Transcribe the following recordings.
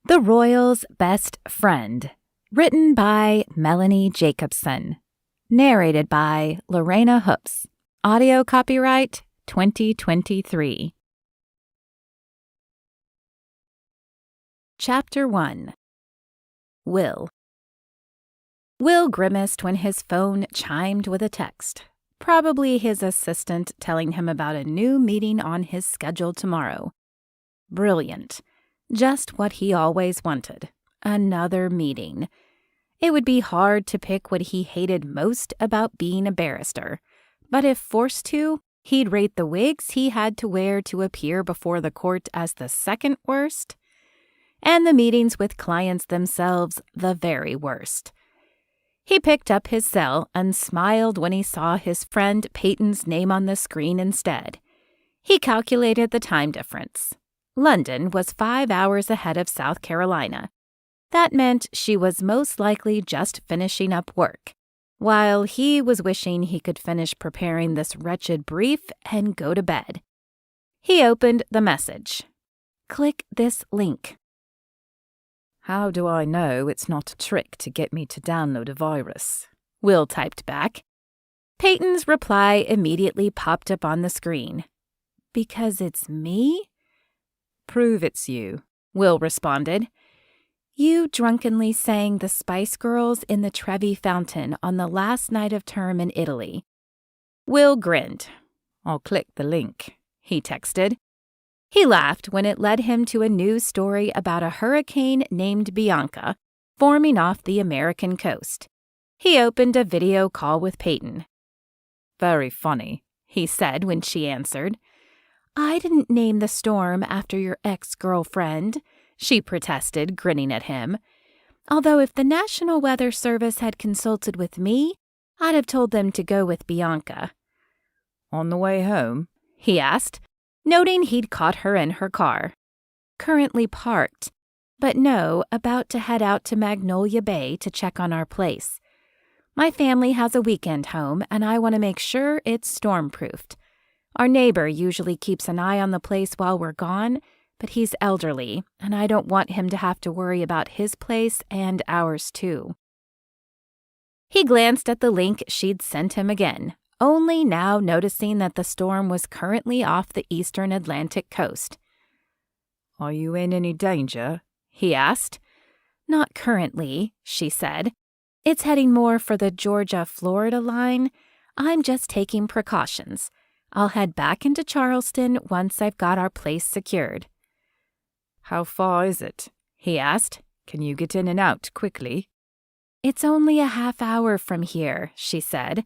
The Royal's Best Friend, written by Melanie Jacobson, narrated by Lorena Hoops, audio copyright 2023. Chapter 1. Will. Will grimaced when his phone chimed with a text, probably his assistant telling him about a new meeting on his schedule tomorrow. Brilliant. Just what he always wanted. Another meeting. It would be hard to pick what he hated most about being a barrister, but if forced to, he'd rate the wigs he had to wear to appear before the court as the second worst, and the meetings with clients themselves the very worst. He picked up his cell and smiled when he saw his friend Peyton's name on the screen instead. He calculated the time difference. London was 5 hours ahead of South Carolina. That meant she was most likely just finishing up work, while he was wishing he could finish preparing this wretched brief and go to bed. He opened the message. Click this link. How do I know it's not a trick to get me to download a virus? Will typed back. Peyton's reply immediately popped up on the screen. Because it's me? Prove it's you, Will responded. You drunkenly sang the Spice Girls in the Trevi Fountain on the last night of term in Italy. Will grinned. I'll click the link, he texted. He laughed when it led him to a news story about a hurricane named Bianca forming off the American coast. He opened a video call with Peyton. Very funny, he said when she answered. I didn't name the storm after your ex-girlfriend, she protested, grinning at him. Although if the National Weather Service had consulted with me, I'd have told them to go with Bianca. On the way home? He asked, noting he'd caught her in her car. Currently parked, but no, about to head out to Magnolia Bay to check on our place. My family has a weekend home, and I want to make sure it's storm-proofed. Our neighbor usually keeps an eye on the place while we're gone, but he's elderly, and I don't want him to have to worry about his place and ours too. He glanced at the link she'd sent him again, only now noticing that the storm was currently off the eastern Atlantic coast. Are you in any danger? He asked. Not currently, she said. It's heading more for the Georgia-Florida line. I'm just taking precautions. I'll head back into Charleston once I've got our place secured. How far is it? He asked. Can you get in and out quickly? It's only a half hour from here, she said.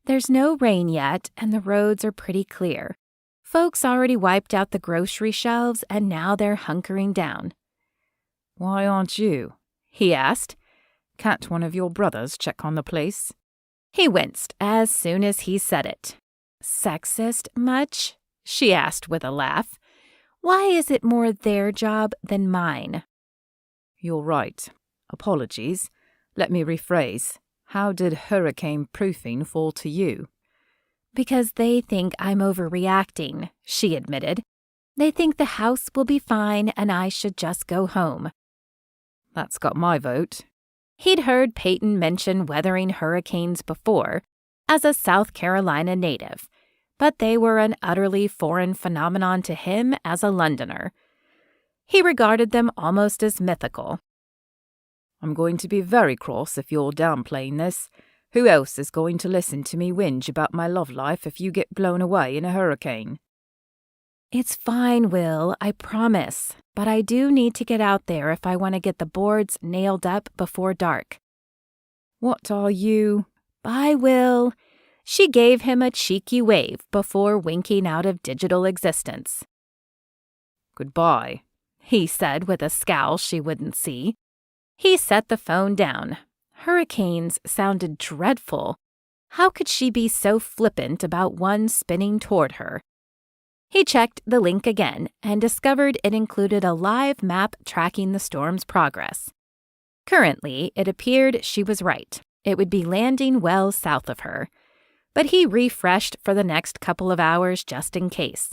There's no rain yet, and the roads are pretty clear. Folks already wiped out the grocery shelves, and now they're hunkering down. Why aren't you? He asked. Can't one of your brothers check on the place? He winced as soon as he said it. Sexist much? She asked with a laugh. Why is it more their job than mine? You're right. Apologies. Let me rephrase. How did hurricane proofing fall to you? Because they think I'm overreacting, she admitted. They think the house will be fine and I should just go home. That's got my vote. He'd heard Peyton mention weathering hurricanes before, as a South Carolina native, but they were an utterly foreign phenomenon to him as a Londoner. He regarded them almost as mythical. I'm going to be very cross if you're downplaying this. Who else is going to listen to me whinge about my love life if you get blown away in a hurricane? It's fine, Will, I promise, but I do need to get out there if I want to get the boards nailed up before dark. What are you? Bye, Will. She gave him a cheeky wave before winking out of digital existence. Goodbye, he said with a scowl she wouldn't see. He set the phone down. Hurricanes sounded dreadful. How could she be so flippant about one spinning toward her? He checked the link again and discovered it included a live map tracking the storm's progress. Currently, it appeared she was right. It would be landing well south of her. But he refreshed for the next couple of hours just in case.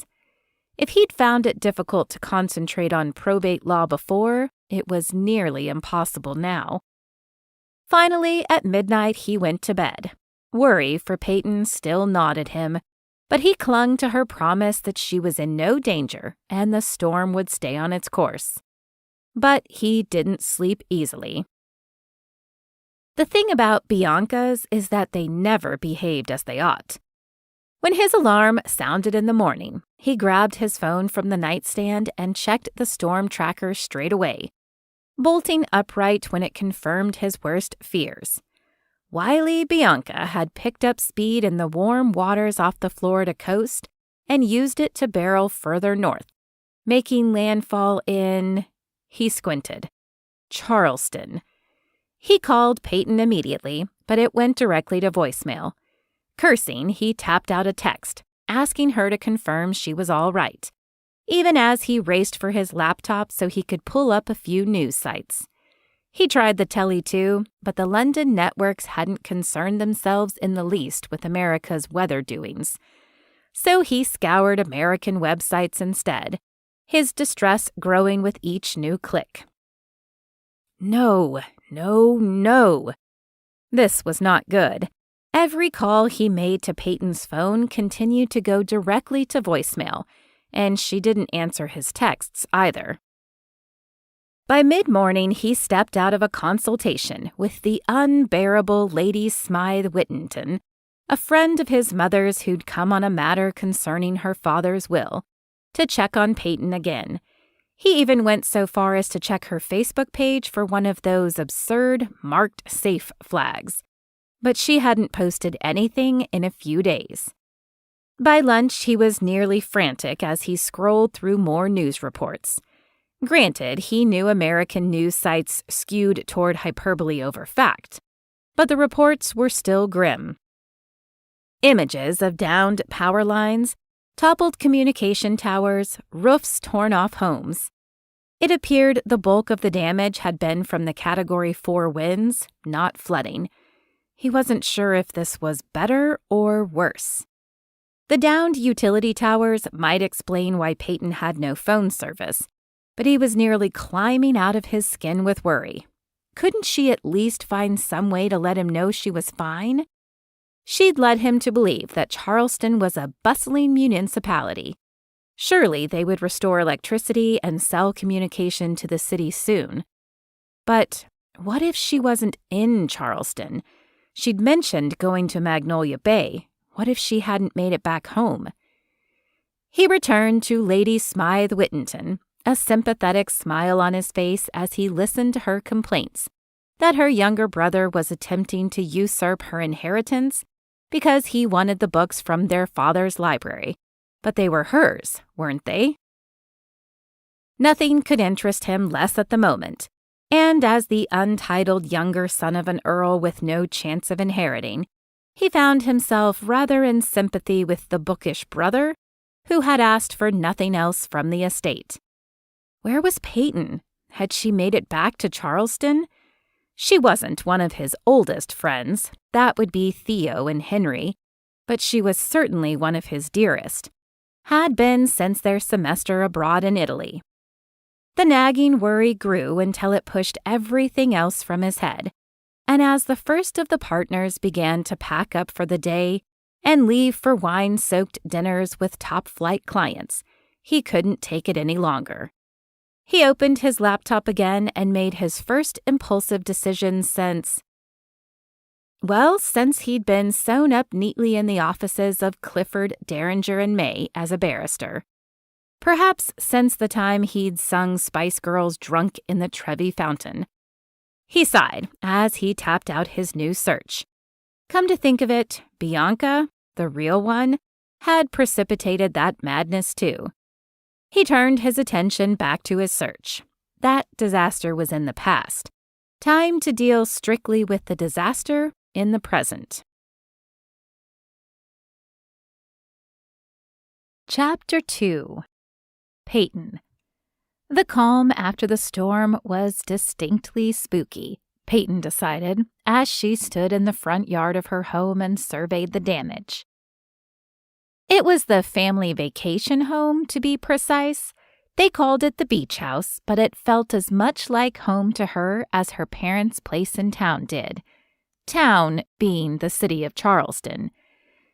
If he'd found it difficult to concentrate on probate law before, It was nearly impossible now. Finally, at midnight, he went to bed. Worry for Peyton still gnawed at him, but he clung to her promise that she was in no danger and the storm would stay on its course. But he didn't sleep easily. The thing about Bianca's is that they never behaved as they ought. When his alarm sounded in the morning, he grabbed his phone from the nightstand and checked the storm tracker straight away, bolting upright when it confirmed his worst fears. Wily Bianca had picked up speed in the warm waters off the Florida coast and used it to barrel further north, making landfall in, he squinted, Charleston. He called Peyton immediately, but it went directly to voicemail. Cursing, he tapped out a text, asking her to confirm she was all right, even as he raced for his laptop so he could pull up a few news sites. He tried the telly too, but the London networks hadn't concerned themselves in the least with America's weather doings. So he scoured American websites instead, his distress growing with each new click. No. This was not good. Every call he made to Peyton's phone continued to go directly to voicemail, and she didn't answer his texts either. By mid-morning, he stepped out of a consultation with the unbearable Lady Smythe Whittington, a friend of his mother's who'd come on a matter concerning her father's will, to check on Peyton again. He even went so far as to check her Facebook page for one of those absurd marked safe flags. But she hadn't posted anything in a few days. By lunch, he was nearly frantic as he scrolled through more news reports. Granted, he knew American news sites skewed toward hyperbole over fact, but the reports were still grim. Images of downed power lines, toppled communication towers, roofs torn off homes. It appeared the bulk of the damage had been from the Category 4 winds, not flooding. He wasn't sure if this was better or worse. The downed utility towers might explain why Peyton had no phone service, but he was nearly climbing out of his skin with worry. Couldn't she at least find some way to let him know she was fine? She'd led him to believe that Charleston was a bustling municipality. Surely they would restore electricity and cell communication to the city soon. But what if she wasn't in Charleston? She'd mentioned going to Magnolia Bay. What if she hadn't made it back home? He returned to Lady Smythe Whittington, a sympathetic smile on his face as he listened to her complaints that her younger brother was attempting to usurp her inheritance because he wanted the books from their father's library. But they were hers, weren't they? Nothing could interest him less at the moment, and as the untitled younger son of an earl with no chance of inheriting, he found himself rather in sympathy with the bookish brother who had asked for nothing else from the estate. Where was Peyton? Had she made it back to Charleston? She wasn't one of his oldest friends. That would be Theo and Henry. But she was certainly one of his dearest. Had been since their semester abroad in Italy. The nagging worry grew until it pushed everything else from his head. And as the first of the partners began to pack up for the day and leave for wine-soaked dinners with top-flight clients, he couldn't take it any longer. He opened his laptop again and made his first impulsive decision since he'd been sewn up neatly in the offices of Clifford, Derringer, and May as a barrister. Perhaps since the time he'd sung Spice Girls drunk in the Trevi Fountain. He sighed as he tapped out his new search. Come to think of it, Bianca, the real one, had precipitated that madness too. He turned his attention back to his search. That disaster was in the past. Time to deal strictly with the disaster in the present. Chapter 2. Peyton. The calm after the storm was distinctly spooky, Peyton decided, as she stood in the front yard of her home and surveyed the damage. It was the family vacation home, to be precise, They called it the beach house, but it felt as much like home to her as her parents' place in town did. Town being the city of Charleston.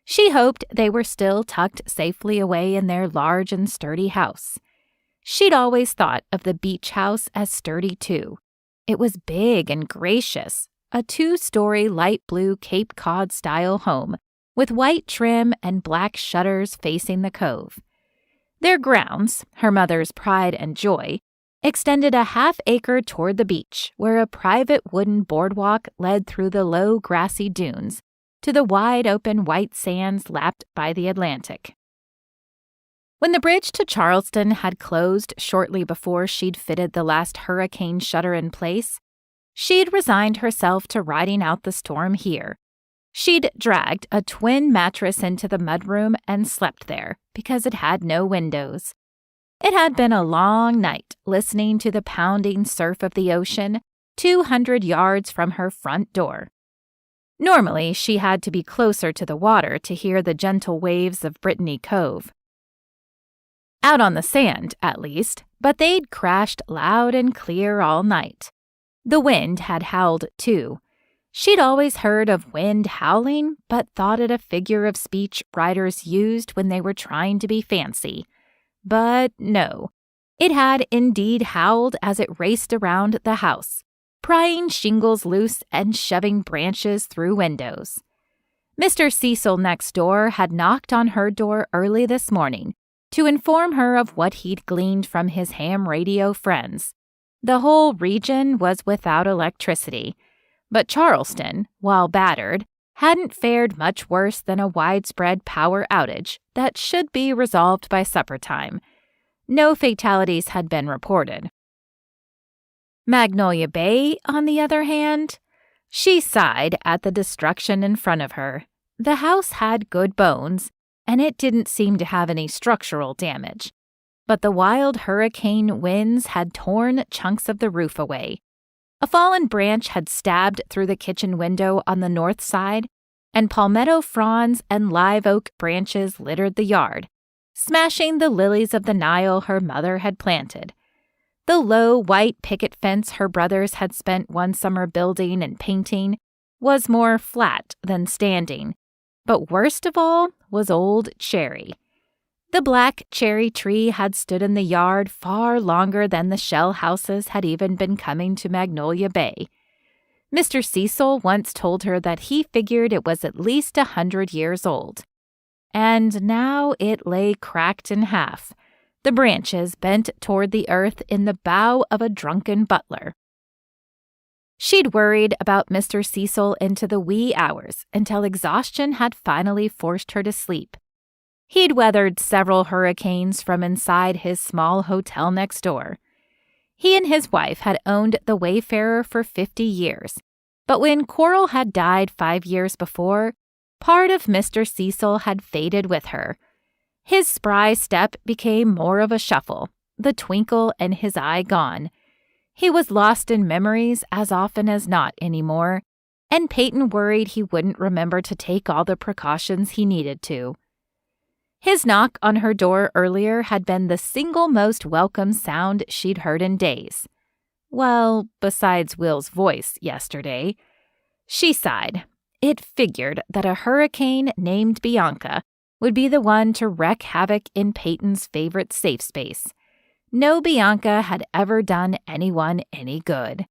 She hoped they were still tucked safely away in their large and sturdy house. She'd always thought of the beach house as sturdy, too. It was big and gracious, a 2-story light blue Cape Cod-style home with white trim and black shutters facing the cove. Their grounds, her mother's pride and joy, extended a half-acre toward the beach, where a private wooden boardwalk led through the low grassy dunes to the wide-open white sands lapped by the Atlantic. When the bridge to Charleston had closed shortly before she'd fitted the last hurricane shutter in place, she'd resigned herself to riding out the storm here. She'd dragged a twin mattress into the mudroom and slept there because it had no windows. It had been a long night listening to the pounding surf of the ocean 200 yards from her front door. Normally, she had to be closer to the water to hear the gentle waves of Brittany Cove. Out on the sand, at least, but they'd crashed loud and clear all night. The wind had howled, too. She'd always heard of wind howling, but thought it a figure of speech writers used when they were trying to be fancy. But no, it had indeed howled as it raced around the house, prying shingles loose and shoving branches through windows. Mr. Cecil next door had knocked on her door early this morning to inform her of what he'd gleaned from his ham radio friends. The whole region was without electricity, but Charleston, while battered, hadn't fared much worse than a widespread power outage that should be resolved by supper time. No fatalities had been reported. Magnolia Bay, on the other hand, she sighed at the destruction in front of her. The house had good bones, and it didn't seem to have any structural damage. But the wild hurricane winds had torn chunks of the roof away. A fallen branch had stabbed through the kitchen window on the north side, and palmetto fronds and live oak branches littered the yard, smashing the lilies of the Nile her mother had planted. The low white picket fence her brothers had spent one summer building and painting was more flat than standing, but worst of all was old Cherry. The black cherry tree had stood in the yard far longer than the shell houses had even been coming to Magnolia Bay. Mr. Cecil once told her that he figured it was at least 100 years old. And now it lay cracked in half, the branches bent toward the earth in the bow of a drunken butler. She'd worried about Mr. Cecil into the wee hours until exhaustion had finally forced her to sleep. He'd weathered several hurricanes from inside his small hotel next door. He and his wife had owned the Wayfarer for 50 years, but when Coral had died 5 years before, part of Mr. Cecil had faded with her. His spry step became more of a shuffle, the twinkle in his eye gone. He was lost in memories as often as not anymore, and Peyton worried he wouldn't remember to take all the precautions he needed to. His knock on her door earlier had been the single most welcome sound she'd heard in days. Well, besides Will's voice yesterday. She sighed. It figured that a hurricane named Bianca would be the one to wreak havoc in Peyton's favorite safe space. No Bianca had ever done anyone any good.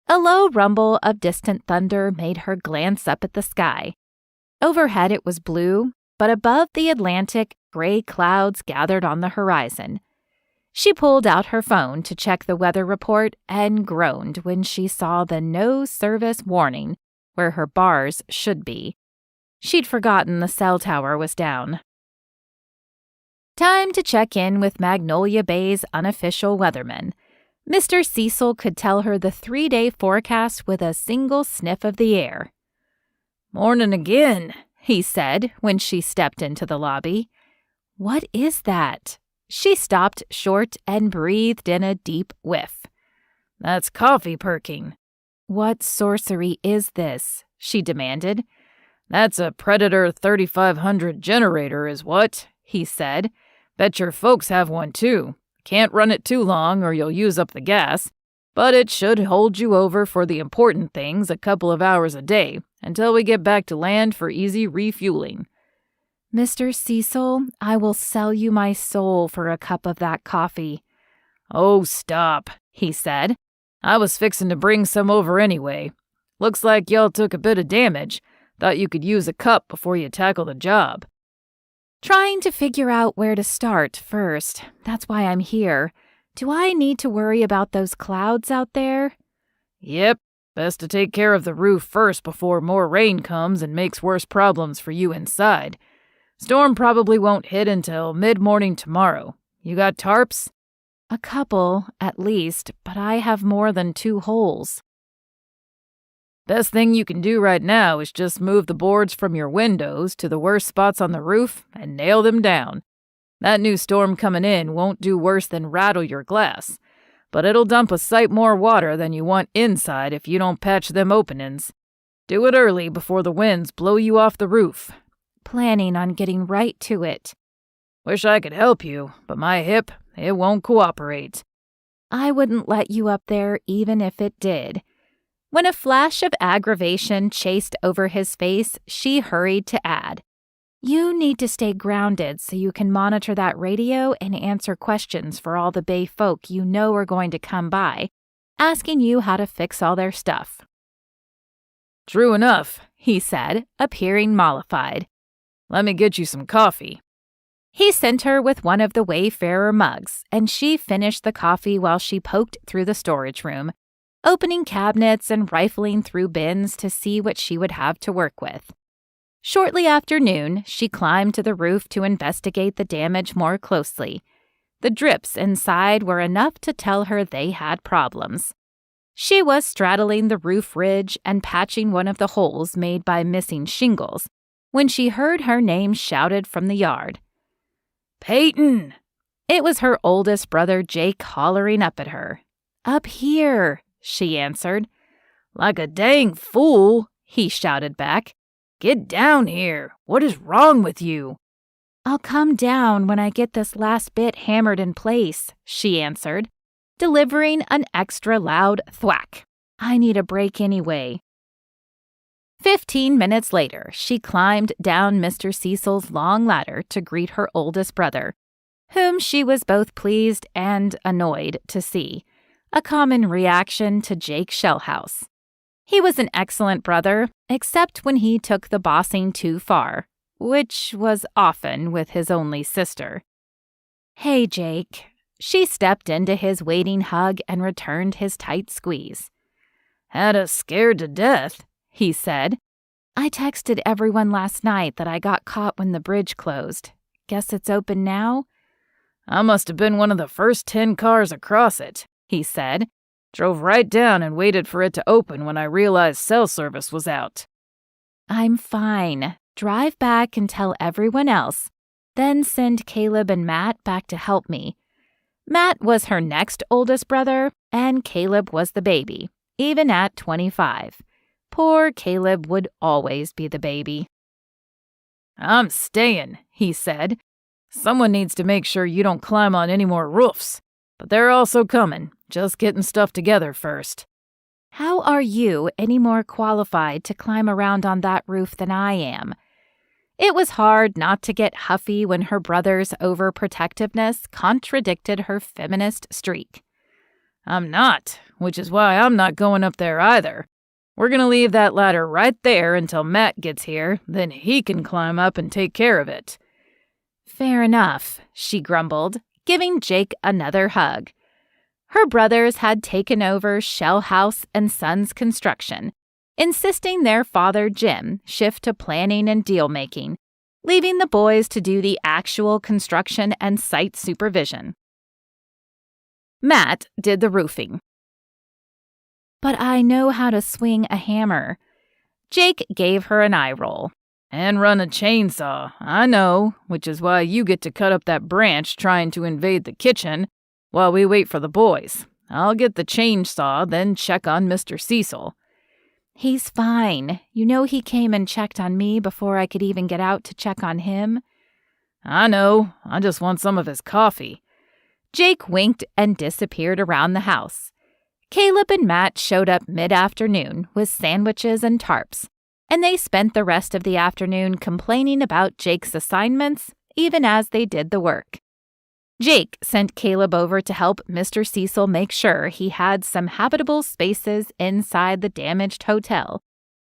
A low rumble of distant thunder made her glance up at the sky. Overhead it was blue, but above the Atlantic, gray clouds gathered on the horizon. She pulled out her phone to check the weather report and groaned when she saw the no service warning where her bars should be. She'd forgotten the cell tower was down. Time to check in with Magnolia Bay's unofficial weatherman. Mr. Cecil could tell her the 3-day forecast with a single sniff of the air. "Morning again," he said when she stepped into the lobby. "What is that?" She stopped short and breathed in a deep whiff. "That's coffee perking." "What sorcery is this?" she demanded. "That's a Predator 3500 generator is what," he said. "Bet your folks have one too. Can't run it too long or you'll use up the gas, but it should hold you over for the important things a couple of hours a day until we get back to land for easy refueling." "Mr. Cecil, I will sell you my soul for a cup of that coffee." "Oh, stop," he said. "I was fixin' to bring some over anyway. Looks like y'all took a bit of damage. Thought you could use a cup before you tackle the job." "Trying to figure out where to start first. That's why I'm here. Do I need to worry about those clouds out there?" "Yep. Best to take care of the roof first before more rain comes and makes worse problems for you inside. Storm probably won't hit until mid-morning tomorrow. You got tarps?" "A couple, at least, but I have more than 2 holes." "Best thing you can do right now is just move the boards from your windows to the worst spots on the roof and nail them down. That new storm coming in won't do worse than rattle your glass, but it'll dump a sight more water than you want inside if you don't patch them openings. Do it early before the winds blow you off the roof." "Planning on getting right to it." "Wish I could help you, but my hip, it won't cooperate." "I wouldn't let you up there even if it did." When a flash of aggravation chased over his face, she hurried to add, "You need to stay grounded so you can monitor that radio and answer questions for all the Bay folk you know are going to come by, asking you how to fix all their stuff." "True enough," he said, appearing mollified. "Let me get you some coffee." He sent her with one of the Wayfarer mugs, and she finished the coffee while she poked through the storage room, opening cabinets and rifling through bins to see what she would have to work with. Shortly after noon, she climbed to the roof to investigate the damage more closely. The drips inside were enough to tell her they had problems. She was straddling the roof ridge and patching one of the holes made by missing shingles when she heard her name shouted from the yard. "Peyton!" It was her oldest brother Jake hollering up at her. "Up here," she answered. "Like a dang fool," he shouted back. "Get down here. What is wrong with you?" "I'll come down when I get this last bit hammered in place," she answered, delivering an extra loud thwack. "I need a break anyway." 15 minutes later, she climbed down Mr. Cecil's long ladder to greet her oldest brother, whom she was both pleased and annoyed to see, a common reaction to Jake Shellhouse. He was an excellent brother, except when he took the bossing too far, which was often with his only sister. "Hey, Jake." She stepped into his waiting hug and returned his tight squeeze. "Had us scared to death," he said. "I texted everyone last night that I got caught when the bridge closed. Guess it's open now?" "I must have been one of the first 10 cars across it," he said. "Drove right down and waited for it to open when I realized cell service was out." "I'm fine. Drive back and tell everyone else. Then send Caleb and Matt back to help me." Matt was her next oldest brother, and Caleb was the baby, even at 25. Poor Caleb would always be the baby. "I'm staying," he said. "Someone needs to make sure you don't climb on any more roofs. But they're also coming, just getting stuff together first." "How are you any more qualified to climb around on that roof than I am?" It was hard not to get huffy when her brother's overprotectiveness contradicted her feminist streak. "I'm not, which is why I'm not going up there either. We're going to leave that ladder right there until Matt gets here, then he can climb up and take care of it." "Fair enough," she grumbled, giving Jake another hug. Her brothers had taken over Shell House and Sons Construction, insisting their father Jim shift to planning and deal-making, leaving the boys to do the actual construction and site supervision. Matt did the roofing. "But I know how to swing a hammer." Jake gave her an eye roll. "And run a chainsaw, I know, which is why you get to cut up that branch trying to invade the kitchen while we wait for the boys. I'll get the chainsaw, then check on Mr. Cecil." "He's fine. You know he came and checked on me before I could even get out to check on him." "I know. I just want some of his coffee." Jake winked and disappeared around the house. Caleb and Matt showed up mid-afternoon with sandwiches and tarps, and they spent the rest of the afternoon complaining about Jake's assignments, even as they did the work. Jake sent Caleb over to help Mr. Cecil make sure he had some habitable spaces inside the damaged hotel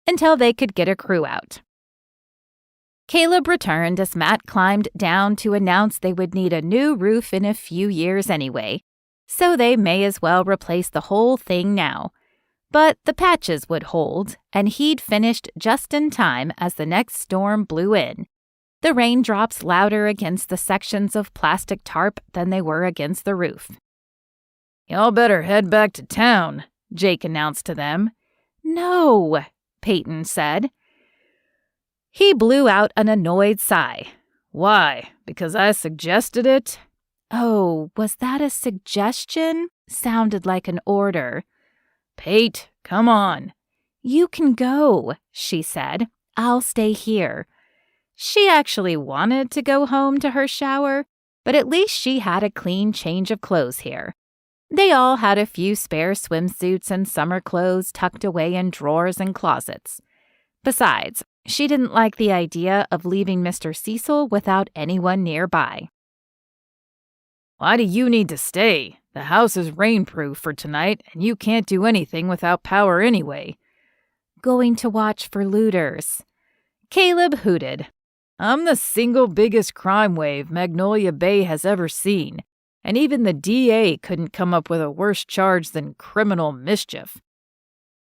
until they could get a crew out. Caleb returned as Matt climbed down to announce they would need a new roof in a few years anyway, so they may as well replace the whole thing now. But the patches would hold, and he'd finished just in time as the next storm blew in, the raindrops louder against the sections of plastic tarp than they were against the roof. "Y'all better head back to town," Jake announced to them. "No," Peyton said. He blew out an annoyed sigh. "Why? Because I suggested it?" "Oh, was that a suggestion?" Sounded like an order. "Pate, come on." "You can go," she said. "I'll stay here." She actually wanted to go home to her shower, but at least she had a clean change of clothes here. They all had a few spare swimsuits and summer clothes tucked away in drawers and closets. Besides, she didn't like the idea of leaving Mr. Cecil without anyone nearby. "Why do you need to stay? The house is rainproof for tonight, and you can't do anything without power anyway." "Going to watch for looters." Caleb hooted. "I'm the single biggest crime wave Magnolia Bay has ever seen, and even the DA couldn't come up with a worse charge than criminal mischief."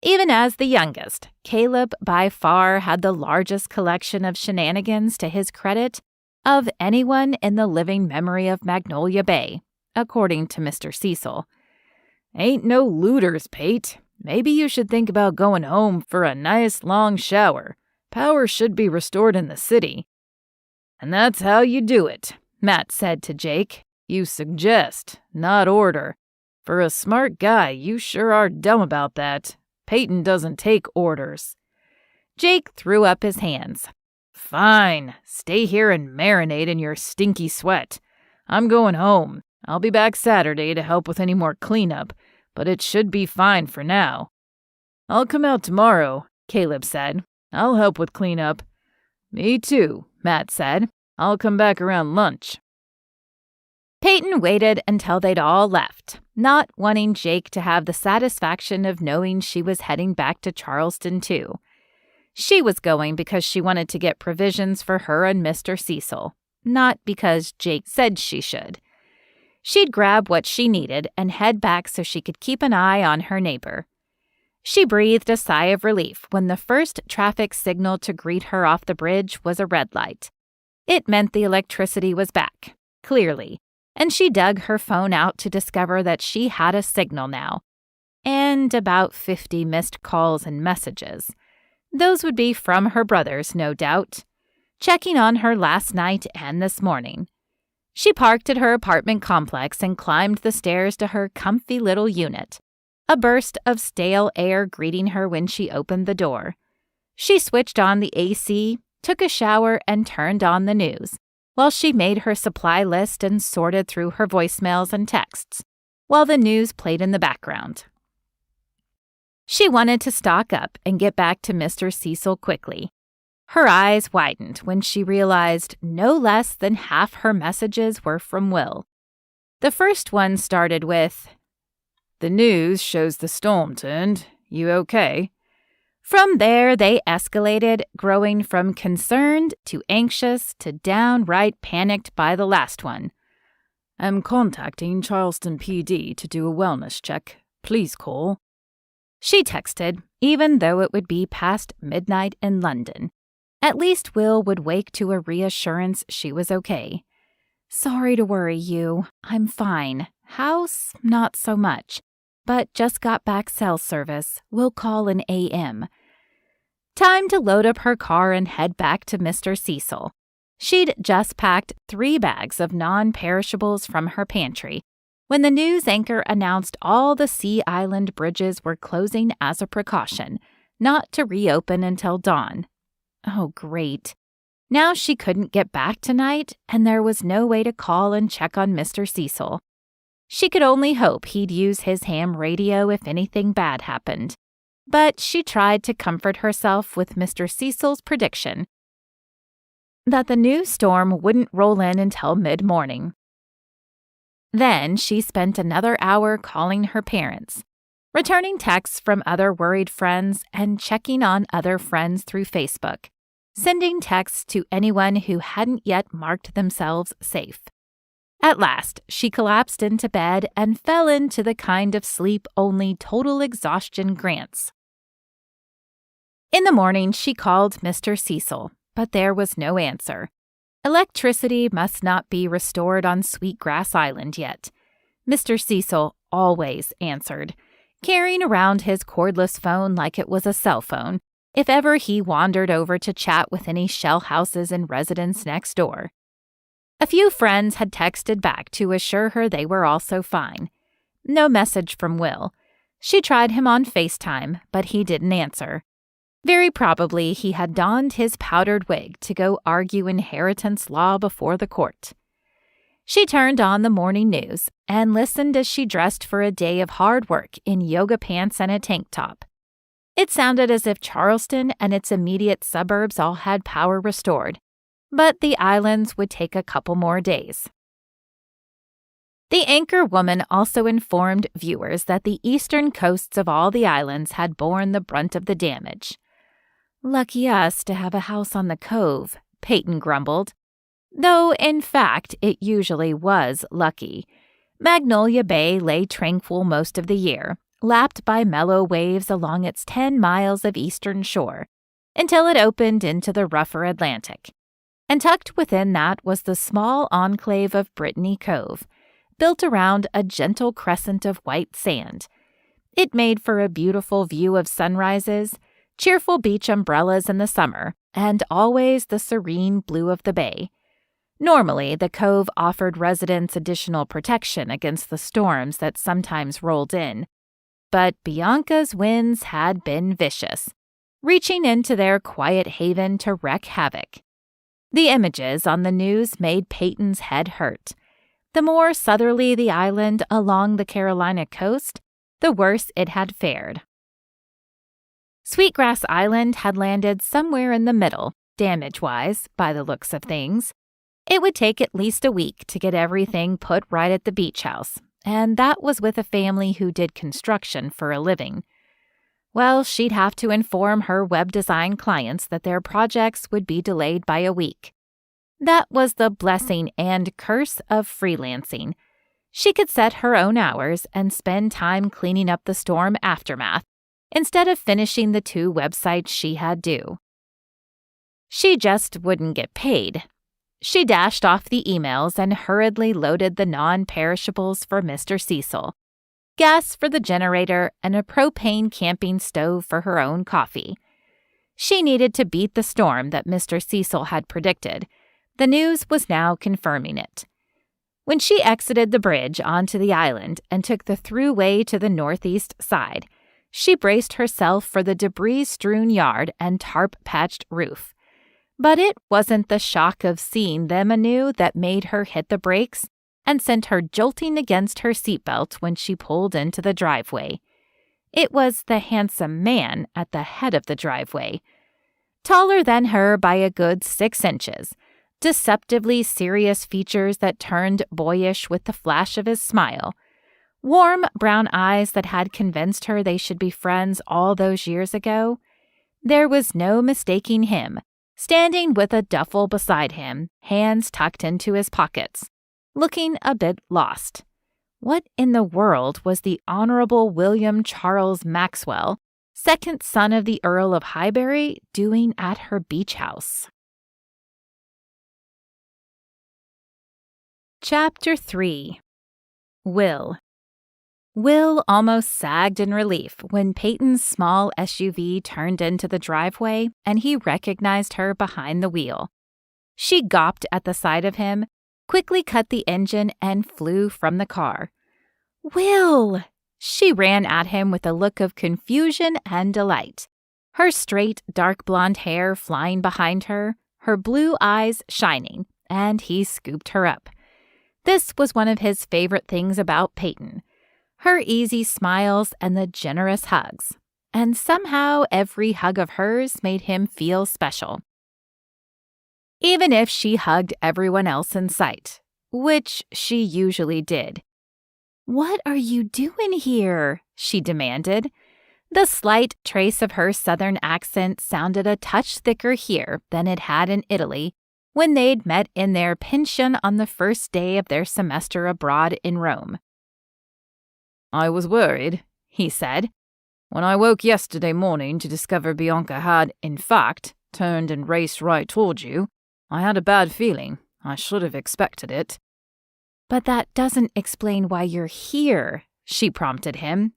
Even as the youngest, Caleb by far had the largest collection of shenanigans to his credit of anyone in the living memory of Magnolia Bay, according to Mr. Cecil. "Ain't no looters, Pate. Maybe you should think about going home for a nice long shower. Power should be restored in the city." "And that's how you do it," Matt said to Jake. "You suggest, not order. For a smart guy, you sure are dumb about that. Peyton doesn't take orders." Jake threw up his hands. "Fine. Stay here and marinate in your stinky sweat. I'm going home. I'll be back Saturday to help with any more cleanup, but it should be fine for now." "I'll come out tomorrow," Caleb said. "I'll help with cleanup." "Me too," Matt said. "I'll come back around lunch." Peyton waited until they'd all left, not wanting Jake to have the satisfaction of knowing she was heading back to Charleston too. She was going because she wanted to get provisions for her and Mr. Cecil, not because Jake said she should. She'd grab what she needed and head back so she could keep an eye on her neighbor. She breathed a sigh of relief when the first traffic signal to greet her off the bridge was a red light. It meant the electricity was back, clearly, and she dug her phone out to discover that she had a signal now, and about 50 missed calls and messages. Those would be from her brothers, no doubt, checking on her last night and this morning. She parked at her apartment complex and climbed the stairs to her comfy little unit, a burst of stale air greeting her when she opened the door. She switched on the AC, took a shower, and turned on the news, while she made her supply list and sorted through her voicemails and texts, while the news played in the background. She wanted to stock up and get back to Mr. Cecil quickly. Her eyes widened when she realized no less than half her messages were from Will. The first one started with, "The news shows the storm turned. You okay?" From there, they escalated, growing from concerned to anxious to downright panicked by the last one. "I'm contacting Charleston PD to do a wellness check. Please call." She texted, even though it would be past midnight in London. At least Will would wake to a reassurance she was okay. "Sorry to worry you. I'm fine. House, not so much. But just got back cell service. We'll call in AM. Time to load up her car and head back to Mr. Cecil. She'd just packed 3 bags of non-perishables from her pantry when the news anchor announced all the Sea Island bridges were closing as a precaution, not to reopen until dawn. Oh, great. Now she couldn't get back tonight, and there was no way to call and check on Mr. Cecil. She could only hope he'd use his ham radio if anything bad happened. But she tried to comfort herself with Mr. Cecil's prediction that the new storm wouldn't roll in until mid-morning. Then she spent another hour calling her parents, returning texts from other worried friends and checking on other friends through Facebook, sending texts to anyone who hadn't yet marked themselves safe. At last, she collapsed into bed and fell into the kind of sleep only total exhaustion grants. In the morning, she called Mr. Cecil, but there was no answer. Electricity must not be restored on Sweetgrass Island yet. Mr. Cecil always answered, carrying around his cordless phone like it was a cell phone, if ever he wandered over to chat with any shell houses and residents next door. A few friends had texted back to assure her they were also fine. No message from Will. She tried him on FaceTime, but he didn't answer. Very probably he had donned his powdered wig to go argue inheritance law before the court. She turned on the morning news and listened as she dressed for a day of hard work in yoga pants and a tank top. It sounded as if Charleston and its immediate suburbs all had power restored, but the islands would take a couple more days. The anchor woman also informed viewers that the eastern coasts of all the islands had borne the brunt of the damage. "Lucky us to have a house on the cove," Peyton grumbled. Though, in fact, it usually was lucky. Magnolia Bay lay tranquil most of the year, lapped by mellow waves along its 10 miles of eastern shore, until it opened into the rougher Atlantic. And tucked within that was the small enclave of Brittany Cove, built around a gentle crescent of white sand. It made for a beautiful view of sunrises, cheerful beach umbrellas in the summer, and always the serene blue of the bay. Normally, the cove offered residents additional protection against the storms that sometimes rolled in, but Bianca's winds had been vicious, reaching into their quiet haven to wreak havoc. The images on the news made Peyton's head hurt. The more southerly the island along the Carolina coast, the worse it had fared. Sweetgrass Island had landed somewhere in the middle, damage-wise, by the looks of things. It would take at least a week to get everything put right at the beach house, and that was with a family who did construction for a living. Well, she'd have to inform her web design clients that their projects would be delayed by a week. That was the blessing and curse of freelancing. She could set her own hours and spend time cleaning up the storm aftermath, instead of finishing the 2 websites she had due. She just wouldn't get paid. She dashed off the emails and hurriedly loaded the non-perishables for Mr. Cecil, gas for the generator, and a propane camping stove for her own coffee. She needed to beat the storm that Mr. Cecil had predicted. The news was now confirming it. When she exited the bridge onto the island and took the throughway to the northeast side, she braced herself for the debris-strewn yard and tarp-patched roof. But it wasn't the shock of seeing them anew that made her hit the brakes and sent her jolting against her seatbelt when she pulled into the driveway. It was the handsome man at the head of the driveway. Taller than her by a good 6 inches, deceptively serious features that turned boyish with the flash of his smile, warm brown eyes that had convinced her they should be friends all those years ago. There was no mistaking him, standing with a duffel beside him, hands tucked into his pockets, looking a bit lost. What in the world was the Honorable William Charles Maxwell, second son of the Earl of Highbury, doing at her beach house? Chapter 3. Will. Will almost sagged in relief when Peyton's small SUV turned into the driveway and he recognized her behind the wheel. She gawped at the sight of him, quickly cut the engine, and flew from the car. "Will!" She ran at him with a look of confusion and delight, her straight, dark blonde hair flying behind her, her blue eyes shining, and he scooped her up. This was one of his favorite things about Peyton, her easy smiles and the generous hugs. And somehow every hug of hers made him feel special. Even if she hugged everyone else in sight, which she usually did. "What are you doing here?" she demanded. The slight trace of her southern accent sounded a touch thicker here than it had in Italy when they'd met in their pension on the first day of their semester abroad in Rome. "I was worried," he said, "when I woke yesterday morning to discover Bianca had, in fact, turned and raced right toward you. I had a bad feeling. I should have expected it." "But that doesn't explain why you're here," she prompted him.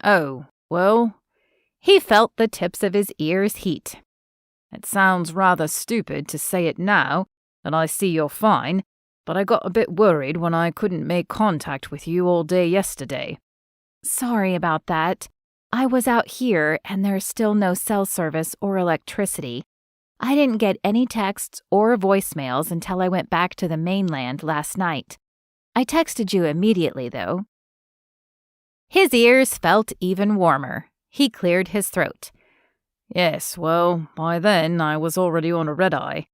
"Oh, well..." He felt the tips of his ears heat. "It sounds rather stupid to say it now that I see you're fine, but I got a bit worried when I couldn't make contact with you all day yesterday." "Sorry about that. I was out here and there's still no cell service or electricity. I didn't get any texts or voicemails until I went back to the mainland last night. I texted you immediately, though." His ears felt even warmer. He cleared his throat. "Yes, well, by then I was already on a red-eye.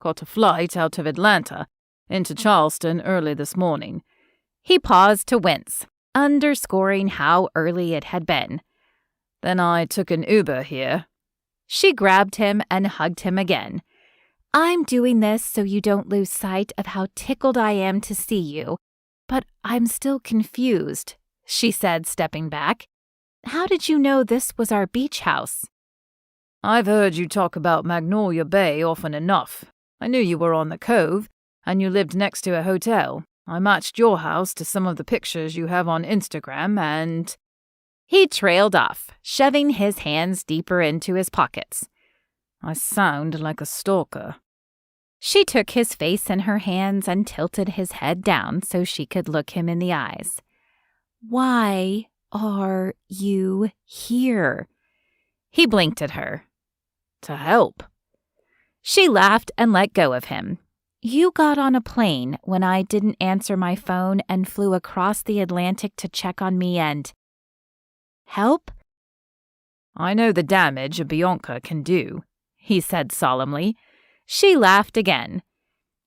Caught a flight out of Atlanta into Charleston early this morning." He paused to wince, underscoring how early it had been. "Then I took an Uber here." She grabbed him and hugged him again. "I'm doing this so you don't lose sight of how tickled I am to see you. But I'm still confused," she said, stepping back. "How did you know this was our beach house?" "I've heard you talk about Magnolia Bay often enough. I knew you were on the cove, and you lived next to a hotel. I matched your house to some of the pictures you have on Instagram, and..." He trailed off, shoving his hands deeper into his pockets. "I sound like a stalker." She took his face in her hands and tilted his head down so she could look him in the eyes. "Why are you here?" He blinked at her. "To help." She laughed and let go of him. "You got on a plane when I didn't answer my phone and flew across the Atlantic to check on me and... help?" "I know the damage a Bianca can do," he said solemnly. She laughed again.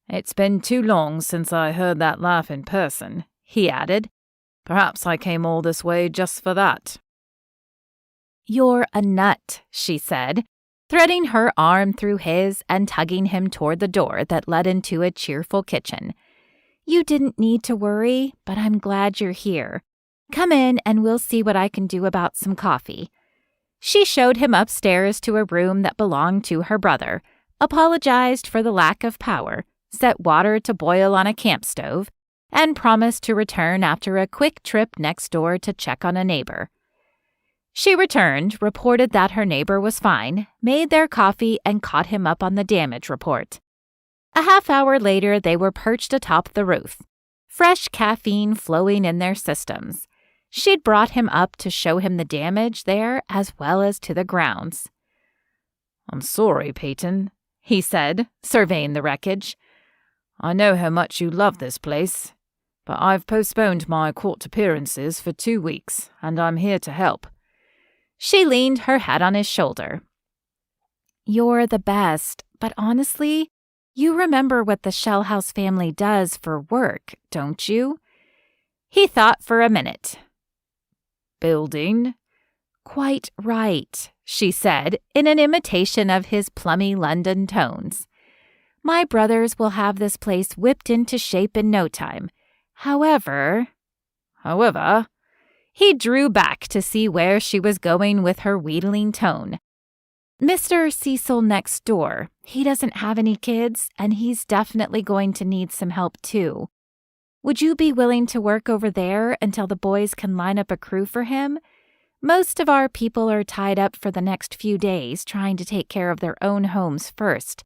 "It's been too long since I heard that laugh in person," he added. "Perhaps I came all this way just for that." "You're a nut," she said, threading her arm through his and tugging him toward the door that led into a cheerful kitchen. "You didn't need to worry, but I'm glad you're here. Come in and we'll see what I can do about some coffee." She showed him upstairs to a room that belonged to her brother, apologized for the lack of power, set water to boil on a camp stove, and promised to return after a quick trip next door to check on a neighbor. She returned, reported that her neighbor was fine, made their coffee, and caught him up on the damage report. A half-hour later, they were perched atop the roof, fresh caffeine flowing in their systems. She'd brought him up to show him the damage there as well as to the grounds. "I'm sorry, Peyton," he said, surveying the wreckage. "I know how much you love this place, but I've postponed my court appearances for 2 weeks, and I'm here to help." She leaned her head on his shoulder. "You're the best, but honestly, you remember what the Shell House family does for work, don't you?" He thought for a minute. "Building?" "Quite right," she said, in an imitation of his plummy London tones. "My brothers will have this place whipped into shape in no time. However..." He drew back to see where she was going with her wheedling tone. "Mr. Cecil next door, he doesn't have any kids, and he's definitely going to need some help too. Would you be willing to work over there until the boys can line up a crew for him? Most of our people are tied up for the next few days trying to take care of their own homes first.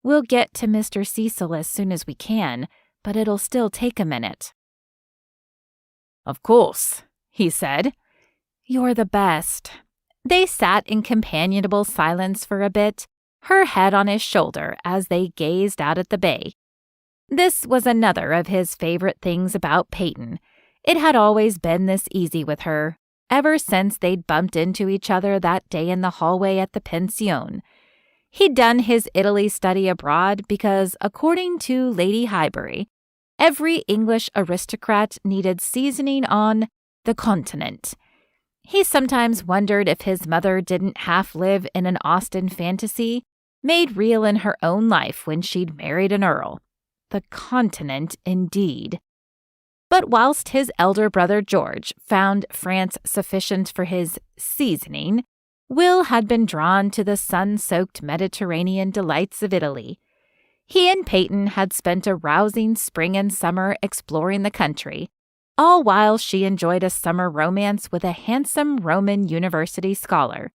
We'll get to Mr. Cecil as soon as we can, but it'll still take a minute." "Of course," he said. "You're the best." They sat in companionable silence for a bit, her head on his shoulder as they gazed out at the bay. This was another of his favorite things about Peyton. It had always been this easy with her, ever since they'd bumped into each other that day in the hallway at the pension. He'd done his Italy study abroad because, according to Lady Highbury, every English aristocrat needed seasoning on the continent. He sometimes wondered if his mother didn't half live in an Austen fantasy, made real in her own life when she'd married an earl. The continent, indeed. But whilst his elder brother George found France sufficient for his seasoning, Will had been drawn to the sun-soaked Mediterranean delights of Italy. He and Peyton had spent a rousing spring and summer exploring the country, all while she enjoyed a summer romance with a handsome Roman university scholar.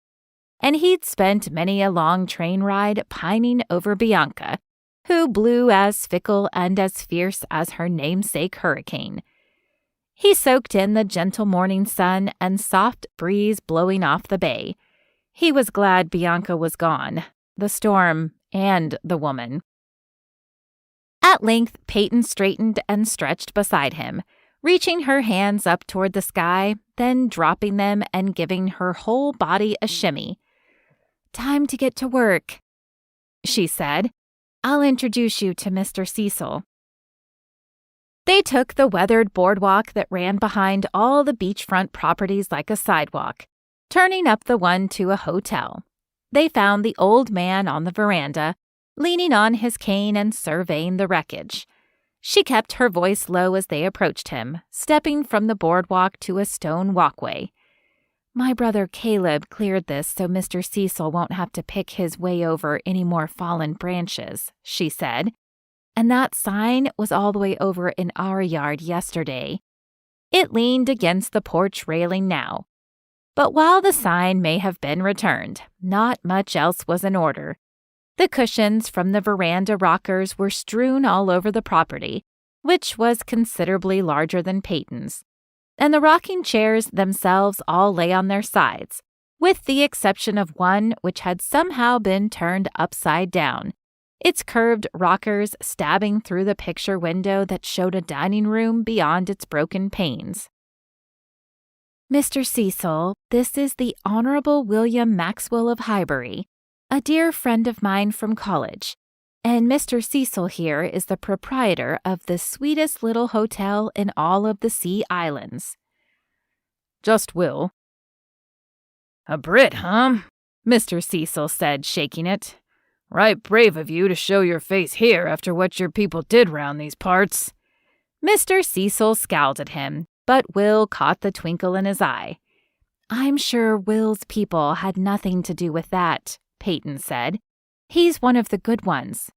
And he'd spent many a long train ride pining over Bianca, who blew as fickle and as fierce as her namesake hurricane. He soaked in the gentle morning sun and soft breeze blowing off the bay. He was glad Bianca was gone, the storm and the woman. At length, Peyton straightened and stretched beside him, reaching her hands up toward the sky, then dropping them and giving her whole body a shimmy. "Time to get to work," she said. "I'll introduce you to Mr. Cecil." They took the weathered boardwalk that ran behind all the beachfront properties like a sidewalk, turning up the one to a hotel. They found the old man on the veranda, leaning on his cane and surveying the wreckage. She kept her voice low as they approached him, stepping from the boardwalk to a stone walkway. "My brother Caleb cleared this so Mr. Cecil won't have to pick his way over any more fallen branches," she said. "And that sign was all the way over in our yard yesterday." It leaned against the porch railing now. But while the sign may have been returned, not much else was in order. The cushions from the veranda rockers were strewn all over the property, which was considerably larger than Peyton's, and the rocking chairs themselves all lay on their sides, with the exception of one which had somehow been turned upside down, its curved rockers stabbing through the picture window that showed a dining room beyond its broken panes. "Mr. Cecil, this is the Honorable William Maxwell of Highbury, a dear friend of mine from college, and Mr. Cecil here is the proprietor of the sweetest little hotel in all of the Sea Islands." "Just Will." "A Brit, huh?" Mr. Cecil said, shaking it. "Right brave of you to show your face here after what your people did round these parts." Mr. Cecil scowled at him, but Will caught the twinkle in his eye. "I'm sure Will's people had nothing to do with that," Peyton said. "He's one of the good ones."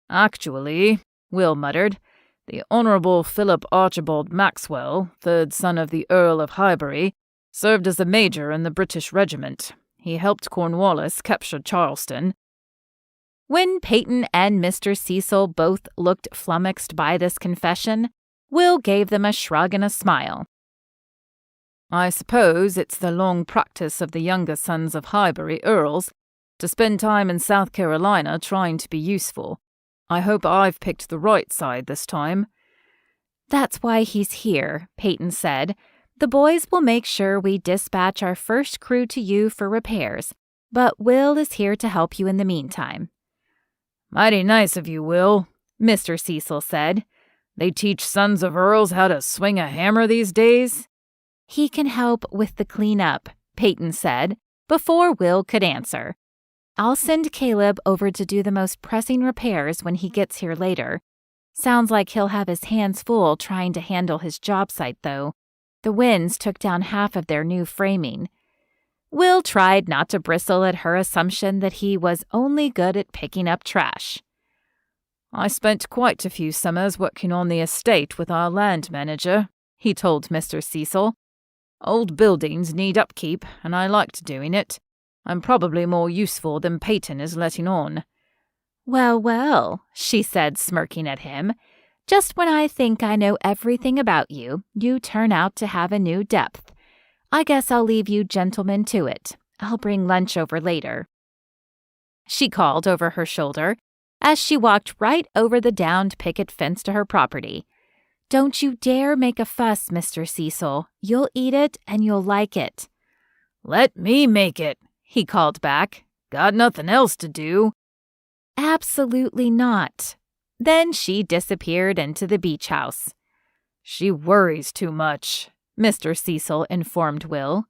"Actually," Will muttered, "the Honourable Philip Archibald Maxwell, third son of the Earl of Highbury, served as a major in the British regiment. He helped Cornwallis capture Charleston." When Peyton and Mr. Cecil both looked flummoxed by this confession, Will gave them a shrug and a smile. "I suppose it's the long practice of the younger sons of Highbury earls to spend time in South Carolina trying to be useful. I hope I've picked the right side this time." "That's why he's here," Peyton said. "The boys will make sure we dispatch our first crew to you for repairs, but Will is here to help you in the meantime." "Mighty nice of you, Will," Mr. Cecil said. "They teach sons of earls how to swing a hammer these days?" "He can help with the cleanup," Peyton said, before Will could answer. "I'll send Caleb over to do the most pressing repairs when he gets here later. Sounds like he'll have his hands full trying to handle his job site, though. The winds took down half of their new framing." Will tried not to bristle at her assumption that he was only good at picking up trash. "I spent quite a few summers working on the estate with our land manager," he told Mr. Cecil. "Old buildings need upkeep, and I liked doing it. I'm probably more useful than Peyton is letting on." "Well, well," she said, smirking at him. "Just when I think I know everything about you, you turn out to have a new depth. I guess I'll leave you gentlemen to it. I'll bring lunch over later." She called over her shoulder, as she walked right over the downed picket fence to her property. "Don't you dare make a fuss, Mr. Cecil. You'll eat it and you'll like it." "Let me make it," he called back. "Got nothing else to do." "Absolutely not." Then she disappeared into the beach house. "She worries too much," Mr. Cecil informed Will.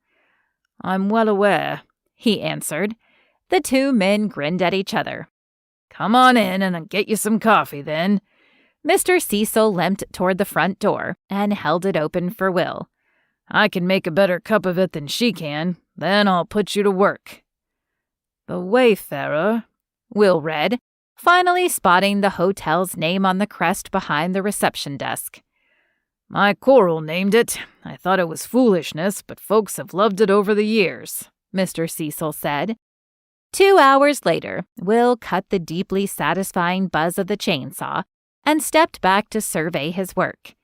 "I'm well aware," he answered. The two men grinned at each other. "Come on in and I'll get you some coffee then." Mr. Cecil limped toward the front door and held it open for Will. "I can make a better cup of it than she can. Then I'll put you to work." "The Wayfarer," Will read, finally spotting the hotel's name on the crest behind the reception desk. "My coral named it. I thought it was foolishness, but folks have loved it over the years," Mr. Cecil said. 2 hours later, Will cut the deeply satisfying buzz of the chainsaw and stepped back to survey his work.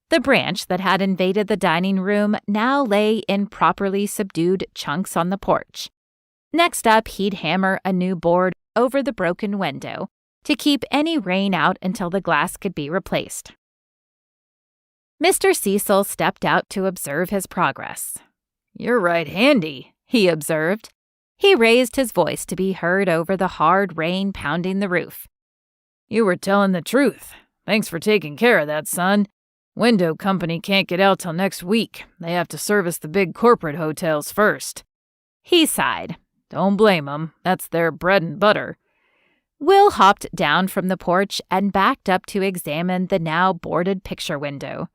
The branch that had invaded the dining room now lay in properly subdued chunks on the porch. Next up, he'd hammer a new board over the broken window to keep any rain out until the glass could be replaced. Mr. Cecil stepped out to observe his progress. "You're right handy," he observed. He raised his voice to be heard over the hard rain pounding the roof. "You were telling the truth. Thanks for taking care of that, son. Window company can't get out till next week. They have to service the big corporate hotels first." He sighed. "Don't blame 'em. That's their bread and butter." Will hopped down from the porch and backed up to examine the now boarded picture window.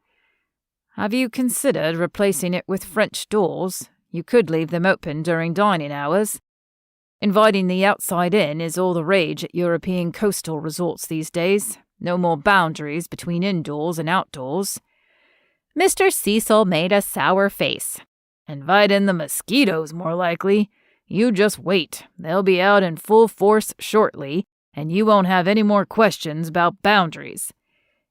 "Have you considered replacing it with French doors? You could leave them open during dining hours. Inviting the outside in is all the rage at European coastal resorts these days. No more boundaries between indoors and outdoors." Mr. Cecil made a sour face. "Invite in the mosquitoes, more likely. You just wait. They'll be out in full force shortly, and you won't have any more questions about boundaries."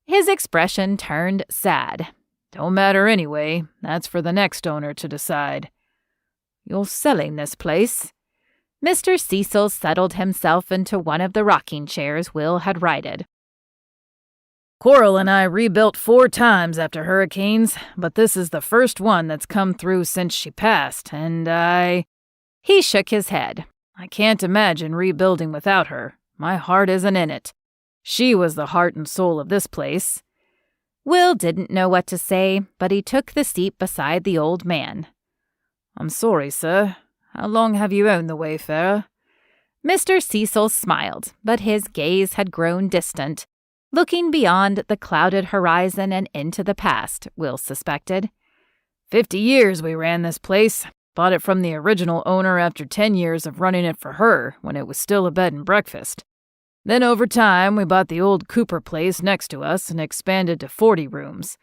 His expression turned sad. "Don't matter anyway. That's for the next owner to decide." "You're selling this place?" Mr. Cecil settled himself into one of the rocking chairs Will had righted. "Coral and I rebuilt 4 times after hurricanes, but this is the first one that's come through since she passed, and He shook his head. "I can't imagine rebuilding without her. My heart isn't in it. She was the heart and soul of this place." Will didn't know what to say, but he took the seat beside the old man. "I'm sorry, sir. How long have you owned the Wayfarer?" Mr. Cecil smiled, but his gaze had grown distant, looking beyond the clouded horizon and into the past, Will suspected. 50 years we ran this place. Bought it from the original owner after 10 years of running it for her when it was still a bed and breakfast. Then over time, we bought the old Cooper place next to us and expanded to 40 rooms.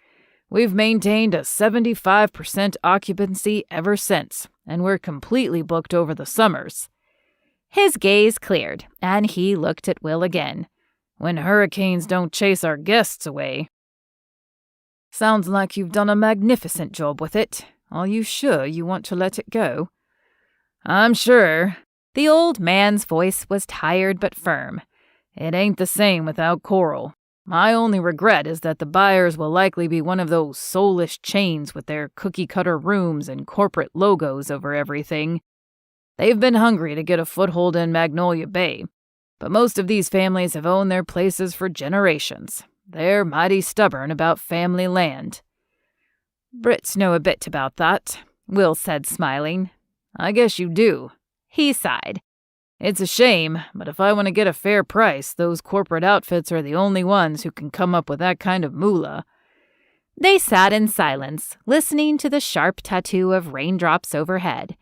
We've maintained a 75% occupancy ever since, and we're completely booked over the summers." His gaze cleared, and he looked at Will again. "When hurricanes don't chase our guests away." "Sounds like you've done a magnificent job with it. Are you sure you want to let it go?" "I'm sure." The old man's voice was tired but firm. "It ain't the same without Coral. My only regret is that the buyers will likely be one of those soulless chains with their cookie-cutter rooms and corporate logos over everything. They've been hungry to get a foothold in Magnolia Bay, but most of these families have owned their places for generations. They're mighty stubborn about family land." "Brits know a bit about that," Will said, smiling. "I guess you do." He sighed. "It's a shame, but if I want to get a fair price, those corporate outfits are the only ones who can come up with that kind of moolah." They sat in silence, listening to the sharp tattoo of raindrops overhead.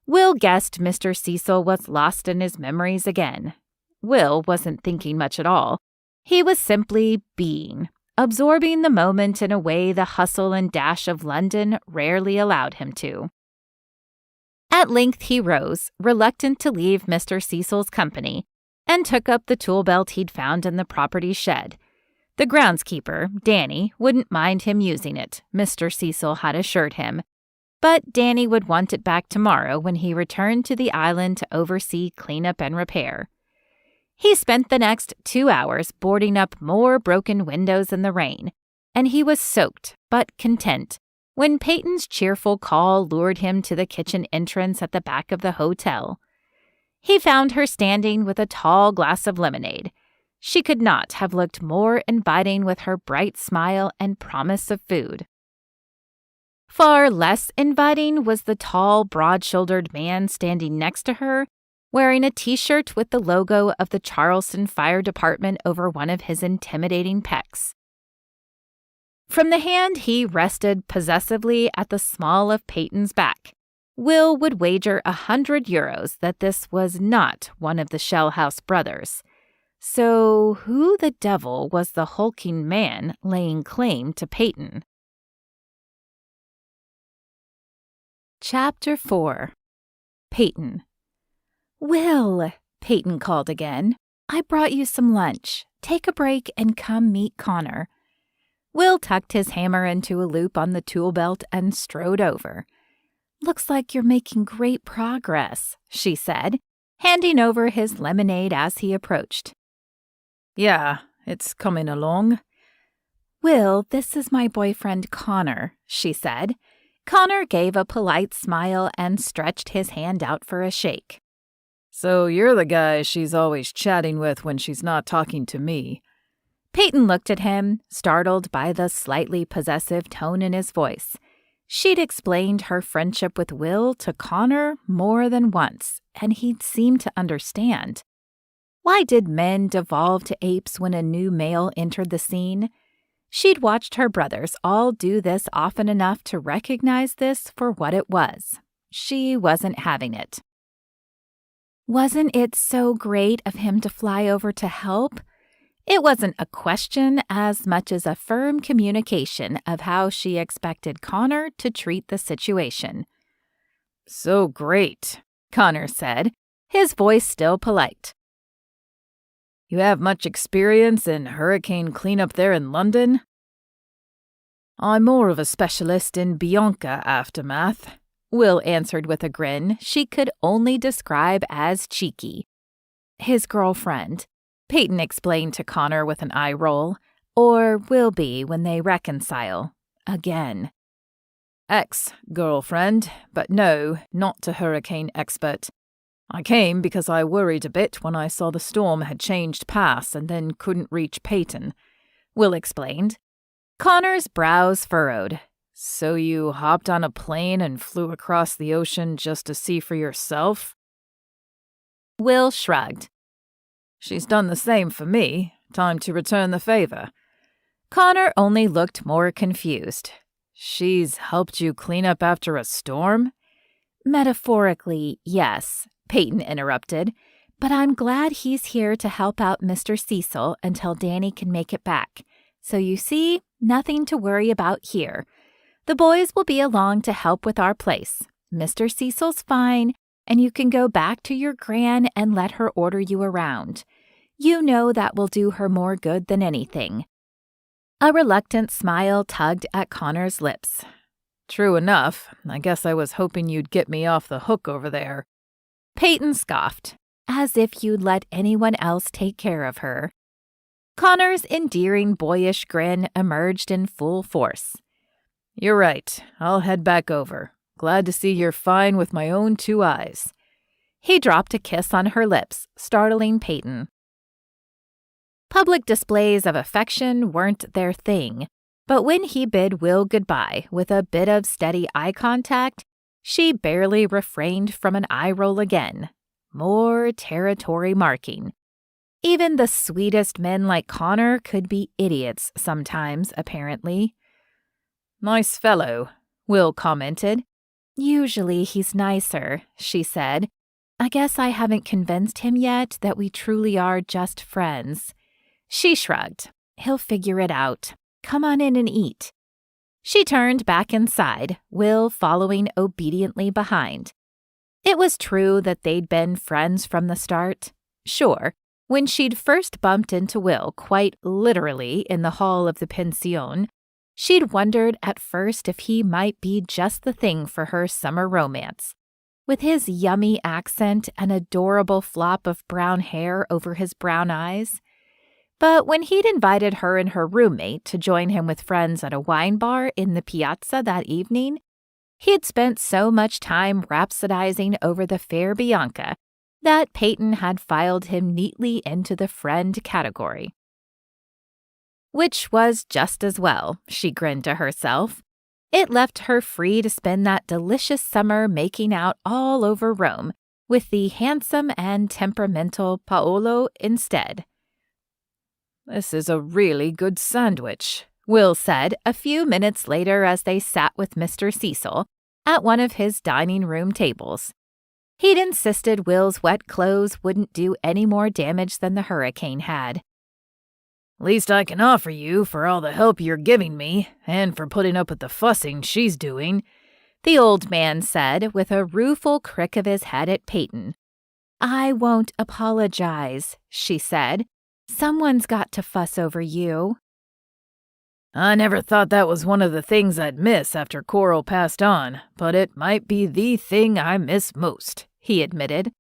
Will guessed Mr. Cecil was lost in his memories again. Will wasn't thinking much at all. He was simply being, absorbing the moment in a way the hustle and dash of London rarely allowed him to. At length he rose, reluctant to leave Mr. Cecil's company, and took up the tool belt he'd found in the property shed. The groundskeeper, Danny, wouldn't mind him using it, Mr. Cecil had assured him, but Danny would want it back tomorrow when he returned to the island to oversee cleanup and repair. He spent the next 2 hours boarding up more broken windows in the rain, and he was soaked but content when Peyton's cheerful call lured him to the kitchen entrance at the back of the hotel. He found her standing with a tall glass of lemonade. She could not have looked more inviting with her bright smile and promise of food. Far less inviting was the tall, broad-shouldered man standing next to her, wearing a t-shirt with the logo of the Charleston Fire Department over one of his intimidating pecs. From the hand he rested possessively at the small of Peyton's back, Will would wager €100 that this was not one of the Shell House brothers. So who the devil was the hulking man laying claim to Peyton? Chapter 4. Peyton. "Will," Peyton called again, "I brought you some lunch. Take a break and come meet Connor." Will tucked his hammer into a loop on the tool belt and strode over. "Looks like you're making great progress," she said, handing over his lemonade as he approached. "Yeah, it's coming along." "Will, this is my boyfriend Connor," she said. Connor gave a polite smile and stretched his hand out for a shake. "So you're the guy she's always chatting with when she's not talking to me." Peyton looked at him, startled by the slightly possessive tone in his voice. She'd explained her friendship with Will to Connor more than once, and he'd seemed to understand. Why did men devolve to apes when a new male entered the scene? She'd watched her brothers all do this often enough to recognize this for what it was. She wasn't having it. Wasn't it so great of him to fly over to help? It wasn't a question as much as a firm communication of how she expected Connor to treat the situation. "So great," Connor said, his voice still polite. "You have much experience in hurricane cleanup there in London?" "I'm more of a specialist in Bianca aftermath," Will answered with a grin she could only describe as cheeky. "His girlfriend," Peyton explained to Connor with an eye roll, "or will be when they reconcile. Again." "Ex-girlfriend, but no, not a hurricane expert. I came because I worried a bit when I saw the storm had changed paths and then couldn't reach Peyton," Will explained. Connor's brows furrowed. "So you hopped on a plane and flew across the ocean just to see for yourself?" Will shrugged. "She's done the same for me. Time to return the favor." Connor only looked more confused. "She's helped you clean up after a storm?" "Metaphorically, yes," Peyton interrupted, "but I'm glad he's here to help out Mr. Cecil until Danny can make it back. So you see, nothing to worry about here. The boys will be along to help with our place. Mr. Cecil's fine, and you can go back to your gran and let her order you around. You know that will do her more good than anything." A reluctant smile tugged at Connor's lips. "True enough. I guess I was hoping you'd get me off the hook over there." Peyton scoffed, "As if you'd let anyone else take care of her." Connor's endearing boyish grin emerged in full force. "You're right. I'll head back over. Glad to see you're fine with my own 2 eyes." He dropped a kiss on her lips, startling Peyton. Public displays of affection weren't their thing, but when he bid Will goodbye with a bit of steady eye contact, she barely refrained from an eye roll again. More territory marking. Even the sweetest men like Connor could be idiots sometimes, apparently. "Nice fellow," Will commented. "Usually he's nicer," she said. "I guess I haven't convinced him yet that we truly are just friends." She shrugged. "He'll figure it out. Come on in and eat." She turned back inside, Will following obediently behind. It was true that they'd been friends from the start. Sure, when she'd first bumped into Will quite literally in the hall of the pension, she'd wondered at first if he might be just the thing for her summer romance. with his yummy accent and adorable flop of brown hair over his brown eyes. But when he'd invited her and her roommate to join him with friends at a wine bar in the piazza that evening, he'd spent so much time rhapsodizing over the fair Bianca that Peyton had filed him neatly into the friend category. Which was just as well, she grinned to herself. It left her free to spend that delicious summer making out all over Rome with the handsome and temperamental Paolo instead. "This is a really good sandwich," Will said a few minutes later as they sat with Mr. Cecil at one of his dining room tables. He'd insisted Will's wet clothes wouldn't do any more damage than the hurricane had. "Least I can offer you for all the help you're giving me, and for putting up with the fussing she's doing," the old man said with a rueful crick of his head at Peyton. "I won't apologize," she said. "Someone's got to fuss over you." "I never thought that was one of the things I'd miss after Coral passed on, but it might be the thing I miss most," he admitted.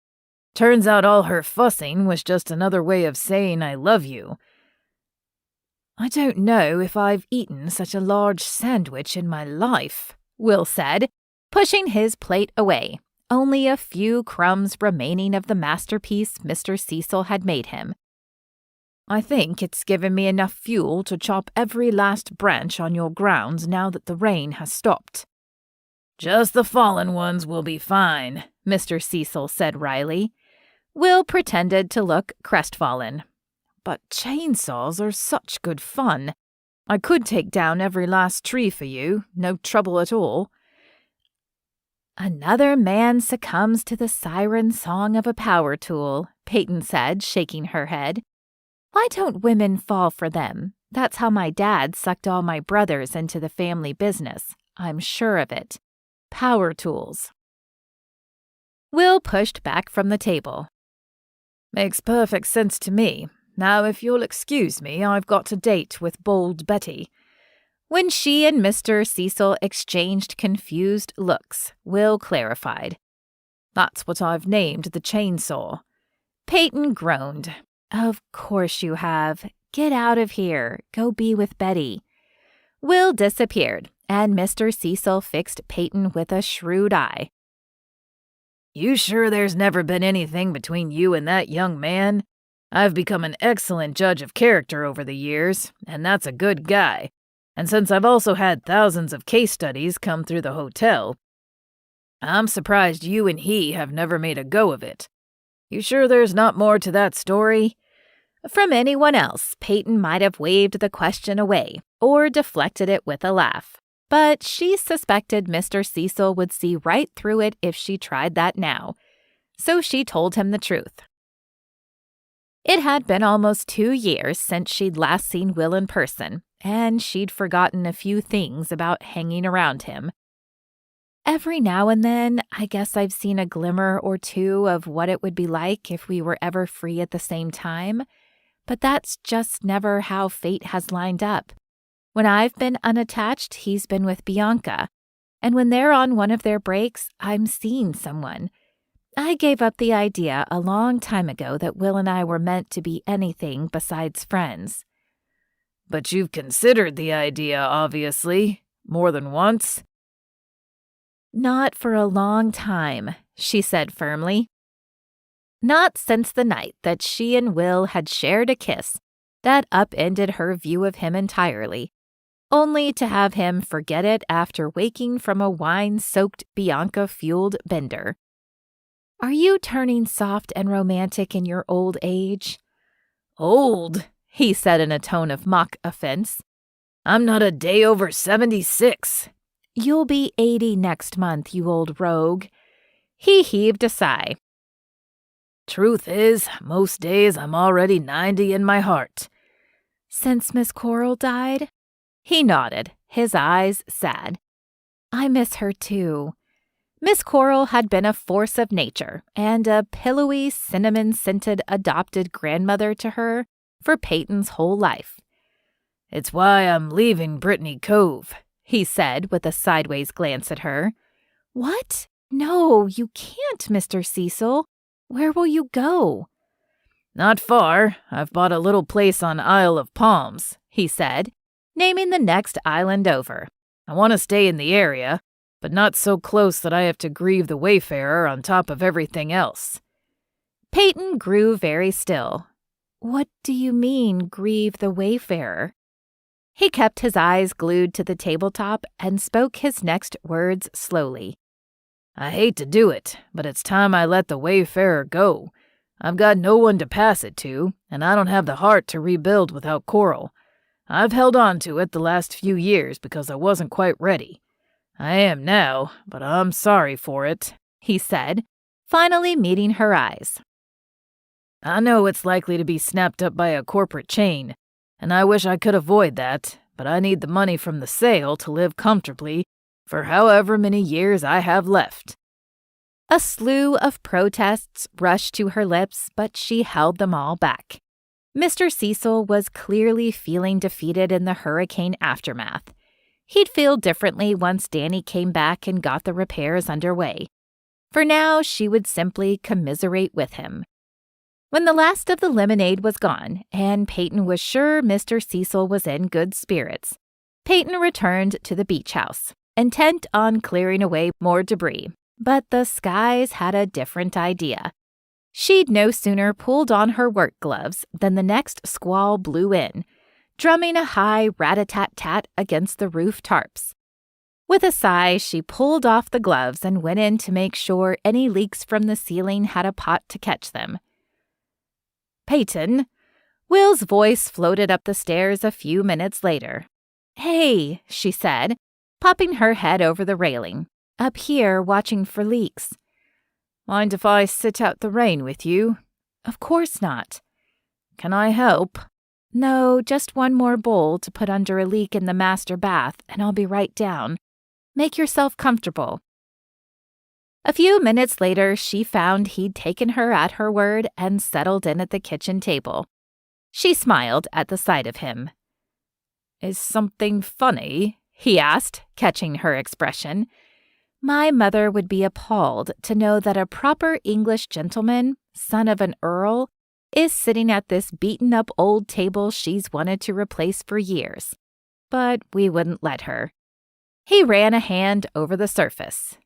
"Turns out all her fussing was just another way of saying I love you." "I don't know if I've eaten such a large sandwich in my life," Will said, pushing his plate away, only a few crumbs remaining of the masterpiece Mr. Cecil had made him. "I think it's given me enough fuel to chop every last branch on your grounds now that the rain has stopped." "Just the fallen ones will be fine," Mr. Cecil said wryly. Will pretended to look crestfallen. "But chainsaws are such good fun. I could take down every last tree for you, no trouble at all." "Another man succumbs to the siren song of a power tool," Peyton said, shaking her head. "Why don't women fall for them? That's how my dad sucked all my brothers into the family business. I'm sure of it. Power tools." Will pushed back from the table. "Makes perfect sense to me. Now, if you'll excuse me, I've got a date with Bold Betty." When she and Mr. Cecil exchanged confused looks, Will clarified. "That's what I've named the chainsaw." Peyton groaned. "Of course you have. Get out of here. Go be with Betty." Will disappeared, and Mr. Cecil fixed Peyton with a shrewd eye. "You sure there's never been anything between you and that young man? I've become an excellent judge of character over the years, and that's a good guy. And since I've also had thousands of case studies come through the hotel, I'm surprised you and he have never made a go of it. You sure there's not more to that story?" From anyone else, Peyton might have waved the question away or deflected it with a laugh. But she suspected Mr. Cecil would see right through it if she tried that now. So she told him the truth. It had been almost 2 years since she'd last seen Will in person, and she'd forgotten a few things about hanging around him. "Every now and then, I guess I've seen a glimmer or two of what it would be like if we were ever free at the same time, but that's just never how fate has lined up. When I've been unattached, he's been with Bianca, and when they're on one of their breaks, I'm seeing someone. I gave up the idea a long time ago that Will and I were meant to be anything besides friends." "But you've considered the idea, obviously, more than once." "Not for a long time," she said firmly. Not since the night that she and Will had shared a kiss that upended her view of him entirely, only to have him forget it after waking from a wine-soaked Bianca-fueled bender. "Are you turning soft and romantic in your old age?" "Old?" he said in a tone of mock offense. "I'm not a day over 76. "You'll be 80 next month, you old rogue." He heaved a sigh. "Truth is, most days I'm already 90 in my heart." "Since Miss Coral died?" He nodded, his eyes sad. "I miss her too." Miss Coral had been a force of nature and a pillowy, cinnamon-scented adopted grandmother to her for Peyton's whole life. "It's why I'm leaving Brittany Cove," he said with a sideways glance at her. "What?" No, you can't, Mr. Cecil. Where will you go? Not far. I've bought a little place on Isle of Palms, he said, naming the next island over. I want to stay in the area, but not so close that I have to grieve the wayfarer on top of everything else. Peyton grew very still. What do you mean, grieve the wayfarer? He kept his eyes glued to the tabletop and spoke his next words slowly. I hate to do it, but it's time I let the wayfarer go. I've got no one to pass it to, and I don't have the heart to rebuild without coral. I've held on to it the last few years because I wasn't quite ready. I am now, but I'm sorry for it, he said, finally meeting her eyes. I know it's likely to be snapped up by a corporate chain, and I wish I could avoid that, but I need the money from the sale to live comfortably for however many years I have left. A slew of protests rushed to her lips, but she held them all back. Mr. Cecil was clearly feeling defeated in the hurricane aftermath. He'd feel differently once Danny came back and got the repairs underway. For now, she would simply commiserate with him. When the last of the lemonade was gone, and Peyton was sure Mr. Cecil was in good spirits, Peyton returned to the beach house, intent on clearing away more debris. But the skies had a different idea. She'd no sooner pulled on her work gloves than the next squall blew in, drumming a high rat-a-tat-tat against the roof tarps. With a sigh, she pulled off the gloves and went in to make sure any leaks from the ceiling had a pot to catch them. Peyton, Will's voice floated up the stairs a few minutes later. Hey, she said, popping her head over the railing. Up here watching for leaks. Mind if I sit out the rain with you? Of course not. Can I help? No, just one more bowl to put under a leak in the master bath, and I'll be right down. Make yourself comfortable. A few minutes later, she found he'd taken her at her word and settled in at the kitchen table. She smiled at the sight of him. Is something funny? He asked, catching her expression. My mother would be appalled to know that a proper English gentleman, son of an earl, is sitting at this beaten-up old table she's wanted to replace for years. But we wouldn't let her. He ran a hand over the surface.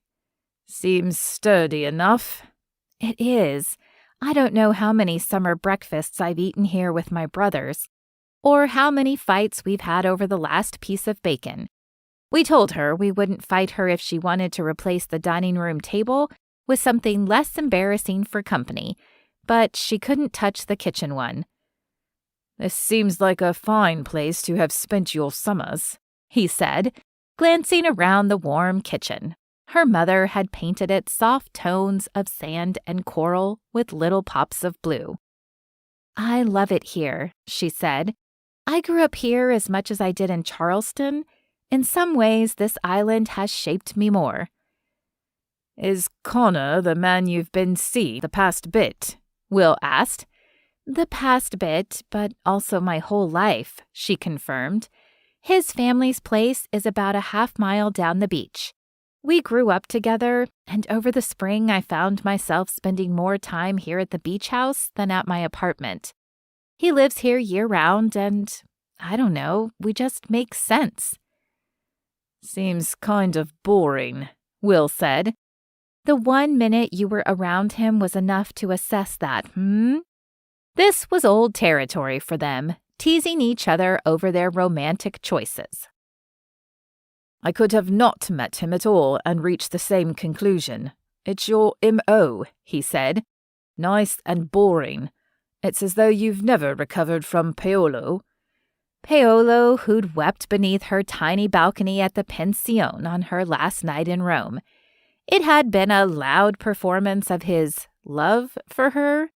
Seems sturdy enough. It is. I don't know how many summer breakfasts I've eaten here with my brothers, or how many fights we've had over the last piece of bacon. We told her we wouldn't fight her if she wanted to replace the dining room table with something less embarrassing for company, but she couldn't touch the kitchen one. This seems like a fine place to have spent your summers, he said, glancing around the warm kitchen. Her mother had painted it soft tones of sand and coral with little pops of blue. I love it here, she said. I grew up here as much as I did in Charleston. In some ways, this island has shaped me more. Is Connor the man you've been seeing the past bit? Will asked. The past bit, but also my whole life, she confirmed. His family's place is about a half-mile down the beach. We grew up together, and over the spring I found myself spending more time here at the beach house than at my apartment. He lives here year-round, and, I don't know, we just make sense. Seems kind of boring, Will said. The 1 minute you were around him was enough to assess that, This was old territory for them, teasing each other over their romantic choices. I could have not met him at all and reached the same conclusion. It's your M.O., he said. Nice and boring. It's as though you've never recovered from Paolo. Paolo, who'd wept beneath her tiny balcony at the Pension on her last night in Rome. It had been a loud performance of his love for her,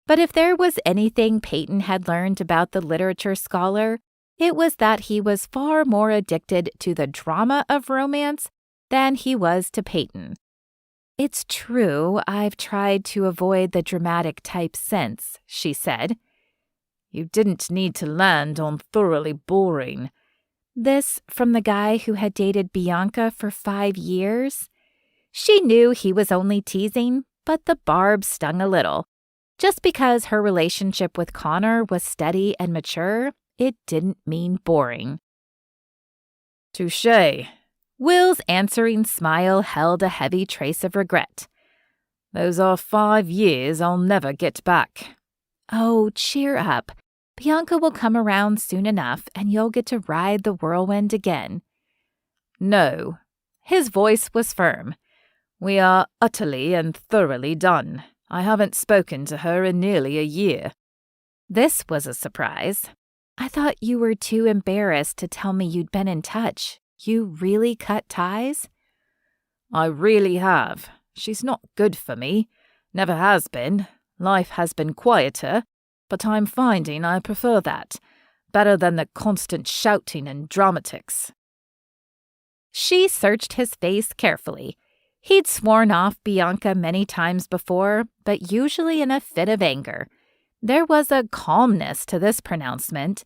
but if there was anything Peyton had learned about the literature scholar, it was that he was far more addicted to the drama of romance than he was to Peyton. It's true, I've tried to avoid the dramatic type since, she said. You didn't need to land on thoroughly boring. This from the guy who had dated Bianca for 5 years? She knew he was only teasing, but the barb stung a little. Just because her relationship with Connor was steady and mature, it didn't mean boring. Touché. Will's answering smile held a heavy trace of regret. Those are 5 years I'll never get back. Oh, cheer up. Bianca will come around soon enough and you'll get to ride the whirlwind again. No. His voice was firm. We are utterly and thoroughly done. I haven't spoken to her in nearly a year. This was a surprise. I thought you were too embarrassed to tell me you'd been in touch. You really cut ties? I really have. She's not good for me. Never has been. Life has been quieter, but I'm finding I prefer that. Better than the constant shouting and dramatics. She searched his face carefully. He'd sworn off Bianca many times before, but usually in a fit of anger. There was a calmness to this pronouncement.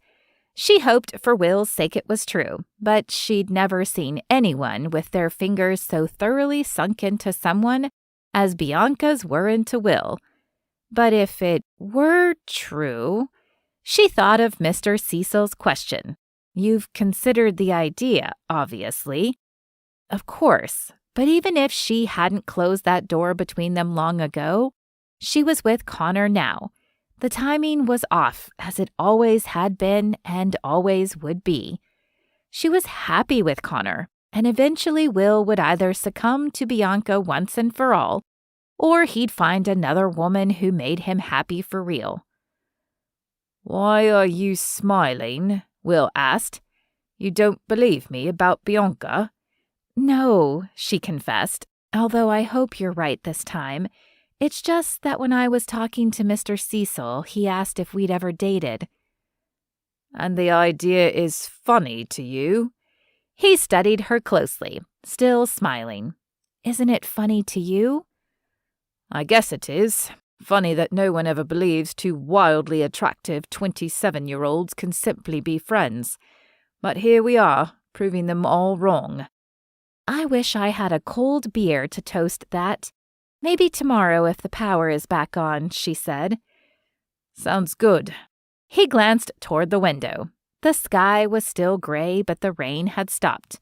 She hoped for Will's sake it was true, but she'd never seen anyone with their fingers so thoroughly sunk into someone as Bianca's were into Will. But if it were true, she thought of Mr. Cecil's question. You've considered the idea, obviously. Of course, but even if she hadn't closed that door between them long ago, she was with Connor now. The timing was off, as it always had been and always would be. She was happy with Connor, and eventually Will would either succumb to Bianca once and for all, or he'd find another woman who made him happy for real. Why are you smiling? Will asked. You don't believe me about Bianca? No, she confessed, although I hope you're right this time. It's just that when I was talking to Mr. Cecil, he asked if we'd ever dated. And the idea is funny to you? He studied her closely, still smiling. Isn't it funny to you? I guess it is. Funny that no one ever believes two wildly attractive 27-year-olds can simply be friends. But here we are, proving them all wrong. I wish I had a cold beer to toast that. Maybe tomorrow if the power is back on, she said. Sounds good. He glanced toward the window. The sky was still gray, but the rain had stopped.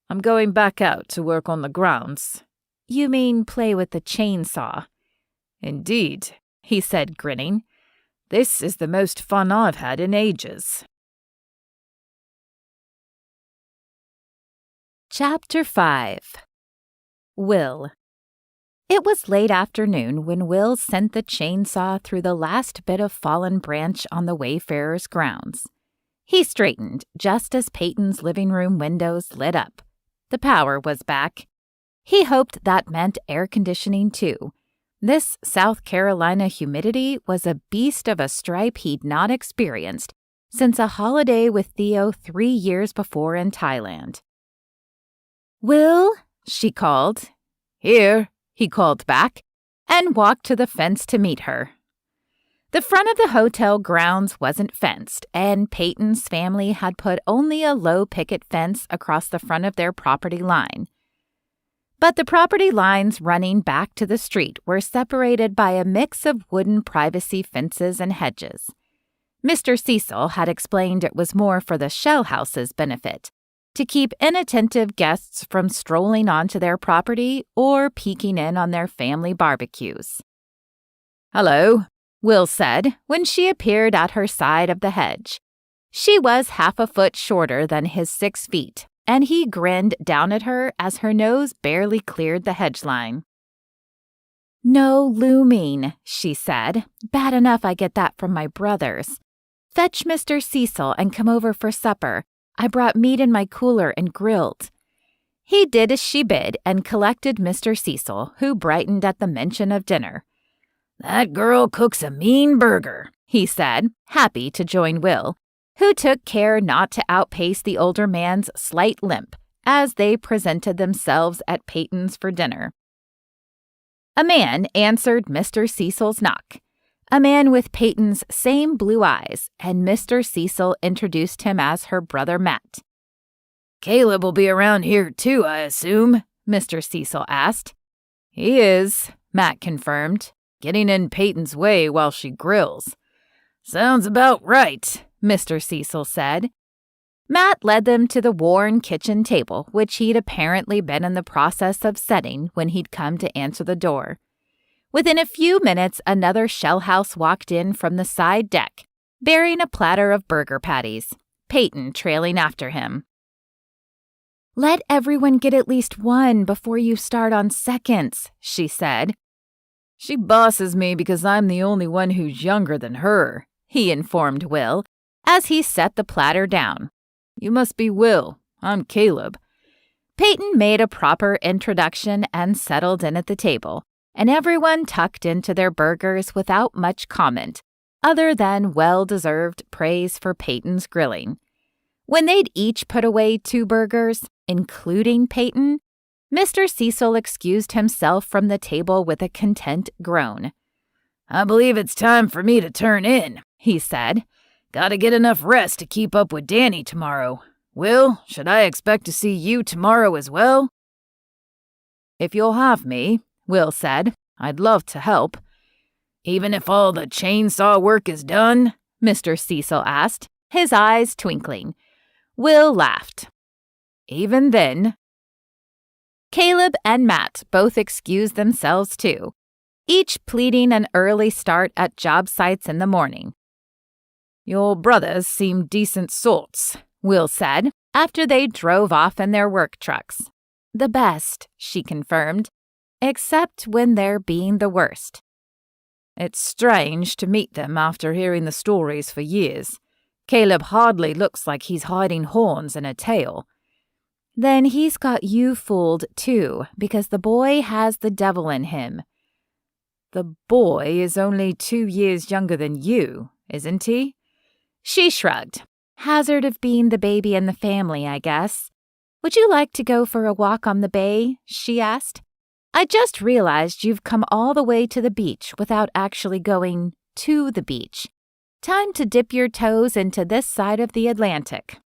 I'm going back out to work on the grounds. You mean play with the chainsaw? Indeed, he said, grinning. This is the most fun I've had in ages. Chapter 5. Will. It was late afternoon when Will sent the chainsaw through the last bit of fallen branch on the Wayfarer's grounds. He straightened just as Peyton's living room windows lit up. The power was back. He hoped that meant air conditioning too. This South Carolina humidity was a beast of a stripe he'd not experienced since a holiday with Theo 3 years before in Thailand. Will, she called. Here, he called back, and walked to the fence to meet her. The front of the hotel grounds wasn't fenced, and Peyton's family had put only a low picket fence across the front of their property line. But the property lines running back to the street were separated by a mix of wooden privacy fences and hedges. Mr. Cecil had explained it was more for the shell house's benefit, to keep inattentive guests from strolling onto their property or peeking in on their family barbecues. Hello, Will said when she appeared at her side of the hedge. She was half a foot shorter than his 6 feet, and he grinned down at her as her nose barely cleared the hedge line. No looming, she said. Bad enough I get that from my brothers. Fetch Mr. Cecil and come over for supper. I brought meat in my cooler and grilled. He did as she bid and collected Mr. Cecil, who brightened at the mention of dinner. That girl cooks a mean burger, he said, happy to join Will, who took care not to outpace the older man's slight limp as they presented themselves at Peyton's for dinner. A man answered Mr. Cecil's knock. A man with Peyton's same blue eyes, and Mr. Cecil introduced him as her brother Matt. Caleb will be around here too, I assume, Mr. Cecil asked. He is, Matt confirmed, getting in Peyton's way while she grills. Sounds about right, Mr. Cecil said. Matt led them to the worn kitchen table, which he'd apparently been in the process of setting when he'd come to answer the door. Within a few minutes, another shell house walked in from the side deck, bearing a platter of burger patties, Peyton trailing after him. "Let everyone get at least one before you start on seconds," she said. She bosses me because I'm the only one who's younger than her, he informed Will, as he set the platter down. You must be Will. I'm Caleb. Peyton made a proper introduction and settled in at the table, and everyone tucked into their burgers without much comment, other than well-deserved praise for Peyton's grilling. When they'd each put away 2 burgers, including Peyton, Mr. Cecil excused himself from the table with a content groan. I believe it's time for me to turn in, he said. Gotta get enough rest to keep up with Danny tomorrow. Will, should I expect to see you tomorrow as well? If you'll have me, Will said. I'd love to help. Even if all the chainsaw work is done? Mr. Cecil asked, his eyes twinkling. Will laughed. Even then. Caleb and Matt both excused themselves too, each pleading an early start at job sites in the morning. Your brothers seem decent sorts, Will said, after they drove off in their work trucks. The best, she confirmed, except when they're being the worst. It's strange to meet them after hearing the stories for years. Caleb hardly looks like he's hiding horns and a tail. Then he's got you fooled, too, because the boy has the devil in him. The boy is only 2 years younger than you, isn't he? She shrugged. Hazard of being the baby in the family, I guess. Would you like to go for a walk on the bay? She asked. I just realized you've come all the way to the beach without actually going to the beach. Time to dip your toes into this side of the Atlantic.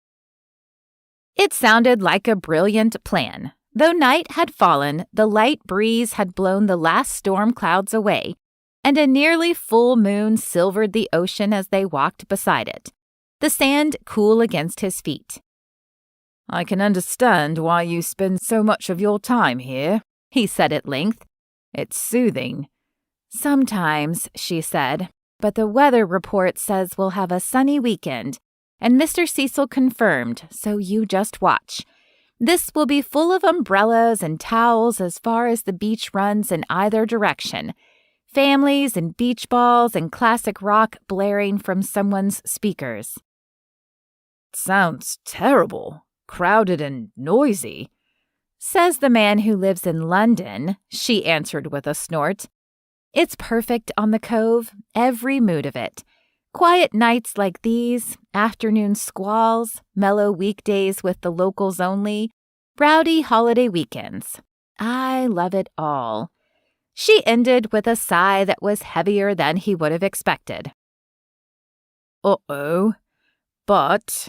It sounded like a brilliant plan. Though night had fallen, the light breeze had blown the last storm clouds away, and a nearly full moon silvered the ocean as they walked beside it, the sand cool against his feet. I can understand why you spend so much of your time here, he said at length. It's soothing. Sometimes, she said, but the weather report says we'll have a sunny weekend, and Mr. Cecil confirmed, so you just watch. This will be full of umbrellas and towels as far as the beach runs in either direction. Families and beach balls and classic rock blaring from someone's speakers. Sounds terrible, crowded and noisy. Says the man who lives in London, she answered with a snort. It's perfect on the cove, every mood of it. Quiet nights like these, afternoon squalls, mellow weekdays with the locals only, rowdy holiday weekends. I love it all. She ended with a sigh that was heavier than he would have expected. Uh-oh, but...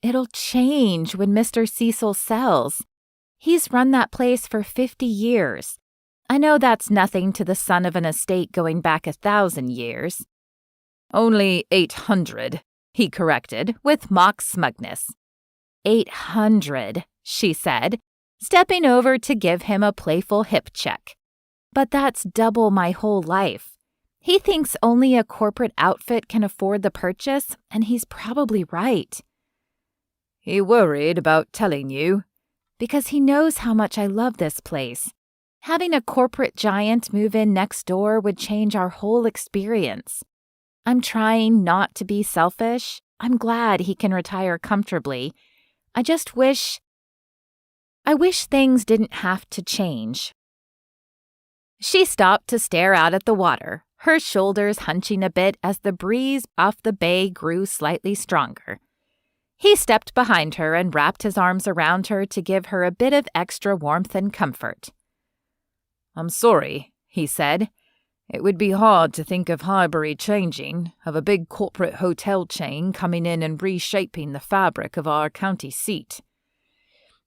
It'll change when Mr. Cecil sells. He's run that place for 50 years. I know that's nothing to the son of an estate going back 1,000 years. Only 800, he corrected with mock smugness. 800, she said, stepping over to give him a playful hip check. But that's double my whole life. He thinks only a corporate outfit can afford the purchase, and he's probably right. He worried about telling you? Because he knows how much I love this place. Having a corporate giant move in next door would change our whole experience. I'm trying not to be selfish. I'm glad he can retire comfortably. I wish things didn't have to change. She stopped to stare out at the water, her shoulders hunching a bit as the breeze off the bay grew slightly stronger. He stepped behind her and wrapped his arms around her to give her a bit of extra warmth and comfort. I'm sorry, he said. It would be hard to think of Highbury changing, of a big corporate hotel chain coming in and reshaping the fabric of our county seat.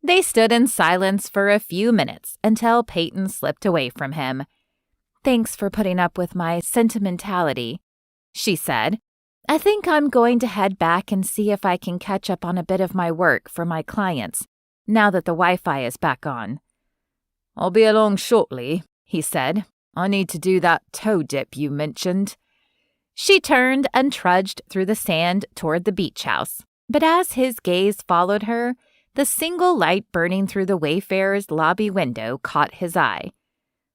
They stood in silence for a few minutes until Peyton slipped away from him. "Thanks for putting up with my sentimentality," she said. "I think I'm going to head back and see if I can catch up on a bit of my work for my clients, now that the Wi-Fi is back on." "I'll be along shortly," he said. "I need to do that toe dip you mentioned." She turned and trudged through the sand toward the beach house, but as his gaze followed her, the single light burning through the Wayfarer's lobby window caught his eye.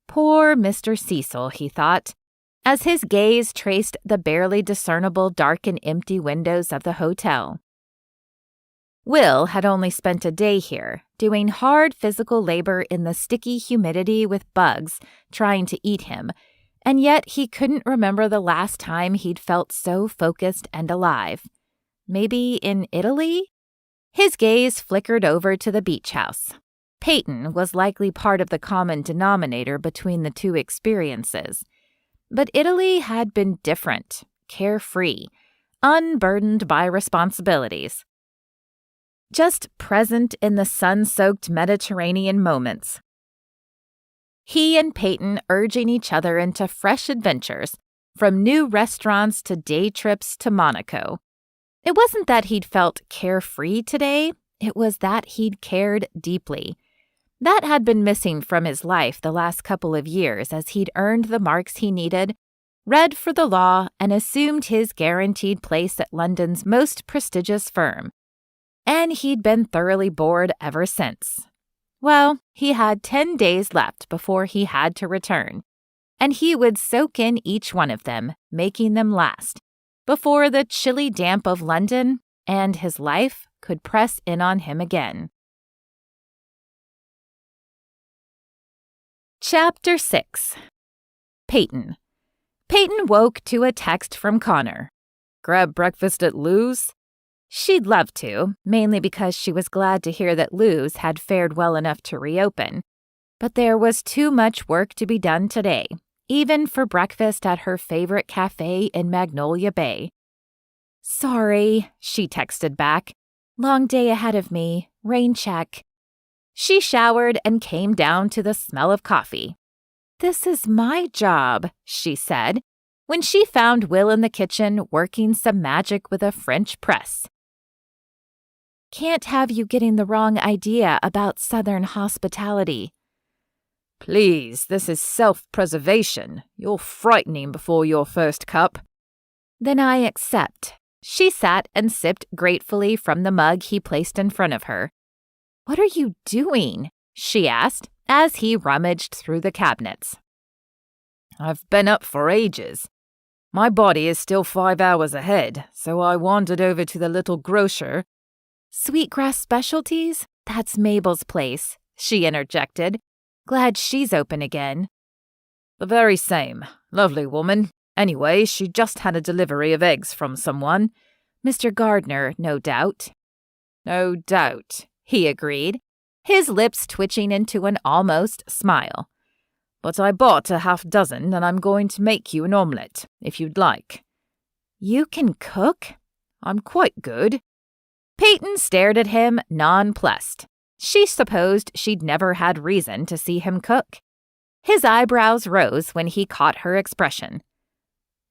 Poor Mr. Cecil, he thought, as his gaze traced the barely discernible dark and empty windows of the hotel. Will had only spent a day here, doing hard physical labor in the sticky humidity with bugs trying to eat him, and yet he couldn't remember the last time he'd felt so focused and alive. Maybe in Italy? His gaze flickered over to the beach house. Peyton was likely part of the common denominator between the two experiences. But Italy had been different, carefree, unburdened by responsibilities. Just present in the sun-soaked Mediterranean moments. He and Peyton urging each other into fresh adventures, from new restaurants to day trips to Monaco. It wasn't that he'd felt carefree today, it was that he'd cared deeply. That had been missing from his life the last couple of years as he'd earned the marks he needed, read for the law, and assumed his guaranteed place at London's most prestigious firm. And he'd been thoroughly bored ever since. Well, he had 10 days left before he had to return, and he would soak in each one of them, making them last, before the chilly damp of London and his life could press in on him again. Chapter 6. Peyton. Peyton woke to a text from Connor. "Grab breakfast at Lou's?" She'd love to, mainly because she was glad to hear that Lou's had fared well enough to reopen. But there was too much work to be done today, even for breakfast at her favorite cafe in Magnolia Bay. "Sorry," she texted back. "Long day ahead of me. Rain check." She showered and came down to the smell of coffee. "This is my job," she said, when she found Will in the kitchen working some magic with a French press. "Can't have you getting the wrong idea about Southern hospitality." "Please, this is self-preservation. You're frightening before your first cup." "Then I accept." She sat and sipped gratefully from the mug he placed in front of her. "What are you doing?" she asked as he rummaged through the cabinets. "I've been up for ages. My body is still 5 hours ahead, so I wandered over to the little grocer." "Sweetgrass Specialties? That's Mabel's place," she interjected. "Glad she's open again." "The very same. Lovely woman. Anyway, she just had a delivery of eggs from someone." "Mr. Gardner, no doubt." "No doubt," he agreed, his lips twitching into an almost smile. "But I bought a half-dozen, and I'm going to make you an omelette, if you'd like." "You can cook?" "I'm quite good." Peyton stared at him, nonplussed. She supposed she'd never had reason to see him cook. His eyebrows rose when he caught her expression.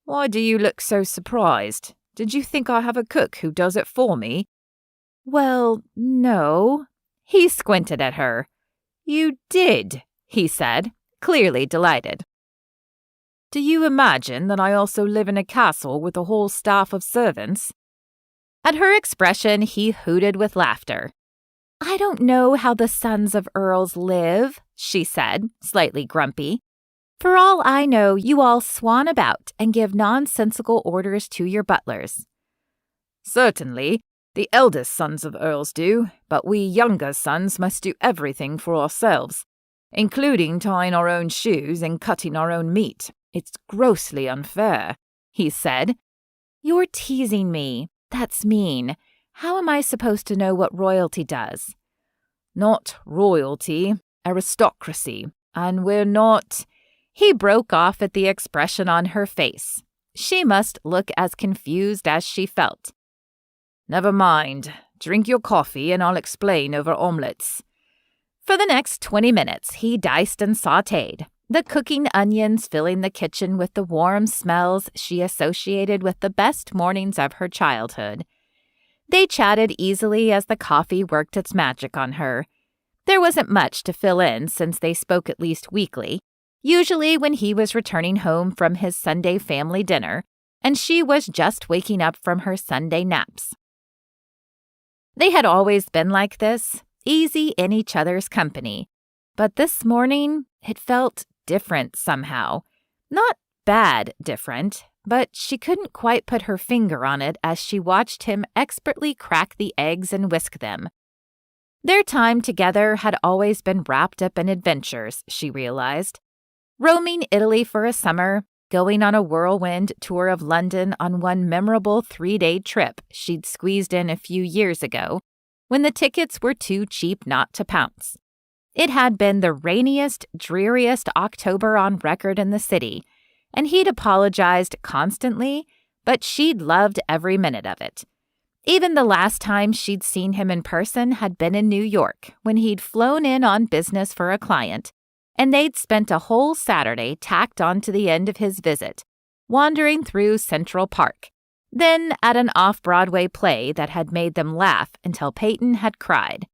"Why do you look so surprised? Did you think I have a cook who does it for me?" "Well, no." He squinted at her. "You did," he said, clearly delighted. "Do you imagine that I also live in a castle with a whole staff of servants?" At her expression, he hooted with laughter. "I don't know how the sons of earls live," she said, slightly grumpy. "For all I know, you all swan about and give nonsensical orders to your butlers." "Certainly. The eldest sons of earls do, but we younger sons must do everything for ourselves, including tying our own shoes and cutting our own meat. It's grossly unfair," he said. "You're teasing me. That's mean. How am I supposed to know what royalty does?" "Not royalty, aristocracy, and we're not—" He broke off at the expression on her face. She must look as confused as she felt. "Never mind. Drink your coffee and I'll explain over omelettes. For the next 20 minutes, he diced and sautéed, the cooking onions filling the kitchen with the warm smells she associated with the best mornings of her childhood. They chatted easily as the coffee worked its magic on her. There wasn't much to fill in since they spoke at least weekly, usually when he was returning home from his Sunday family dinner, and she was just waking up from her Sunday naps. They had always been like this, easy in each other's company, but this morning it felt different somehow. Not bad different, but she couldn't quite put her finger on it as she watched him expertly crack the eggs and whisk them. Their time together had always been wrapped up in adventures, she realized. Roaming Italy for a summer, going on a whirlwind tour of London on one memorable 3-day trip she'd squeezed in a few years ago, when the tickets were too cheap not to pounce. It had been the rainiest, dreariest October on record in the city, and he'd apologized constantly, but she'd loved every minute of it. Even the last time she'd seen him in person had been in New York, when he'd flown in on business for a client, and they'd spent a whole Saturday tacked on to the end of his visit, wandering through Central Park, then at an off-Broadway play that had made them laugh until Peyton had cried.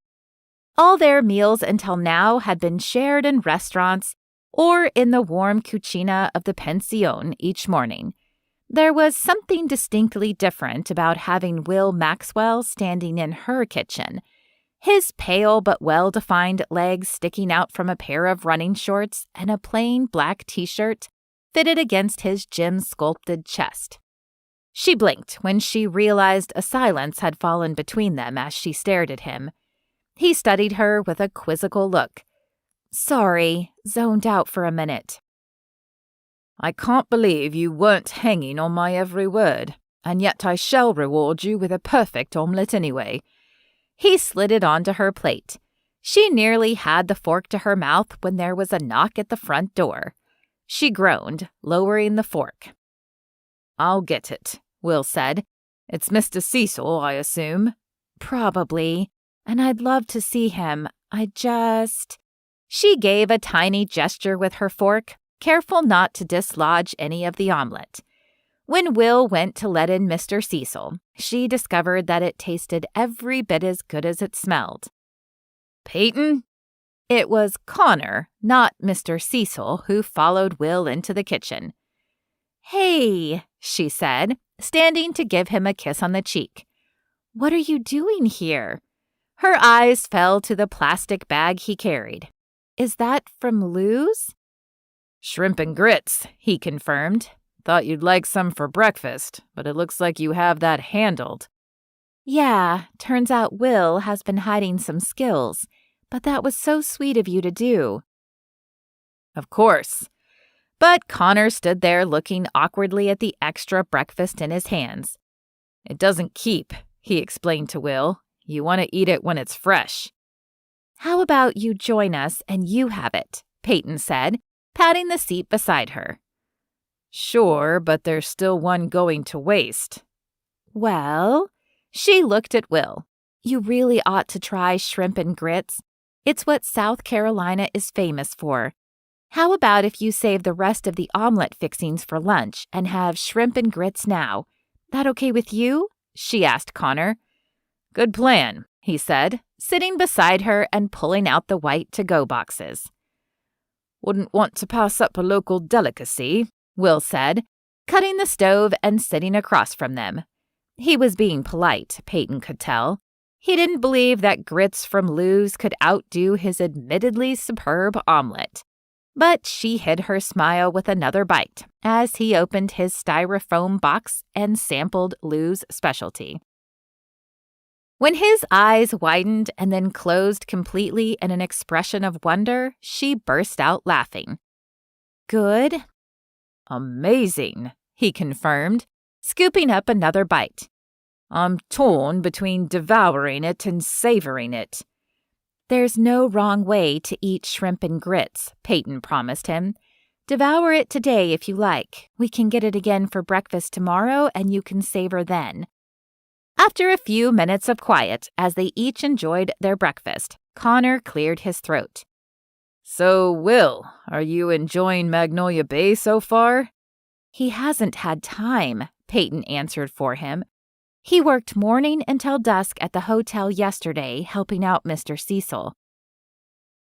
All their meals until now had been shared in restaurants or in the warm cucina of the pension each morning. There was something distinctly different about having Will Maxwell standing in her kitchen, his pale but well-defined legs sticking out from a pair of running shorts and a plain black t-shirt fitted against his gem-sculpted chest. She blinked when she realized a silence had fallen between them as she stared at him. He studied her with a quizzical look. "Sorry, zoned out for a minute." "I can't believe you weren't hanging on my every word, and yet I shall reward you with a perfect omelette anyway." He slid it onto her plate. She nearly had the fork to her mouth when there was a knock at the front door. She groaned, lowering the fork. "I'll get it," Will said. "It's Mr. Cecil, I assume." "Probably, and I'd love to see him. She gave a tiny gesture with her fork, careful not to dislodge any of the omelet. When Will went to let in Mr. Cecil, she discovered that it tasted every bit as good as it smelled. "Peyton?" It was Connor, not Mr. Cecil, who followed Will into the kitchen. "Hey," she said, standing to give him a kiss on the cheek. "What are you doing here?" Her eyes fell to the plastic bag he carried. "Is that from Lou's?" "Shrimp and grits," he confirmed. "Thought you'd like some for breakfast, but it looks like you have that handled." "Yeah, turns out Will has been hiding some skills, but that was so sweet of you to do." "Of course." But Connor stood there looking awkwardly at the extra breakfast in his hands. "It doesn't keep," he explained to Will. "You want to eat it when it's fresh." "How about you join us and you have it?" Peyton said, patting the seat beside her. "Sure, but there's still one going to waste." "Well," she looked at Will. "You really ought to try shrimp and grits. It's what South Carolina is famous for. How about if you save the rest of the omelet fixings for lunch and have shrimp and grits now? That okay with you?" she asked Connor. "Good plan," he said, sitting beside her and pulling out the white to-go boxes. "Wouldn't want to pass up a local delicacy," Will said, cutting the stove and sitting across from them. He was being polite, Peyton could tell. He didn't believe that grits from Lou's could outdo his admittedly superb omelet. But she hid her smile with another bite as he opened his styrofoam box and sampled Lou's specialty. When his eyes widened and then closed completely in an expression of wonder, she burst out laughing. "Good?" "Amazing," he confirmed, scooping up another bite. "I'm torn between devouring it and savoring it." "There's no wrong way to eat shrimp and grits," Peyton promised him. "Devour it today if you like. We can get it again for breakfast tomorrow and you can savor then." After a few minutes of quiet as they each enjoyed their breakfast, Connor cleared his throat. So, Will, are you enjoying Magnolia Bay so far? He hasn't had time, Peyton answered for him. He worked morning until dusk at the hotel yesterday helping out Mr. Cecil.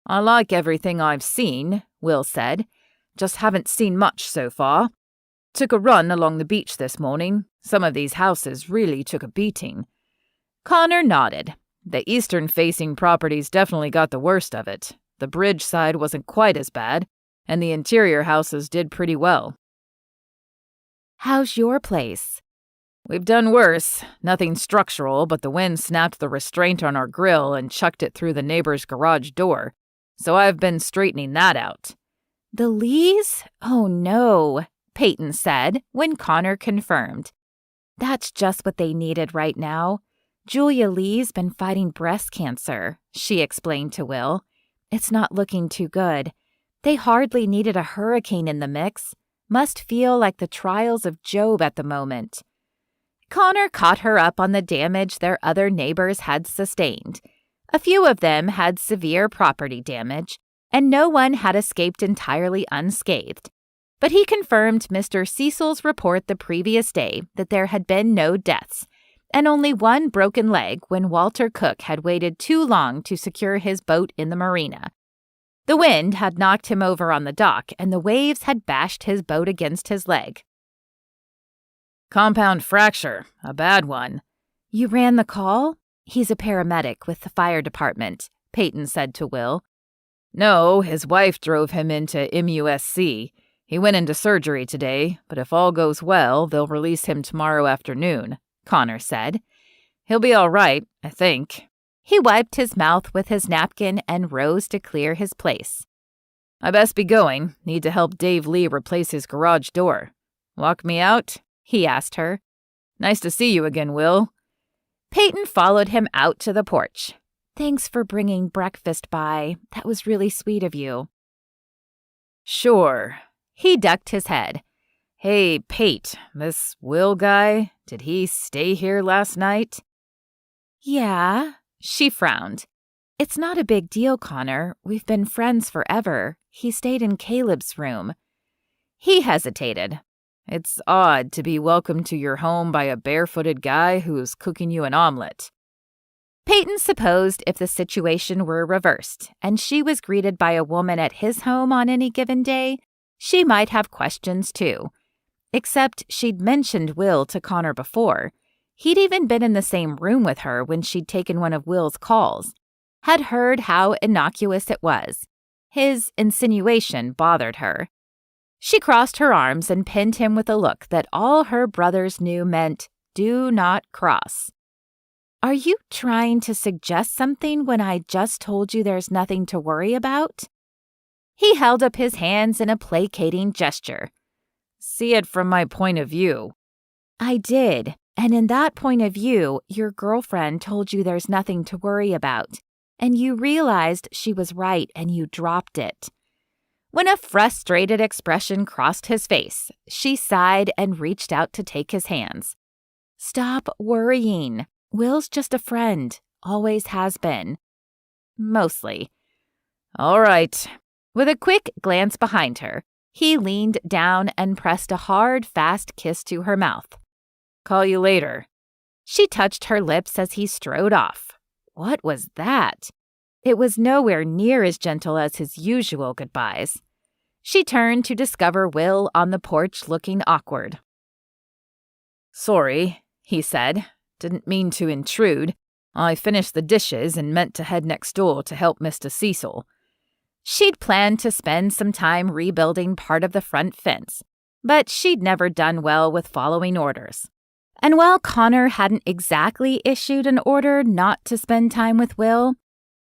I like everything I've seen, Will said. Just haven't seen much so far. Took a run along the beach this morning. Some of these houses really took a beating. Connor nodded. The eastern-facing properties definitely got the worst of it. The bridge side wasn't quite as bad, and the interior houses did pretty well. How's your place? We've done worse. Nothing structural, but the wind snapped the restraint on our grill and chucked it through the neighbor's garage door. So I've been straightening that out. The lees? Oh no, Peyton said when Connor confirmed. That's just what they needed right now. Julia Lee's been fighting breast cancer, she explained to Will. It's not looking too good. They hardly needed a hurricane in the mix. Must feel like the trials of Job at the moment. Connor caught her up on the damage their other neighbors had sustained. A few of them had severe property damage, and no one had escaped entirely unscathed. But he confirmed Mr. Cecil's report the previous day that there had been no deaths, and only one broken leg when Walter Cook had waited too long to secure his boat in the marina. The wind had knocked him over on the dock, and the waves had bashed his boat against his leg. Compound fracture, a bad one. You ran the call? He's a paramedic with the fire department, Peyton said to Will. No, his wife drove him into MUSC. He went into surgery today, but if all goes well, they'll release him tomorrow afternoon, Connor said. He'll be all right, I think. He wiped his mouth with his napkin and rose to clear his place. I best be going. Need to help Dave Lee replace his garage door. Walk me out? He asked her. Nice to see you again, Will. Peyton followed him out to the porch. Thanks for bringing breakfast by. That was really sweet of you. Sure. He ducked his head. Hey, Pate, this Will guy, did he stay here last night? Yeah, she frowned. It's not a big deal, Connor. We've been friends forever. He stayed in Caleb's room. He hesitated. It's odd to be welcomed to your home by a barefooted guy who's cooking you an omelet. Peyton supposed if the situation were reversed, and she was greeted by a woman at his home on any given day, she might have questions too. Except she'd mentioned Will to Connor before. He'd even been in the same room with her when she'd taken one of Will's calls. Had heard how innocuous it was. His insinuation bothered her. She crossed her arms and pinned him with a look that all her brothers knew meant, do not cross. Are you trying to suggest something when I just told you there's nothing to worry about? He held up his hands in a placating gesture. See it from my point of view. I did, and in that point of view, your girlfriend told you there's nothing to worry about, and you realized she was right and you dropped it. When a frustrated expression crossed his face, she sighed and reached out to take his hands. Stop worrying. Will's just a friend. Always has been. Mostly. All right. With a quick glance behind her, he leaned down and pressed a hard, fast kiss to her mouth. Call you later. She touched her lips as he strode off. What was that? It was nowhere near as gentle as his usual goodbyes. She turned to discover Will on the porch looking awkward. Sorry, he said. Didn't mean to intrude. I finished the dishes and meant to head next door to help Mr. Cecil. She'd planned to spend some time rebuilding part of the front fence, but she'd never done well with following orders. And while Connor hadn't exactly issued an order not to spend time with Will,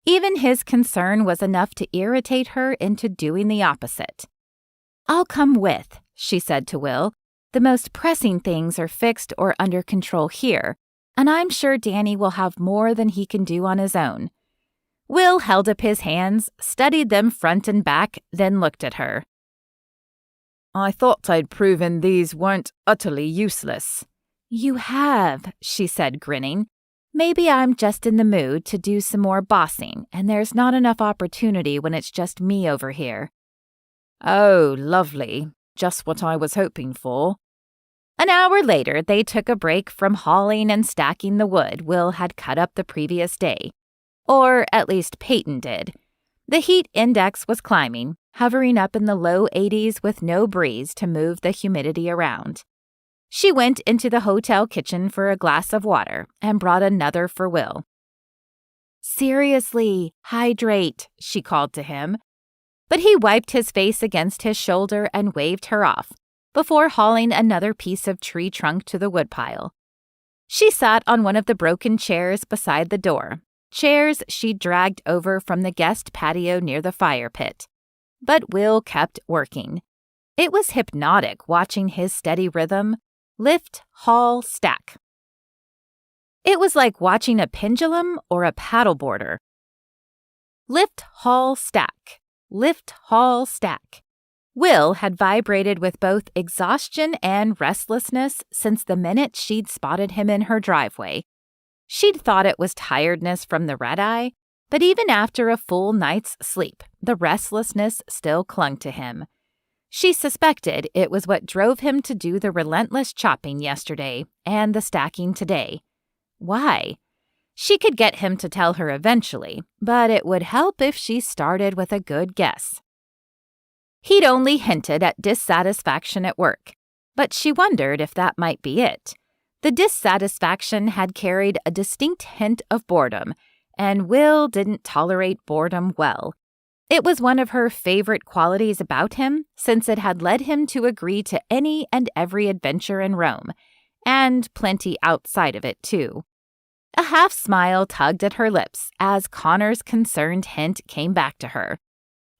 even his concern was enough to irritate her into doing the opposite. I'll come with, she said to Will. The most pressing things are fixed or under control here, and I'm sure Danny will have more than he can do on his own. Will held up his hands, studied them front and back, then looked at her. I thought I'd proven these weren't utterly useless. "You have," she said, grinning. "Maybe I'm just in the mood to do some more bossing, and there's not enough opportunity when it's just me over here." "Oh, lovely. Just what I was hoping for." An hour later, they took a break from hauling and stacking the wood Will had cut up the previous day. Or at least Peyton did. The heat index was climbing, hovering up in the low 80s with no breeze to move the humidity around. She went into the hotel kitchen for a glass of water and brought another for Will. "Seriously, hydrate," she called to him. But he wiped his face against his shoulder and waved her off, before hauling another piece of tree trunk to the woodpile. She sat on one of the broken chairs beside the door, chairs she'd dragged over from the guest patio near the fire pit. But Will kept working. It was hypnotic watching his steady rhythm. Lift, haul, stack. It was like watching a pendulum or a paddleboarder. Lift, haul, stack. Lift, haul, stack. Will had vibrated with both exhaustion and restlessness since the minute she'd spotted him in her driveway. She'd thought it was tiredness from the red-eye, but even after a full night's sleep, the restlessness still clung to him. She suspected it was what drove him to do the relentless chopping yesterday and the stacking today. Why? She could get him to tell her eventually, but it would help if she started with a good guess. He'd only hinted at dissatisfaction at work, but she wondered if that might be it. The dissatisfaction had carried a distinct hint of boredom, and Will didn't tolerate boredom well. It was one of her favorite qualities about him, since it had led him to agree to any and every adventure in Rome, and plenty outside of it, too. A half-smile tugged at her lips as Connor's concerned hint came back to her,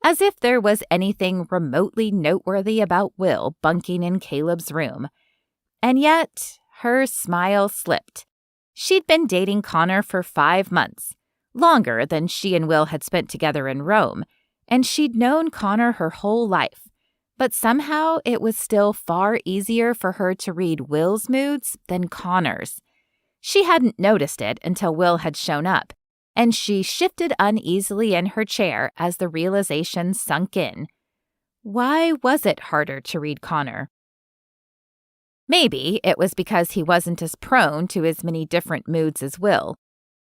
as if there was anything remotely noteworthy about Will bunking in Caleb's room. And yet, her smile slipped. She'd been dating Connor for 5 months, longer than she and Will had spent together in Rome, and she'd known Connor her whole life. But somehow it was still far easier for her to read Will's moods than Connor's. She hadn't noticed it until Will had shown up, and she shifted uneasily in her chair as the realization sunk in. Why was it harder to read Connor? Maybe it was because he wasn't as prone to as many different moods as Will.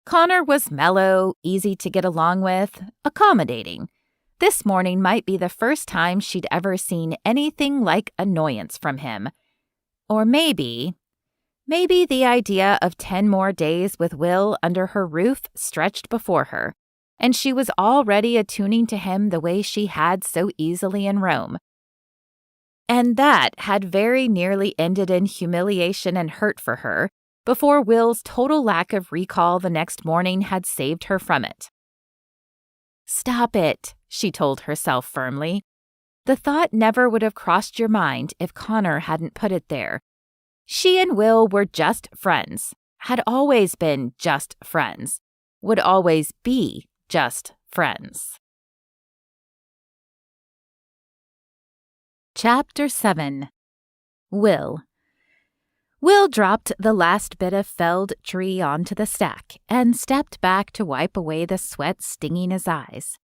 Connor was mellow, easy to get along with, accommodating. This morning might be the first time she'd ever seen anything like annoyance from him. Or maybe the idea of 10 more days with Will under her roof stretched before her, and she was already attuning to him the way she had so easily in Rome. And that had very nearly ended in humiliation and hurt for her, before Will's total lack of recall the next morning had saved her from it. "Stop it," she told herself firmly. The thought never would have crossed your mind if Connor hadn't put it there. She and Will were just friends, had always been just friends, would always be just friends. Chapter 7. Will. Will dropped the last bit of felled tree onto the stack and stepped back to wipe away the sweat stinging his eyes.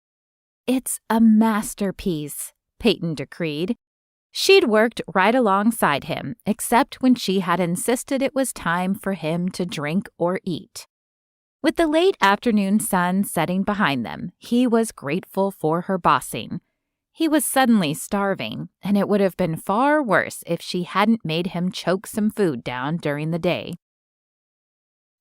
"It's a masterpiece," Peyton decreed. She'd worked right alongside him, except when she had insisted it was time for him to drink or eat. With the late afternoon sun setting behind them, he was grateful for her bossing. He was suddenly starving, and it would have been far worse if she hadn't made him choke some food down during the day.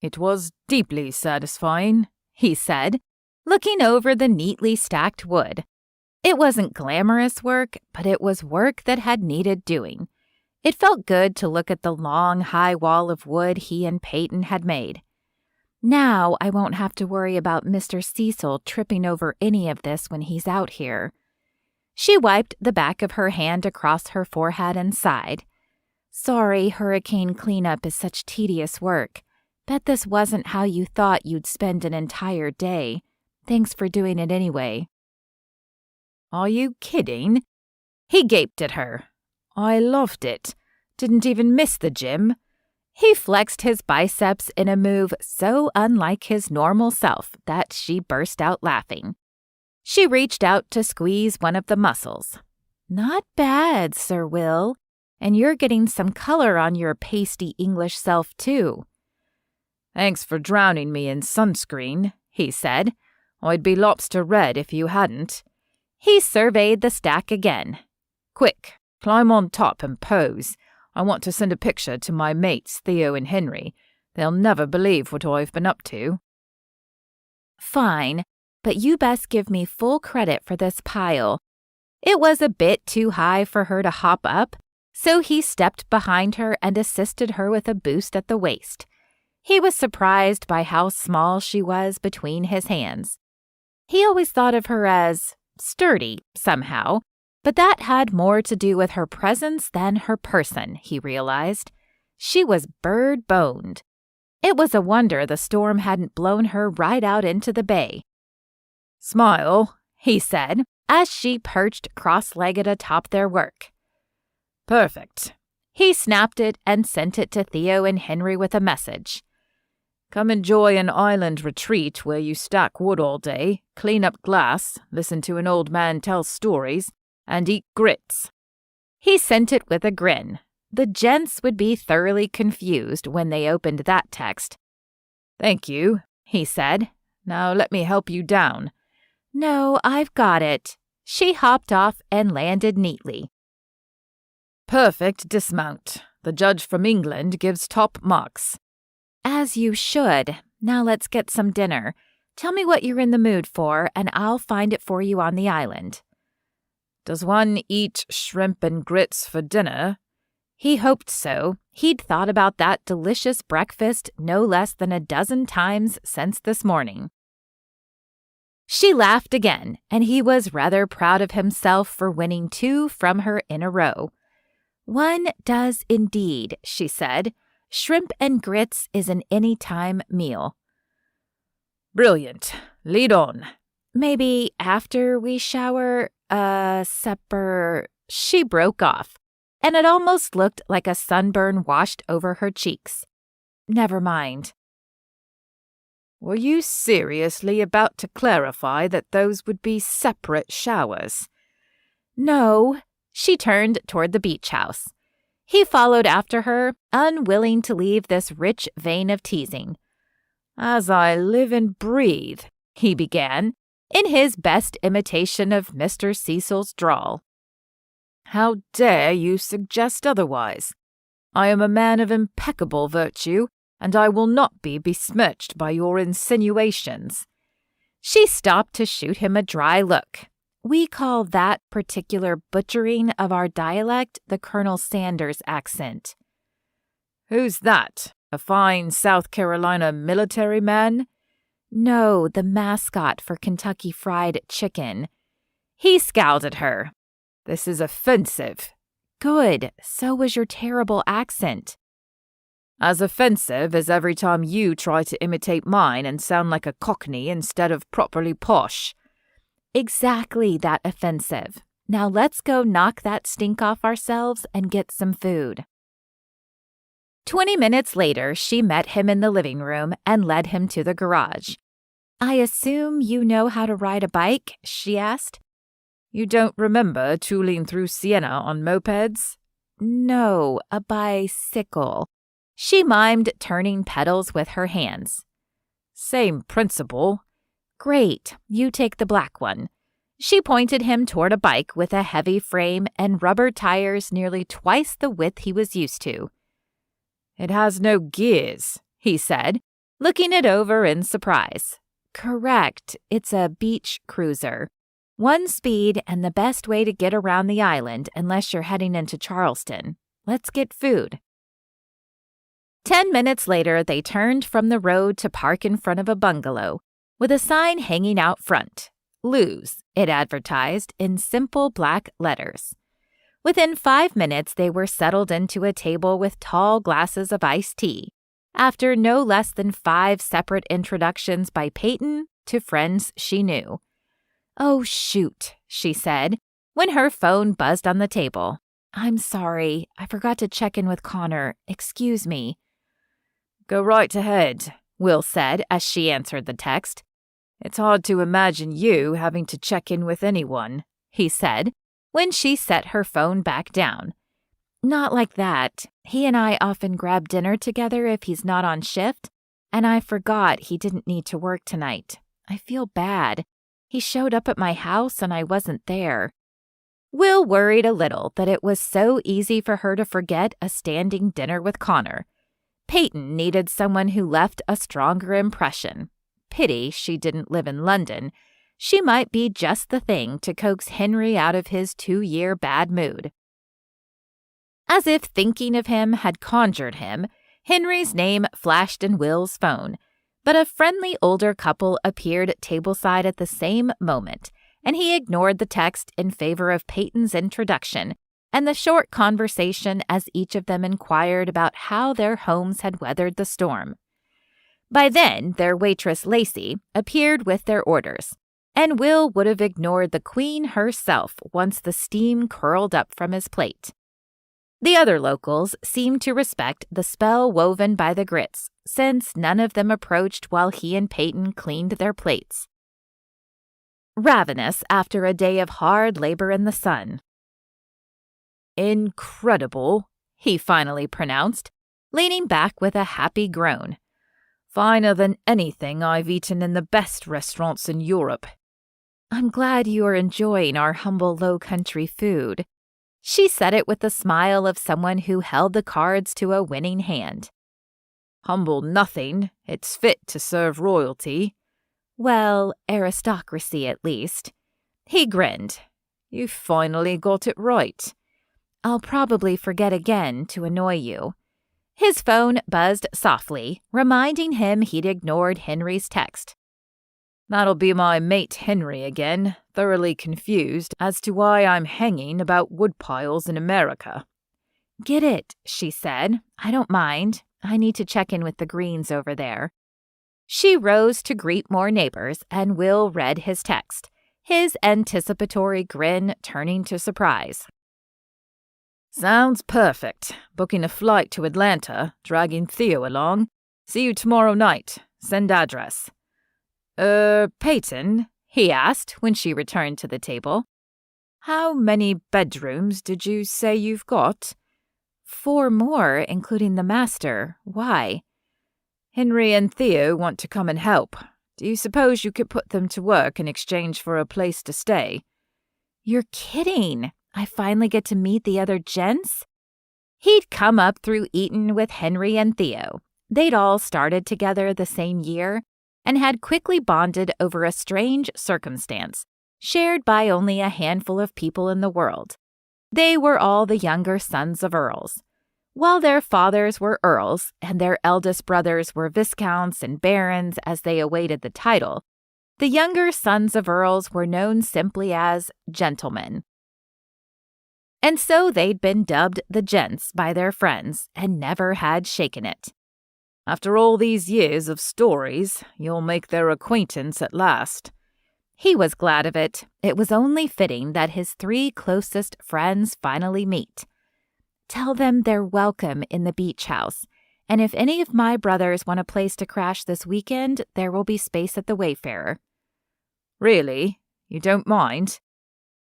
"It was deeply satisfying," he said, looking over the neatly stacked wood. It wasn't glamorous work, but it was work that had needed doing. It felt good to look at the long, high wall of wood he and Peyton had made. Now I won't have to worry about Mr. Cecil tripping over any of this when he's out here. She wiped the back of her hand across her forehead and sighed. Sorry hurricane cleanup is such tedious work. Bet this wasn't how you thought you'd spend an entire day. Thanks for doing it anyway. Are you kidding? He gaped at her. I loved it. Didn't even miss the gym. He flexed his biceps in a move so unlike his normal self that she burst out laughing. She reached out to squeeze one of the muscles. "Not bad, Sir Will. And you're getting some color on your pasty English self, too." "Thanks for drowning me in sunscreen," he said. "I'd be lobster red if you hadn't." He surveyed the stack again. "Quick, climb on top and pose. I want to send a picture to my mates, Theo and Henry. They'll never believe what I've been up to." "Fine, but you best give me full credit for this pile." It was a bit too high for her to hop up, so he stepped behind her and assisted her with a boost at the waist. He was surprised by how small she was between his hands. He always thought of her as sturdy, somehow, but that had more to do with her presence than her person, he realized. She was bird-boned. It was a wonder the storm hadn't blown her right out into the bay. "Smile," he said, as she perched cross-legged atop their work. "Perfect." He snapped it and sent it to Theo and Henry with a message. "Come enjoy an island retreat where you stack wood all day, clean up glass, listen to an old man tell stories, and eat grits." He sent it with a grin. The gents would be thoroughly confused when they opened that text. "Thank you," he said. "Now let me help you down." "No, I've got it." She hopped off and landed neatly. "Perfect dismount. The judge from England gives top marks." "As you should. Now let's get some dinner. Tell me what you're in the mood for, and I'll find it for you on the island." "Does one eat shrimp and grits for dinner?" He hoped so. He'd thought about that delicious breakfast no less than a dozen times since this morning. She laughed again, and he was rather proud of himself for winning 2 from her in a row. "One does indeed," she said. "Shrimp and grits is an anytime meal." "Brilliant. Lead on." "Maybe after we shower, supper." She broke off, and it almost looked like a sunburn washed over her cheeks. "Never mind." "Were you seriously about to clarify that those would be separate showers?" "No." She turned toward the beach house. He followed after her, unwilling to leave this rich vein of teasing. "As I live and breathe," he began, in his best imitation of Mr. Cecil's drawl. "How dare you suggest otherwise? I am a man of impeccable virtue, and I will not be besmirched by your insinuations." She stopped to shoot him a dry look. "We call that particular butchering of our dialect the Colonel Sanders accent." "Who's that? A fine South Carolina military man?" "No, the mascot for Kentucky Fried Chicken." He scowled at her. "This is offensive." "Good. So was your terrible accent." "As offensive as every time you try to imitate mine and sound like a Cockney instead of properly posh." "Exactly that offensive. Now let's go knock that stink off ourselves and get some food." 20 minutes later, she met him in the living room and led him to the garage. "I assume you know how to ride a bike?" she asked. "You don't remember tooling through Siena on mopeds?" "No, a bicycle." She mimed turning pedals with her hands. "Same principle." "Great, you take the black one." She pointed him toward a bike with a heavy frame and rubber tires nearly twice the width he was used to. "It has no gears," he said, looking it over in surprise. "Correct, it's a beach cruiser. 1 speed and the best way to get around the island unless you're heading into Charleston. Let's get food." 10 minutes later, they turned from the road to park in front of a bungalow, with a sign hanging out front. "Lou's," it advertised in simple black letters. Within 5 minutes, they were settled into a table with tall glasses of iced tea, after no less than 5 separate introductions by Peyton to friends she knew. "Oh, shoot," she said, when her phone buzzed on the table. "I'm sorry, I forgot to check in with Connor. Excuse me." Go right ahead, Will said as she answered the text. It's hard to imagine you having to check in with anyone, he said, when she set her phone back down. Not like that. He and I often grab dinner together if he's not on shift, and I forgot he didn't need to work tonight. I feel bad. He showed up at my house and I wasn't there. Will worried a little that it was so easy for her to forget a standing dinner with Connor. Peyton needed someone who left a stronger impression. Pity she didn't live in London. She might be just the thing to coax Henry out of his 2-year bad mood. As if thinking of him had conjured him, Henry's name flashed in Will's phone, but a friendly older couple appeared tableside at the same moment, and he ignored the text in favor of Peyton's introduction and the short conversation as each of them inquired about how their homes had weathered the storm. By then, their waitress Lacey appeared with their orders, and Will would have ignored the queen herself once the steam curled up from his plate. The other locals seemed to respect the spell woven by the grits, since none of them approached while he and Peyton cleaned their plates. Ravenous after a day of hard labor in the sun. Incredible, he finally pronounced, leaning back with a happy groan. Finer than anything I've eaten in the best restaurants in Europe. I'm glad you are enjoying our humble low-country food. She said it with the smile of someone who held the cards to a winning hand. Humble nothing, it's fit to serve royalty. Well, aristocracy at least. He grinned. You finally got it right. I'll probably forget again to annoy you. His phone buzzed softly, reminding him he'd ignored Henry's text. That'll be my mate Henry again, thoroughly confused as to why I'm hanging about woodpiles in America. Get it, she said. I don't mind. I need to check in with the Greens over there. She rose to greet more neighbors, and Will read his text, his anticipatory grin turning to surprise. Sounds perfect. Booking a flight to Atlanta, dragging Theo along. See you tomorrow night. Send address. Peyton, he asked when she returned to the table. How many bedrooms did you say you've got? 4 more, including the master. Why? Henry and Theo want to come and help. Do you suppose you could put them to work in exchange for a place to stay? You're kidding. I finally get to meet the other gents? He'd come up through Eton with Henry and Theo. They'd all started together the same year and had quickly bonded over a strange circumstance, shared by only a handful of people in the world. They were all the younger sons of earls. While their fathers were earls and their eldest brothers were viscounts and barons as they awaited the title, the younger sons of earls were known simply as gentlemen. And so they'd been dubbed the gents by their friends and never had shaken it. After all these years of stories, you'll make their acquaintance at last. He was glad of it. It was only fitting that his 3 closest friends finally meet. Tell them they're welcome in the beach house, and if any of my brothers want a place to crash this weekend, there will be space at the Wayfarer. Really? You don't mind?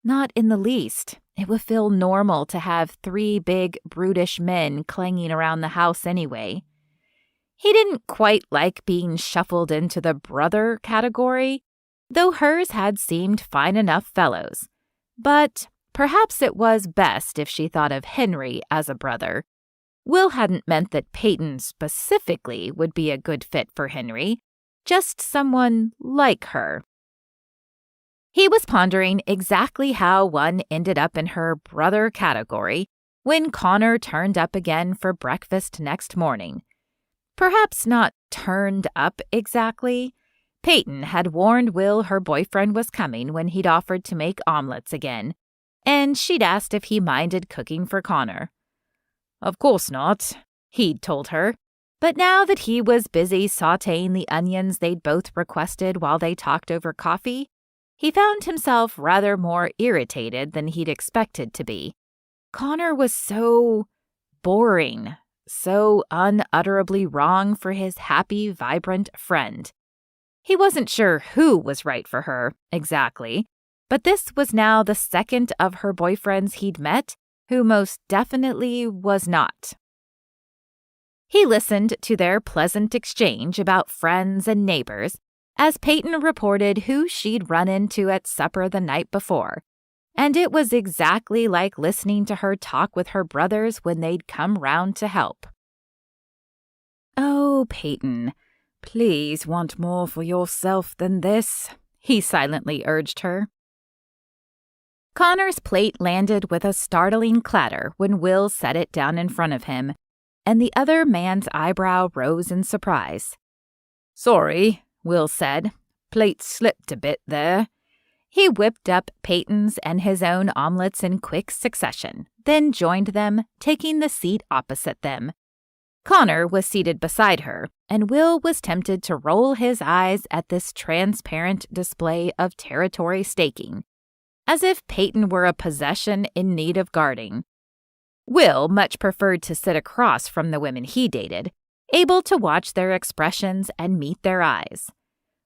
Not in the least. It would feel normal to have 3 big, brutish men clanging around the house anyway. He didn't quite like being shuffled into the brother category, though hers had seemed fine enough fellows. But perhaps it was best if she thought of Henry as a brother. Will hadn't meant that Peyton specifically would be a good fit for Henry, just someone like her. He was pondering exactly how one ended up in her brother category when Connor turned up again for breakfast next morning. Perhaps not turned up exactly. Peyton had warned Will her boyfriend was coming when he'd offered to make omelets again, and she'd asked if he minded cooking for Connor. Of course not, he'd told her, but now that he was busy sautéing the onions they'd both requested while they talked over coffee, he found himself rather more irritated than he'd expected to be. Connor was so boring, so unutterably wrong for his happy, vibrant friend. He wasn't sure who was right for her, exactly, but this was now the second of her boyfriends he'd met who most definitely was not. He listened to their pleasant exchange about friends and neighbors as Peyton reported who she'd run into at supper the night before, and it was exactly like listening to her talk with her brothers when they'd come round to help. "Oh, Peyton, please want more for yourself than this," he silently urged her. Connor's plate landed with a startling clatter when Will set it down in front of him, and the other man's eyebrow rose in surprise. "Sorry," Will said. "Plate slipped a bit there." He whipped up Peyton's and his own omelets in quick succession, then joined them, taking the seat opposite them. Connor was seated beside her, and Will was tempted to roll his eyes at this transparent display of territory staking, as if Peyton were a possession in need of guarding. Will much preferred to sit across from the women he dated, able to watch their expressions and meet their eyes.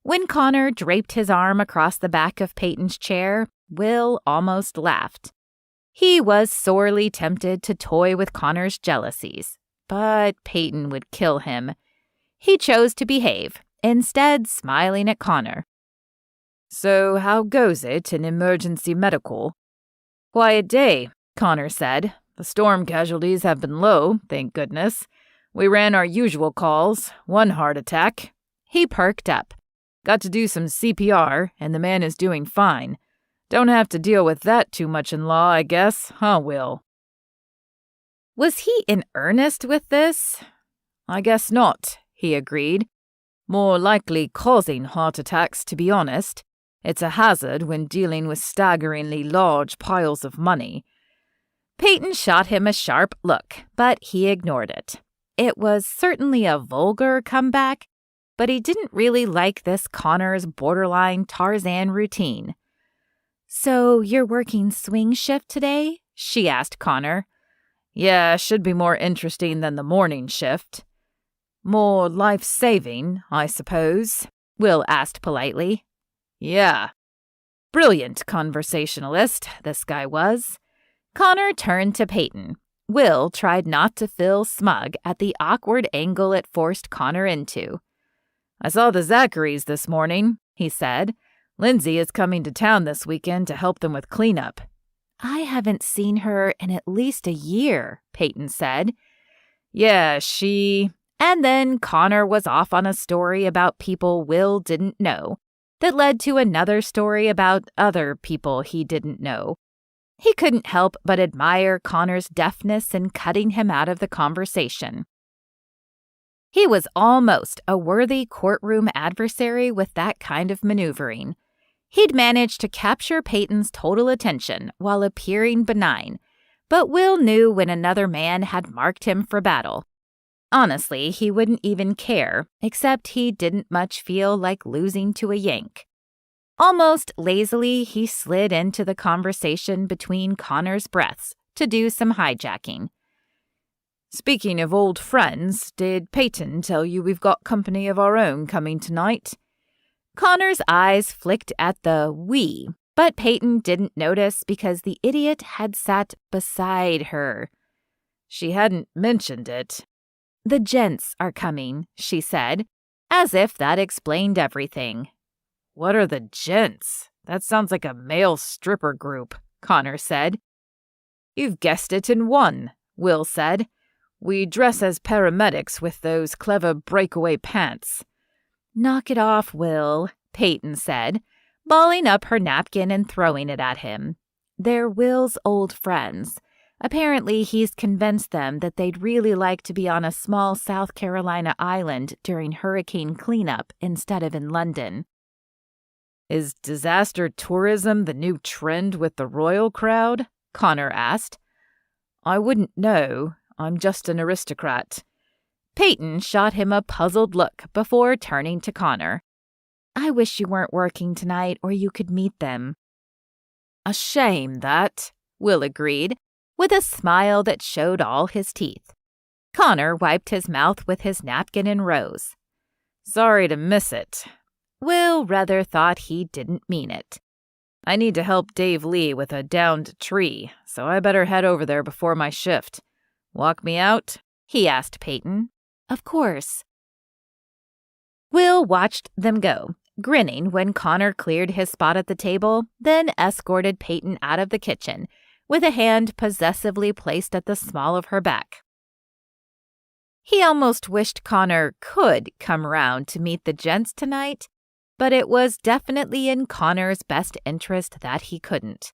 When Connor draped his arm across the back of Peyton's chair, Will almost laughed. He was sorely tempted to toy with Connor's jealousies, but Peyton would kill him. He chose to behave, instead smiling at Connor. "So how goes it in emergency medical?" "Quiet day," Connor said. "The storm casualties have been low, thank goodness. We ran our usual calls, 1 heart attack." He perked up. "Got to do some CPR, and the man is doing fine. Don't have to deal with that too much in law, I guess, huh, Will?" Was he in earnest with this? "I guess not," he agreed. "More likely causing heart attacks, to be honest. It's a hazard when dealing with staggeringly large piles of money." Peyton shot him a sharp look, but he ignored it. It was certainly a vulgar comeback, but he didn't really like this Connor's borderline Tarzan routine. "So you're working swing shift today?" she asked Connor. "Yeah, should be more interesting than the morning shift." "More life-saving, I suppose?" Will asked politely. "Yeah." Brilliant conversationalist, this guy was. Connor turned to Peyton. Will tried not to feel smug at the awkward angle it forced Connor into. "I saw the Zacharys this morning," he said. "Lindsay is coming to town this weekend to help them with cleanup." "I haven't seen her in at least a year," Peyton said. "Yeah, she—" And then Connor was off on a story about people Will didn't know that led to another story about other people he didn't know. He couldn't help but admire Connor's deftness in cutting him out of the conversation. He was almost a worthy courtroom adversary with that kind of maneuvering. He'd managed to capture Peyton's total attention while appearing benign, but Will knew when another man had marked him for battle. Honestly, he wouldn't even care, except he didn't much feel like losing to a Yank. Almost lazily, he slid into the conversation between Connor's breaths to do some hijacking. "Speaking of old friends, did Peyton tell you we've got company of our own coming tonight?" Connor's eyes flicked at the "we," but Peyton didn't notice because the idiot had sat beside her. She hadn't mentioned it. "The gents are coming," she said, as if that explained everything. "What are the gents? That sounds like a male stripper group," Connor said. "You've guessed it in one," Will said. "We dress as paramedics with those clever breakaway pants." "Knock it off, Will," Peyton said, balling up her napkin and throwing it at him. "They're Will's old friends. Apparently, he's convinced them that they'd really like to be on a small South Carolina island during hurricane cleanup instead of in London." "Is disaster tourism the new trend with the royal crowd?" Connor asked. "I wouldn't know. I'm just an aristocrat." Peyton shot him a puzzled look before turning to Connor. "I wish you weren't working tonight or you could meet them." "A shame, that," Will agreed, with a smile that showed all his teeth. Connor wiped his mouth with his napkin and rose. Sorry to miss it. Will rather thought he didn't mean it. I need to help Dave Lee with a downed tree, so I better head over there before my shift. Walk me out? He asked Peyton. Of course. Will watched them go, grinning when Connor cleared his spot at the table, then escorted Peyton out of the kitchen, with a hand possessively placed at the small of her back. He almost wished Connor could come round to meet the gents tonight, but it was definitely in Connor's best interest that he couldn't.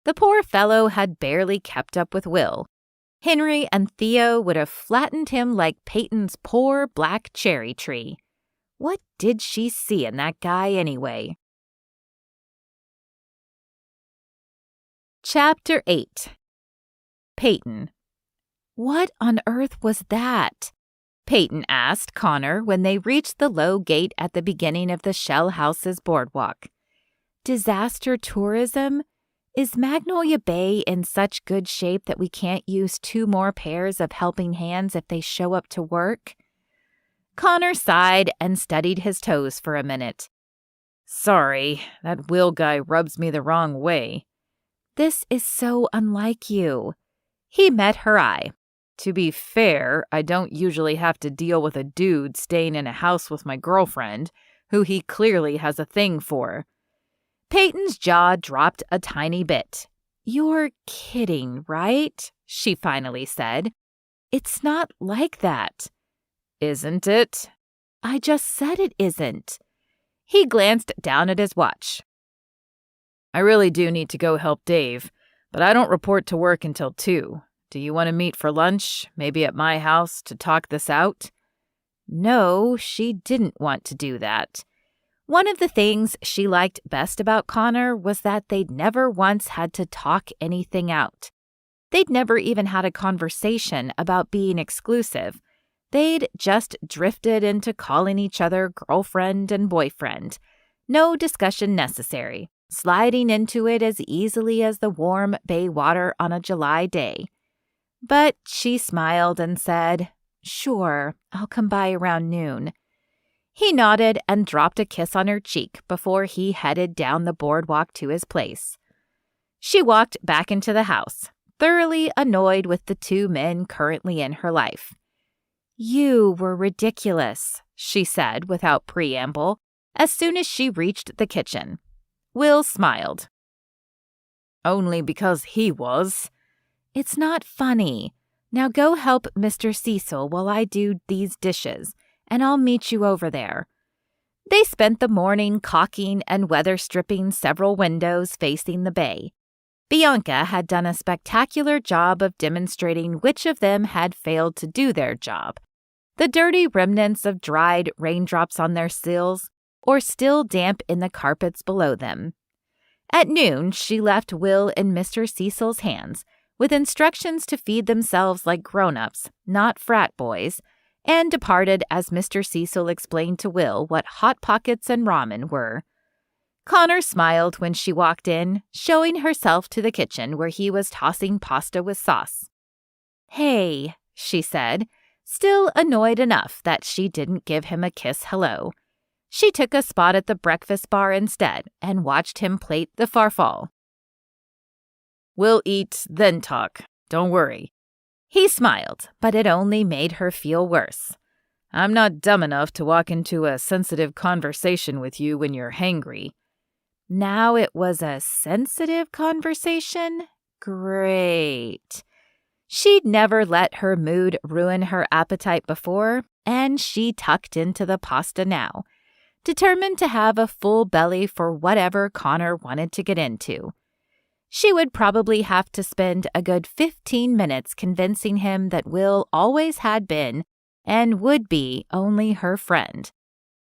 The poor fellow had barely kept up with Will. Henry and Theo would have flattened him like Peyton's poor black cherry tree. What did she see in that guy anyway? Chapter 8. Peyton. What on earth was that? Peyton asked Connor when they reached the low gate at the beginning of the Shell House's boardwalk. Disaster tourism? Is Magnolia Bay in such good shape that we can't use 2 more pairs of helping hands if they show up to work? Connor sighed and studied his toes for a minute. Sorry, that Will guy rubs me the wrong way. This is so unlike you. He met her eye. To be fair, I don't usually have to deal with a dude staying in a house with my girlfriend, who he clearly has a thing for. Peyton's jaw dropped a tiny bit. You're kidding, right? She finally said. It's not like that. Isn't it? I just said it isn't. He glanced down at his watch. I really do need to go help Dave, but I don't report to work until 2. Do you want to meet for lunch, maybe at my house, to talk this out? No, she didn't want to do that. One of the things she liked best about Connor was that they'd never once had to talk anything out. They'd never even had a conversation about being exclusive. They'd just drifted into calling each other girlfriend and boyfriend. No discussion necessary, sliding into it as easily as the warm bay water on a July day. But she smiled and said, Sure, I'll come by around noon. He nodded and dropped a kiss on her cheek before he headed down the boardwalk to his place. She walked back into the house, thoroughly annoyed with the 2 men currently in her life. You were ridiculous, she said without preamble, as soon as she reached the kitchen. Will smiled. Only because he was. It's not funny. Now go help Mr. Cecil while I do these dishes, and I'll meet you over there. They spent the morning caulking and weather stripping several windows facing the bay. Bianca had done a spectacular job of demonstrating which of them had failed to do their job. The dirty remnants of dried raindrops on their sills, or still damp in the carpets below them. At noon, she left Will in Mr. Cecil's hands, with instructions to feed themselves like grown-ups, not frat boys, and departed as Mr. Cecil explained to Will what Hot Pockets and ramen were. Connor smiled when she walked in, showing herself to the kitchen where he was tossing pasta with sauce. Hey, she said, still annoyed enough that she didn't give him a kiss hello. She took a spot at the breakfast bar instead and watched him plate the farfalle. We'll eat, then talk. Don't worry. He smiled, but it only made her feel worse. I'm not dumb enough to walk into a sensitive conversation with you when you're hangry. Now it was a sensitive conversation? Great. She'd never let her mood ruin her appetite before, and she tucked into the pasta now, determined to have a full belly for whatever Connor wanted to get into. She would probably have to spend a good 15 minutes convincing him that Will always had been and would be only her friend.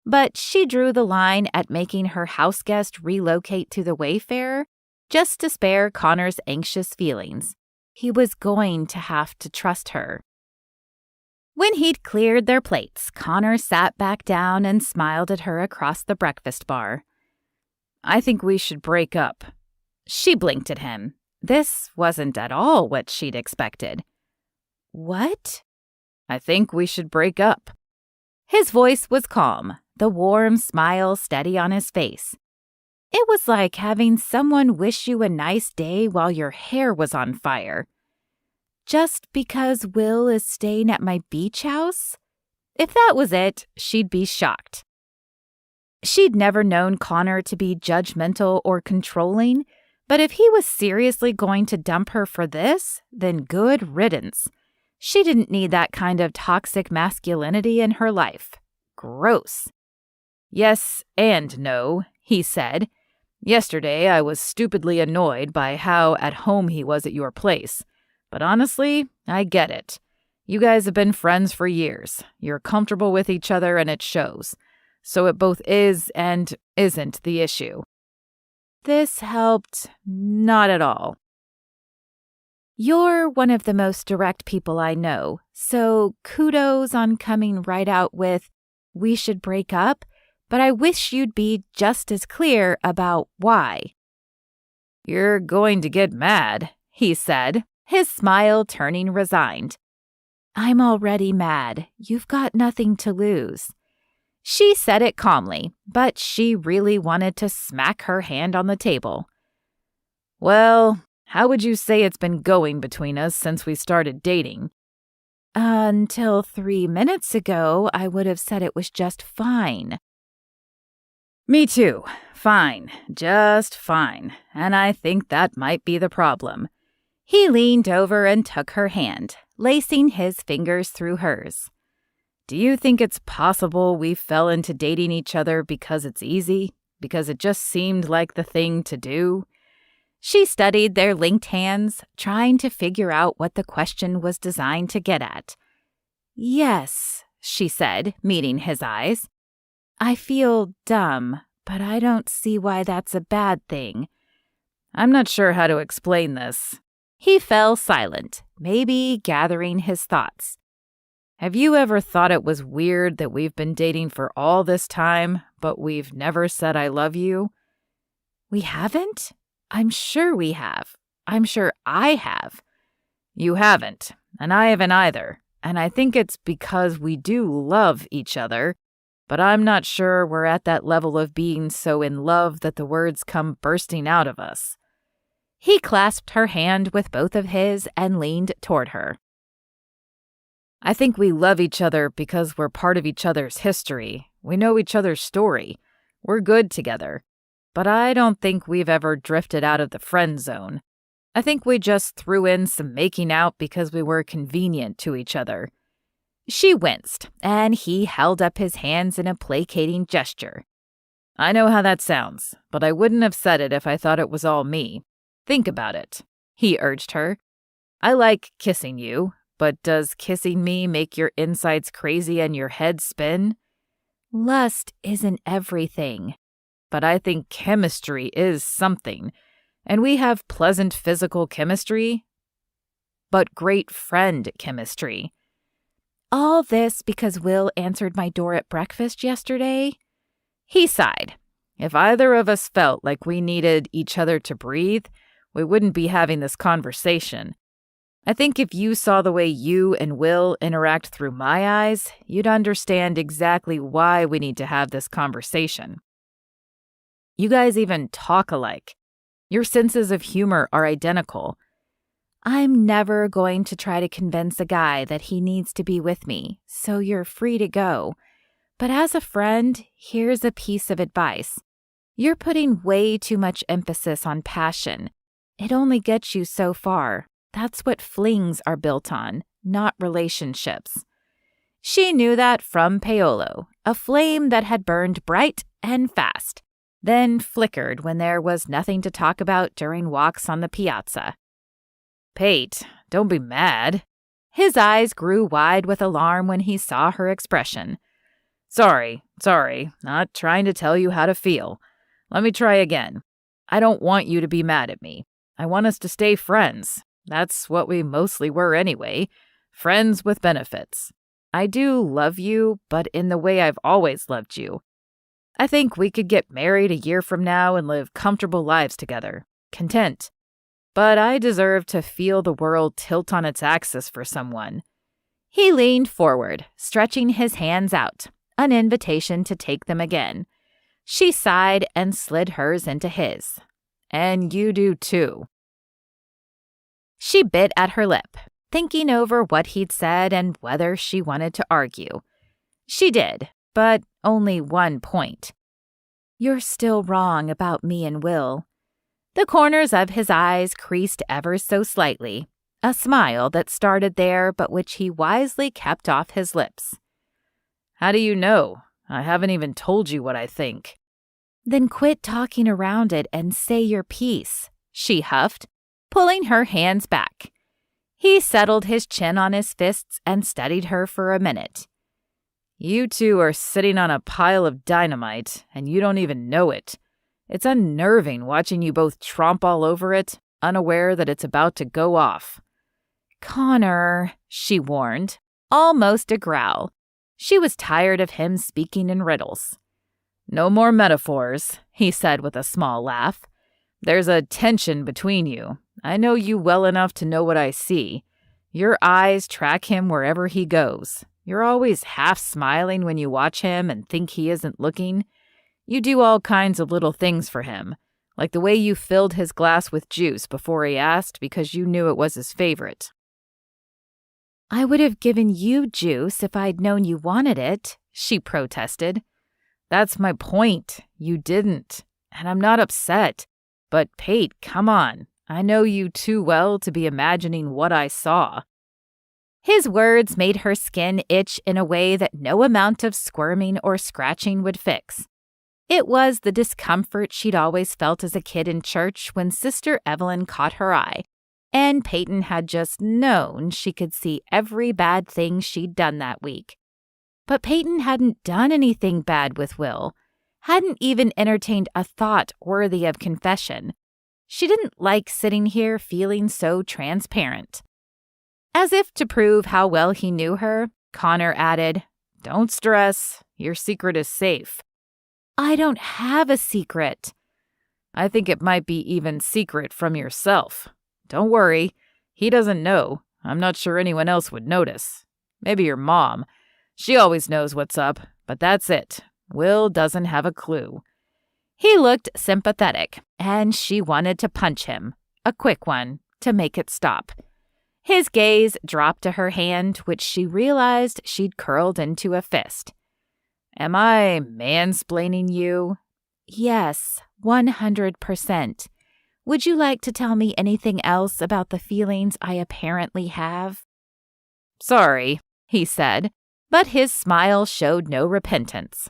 But she drew the line at making her house guest relocate to the Wayfarer just to spare Connor's anxious feelings. He was going to have to trust her. When he'd cleared their plates, Connor sat back down and smiled at her across the breakfast bar. I think we should break up. She blinked at him. This wasn't at all what she'd expected. What? I think we should break up." His voice was calm, the warm smile steady on his face. It was like having someone wish you a nice day while your hair was on fire. Just because Will is staying at my beach house? If that was it, she'd be shocked. She'd never known Connor to be judgmental or controlling, but if he was seriously going to dump her for this, then good riddance. She didn't need that kind of toxic masculinity in her life. Gross. "Yes and no," he said. "Yesterday I was stupidly annoyed by how at home he was at your place. But honestly, I get it. You guys have been friends for years. You're comfortable with each other and it shows. So it both is and isn't the issue." This helped Not at all. You're one of the most direct people I know, so kudos on coming right out with, "We should break up," but I wish you'd be just as clear about why. "You're going to get mad," he said, his smile turning resigned. "I'm already mad. You've got nothing to lose." She said it calmly, but she really wanted to smack her hand on the table. "Well, how would you say it's been going between us since we started dating?" Until 3 minutes ago, I would have said it was just fine. "Me too. Fine. Just fine. And I think that might be the problem." He leaned over and took her hand, lacing his fingers through hers. "Do you think it's possible we fell into dating each other because it's easy? Because it just seemed like the thing to do?" She studied their linked hands, trying to figure out what the question was designed to get at. "Yes," she said, meeting his eyes. "I feel dumb, but I don't see why that's a bad thing." "I'm not sure how to explain this." He fell silent, maybe gathering his thoughts. "Have you ever thought it was weird that we've been dating for all this time, but we've never said I love you?" "We haven't? I'm sure we have. I'm sure I have." "You haven't, and I haven't either, and I think it's because we do love each other, but I'm not sure we're at that level of being so in love that the words come bursting out of us." He clasped her hand with both of his and leaned toward her. "I think we love each other because we're part of each other's history. We know each other's story. We're good together. But I don't think we've ever drifted out of the friend zone. I think we just threw in some making out because we were convenient to each other." She winced, and he held up his hands in a placating gesture. "I know how that sounds, but I wouldn't have said it if I thought it was all me. Think about it," he urged her. "I like kissing you, but does kissing me make your insides crazy and your head spin?" "Lust isn't everything." "But I think chemistry is something, and we have pleasant physical chemistry, but great friend chemistry." "All this because Will answered my door at breakfast yesterday?" He sighed. "If either of us felt like we needed each other to breathe, we wouldn't be having this conversation. I think if you saw the way you and Will interact through my eyes, you'd understand exactly why we need to have this conversation. You guys even talk alike. Your senses of humor are identical." "I'm never going to try to convince a guy that he needs to be with me, so you're free to go. But as a friend, here's a piece of advice. You're putting way too much emphasis on passion. It only gets you so far. That's what flings are built on, not relationships." She knew that from Paolo, a flame that had burned bright and fast, then flickered when there was nothing to talk about during walks on the piazza. "Pate, don't be mad." His eyes grew wide with alarm when he saw her expression. Sorry, not trying to tell you how to feel. Let me try again. I don't want you to be mad at me. I want us to stay friends. That's what we mostly were anyway. Friends with benefits. I do love you, but in the way I've always loved you. I think we could get married a year from now and live comfortable lives together, content. But I deserve to feel the world tilt on its axis for someone. He leaned forward, stretching his hands out, an invitation to take them again. She sighed and slid hers into his. And you do too. She bit at her lip, thinking over what he'd said and whether she wanted to argue. She did, but only one point. You're still wrong about me and Will. The corners of his eyes creased ever so slightly, a smile that started there but which he wisely kept off his lips. How do you know? I haven't even told you what I think. Then quit talking around it and say your piece, she huffed, pulling her hands back. He settled his chin on his fists and studied her for a minute. You two are sitting on a pile of dynamite, and you don't even know it. It's unnerving watching you both tromp all over it, unaware that it's about to go off. Connor, she warned, almost a growl. She was tired of him speaking in riddles. No more metaphors, he said with a small laugh. There's a tension between you. I know you well enough to know what I see. Your eyes track him wherever he goes. You're always half smiling when you watch him and think he isn't looking. You do all kinds of little things for him, like the way you filled his glass with juice before he asked because you knew it was his favorite. I would have given you juice if I'd known you wanted it, she protested. That's my point. You didn't. And I'm not upset. But Pate, come on. I know you too well to be imagining what I saw. His words made her skin itch in a way that no amount of squirming or scratching would fix. It was the discomfort she'd always felt as a kid in church when Sister Evelyn caught her eye, and Peyton had just known she could see every bad thing she'd done that week. But Peyton hadn't done anything bad with Will, hadn't even entertained a thought worthy of confession. She didn't like sitting here feeling so transparent. As if to prove how well he knew her, Connor added, Don't stress. Your secret is safe. I don't have a secret. I think it might be even secret from yourself. Don't worry. He doesn't know. I'm not sure anyone else would notice. Maybe your mom. She always knows what's up, but that's it. Will doesn't have a clue. He looked sympathetic, and she wanted to punch him, a quick one, to make it stop. His gaze dropped to her hand, which she realized she'd curled into a fist. Am I mansplaining you? Yes, 100%. Would you like to tell me anything else about the feelings I apparently have? Sorry, he said, but his smile showed no repentance.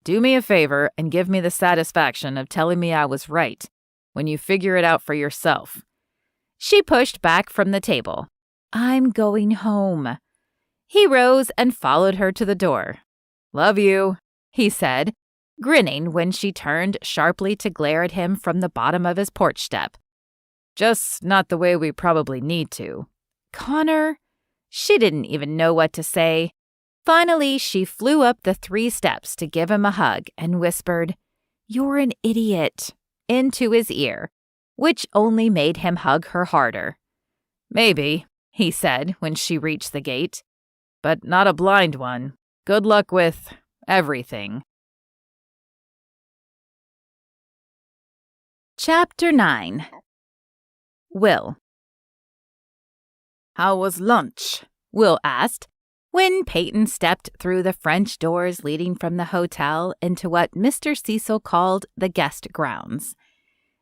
Do me a favor and give me the satisfaction of telling me I was right when you figure it out for yourself. She pushed back from the table. I'm going home. He rose and followed her to the door. Love you, he said, grinning when she turned sharply to glare at him from the bottom of his porch step. Just not the way we probably need to. Connor? She didn't even know what to say. Finally, she flew up the 3 steps to give him a hug and whispered, You're an idiot, into his ear, which only made him hug her harder. Maybe, he said when she reached the gate, but not a blind one. Good luck with everything. Chapter 9. Will. How was lunch? Will asked, when Peyton stepped through the French doors leading from the hotel into what Mr. Cecil called the guest grounds.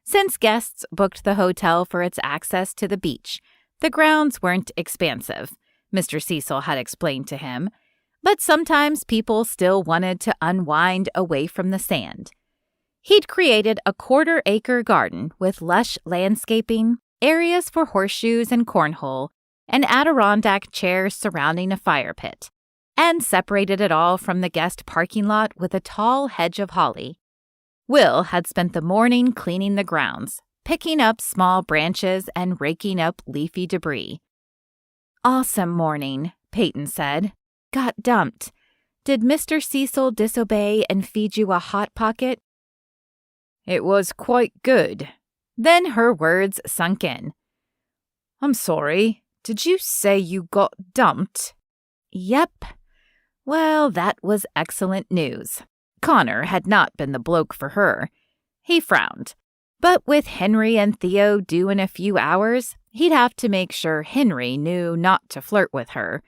Since guests booked the hotel for its access to the beach, the grounds weren't expansive, Mr. Cecil had explained to him, but sometimes people still wanted to unwind away from the sand. He'd created a 1/4-acre garden with lush landscaping, areas for horseshoes and cornhole, and Adirondack chairs surrounding a fire pit, and separated it all from the guest parking lot with a tall hedge of holly. Will had spent the morning cleaning the grounds, picking up small branches and raking up leafy debris. Awesome morning, Peyton said. Got dumped. Did Mr. Cecil disobey and feed you a Hot Pocket? It was quite good. Then her words sunk in. I'm sorry, Did you say you got dumped? Yep. Well, that was excellent news. Connor had not been the bloke for her. He frowned. But with Henry and Theo due in a few hours, he'd have to make sure Henry knew not to flirt with her.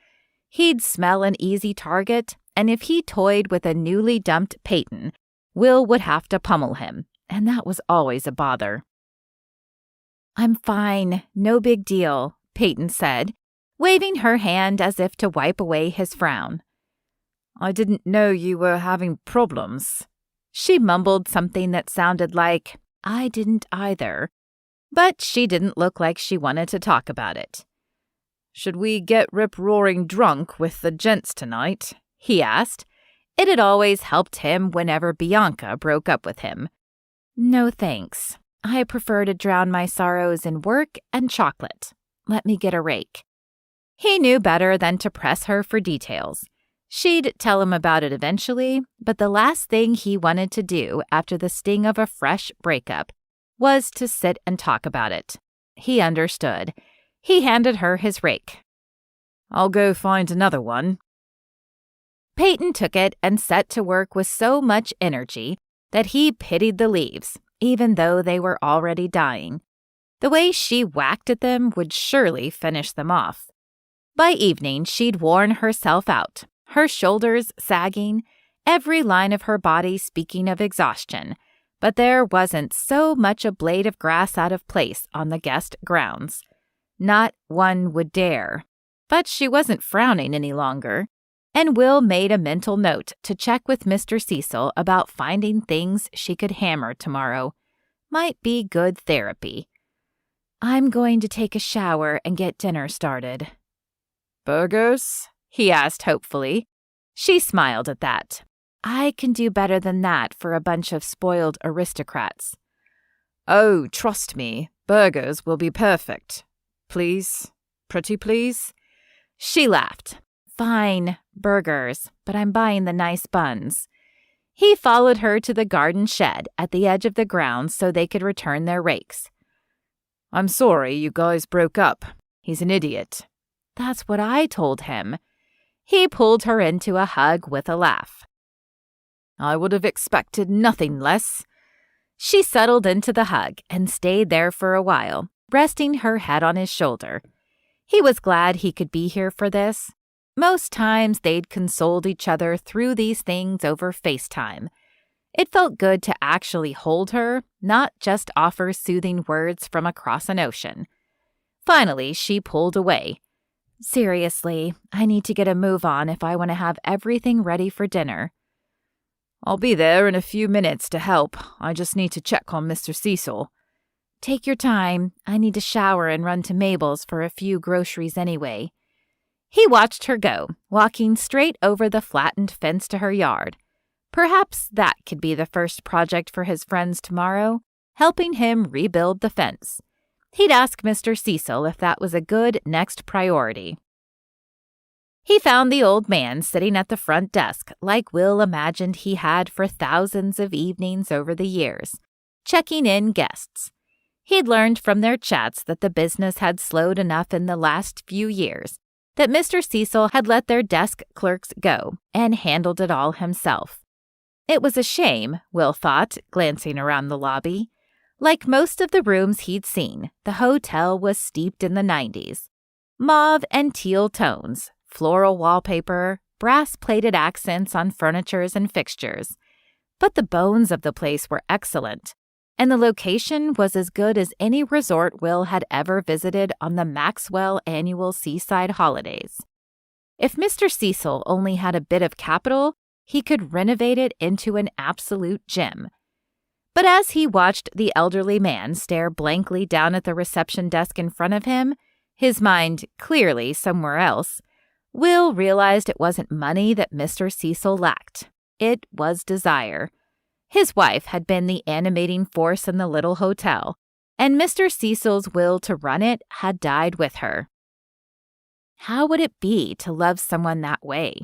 He'd smell an easy target, and if he toyed with a newly dumped Peyton, Will would have to pummel him, and that was always a bother. "I'm fine, no big deal," Peyton said, waving her hand as if to wipe away his frown. "I didn't know you were having problems." She mumbled something that sounded like, "I didn't either," but she didn't look like she wanted to talk about it. "Should we get rip-roaring drunk with the gents tonight?" he asked. It had always helped him whenever Bianca broke up with him. "No thanks. I prefer to drown my sorrows in work and chocolate. Let me get a rake." He knew better than to press her for details. She'd tell him about it eventually, but the last thing he wanted to do after the sting of a fresh breakup was to sit and talk about it. He understood. He handed her his rake. "I'll go find another one." Peyton took it and set to work with so much energy that he pitied the leaves, even though they were already dying. The way she whacked at them would surely finish them off. By evening, she'd worn herself out, her shoulders sagging, every line of her body speaking of exhaustion, but there wasn't so much a blade of grass out of place on the guest grounds. Not one would dare. But she wasn't frowning any longer, and Will made a mental note to check with Mr. Cecil about finding things she could hammer tomorrow. Might be good therapy. "I'm going to take a shower and get dinner started." "Burgers?" he asked hopefully. She smiled at that. "I can do better than that for a bunch of spoiled aristocrats." "Oh, trust me, burgers will be perfect. Please, pretty please." She laughed. "Fine, burgers, but I'm buying the nice buns." He followed her to the garden shed at the edge of the grounds so they could return their rakes. "I'm sorry you guys broke up. He's an idiot." "That's what I told him." He pulled her into a hug with a laugh. "I would have expected nothing less." She settled into the hug and stayed there for a while, resting her head on his shoulder. He was glad he could be here for this. Most times they'd consoled each other through these things over FaceTime. It felt good to actually hold her, not just offer soothing words from across an ocean. Finally, she pulled away. "Seriously, I need to get a move on if I want to have everything ready for dinner." "I'll be there in a few minutes to help. I just need to check on Mr. Cecil." "Take your time. I need to shower and run to Mabel's for a few groceries anyway." He watched her go, walking straight over the flattened fence to her yard. Perhaps that could be the first project for his friends tomorrow, helping him rebuild the fence. He'd ask Mr. Cecil if that was a good next priority. He found the old man sitting at the front desk like Will imagined he had for thousands of evenings over the years, checking in guests. He'd learned from their chats that the business had slowed enough in the last few years that Mr. Cecil had let their desk clerks go and handled it all himself. It was a shame, Will thought, glancing around the lobby. Like most of the rooms he'd seen, the hotel was steeped in the 90s. Mauve and teal tones, floral wallpaper, brass-plated accents on furnitures and fixtures. But the bones of the place were excellent, and the location was as good as any resort Will had ever visited on the Maxwell annual seaside holidays. If Mr. Cecil only had a bit of capital, he could renovate it into an absolute gem. But as he watched the elderly man stare blankly down at the reception desk in front of him, his mind clearly somewhere else, Will realized it wasn't money that Mr. Cecil lacked. It was desire. His wife had been the animating force in the little hotel, and Mr. Cecil's will to run it had died with her. How would it be to love someone that way?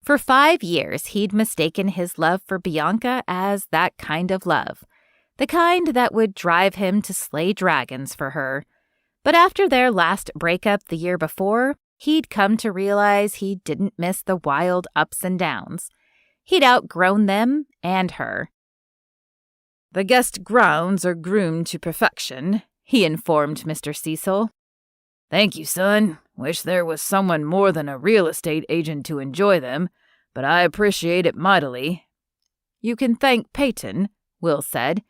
For 5 years, he'd mistaken his love for Bianca as that kind of love, the kind that would drive him to slay dragons for her. But after their last breakup the year before, he'd come to realize he didn't miss the wild ups and downs. He'd outgrown them and her. "The guest grounds are groomed to perfection," he informed Mr. Cecil. "Thank you, son. Wish there was someone more than a real estate agent to enjoy them, but I appreciate it mightily." "You can thank Peyton," Will said.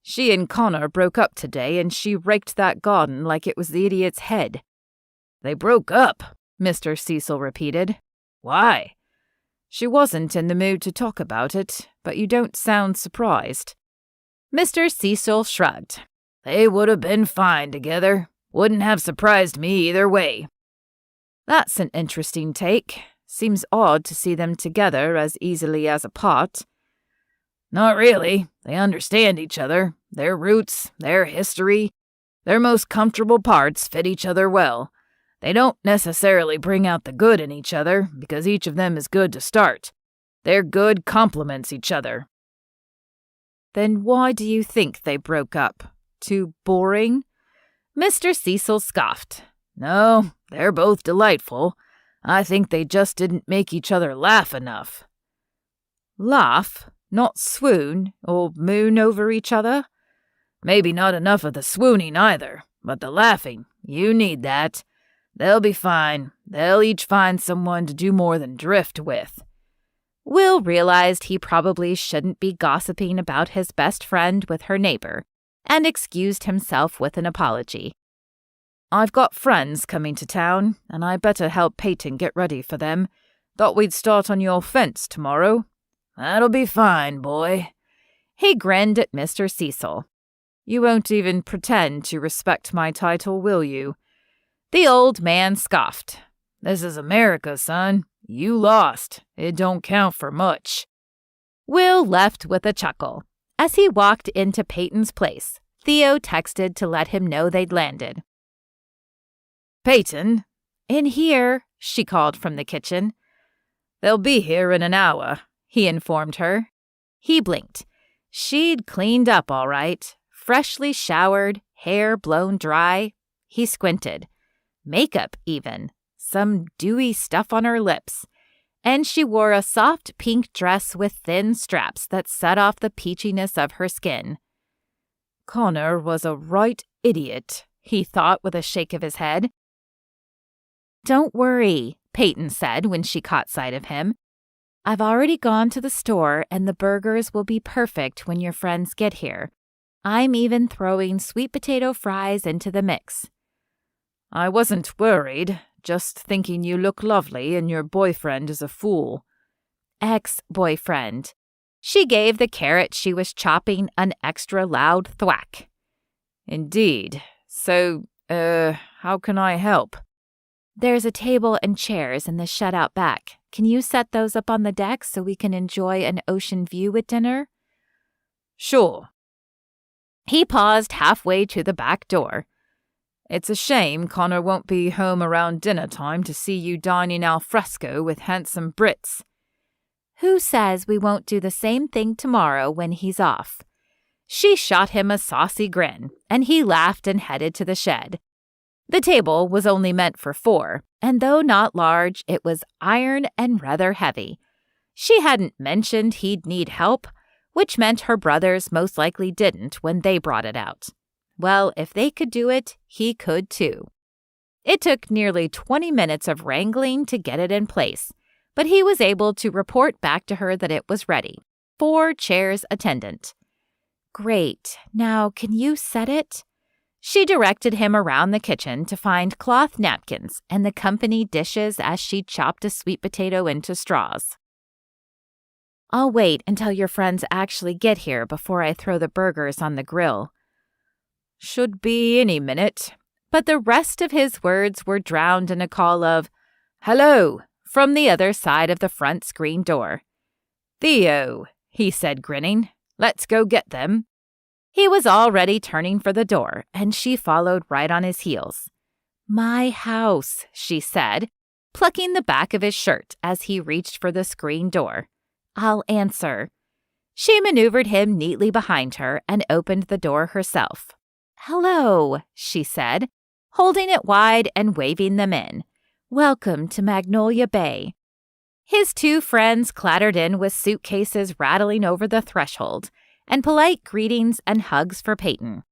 "She and Connor broke up today, and she raked that garden like it was the idiot's head." "They broke up," Mr. Cecil repeated. "Why?" "She wasn't in the mood to talk about it, but you don't sound surprised." Mr. Cecil shrugged. "They would have been fine together. Wouldn't have surprised me either way." "That's an interesting take. Seems odd to see them together as easily as apart." "Not really. They understand each other. Their roots, their history, their most comfortable parts fit each other well. They don't necessarily bring out the good in each other, because each of them is good to start. Their good complements each other." "Then why do you think they broke up? Too boring?" Mr. Cecil scoffed. "No, they're both delightful. I think they just didn't make each other laugh enough." "Laugh? Not swoon or moon over each other?" "Maybe not enough of the swooning either, but the laughing, you need that. They'll be fine. They'll each find someone to do more than drift with." Will realized he probably shouldn't be gossiping about his best friend with her neighbor, and excused himself with an apology. "I've got friends coming to town, and I better help Peyton get ready for them. Thought we'd start on your fence tomorrow." "That'll be fine, boy." He grinned at Mr. Cecil. "You won't even pretend to respect my title, will you?" The old man scoffed. "This is America, son. You lost. It don't count for much." Will left with a chuckle. As he walked into Peyton's place, Theo texted to let him know they'd landed. "Peyton." "In here," she called from the kitchen. "They'll be here in an hour," he informed her. He blinked. She'd cleaned up all right. Freshly showered, hair blown dry. He squinted. Makeup, even. Some dewy stuff on her lips. And she wore a soft pink dress with thin straps that set off the peachiness of her skin. "Connor was a right idiot," he thought with a shake of his head. "Don't worry," Peyton said when she caught sight of him. "I've already gone to the store, and the burgers will be perfect when your friends get here. I'm even throwing sweet potato fries into the mix." "I wasn't worried, just thinking you look lovely and your boyfriend is a fool." "Ex-boyfriend." She gave the carrot she was chopping an extra loud thwack. "Indeed. So, how can I help?" "There's a table and chairs in the shutout back. Can you set those up on the deck so we can enjoy an ocean view at dinner?" "Sure." He paused halfway to the back door. "It's a shame Connor won't be home around dinner time to see you dining al fresco with handsome Brits." "Who says we won't do the same thing tomorrow when he's off?" She shot him a saucy grin, and he laughed and headed to the shed. The table was only meant for 4, and though not large, it was iron and rather heavy. She hadn't mentioned he'd need help, which meant her brothers most likely didn't when they brought it out. Well, if they could do it, he could too. It took nearly 20 minutes of wrangling to get it in place, but he was able to report back to her that it was ready. 4 chairs attendant. "Great. Now, can you set it?" She directed him around the kitchen to find cloth napkins and the company dishes as she chopped a sweet potato into straws. "I'll wait until your friends actually get here before I throw the burgers on the grill." "Should be any minute." But the rest of his words were drowned in a call of, "Hello," from the other side of the front screen door. "Theo," he said, grinning. "Let's go get them." He was already turning for the door, and she followed right on his heels. "My house," she said, plucking the back of his shirt as he reached for the screen door. "I'll answer." She maneuvered him neatly behind her and opened the door herself. "Hello," she said, holding it wide and waving them in. "Welcome to Magnolia Bay." His two friends clattered in with suitcases rattling over the threshold, and polite greetings and hugs for Peyton.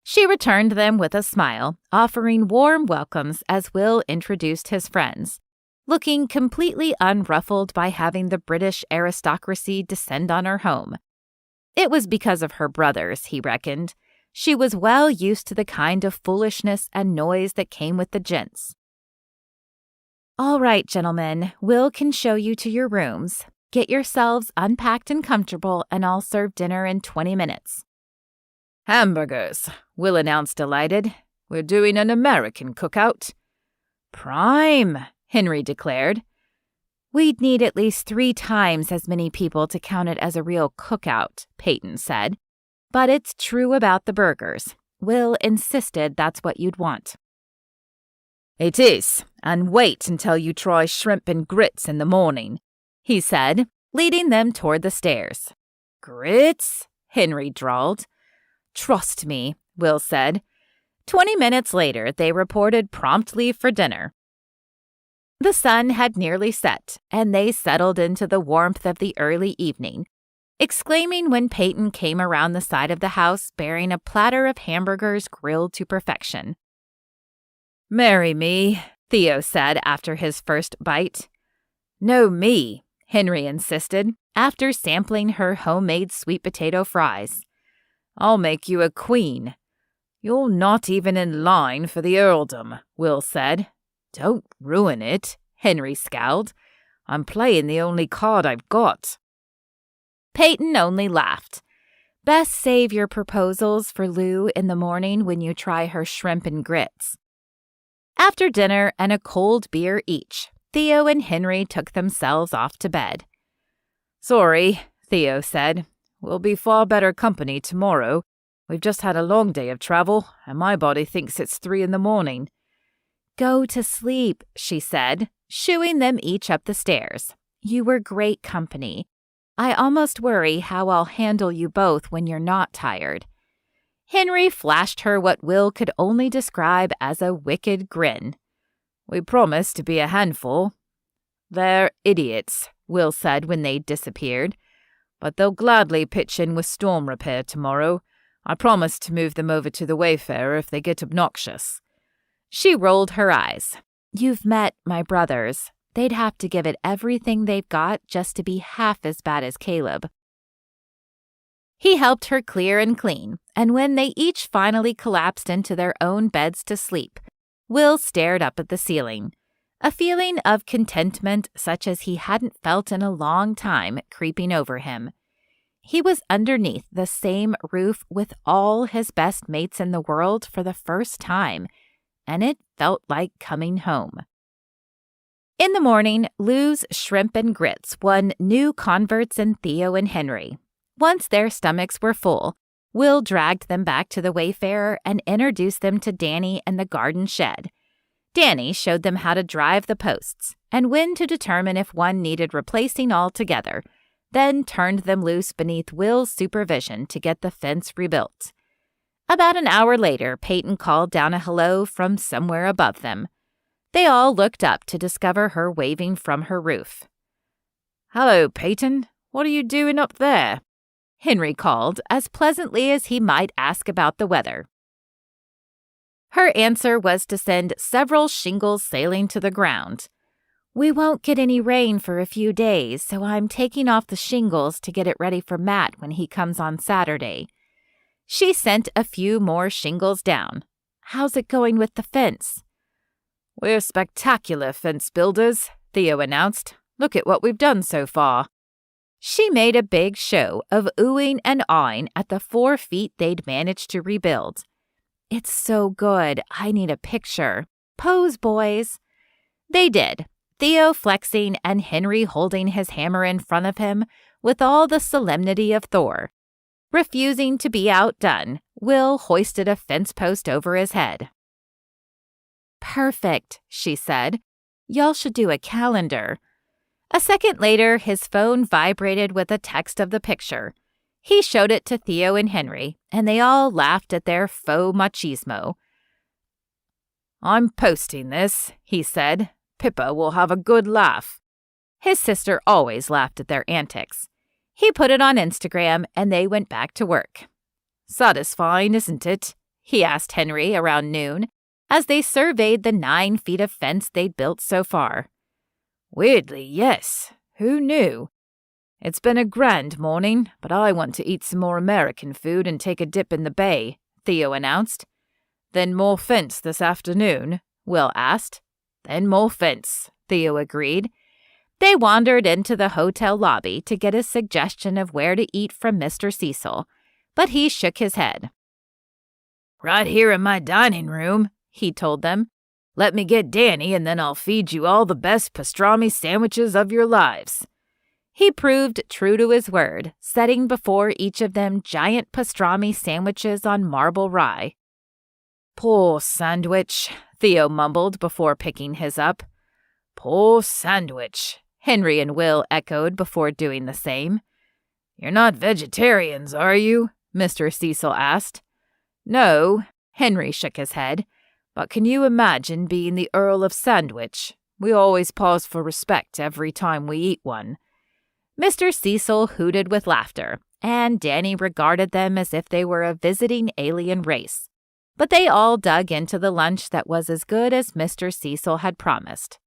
She returned them with a smile, offering warm welcomes as Will introduced his friends, looking completely unruffled by having the British aristocracy descend on her home. It was because of her brothers, he reckoned. She was well used to the kind of foolishness and noise that came with the gents. "All right, gentlemen, Will can show you to your rooms. Get yourselves unpacked and comfortable, and I'll serve dinner in 20 minutes. "Hamburgers," Will announced, delighted. "We're doing an American cookout." "Prime," Henry declared. "We'd need at least 3 times as many people to count it as a real cookout," Peyton said. "But it's true about the burgers. Will insisted that's what you'd want." "It is, and wait until you try shrimp and grits in the morning," he said, leading them toward the stairs. "Grits?" Henry drawled. "Trust me," Will said. 20 minutes later, they reported prompt leave for dinner. The sun had nearly set, and they settled into the warmth of the early evening, exclaiming when Peyton came around the side of the house bearing a platter of hamburgers grilled to perfection. "Marry me," Theo said after his first bite. "No, me," Henry insisted, after sampling her homemade sweet potato fries. "I'll make you a queen." "You're not even in line for the earldom," Will said. "Don't ruin it," Henry scowled. "I'm playing the only card I've got." Peyton only laughed. "Best save your proposals for Lou in the morning when you try her shrimp and grits." After dinner and a cold beer each, Theo and Henry took themselves off to bed. "Sorry," Theo said. "We'll be far better company tomorrow. We've just had a long day of travel, and my body thinks it's 3 in the morning. "Go to sleep," she said, shooing them each up the stairs. "You were great company. I almost worry how I'll handle you both when you're not tired." Henry flashed her what Will could only describe as a wicked grin. "We promised to be a handful." "They're idiots," Will said when they disappeared. "But they'll gladly pitch in with storm repair tomorrow. I promised to move them over to the Wayfarer if they get obnoxious." She rolled her eyes. "You've met my brothers. They'd have to give it everything they've got just to be half as bad as Caleb." He helped her clear and clean, and when they each finally collapsed into their own beds to sleep, Will stared up at the ceiling. A feeling of contentment such as he hadn't felt in a long time creeping over him. He was underneath the same roof with all his best mates in the world for the first time, and it felt like coming home. In the morning, Lou's shrimp and grits won new converts in Theo and Henry. Once their stomachs were full, Will dragged them back to the Wayfarer and introduced them to Danny and the garden shed. Danny showed them how to drive the posts and when to determine if one needed replacing altogether, then turned them loose beneath Will's supervision to get the fence rebuilt. About an hour later, Peyton called down a hello from somewhere above them. They all looked up to discover her waving from her roof. "Hello, Peyton. What are you doing up there?" Henry called, as pleasantly as he might ask about the weather. Her answer was to send several shingles sailing to the ground. "We won't get any rain for a few days, so I'm taking off the shingles to get it ready for Matt when he comes on Saturday." She sent a few more shingles down. "How's it going with the fence?" "We're spectacular fence builders," Theo announced. "Look at what we've done so far." She made a big show of oohing and awing at the 4 feet they'd managed to rebuild. "It's so good, I need a picture. Pose, boys." They did, Theo flexing and Henry holding his hammer in front of him with all the solemnity of Thor. Refusing to be outdone, Will hoisted a fence post over his head. "Perfect," she said. "Y'all should do a calendar." A second later, his phone vibrated with a text of the picture. He showed it to Theo and Henry, and they all laughed at their faux machismo. I'm posting this, he said. Pippa will have a good laugh. His sister always laughed at their antics. He put it on Instagram and they went back to work. Satisfying, isn't it? He asked Henry around noon as they surveyed the 9 feet of fence they'd built so far. Weirdly, yes. Who knew? It's been a grand morning, but I want to eat some more American food and take a dip in the bay, Theo announced. Then more fence this afternoon? Will asked. Then more fence, Theo agreed. They wandered into the hotel lobby to get a suggestion of where to eat from Mr. Cecil, but he shook his head. Right here in my dining room, he told them. Let me get Danny and then I'll feed you all the best pastrami sandwiches of your lives. He proved true to his word, setting before each of them giant pastrami sandwiches on marble rye. Poor sandwich, Theo mumbled before picking his up. Poor sandwich, Henry and Will echoed before doing the same. You're not vegetarians, are you? Mr. Cecil asked. No, Henry shook his head. But can you imagine being the Earl of Sandwich? We always pause for respect every time we eat one. Mr. Cecil hooted with laughter, and Danny regarded them as if they were a visiting alien race. But they all dug into the lunch that was as good as Mr. Cecil had promised.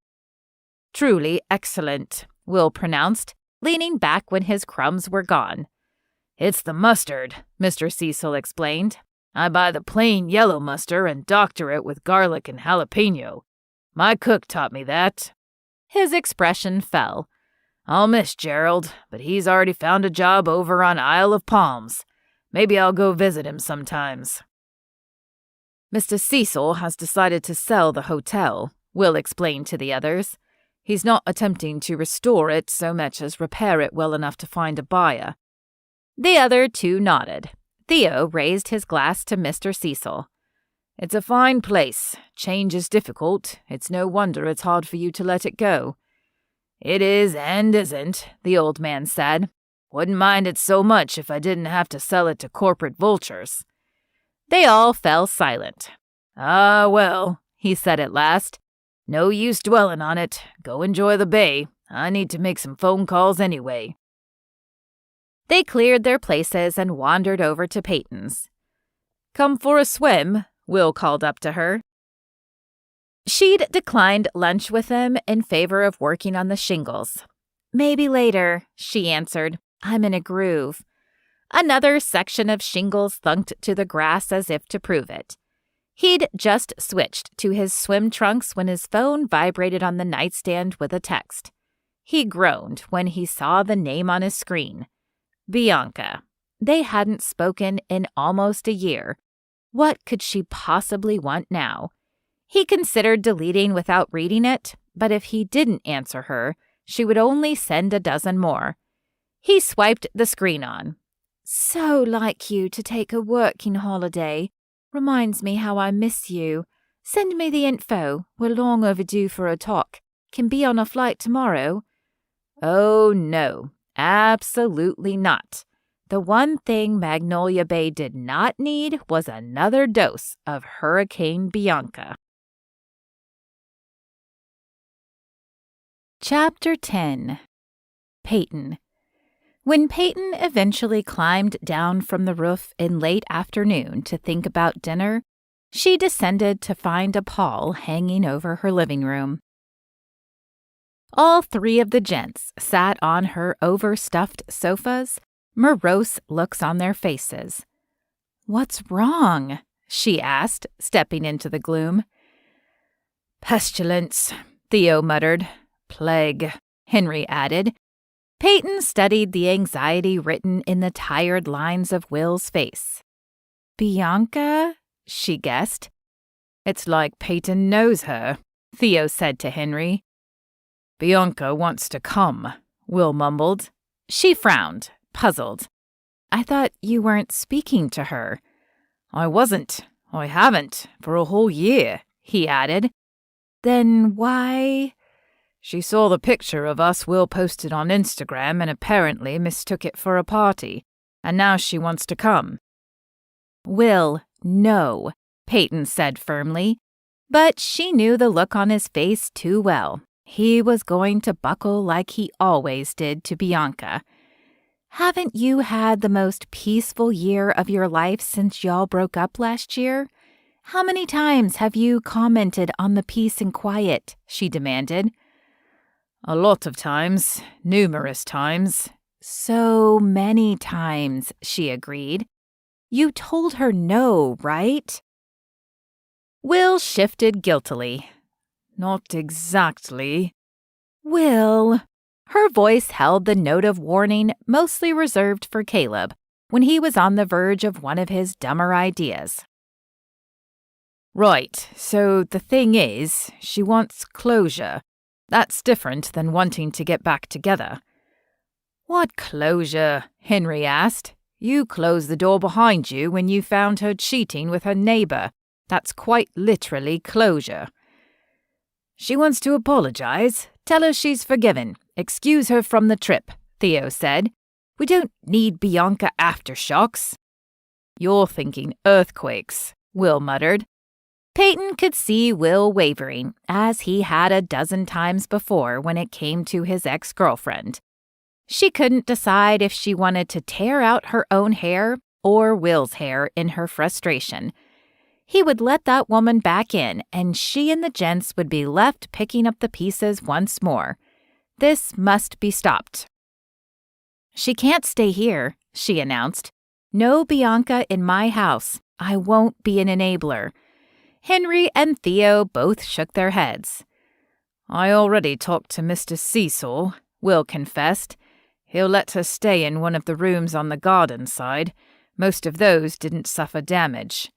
Truly excellent, Will pronounced, leaning back when his crumbs were gone. It's the mustard, Mr. Cecil explained. I buy the plain yellow mustard and doctor it with garlic and jalapeno. My cook taught me that. His expression fell. I'll miss Gerald, but he's already found a job over on Isle of Palms. Maybe I'll go visit him sometimes. Mr. Cecil has decided to sell the hotel, Will explained to the others. He's not attempting to restore it so much as repair it well enough to find a buyer. The other two nodded. Theo raised his glass to Mr. Cecil. It's a fine place. Change is difficult. It's no wonder it's hard for you to let it go. It is and isn't, the old man said. Wouldn't mind it so much if I didn't have to sell it to corporate vultures. They all fell silent. Ah, well, he said at last. No use dwelling on it. Go enjoy the bay. I need to make some phone calls anyway. They cleared their places and wandered over to Peyton's. Come for a swim, Will called up to her. She'd declined lunch with them in favor of working on the shingles. Maybe later, she answered. I'm in a groove. Another section of shingles thunked to the grass as if to prove it. He'd just switched to his swim trunks when his phone vibrated on the nightstand with a text. He groaned when he saw the name on his screen. Bianca. They hadn't spoken in almost a year. What could she possibly want now? He considered deleting without reading it, but if he didn't answer her, she would only send a dozen more. He swiped the screen on. So like you to take a working holiday. Reminds me how I miss you. Send me the info. We're long overdue for a talk. Can be on a flight tomorrow. Oh, no. Absolutely not. The one thing Magnolia Bay did not need was another dose of Hurricane Bianca. Chapter 10. Peyton. When Peyton eventually climbed down from the roof in late afternoon to think about dinner, she descended to find a pall hanging over her living room. All 3 of the gents sat on her overstuffed sofas, morose looks on their faces. "What's wrong?" she asked, stepping into the gloom. "Pestilence," Theo muttered. "Plague," Henry added. Peyton studied the anxiety written in the tired lines of Will's face. "Bianca?" she guessed. "It's like Peyton knows her," Theo said to Henry. "Bianca wants to come," Will mumbled. She frowned, puzzled. "I thought you weren't speaking to her." "I wasn't. I haven't for a whole year," he added. "Then why?" "She saw the picture of us Will posted on Instagram and apparently mistook it for a party, and now she wants to come." "Will, no," Peyton said firmly. But she knew the look on his face too well. He was going to buckle like he always did to Bianca. "Haven't you had the most peaceful year of your life since y'all broke up last year? How many times have you commented on the peace and quiet?" she demanded. "A lot of times, numerous times." "So many times," she agreed. "You told her no, right?" Will shifted guiltily. "Not exactly." "Will." Her voice held the note of warning mostly reserved for Caleb when he was on the verge of one of his dumber ideas. "Right, so the thing is, she wants closure. That's different than wanting to get back together." "What closure?" Henry asked. "You closed the door behind you when you found her cheating with her neighbor. That's quite literally closure." "She wants to apologize. Tell her she's forgiven. Excuse her from the trip," Theo said. "We don't need Bianca aftershocks." "You're thinking earthquakes," Will muttered. Peyton could see Will wavering, as he had a dozen times before when it came to his ex-girlfriend. She couldn't decide if she wanted to tear out her own hair or Will's hair in her frustration. He would let that woman back in, and she and the gents would be left picking up the pieces once more. This must be stopped. "She can't stay here," she announced. "No Bianca in my house. I won't be an enabler." Henry and Theo both shook their heads. "I already talked to Mr. Cecil," Will confessed. "He'll let her stay in one of the rooms on the garden side. Most of those didn't suffer damage."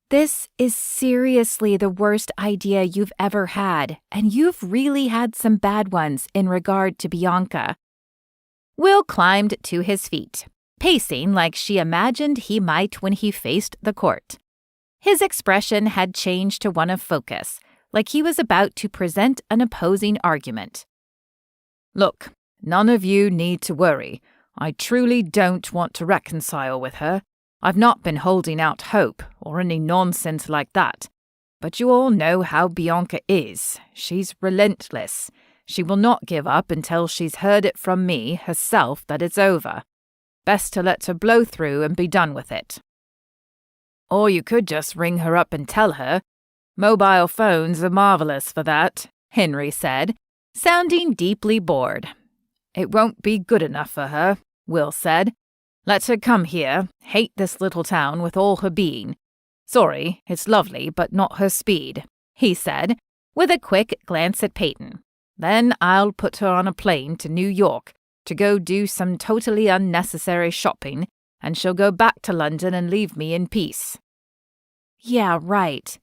"This is seriously the worst idea you've ever had, and you've really had some bad ones in regard to Bianca." Will climbed to his feet, pacing like she imagined he might when he faced the court. His expression had changed to one of focus, like he was about to present an opposing argument. "Look, none of you need to worry. I truly don't want to reconcile with her. I've not been holding out hope or any nonsense like that. But you all know how Bianca is. She's relentless. She will not give up until she's heard it from me herself that it's over. Best to let her blow through and be done with it." "Or you could just ring her up and tell her. Mobile phones are marvelous for that," Henry said, sounding deeply bored. "It won't be good enough for her," Will said. "Let her come here, hate this little town with all her being. Sorry, it's lovely, but not her speed," he said, with a quick glance at Peyton. "Then I'll put her on a plane to New York to go do some totally unnecessary shopping, and she'll go back to London and leave me in peace." "Yeah, right."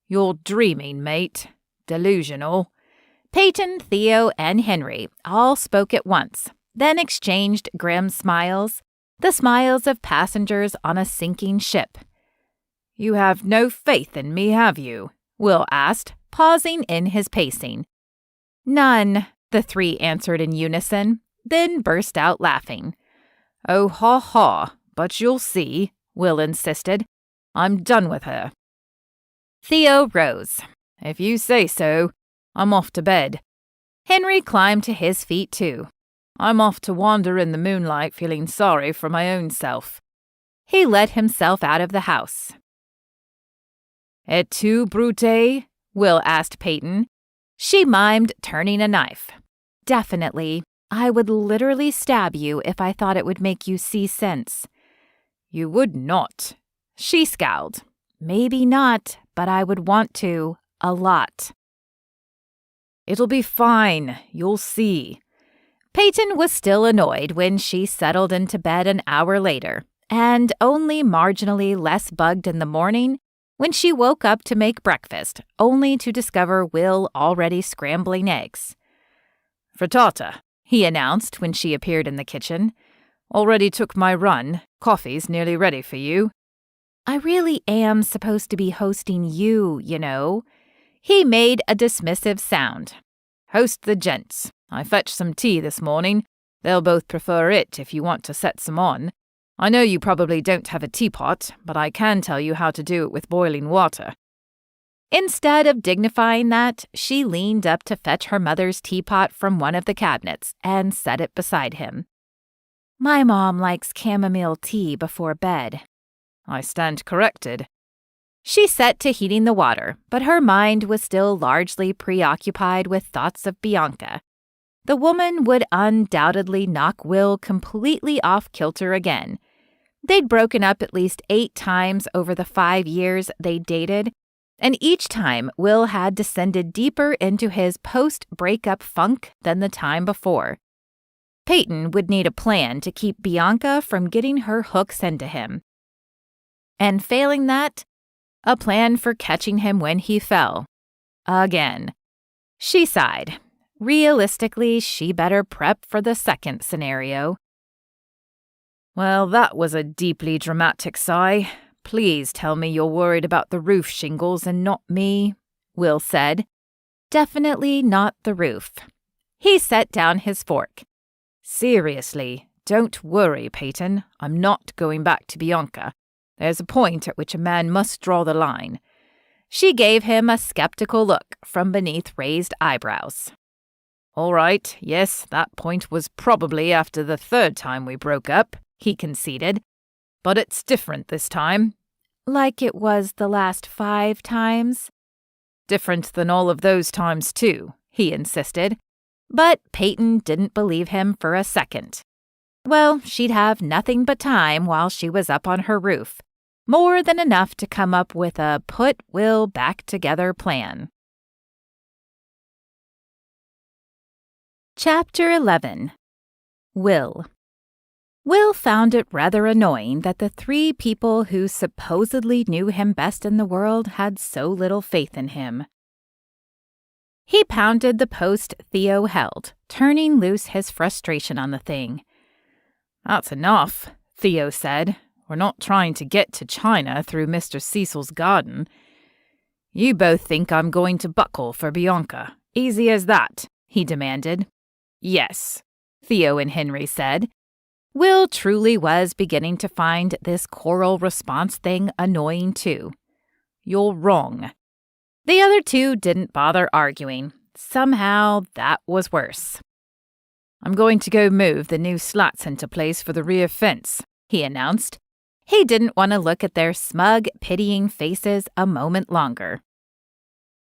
"You're dreaming, mate. Delusional." Peyton, Theo, and Henry all spoke at once, then exchanged grim smiles, the smiles of passengers on a sinking ship. "You have no faith in me, have you?" Will asked, pausing in his pacing. "None," the three answered in unison, then burst out laughing. "Oh, ha ha, but you'll see," Will insisted. "I'm done with her." Theo rose. "If you say so. I'm off to bed." Henry climbed to his feet too. "I'm off to wander in the moonlight feeling sorry for my own self." He let himself out of the house. "Et tu, Brute?" Will asked Peyton. She mimed turning a knife. "Definitely. I would literally stab you if I thought it would make you see sense." "You would not." She scowled. "Maybe not, but I would want to. A lot." "It'll be fine. You'll see." Peyton was still annoyed when she settled into bed an hour later, and only marginally less bugged in the morning when she woke up to make breakfast, only to discover Will already scrambling eggs. "Frittata," he announced when she appeared in the kitchen. "Already took my run. Coffee's nearly ready for you." "I really am supposed to be hosting you, you know." He made a dismissive sound. "Host the gents. I fetched some tea this morning. They'll both prefer it if you want to set some on. I know you probably don't have a teapot, but I can tell you how to do it with boiling water." Instead of dignifying that, she leaned up to fetch her mother's teapot from one of the cabinets and set it beside him. "My mom likes chamomile tea before bed." "I stand corrected." She set to heating the water, but her mind was still largely preoccupied with thoughts of Bianca. The woman would undoubtedly knock Will completely off kilter again. They'd broken up at least 8 times over the 5 years they'd dated, and each time Will had descended deeper into his post-breakup funk than the time before. Peyton would need a plan to keep Bianca from getting her hooks into him. And failing that, a plan for catching him when he fell. Again. She sighed. Realistically, she better prep for the second scenario. "Well, that was a deeply dramatic sigh. Please tell me you're worried about the roof shingles and not me," Will said. Definitely not the roof. He set down his fork. "Seriously, don't worry, Peyton. I'm not going back to Bianca. There's a point at which a man must draw the line." She gave him a skeptical look from beneath raised eyebrows. "All right, yes, that point was probably after the 3rd time we broke up," he conceded. "But it's different this time." "Like it was the last 5 times?" "Different than all of those times, too," he insisted. But Peyton didn't believe him for a second. Well, she'd have nothing but time while she was up on her roof. More than enough to come up with a put Will back together plan. Chapter 11. Will. Will found it rather annoying that the 3 people who supposedly knew him best in the world had so little faith in him. He pounded the post Theo held, turning loose his frustration on the thing. "That's enough," Theo said. "We're not trying to get to China through Mr. Cecil's garden. You both think I'm going to buckle for Bianca. Easy as that," he demanded. "Yes," Theo and Henry said. Will truly was beginning to find this choral response thing annoying too. "You're wrong." The other 2 didn't bother arguing. Somehow that was worse. "I'm going to go move the new slats into place for the rear fence," he announced. He didn't want to look at their smug, pitying faces a moment longer.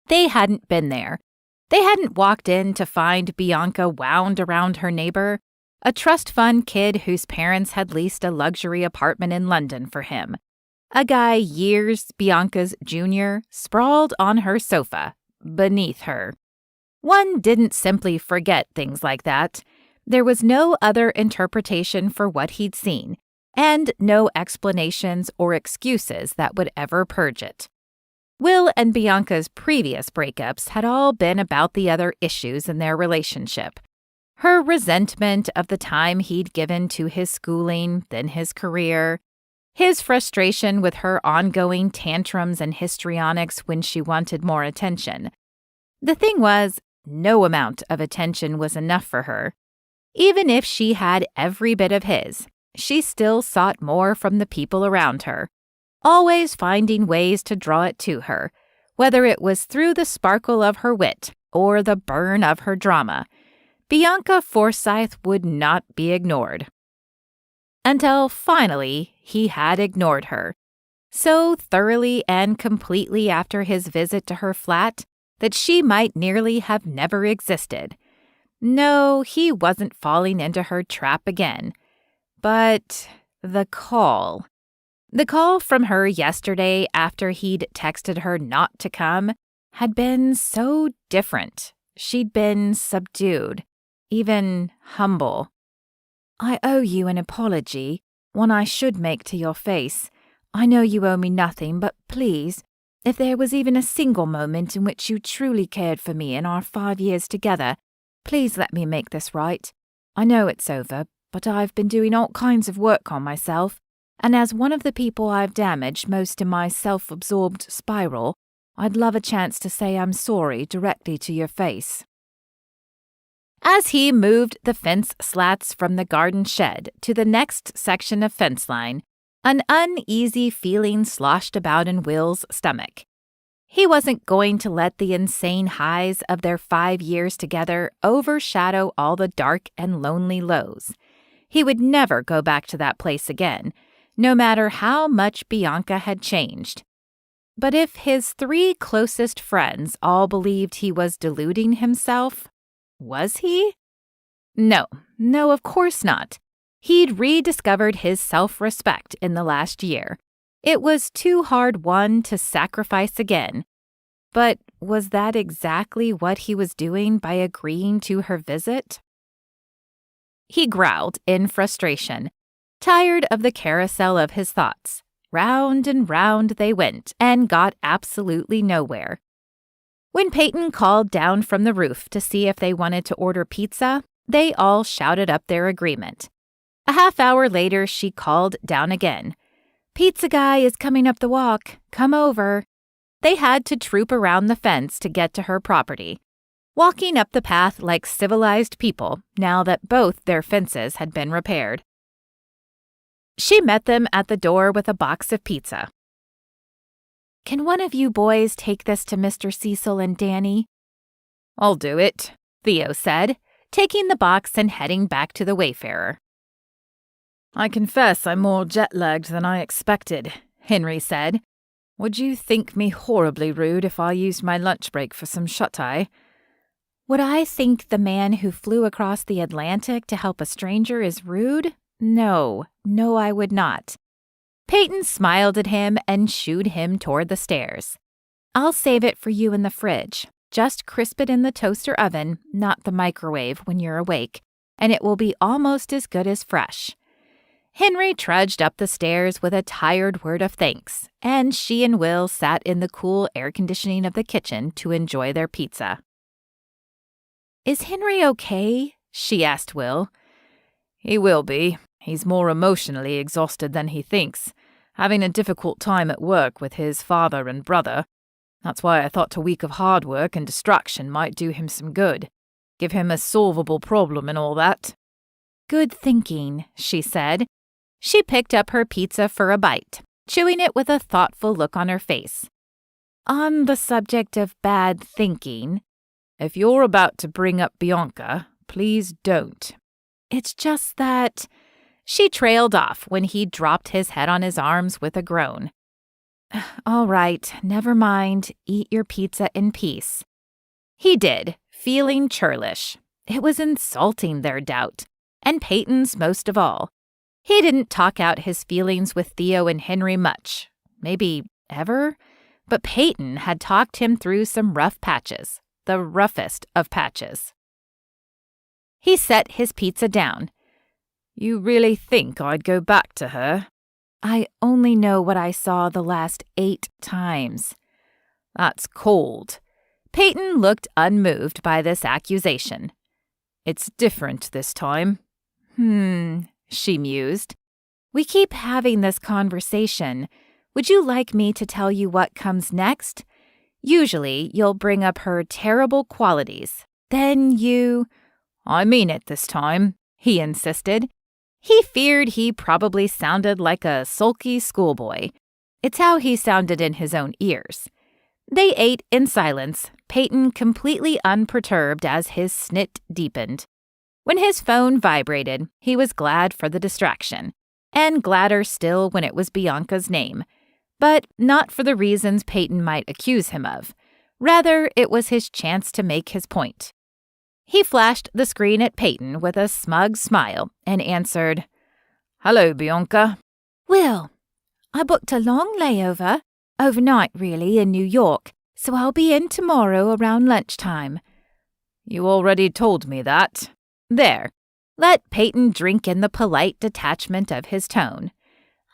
They hadn't been there. They hadn't walked in to find Bianca wound around her neighbor, a trust fund kid whose parents had leased a luxury apartment in London for him. A guy years Bianca's junior, sprawled on her sofa, beneath her. One didn't simply forget things like that. There was no other interpretation for what he'd seen, and no explanations or excuses that would ever purge it. Will and Bianca's previous breakups had all been about the other issues in their relationship. Her resentment of the time he'd given to his schooling, then his career, his frustration with her ongoing tantrums and histrionics when she wanted more attention. The thing was, no amount of attention was enough for her. Even if she had every bit of his, she still sought more from the people around her, always finding ways to draw it to her, whether it was through the sparkle of her wit or the burn of her drama. Bianca Forsythe would not be ignored. Until finally, he had ignored her. So thoroughly and completely after his visit to her flat that she might nearly have never existed. No, he wasn't falling into her trap again. But the call. The call from her yesterday after he'd texted her not to come had been so different. She'd been subdued, even humble. "I owe you an apology, one I should make to your face. I know you owe me nothing, but please, if there was even a single moment in which you truly cared for me in our 5 years together, please let me make this right. I know it's over, but I've been doing all kinds of work on myself, and as one of the people I've damaged most in my self-absorbed spiral, I'd love a chance to say I'm sorry directly to your face." As he moved the fence slats from the garden shed to the next section of fence line, an uneasy feeling sloshed about in Will's stomach. He wasn't going to let the insane highs of their 5 years together overshadow all the dark and lonely lows. He would never go back to that place again, no matter how much Bianca had changed. But if his 3 closest friends all believed he was deluding himself, was he? No, of course not. He'd rediscovered his self-respect in the last year. It was too hard won to sacrifice again. But was that exactly what he was doing by agreeing to her visit? He growled in frustration, tired of the carousel of his thoughts. Round and round they went and got absolutely nowhere. When Peyton called down from the roof to see if they wanted to order pizza, they all shouted up their agreement. A half-hour later, she called down again. "Pizza guy is coming up the walk. Come over." They had to troop around the fence to get to her property, walking up the path like civilized people now that both their fences had been repaired. She met them at the door with a box of pizza. "Can one of you boys take this to Mr. Cecil and Danny?" "I'll do it," Theo said, taking the box and heading back to the Wayfarer. "I confess I'm more jet-lagged than I expected," Henry said. "Would you think me horribly rude if I used my lunch break for some shut-eye?" "Would I think the man who flew across the Atlantic to help a stranger is rude? No, I would not." Peyton smiled at him and shooed him toward the stairs. "I'll save it for you in the fridge. Just crisp it in the toaster oven, not the microwave, when you're awake, and it will be almost as good as fresh." Henry trudged up the stairs with a tired word of thanks, and she and Will sat in the cool air conditioning of the kitchen to enjoy their pizza. "Is Henry okay?" she asked Will. "He will be. He's more emotionally exhausted than he thinks, having a difficult time at work with his father and brother. That's why I thought a week of hard work and distraction might do him some good. Give him a solvable problem and all that." "Good thinking," she said. She picked up her pizza for a bite, chewing it with a thoughtful look on her face. "On the subject of bad thinking—" "If you're about to bring up Bianca, please don't." "It's just that—" She trailed off when he dropped his head on his arms with a groan. "All right, never mind. Eat your pizza in peace." He did, feeling churlish. It was insulting, their doubt, and Peyton's most of all. He didn't talk out his feelings with Theo and Henry much, maybe ever, but Peyton had talked him through some rough patches, the roughest of patches. He set his pizza down. "You really think I'd go back to her?" "I only know what I saw the last 8 times. "That's cold." Peyton looked unmoved by this accusation. "It's different this time." She mused. "We keep having this conversation. Would you like me to tell you what comes next? Usually, you'll bring up her terrible qualities. Then you—" "I mean it this time," he insisted. He feared he probably sounded like a sulky schoolboy. It's how he sounded in his own ears. They ate in silence, Peyton completely unperturbed as his snit deepened. When his phone vibrated, he was glad for the distraction, and gladder still when it was Bianca's name, but not for the reasons Peyton might accuse him of. Rather, it was his chance to make his point. He flashed the screen at Peyton with a smug smile and answered, "Hello, Bianca." "Will, I booked a long layover, overnight really, in New York, so I'll be in tomorrow around lunchtime." "You already told me that." There. Let Peyton drink in the polite detachment of his tone.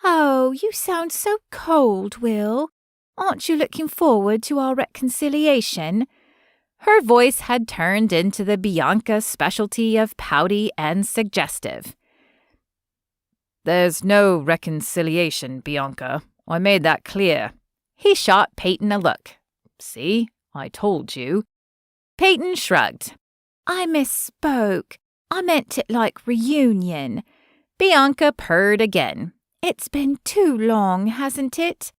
"Oh, you sound so cold, Will. Aren't you looking forward to our reconciliation?" Her voice had turned into the Bianca specialty of pouty and suggestive. "There's no reconciliation, Bianca. I made that clear." He shot Peyton a look. "See, I told you." Peyton shrugged. "I misspoke. I meant it like reunion." Bianca purred again. "It's been too long, hasn't it?"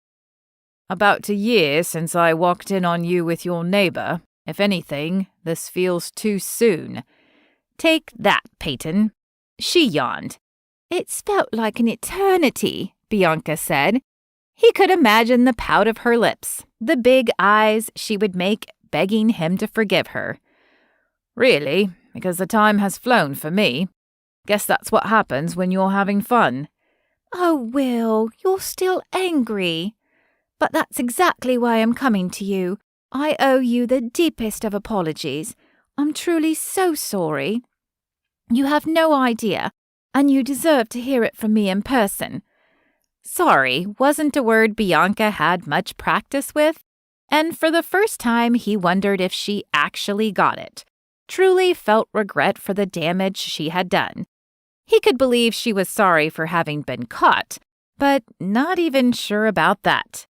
About a year since I walked in on you with your neighbor. If anything, this feels too soon. Take that, Peyton. She yawned. It's felt like an eternity, Bianca said. He could imagine the pout of her lips, the big eyes she would make begging him to forgive her. Really? Because the time has flown for me. Guess that's what happens when you're having fun. Oh, Will, you're still angry. But that's exactly why I'm coming to you. I owe you the deepest of apologies. I'm truly so sorry. You have no idea, and you deserve to hear it from me in person. Sorry wasn't a word Bianca had much practice with, and for the first time he wondered if she actually got it, truly felt regret for the damage she had done. He could believe she was sorry for having been caught, but not even sure about that.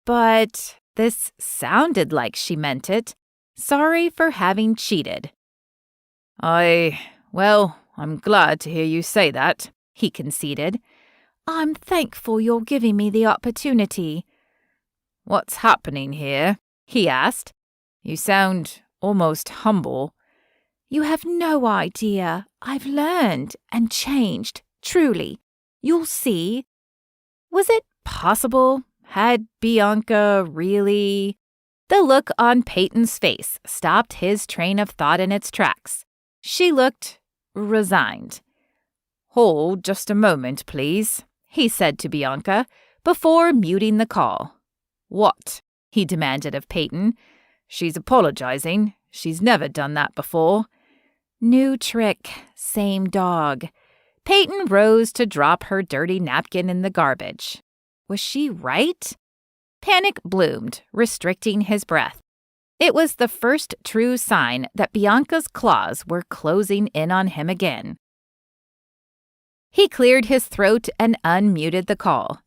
But this sounded like she meant it. Sorry for having cheated. I'm glad to hear you say that, he conceded. I'm thankful you're giving me the opportunity. What's happening here? He asked. You sound almost humble. You have no idea. I've learned and changed, truly. You'll see. Was it possible? Had Bianca really? The look on Peyton's face stopped his train of thought in its tracks. She looked resigned. Hold just a moment, please, he said to Bianca, before muting the call. What? He demanded of Peyton. She's apologizing. She's never done that before. New trick, same dog. Peyton rose to drop her dirty napkin in the garbage. Was she right? Panic bloomed, restricting his breath. It was the first true sign that Bianca's claws were closing in on him again. He cleared his throat and unmuted the call.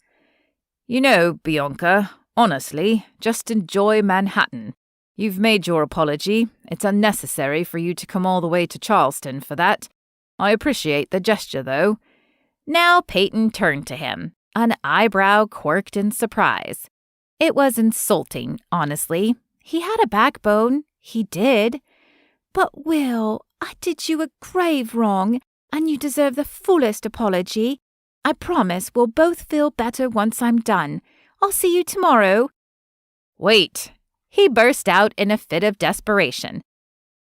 You know, Bianca, honestly, just enjoy Manhattan. You've made your apology. It's unnecessary for you to come all the way to Charleston for that. I appreciate the gesture, though. Now Peyton turned to him, an eyebrow quirked in surprise. It was insulting, honestly. He had a backbone. He did. But, Will, I did you a grave wrong, and you deserve the fullest apology. I promise we'll both feel better once I'm done. I'll see you tomorrow. Wait, he burst out in a fit of desperation.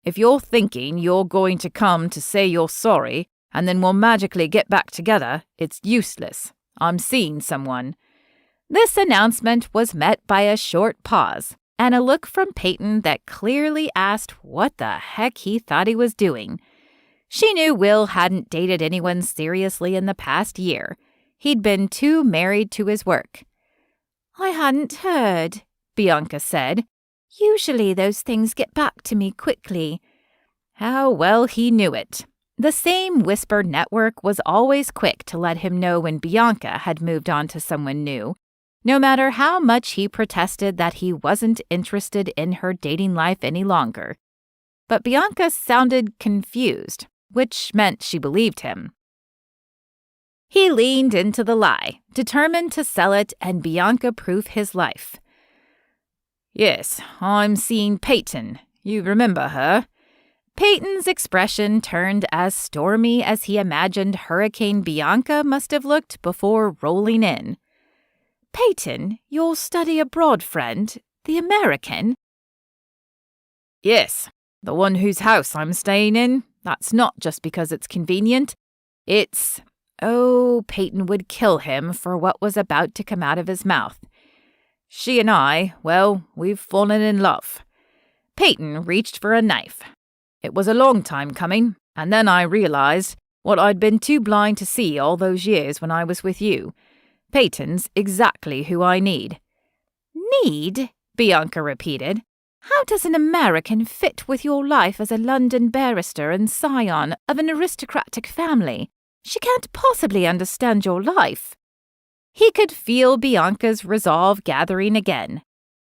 If you're thinking you're going to come to say you're sorry, and then we'll magically get back together, it's useless. I'm seeing someone. This announcement was met by a short pause, and a look from Peyton that clearly asked what the heck he thought he was doing. She knew Will hadn't dated anyone seriously in the past year. He'd been too married to his work. I hadn't heard, Bianca said. Usually those things get back to me quickly. How well he knew it. The same whisper network was always quick to let him know when Bianca had moved on to someone new, no matter how much he protested that he wasn't interested in her dating life any longer. But Bianca sounded confused, which meant she believed him. He leaned into the lie, determined to sell it and Bianca-proof his life. Yes, I'm seeing Peyton. You remember her? Peyton's expression turned as stormy as he imagined Hurricane Bianca must have looked before rolling in. Peyton, your study abroad friend, the American? Yes, the one whose house I'm staying in. That's not just because it's convenient. It's... Oh, Peyton would kill him for what was about to come out of his mouth. She and I, well, we've fallen in love. Peyton reached for a knife. It was a long time coming, and then I realized what I'd been too blind to see all those years when I was with you. Peyton's exactly who I need. Need? Bianca repeated. How does an American fit with your life as a London barrister and scion of an aristocratic family? She can't possibly understand your life. He could feel Bianca's resolve gathering again.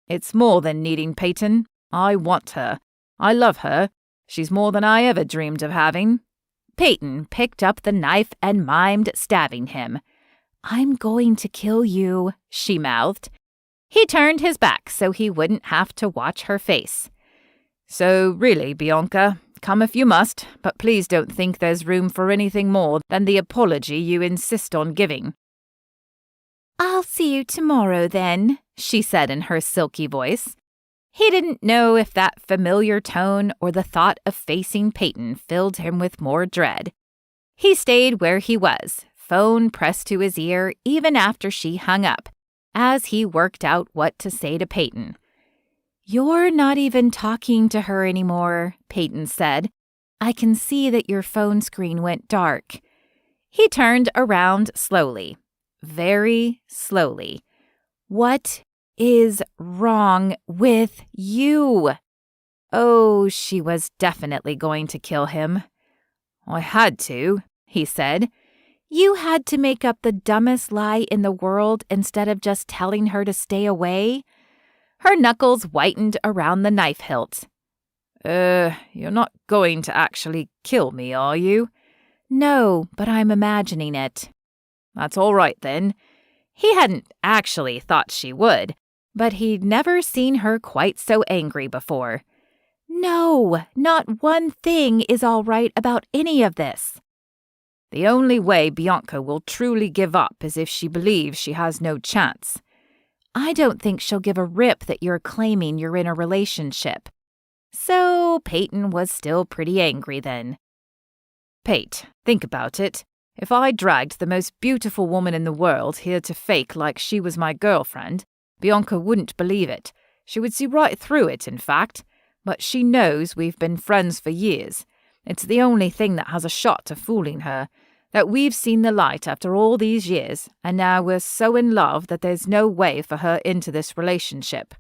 It's more than needing Peyton. I want her. I love her. She's more than I ever dreamed of having. Peyton picked up the knife and mimed stabbing him. I'm going to kill you, she mouthed. He turned his back so he wouldn't have to watch her face. So really, Bianca, come if you must, but please don't think there's room for anything more than the apology you insist on giving. I'll see you tomorrow, then, she said in her silky voice. He didn't know if that familiar tone or the thought of facing Peyton filled him with more dread. He stayed where he was, phone pressed to his ear even after she hung up, as he worked out what to say to Peyton. You're not even talking to her anymore, Peyton said. I can see that your phone screen went dark. He turned around slowly, very slowly. What is wrong with you? Oh, she was definitely going to kill him. I had to, he said. You had to make up the dumbest lie in the world instead of just telling her to stay away? Her knuckles whitened around the knife hilt. You're not going to actually kill me, are you? No, but I'm imagining it. That's all right, then. He hadn't actually thought she would, but he'd never seen her quite so angry before. No, not one thing is all right about any of this. The only way Bianca will truly give up is if she believes she has no chance. I don't think she'll give a rip that you're claiming you're in a relationship. So Peyton was still pretty angry then. Pate, think about it. If I dragged the most beautiful woman in the world here to fake like she was my girlfriend, Bianca wouldn't believe it. She would see right through it, in fact. But she knows we've been friends for years. It's the only thing that has a shot of fooling her, that we've seen the light after all these years, and now we're so in love that there's no way for her into this relationship.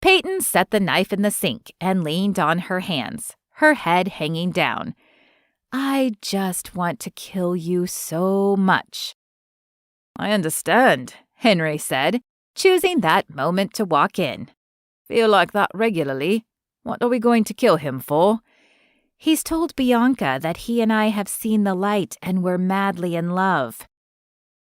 Peyton set the knife in the sink and leaned on her hands, her head hanging down. I just want to kill you so much. I understand, Henry said, choosing that moment to walk in. Feel like that regularly. What are we going to kill him for? He's told Bianca that he and I have seen the light and we're madly in love.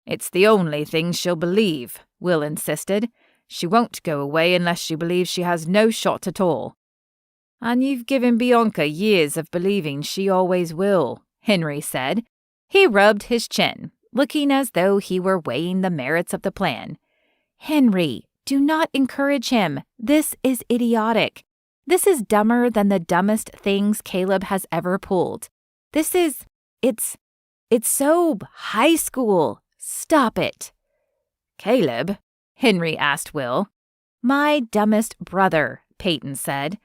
It's the only thing she'll believe, Will insisted. She won't go away unless she believes she has no shot at all. And you've given Bianca years of believing she always will, Henry said. He rubbed his chin, looking as though he were weighing the merits of the plan. Henry, do not encourage him. This is idiotic. This is dumber than the dumbest things Caleb has ever pulled. It's so high school. Stop it. Caleb? Henry asked Will. My dumbest brother, Peyton said.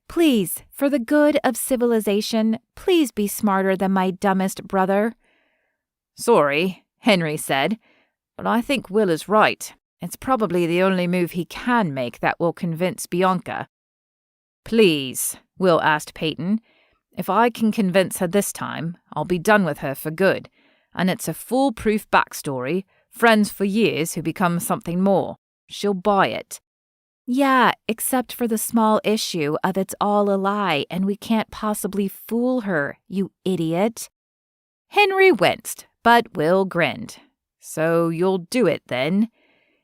Please, for the good of civilization, please be smarter than my dumbest brother. Sorry, Henry said, but I think Will is right. It's probably the only move he can make that will convince Bianca. Please, Will asked Peyton. If I can convince her this time, I'll be done with her for good. And it's a foolproof backstory, friends for years who become something more. She'll buy it. Yeah, except for the small issue of it's all a lie and we can't possibly fool her, you idiot. Henry winced, but Will grinned. So you'll do it then?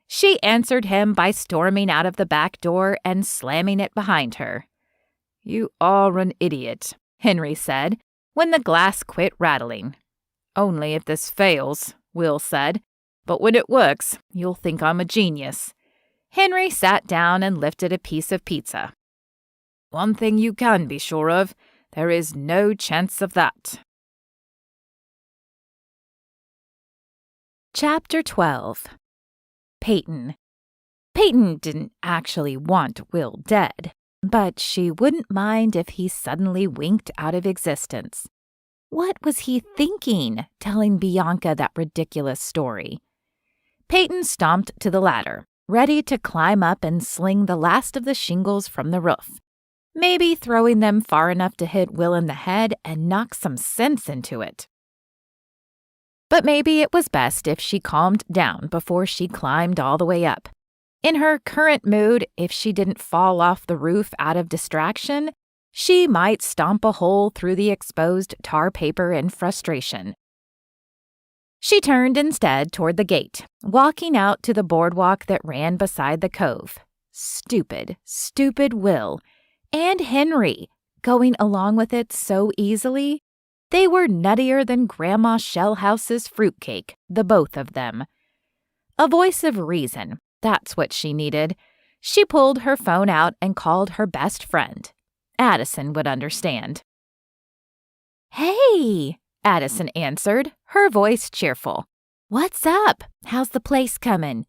She answered him by storming out of the back door and slamming it behind her. You are an idiot, Henry said, when the glass quit rattling. Only if this fails, Will said. But when it works, you'll think I'm a genius. Henry sat down and lifted a piece of pizza. One thing you can be sure of, there is no chance of that. Chapter 12. Peyton. Peyton didn't actually want Will dead, but she wouldn't mind if he suddenly winked out of existence. What was he thinking, telling Bianca that ridiculous story? Peyton stomped to the ladder, ready to climb up and sling the last of the shingles from the roof, maybe throwing them far enough to hit Will in the head and knock some sense into it. But maybe it was best if she calmed down before she climbed all the way up. In her current mood, if she didn't fall off the roof out of distraction, she might stomp a hole through the exposed tar paper in frustration. She turned instead toward the gate, walking out to the boardwalk that ran beside the cove. Stupid, stupid Will. And Henry, going along with it so easily. They were nuttier than Grandma Shellhouse's fruitcake, the both of them. A voice of reason, that's what she needed. She pulled her phone out and called her best friend. Addison would understand. "Hey," Addison answered, her voice cheerful. "What's up? How's the place coming?"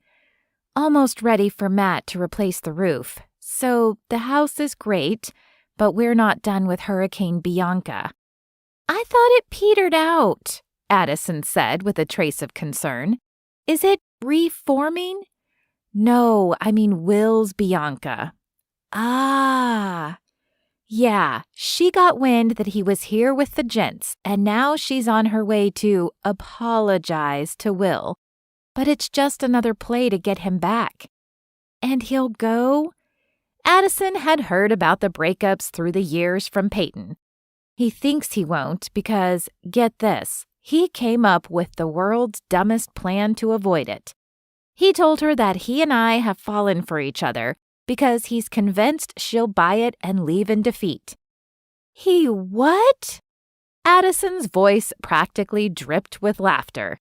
"Almost ready for Matt to replace the roof. So the house is great, but we're not done with Hurricane Bianca." "I thought it petered out," Addison said with a trace of concern. "Is it reforming?" "No, I mean Will's Bianca." "Ah." "Yeah, she got wind that he was here with the gents, and now she's on her way to apologize to Will. But it's just another play to get him back." "And he'll go?" Addison had heard about the breakups through the years from Peyton. He thinks he won't because, get this, he came up with the world's dumbest plan to avoid it. He told her that he and I have fallen for each other because he's convinced she'll buy it and leave in defeat. "He what?" Addison's voice practically dripped with laughter.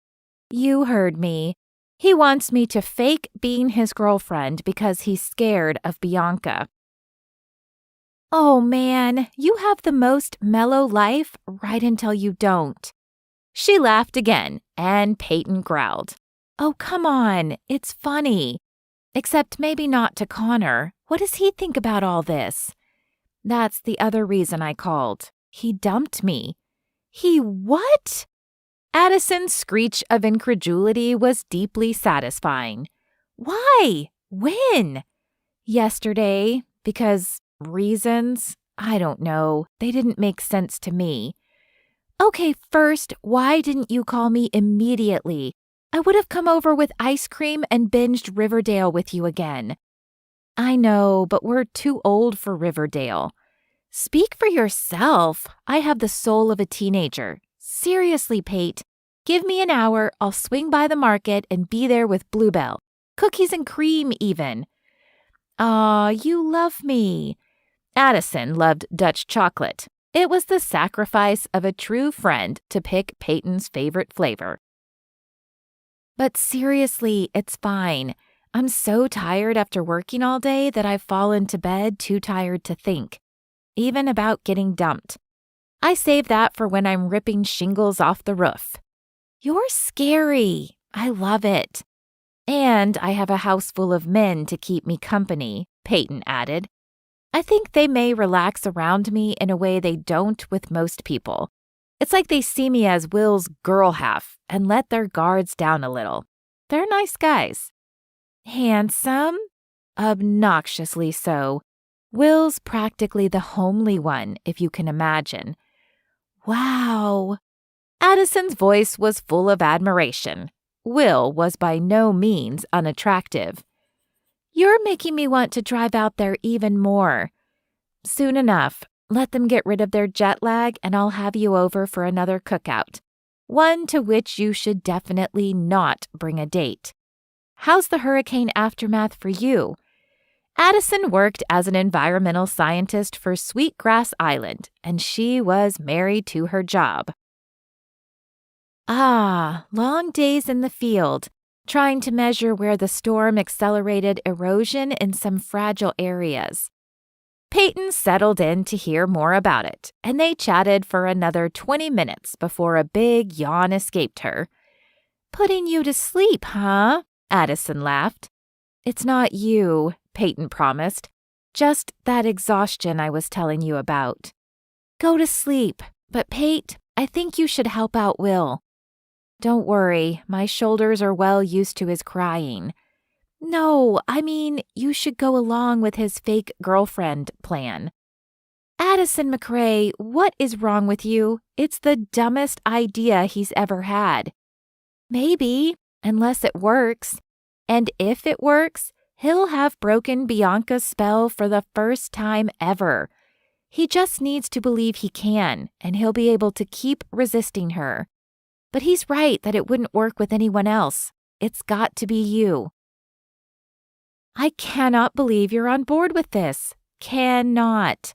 "You heard me. He wants me to fake being his girlfriend because he's scared of Bianca." "Oh man, you have the most mellow life right until you don't." She laughed again, and Peyton growled. "Oh, come on, it's funny. Except maybe not to Connor. What does he think about all this?" "That's the other reason I called. He dumped me." "He what?" Addison's screech of incredulity was deeply satisfying. "Why? When?" "Yesterday, because reasons? I don't know. They didn't make sense to me." "Okay, first, why didn't you call me immediately? I would have come over with ice cream and binged Riverdale with you again." "I know, but we're too old for Riverdale." "Speak for yourself. I have the soul of a teenager. Seriously, Pate. Give me an hour, I'll swing by the market and be there with Bluebell. Cookies and cream, even." "Aw, you love me." Addison loved Dutch chocolate. It was the sacrifice of a true friend to pick Peyton's favorite flavor. "But seriously, it's fine. I'm so tired after working all day that I've fallen to bed too tired to think, even about getting dumped. I save that for when I'm ripping shingles off the roof." "You're scary. I love it." "And I have a house full of men to keep me company," Peyton added. "I think they may relax around me in a way they don't with most people. It's like they see me as Will's girl half and let their guards down a little. They're nice guys." "Handsome?" "Obnoxiously so. Will's practically the homely one, if you can imagine." "Wow." Addison's voice was full of admiration. Will was by no means unattractive. "You're making me want to drive out there even more." "Soon enough. Let them get rid of their jet lag and I'll have you over for another cookout. One to which you should definitely not bring a date. How's the hurricane aftermath for you?" Addison worked as an environmental scientist for Sweetgrass Island, and she was married to her job. "Ah, long days in the field, trying to measure where the storm accelerated erosion in some fragile areas." Peyton settled in to hear more about it, and they chatted for another 20 minutes before a big yawn escaped her. "Putting you to sleep, huh?" Addison laughed. "It's not you," Peyton promised. "Just that exhaustion I was telling you about." "Go to sleep, but Pate, I think you should help out Will." "Don't worry, my shoulders are well used to his crying." "No, I mean, you should go along with his fake girlfriend plan." "Addison McRae, what is wrong with you? It's the dumbest idea he's ever had." "Maybe, unless it works. And if it works, he'll have broken Bianca's spell for the first time ever. He just needs to believe he can, and he'll be able to keep resisting her. But he's right that it wouldn't work with anyone else. It's got to be you. I cannot believe you're on board with this. Cannot.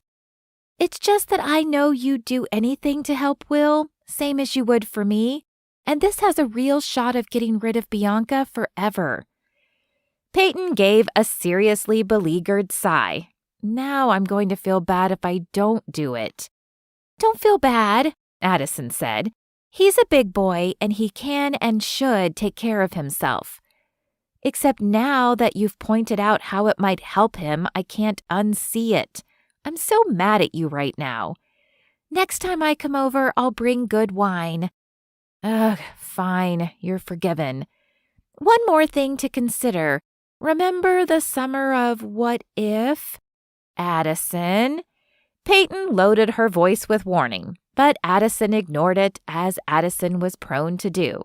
It's just that I know you'd do anything to help Will, same as you would for me, and this has a real shot of getting rid of Bianca forever. Peyton gave a seriously beleaguered sigh. Now I'm going to feel bad if I don't do it. Don't feel bad, Addison said. He's a big boy and he can and should take care of himself. Except now that you've pointed out how it might help him, I can't unsee it. I'm so mad at you right now. Next time I come over, I'll bring good wine. Ugh, fine, you're forgiven. One more thing to consider. Remember the summer of what if? Addison. Peyton loaded her voice with warning, but Addison ignored it as Addison was prone to do.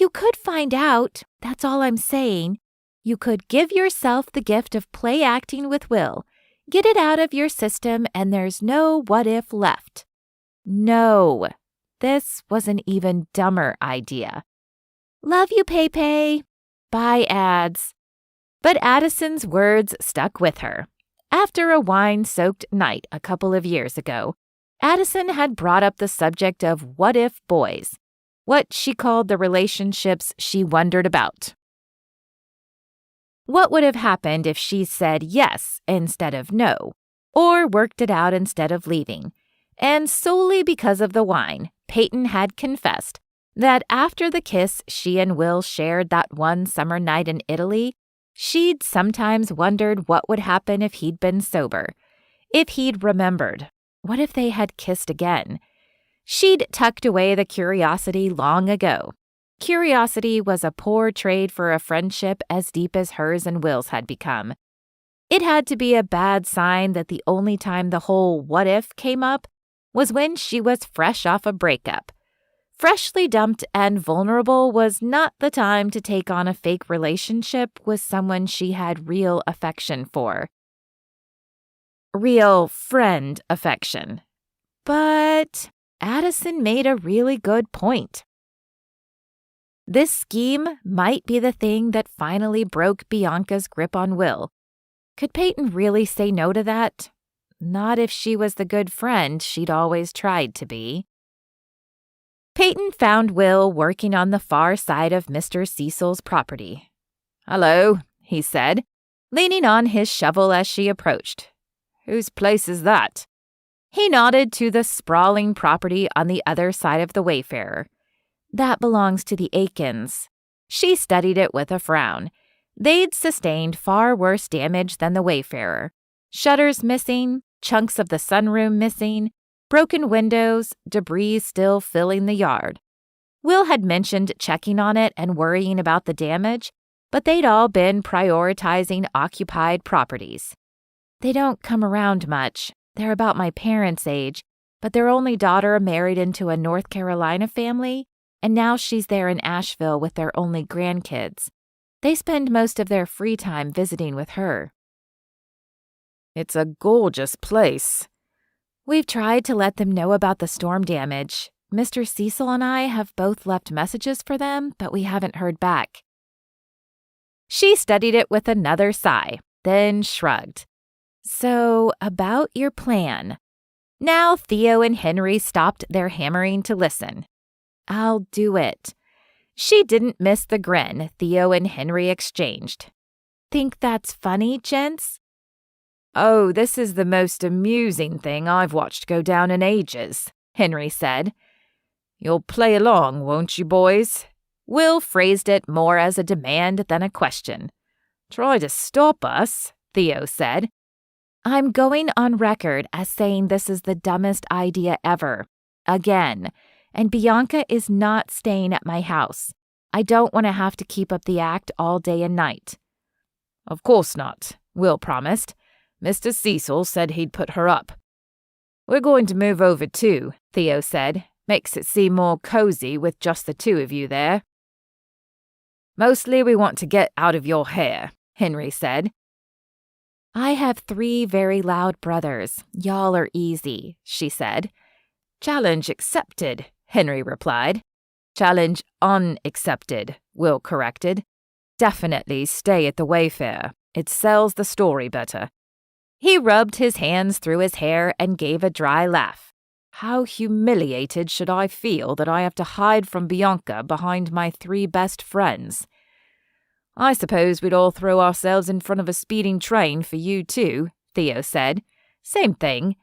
You could find out, that's all I'm saying. You could give yourself the gift of play acting with Will. Get it out of your system and there's no what if left. No, this was an even dumber idea. Love you, Pepe. Bye, Ads. But Addison's words stuck with her. After a wine-soaked night a couple of years ago, Addison had brought up the subject of what-if boys, what she called the relationships she wondered about. What would have happened if she said yes instead of no, or worked it out instead of leaving? And solely because of the wine, Peyton had confessed that after the kiss she and Will shared that one summer night in Italy, she'd sometimes wondered what would happen if he'd been sober, if he'd remembered. What if they had kissed again? She'd tucked away the curiosity long ago. Curiosity was a poor trade for a friendship as deep as hers and Will's had become. It had to be a bad sign that the only time the whole what if came up was when she was fresh off a breakup. Freshly dumped and vulnerable was not the time to take on a fake relationship with someone she had real affection for. Real friend affection. But Addison made a really good point. This scheme might be the thing that finally broke Bianca's grip on Will. Could Peyton really say no to that? Not if she was the good friend she'd always tried to be. Peyton found Will working on the far side of Mr. Cecil's property. "Hello," he said, leaning on his shovel as she approached. "Whose place is that?" He nodded to the sprawling property on the other side of the Wayfarer. "That belongs to the Aikens." She studied it with a frown. They'd sustained far worse damage than the Wayfarer. Shutters missing, chunks of the sunroom missing, broken windows, debris still filling the yard. Will had mentioned checking on it and worrying about the damage, but they'd all been prioritizing occupied properties. "They don't come around much. They're about my parents' age, but their only daughter married into a North Carolina family, and now she's there in Asheville with their only grandkids. They spend most of their free time visiting with her." "It's a gorgeous place." "We've tried to let them know about the storm damage. Mr. Cecil and I have both left messages for them, but we haven't heard back." She studied it with another sigh, then shrugged. "So, about your plan." Now Theo and Henry stopped their hammering to listen. "I'll do it." She didn't miss the grin Theo and Henry exchanged. "Think that's funny, gents?" "Oh, this is the most amusing thing I've watched go down in ages," Henry said. "You'll play along, won't you, boys?" Will phrased it more as a demand than a question. "Try to stop us," Theo said. "I'm going on record as saying this is the dumbest idea ever. Again. And Bianca is not staying at my house. I don't want to have to keep up the act all day and night." "Of course not," Will promised. "Mr. Cecil said he'd put her up." "We're going to move over too," Theo said. "Makes it seem more cozy with just the two of you there." "Mostly we want to get out of your hair," Henry said. "I have 3 very loud brothers. Y'all are easy," she said. "Challenge accepted," Henry replied. Challenge unaccepted, Will corrected. Definitely stay at the Wayfair. It sells the story better. He rubbed his hands through his hair and gave a dry laugh. How humiliated should I feel that I have to hide from Bianca behind my 3 best friends? I suppose we'd all throw ourselves in front of a speeding train for you too, Theo said. Same thing.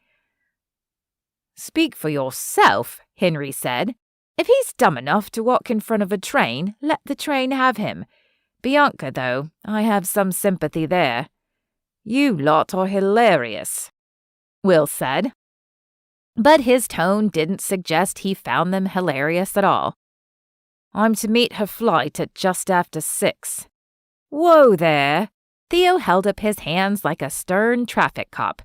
Speak for yourself, Henry said. If he's dumb enough to walk in front of a train, let the train have him. Bianca, though, I have some sympathy there. You lot are hilarious, Will said. But his tone didn't suggest he found them hilarious at all. I'm to meet her flight at just after 6. Whoa there! Theo held up his hands like a stern traffic cop.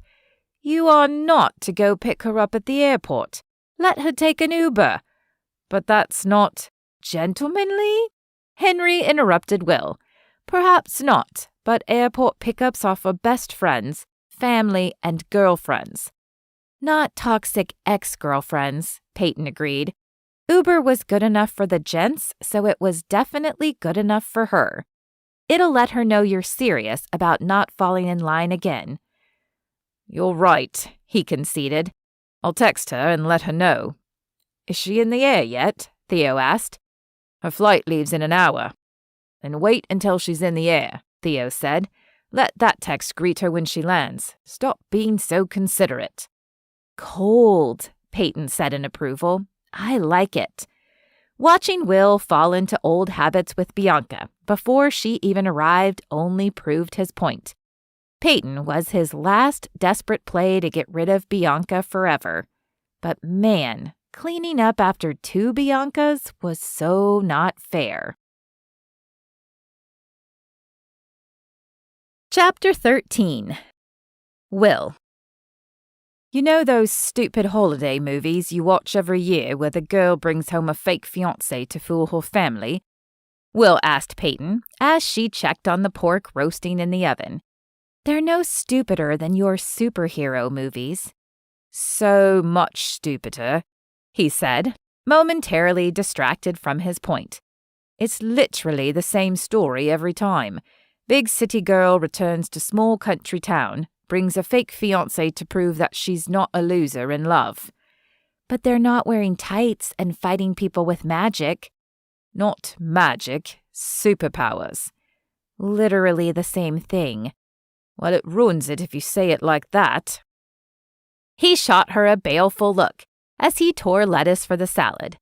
You are not to go pick her up at the airport. Let her take an Uber. But that's not gentlemanly? Henry interrupted Will. Perhaps not, but airport pickups are for best friends, family, and girlfriends. Not toxic ex-girlfriends, Peyton agreed. Uber was good enough for the gents, so it was definitely good enough for her. It'll let her know you're serious about not falling in line again. You're right, he conceded. I'll text her and let her know. Is she in the air yet? Theo asked. Her flight leaves in an hour. Then wait until she's in the air, Theo said. Let that text greet her when she lands. Stop being so considerate. Cold, Peyton said in approval. I like it. Watching Will fall into old habits with Bianca before she even arrived only proved his point. Peyton was his last desperate play to get rid of Bianca forever. But man, cleaning up after 2 Biancas was so not fair. Chapter 13. Will. You know those stupid holiday movies you watch every year where the girl brings home a fake fiancé to fool her family? Will asked Peyton as she checked on the pork roasting in the oven. They're no stupider than your superhero movies. So much stupider, he said, momentarily distracted from his point. It's literally the same story every time. Big city girl returns to small country town, brings a fake fiancé to prove that she's not a loser in love. But they're not wearing tights and fighting people with magic. Not magic, superpowers. Literally the same thing. Well, it ruins it if you say it like that. He shot her a baleful look as he tore lettuce for the salad.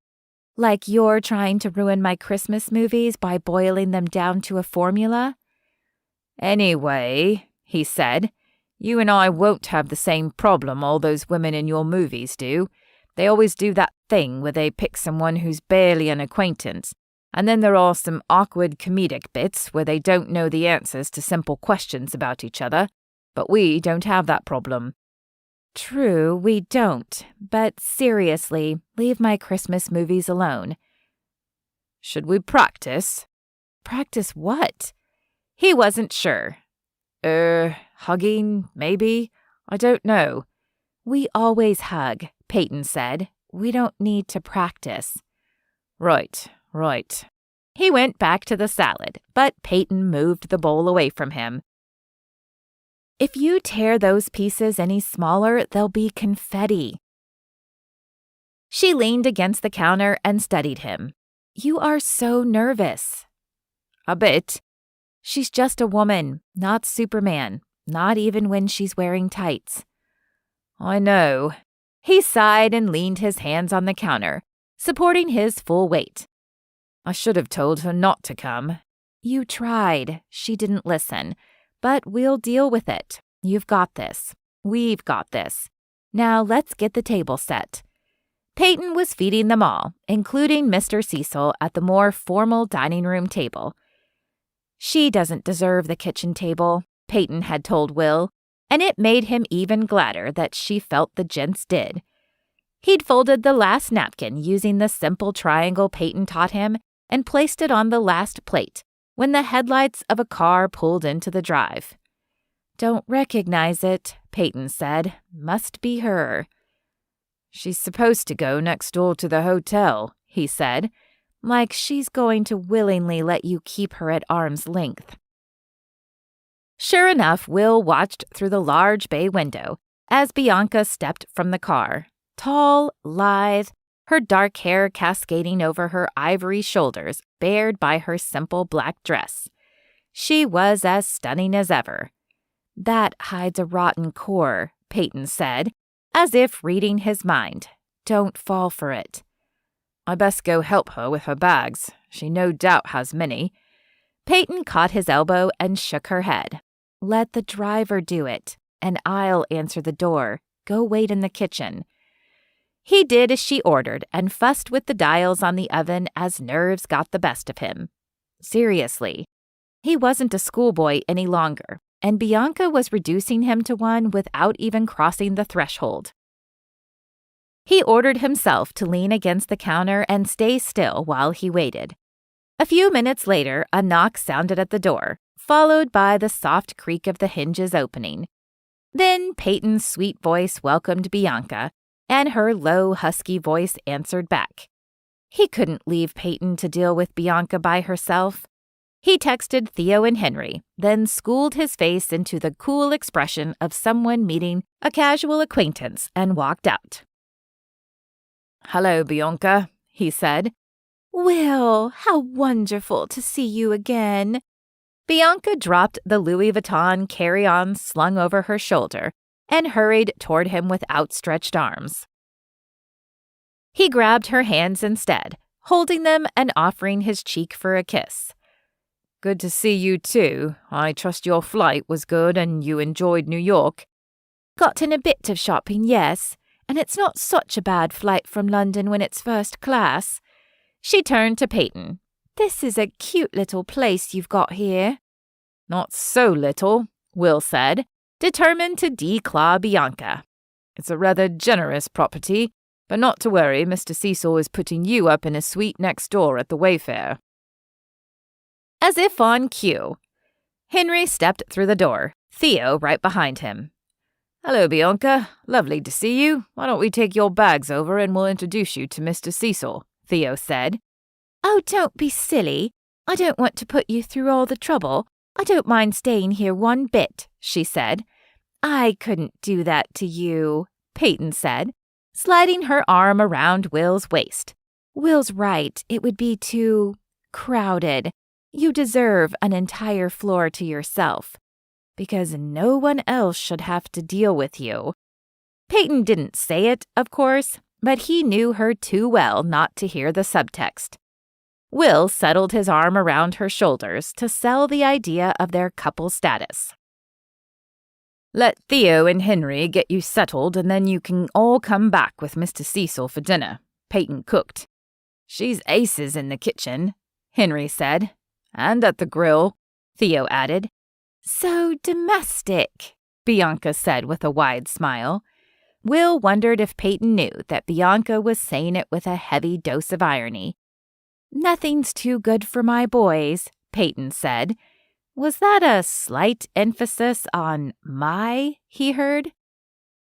Like you're trying to ruin my Christmas movies by boiling them down to a formula? Anyway, he said, you and I won't have the same problem all those women in your movies do. They always do that thing where they pick someone who's barely an acquaintance, and then there are some awkward comedic bits where they don't know the answers to simple questions about each other. But we don't have that problem. True, we don't. But seriously, leave my Christmas movies alone. Should we practice? Practice what? He wasn't sure. Hugging, maybe? I don't know. We always hug, Peyton said. We don't need to practice. Right. He went back to the salad, but Peyton moved the bowl away from him. If you tear those pieces any smaller, they'll be confetti. She leaned against the counter and studied him. You are so nervous. A bit. She's just a woman, not Superman, not even when she's wearing tights. I know. He sighed and leaned his hands on the counter, supporting his full weight. I should have told her not to come. You tried. She didn't listen. But we'll deal with it. You've got this. We've got this. Now let's get the table set. Peyton was feeding them all, including Mr. Cecil at the more formal dining room table. She doesn't deserve the kitchen table, Peyton had told Will, and it made him even gladder that she felt the gents did. He'd folded the last napkin using the simple triangle Peyton taught him and placed it on the last plate when the headlights of a car pulled into the drive. Don't recognize it, Peyton said. Must be her. She's supposed to go next door to the hotel, he said. like she's going to willingly let you keep her at arm's length. Sure enough, Will watched through the large bay window as Bianca stepped from the car, tall, lithe, her dark hair cascading over her ivory shoulders, bared by her simple black dress. She was as stunning as ever. "That hides a rotten core," Peyton said, as if reading his mind. "Don't fall for it." "I best go help her with her bags. She no doubt has many." Peyton caught his elbow and shook her head. "Let the driver do it, and I'll answer the door. Go wait in the kitchen." He did as she ordered and fussed with the dials on the oven as nerves got the best of him. Seriously, he wasn't a schoolboy any longer, and Bianca was reducing him to one without even crossing the threshold. He ordered himself to lean against the counter and stay still while he waited. A few minutes later, a knock sounded at the door, followed by the soft creak of the hinges opening. Then Peyton's sweet voice welcomed Bianca, and her low, husky voice answered back. He couldn't leave Peyton to deal with Bianca by herself. He texted Theo and Henry, then schooled his face into the cool expression of someone meeting a casual acquaintance and walked out. "Hello, Bianca," he said. "Will, how wonderful to see you again." Bianca dropped the Louis Vuitton carry-on slung over her shoulder and hurried toward him with outstretched arms. He grabbed her hands instead, holding them and offering his cheek for a kiss. "Good to see you too. I trust your flight was good and you enjoyed New York." "Got in a bit of shopping, yes, and it's not such a bad flight from London when it's first class." She turned to Peyton. "This is a cute little place you've got here." "Not so little," Will said, determined to declaw Bianca. "It's a rather generous property, but not to worry, Mr. Cecil is putting you up in a suite next door at the Wayfair." As if on cue, Henry stepped through the door, Theo right behind him. "Hello, Bianca. Lovely to see you. Why don't we take your bags over and we'll introduce you to Mr. Cecil," Theo said. "Oh, don't be silly. I don't want to put you through all the trouble. I don't mind staying here one bit," she said. "I couldn't do that to you," Peyton said, sliding her arm around Will's waist. "Will's right. It would be too crowded. You deserve an entire floor to yourself, because no one else should have to deal with you." Peyton didn't say it, of course, but he knew her too well not to hear the subtext. Will settled his arm around her shoulders to sell the idea of their couple status. "Let Theo and Henry get you settled and then you can all come back with Mr. Cecil for dinner. Peyton cooked." "She's aces in the kitchen," Henry said. "And at the grill," Theo added. "So domestic," Bianca said with a wide smile. Will wondered if Peyton knew that Bianca was saying it with a heavy dose of irony. "Nothing's too good for my boys," Peyton said. Was that a slight emphasis on my, he heard?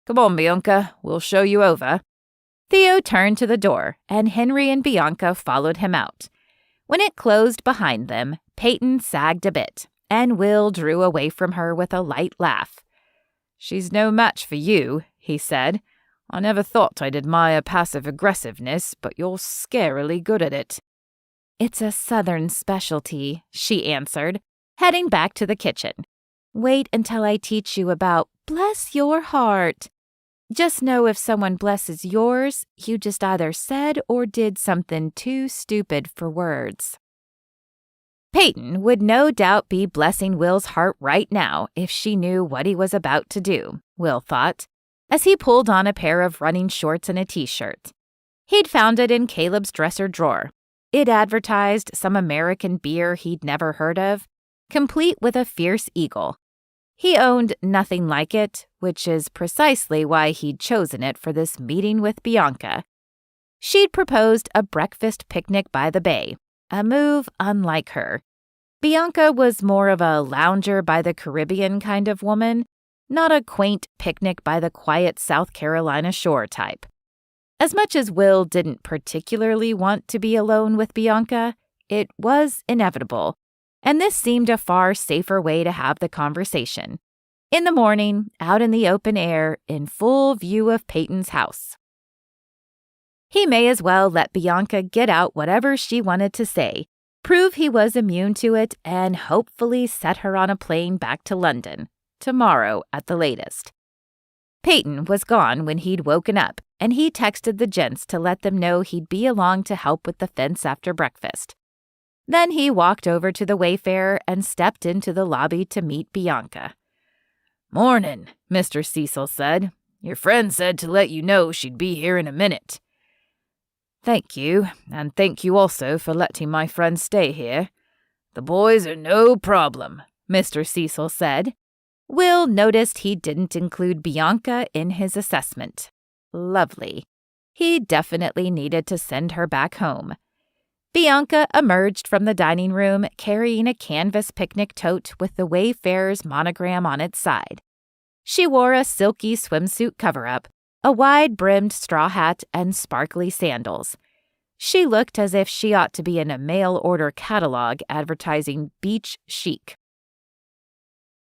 "Come on, Bianca, we'll show you over." Theo turned to the door, and Henry and Bianca followed him out. When it closed behind them, Peyton sagged a bit, and Will drew away from her with a light laugh. "She's no match for you," he said. "I never thought I'd admire passive aggressiveness, but you're scarily good at it." "It's a Southern specialty," she answered, heading back to the kitchen. "Wait until I teach you about bless your heart. Just know if someone blesses yours, you just either said or did something too stupid for words." Peyton would no doubt be blessing Will's heart right now if she knew what he was about to do, Will thought, as he pulled on a pair of running shorts and a t-shirt. He'd found it in Caleb's dresser drawer. It advertised some American beer he'd never heard of, complete with a fierce eagle. He owned nothing like it, which is precisely why he'd chosen it for this meeting with Bianca. She'd proposed a breakfast picnic by the bay, a move unlike her. Bianca was more of a lounger by the Caribbean kind of woman, not a quaint picnic by the quiet South Carolina shore type. As much as Will didn't particularly want to be alone with Bianca, it was inevitable, and this seemed a far safer way to have the conversation. In the morning, out in the open air, in full view of Peyton's house. He may as well let Bianca get out whatever she wanted to say, prove he was immune to it, and hopefully set her on a plane back to London, tomorrow at the latest. Peyton was gone when he'd woken up, and he texted the gents to let them know he'd be along to help with the fence after breakfast. Then he walked over to the Wayfarer and stepped into the lobby to meet Bianca. "Morning," Mr. Cecil said. "Your friend said to let you know she'd be here in a minute." "Thank you, and thank you also for letting my friend stay here." "The boys are no problem," Mr. Cecil said. Will noticed he didn't include Bianca in his assessment. Lovely. He definitely needed to send her back home. Bianca emerged from the dining room carrying a canvas picnic tote with the Wayfarer's monogram on its side. She wore a silky swimsuit cover-up, a wide-brimmed straw hat, and sparkly sandals. She looked as if she ought to be in a mail-order catalog advertising beach chic.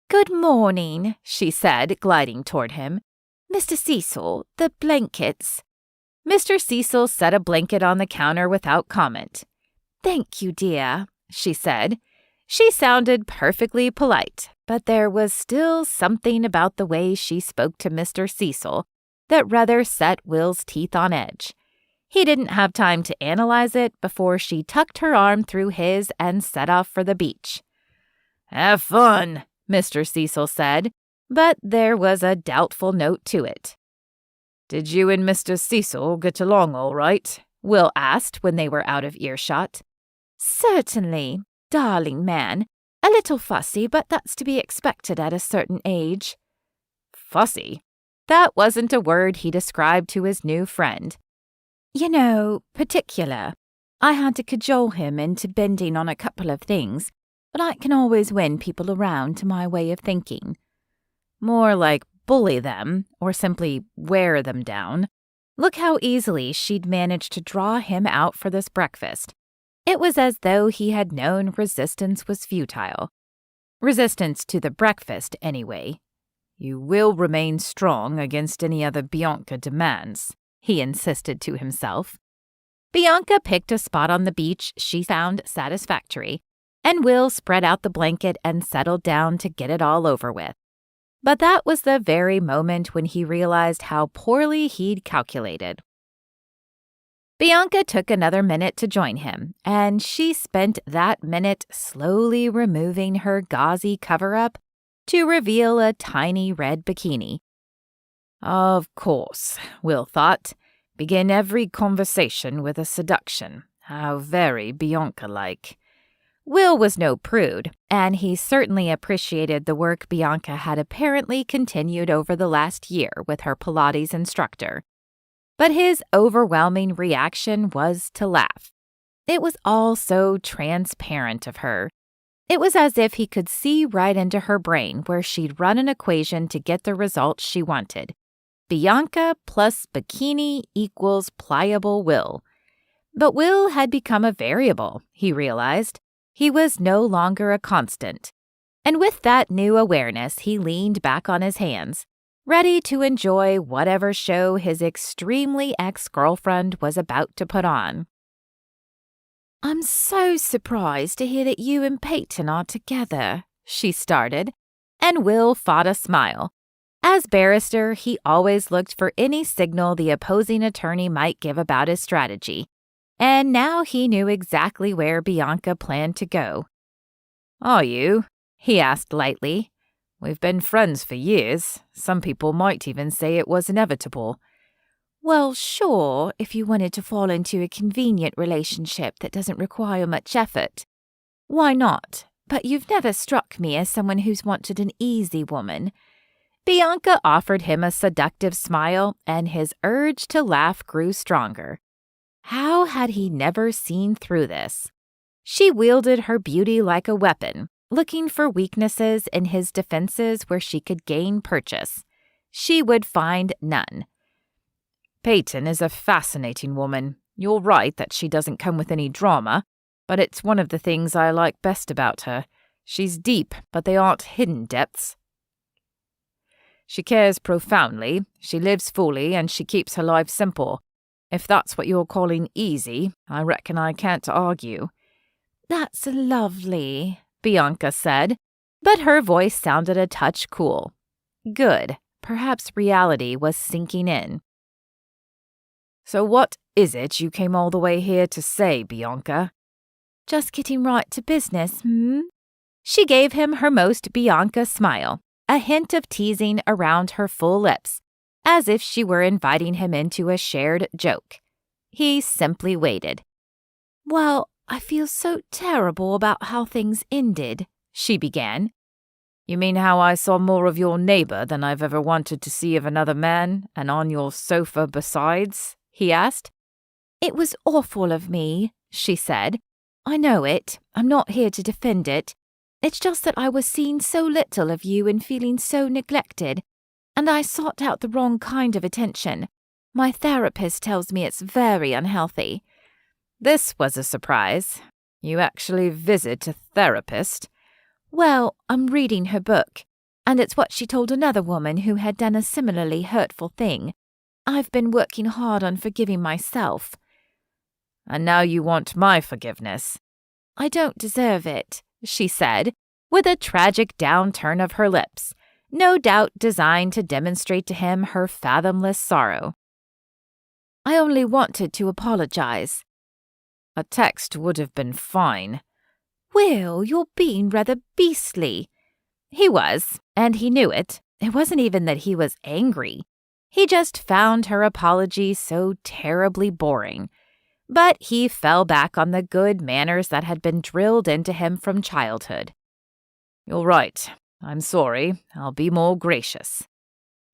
"Good morning," she said, gliding toward him. "Mr. Cecil, the blankets." Mr. Cecil set a blanket on the counter without comment. "Thank you, dear," she said. She sounded perfectly polite, but there was still something about the way she spoke to Mr. Cecil that rather set Will's teeth on edge. He didn't have time to analyze it before she tucked her arm through his and set off for the beach. "Have fun," Mr. Cecil said, but there was a doubtful note to it. "Did you and Mr. Cecil get along all right?" Will asked when they were out of earshot. "Certainly, darling man. A little fussy, but that's to be expected at a certain age." Fussy? That wasn't a word he described to his new friend. "You know, particular. I had to cajole him into bending on a couple of things, but I can always win people around to my way of thinking." More like bully them, or simply wear them down. Look how easily she'd managed to draw him out for this breakfast. It was as though he had known resistance was futile. Resistance to the breakfast, anyway. "You will remain strong against any other Bianca demands," he insisted to himself. Bianca picked a spot on the beach she found satisfactory, and Will spread out the blanket and settled down to get it all over with. But that was the very moment when he realized how poorly he'd calculated. Bianca took another minute to join him, and she spent that minute slowly removing her gauzy cover-up to reveal a tiny red bikini. Of course, Will thought. Begin every conversation with a seduction. How very Bianca-like. Will was no prude, and he certainly appreciated the work Bianca had apparently continued over the last year with her Pilates instructor. But his overwhelming reaction was to laugh. It was all so transparent of her. It was as if he could see right into her brain where she'd run an equation to get the results she wanted. Bianca plus bikini equals pliable Will. But Will had become a variable, he realized. He was no longer a constant. And with that new awareness, he leaned back on his hands, ready to enjoy whatever show his extremely ex-girlfriend was about to put on. "I'm so surprised to hear that you and Peyton are together," she started, and Will fought a smile. As barrister, he always looked for any signal the opposing attorney might give about his strategy, and now he knew exactly where Bianca planned to go. "Are you?" he asked lightly. "We've been friends for years. Some people might even say it was inevitable." "Well, sure, if you wanted to fall into a convenient relationship that doesn't require much effort. Why not? But you've never struck me as someone who's wanted an easy woman." Bianca offered him a seductive smile, and his urge to laugh grew stronger. How had he never seen through this? She wielded her beauty like a weapon, looking for weaknesses in his defenses where she could gain purchase. She would find none. Peyton is a fascinating woman. You're right that she doesn't come with any drama, but it's one of the things I like best about her. She's deep, but they aren't hidden depths. She cares profoundly, she lives fully, and she keeps her life simple. If that's what you're calling easy, I reckon I can't argue. That's lovely, Bianca said, but her voice sounded a touch cool. Good. Perhaps reality was sinking in. So what is it you came all the way here to say, Bianca? Just getting right to business, She gave him her most Bianca smile, a hint of teasing around her full lips, as if she were inviting him into a shared joke. He simply waited. Well, I feel so terrible about how things ended, she began. You mean how I saw more of your neighbor than I've ever wanted to see of another man, and on your sofa besides? He asked. It was awful of me, she said. I know it. I'm not here to defend it. It's just that I was seeing so little of you and feeling so neglected, and I sought out the wrong kind of attention. My therapist tells me it's very unhealthy. This was a surprise. You actually visit a therapist? Well, I'm reading her book, and it's what she told another woman who had done a similarly hurtful thing. I've been working hard on forgiving myself. And now you want my forgiveness. I don't deserve it, she said, with a tragic downturn of her lips, no doubt designed to demonstrate to him her fathomless sorrow. I only wanted to apologize. A text would have been fine. Will, you're being rather beastly. He was, and he knew it. It wasn't even that he was angry. He just found her apology so terribly boring. But he fell back on the good manners that had been drilled into him from childhood. You're right. I'm sorry. I'll be more gracious.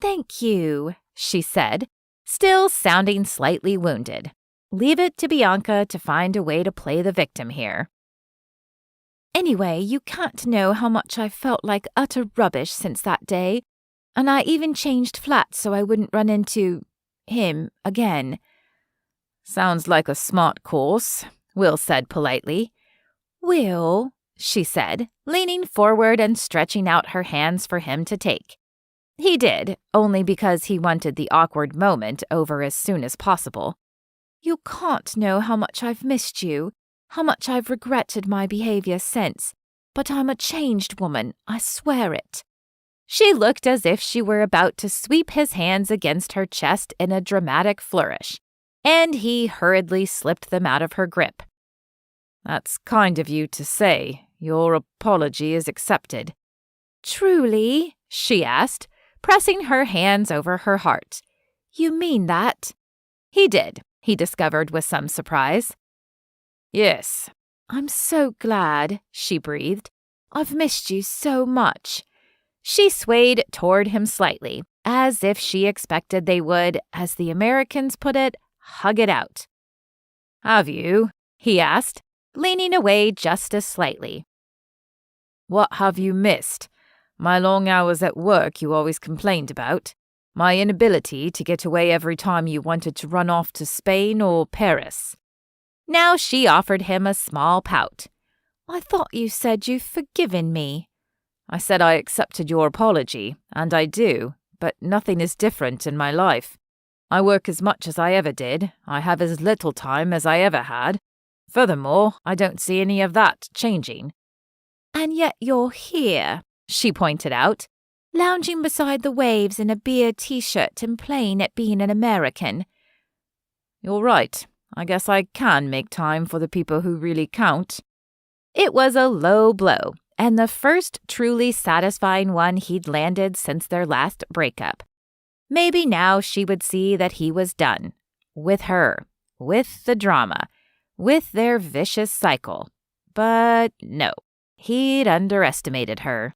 Thank you, she said, still sounding slightly wounded. Leave it to Bianca to find a way to play the victim here. Anyway, you can't know how much I've felt like utter rubbish since that day, and I even changed flats so I wouldn't run into him again. Sounds like a smart course, Will said politely. Will, she said, leaning forward and stretching out her hands for him to take. He did, only because he wanted the awkward moment over as soon as possible. You can't know how much I've missed you, how much I've regretted my behavior since, but I'm a changed woman, I swear it. She looked as if she were about to sweep his hands against her chest in a dramatic flourish, and he hurriedly slipped them out of her grip. That's kind of you to say. Your apology is accepted. Truly? She asked, pressing her hands over her heart. You mean that? He did, he discovered with some surprise. Yes. I'm so glad, she breathed. I've missed you so much. She swayed toward him slightly, as if she expected they would, as the Americans put it, hug it out. Have you? He asked, leaning away just as slightly. What have you missed? My long hours at work you always complained about. My inability to get away every time you wanted to run off to Spain or Paris. Now she offered him a small pout. I thought you said you've forgiven me. I said I accepted your apology, and I do, but nothing is different in my life. I work as much as I ever did. I have as little time as I ever had. Furthermore, I don't see any of that changing. And yet you're here, she pointed out, lounging beside the waves in a beer t-shirt and playing at being an American. You're right. I guess I can make time for the people who really count. It was a low blow, and the first truly satisfying one he'd landed since their last breakup. Maybe now she would see that he was done. With her. With the drama. With their vicious cycle. But no, he'd underestimated her.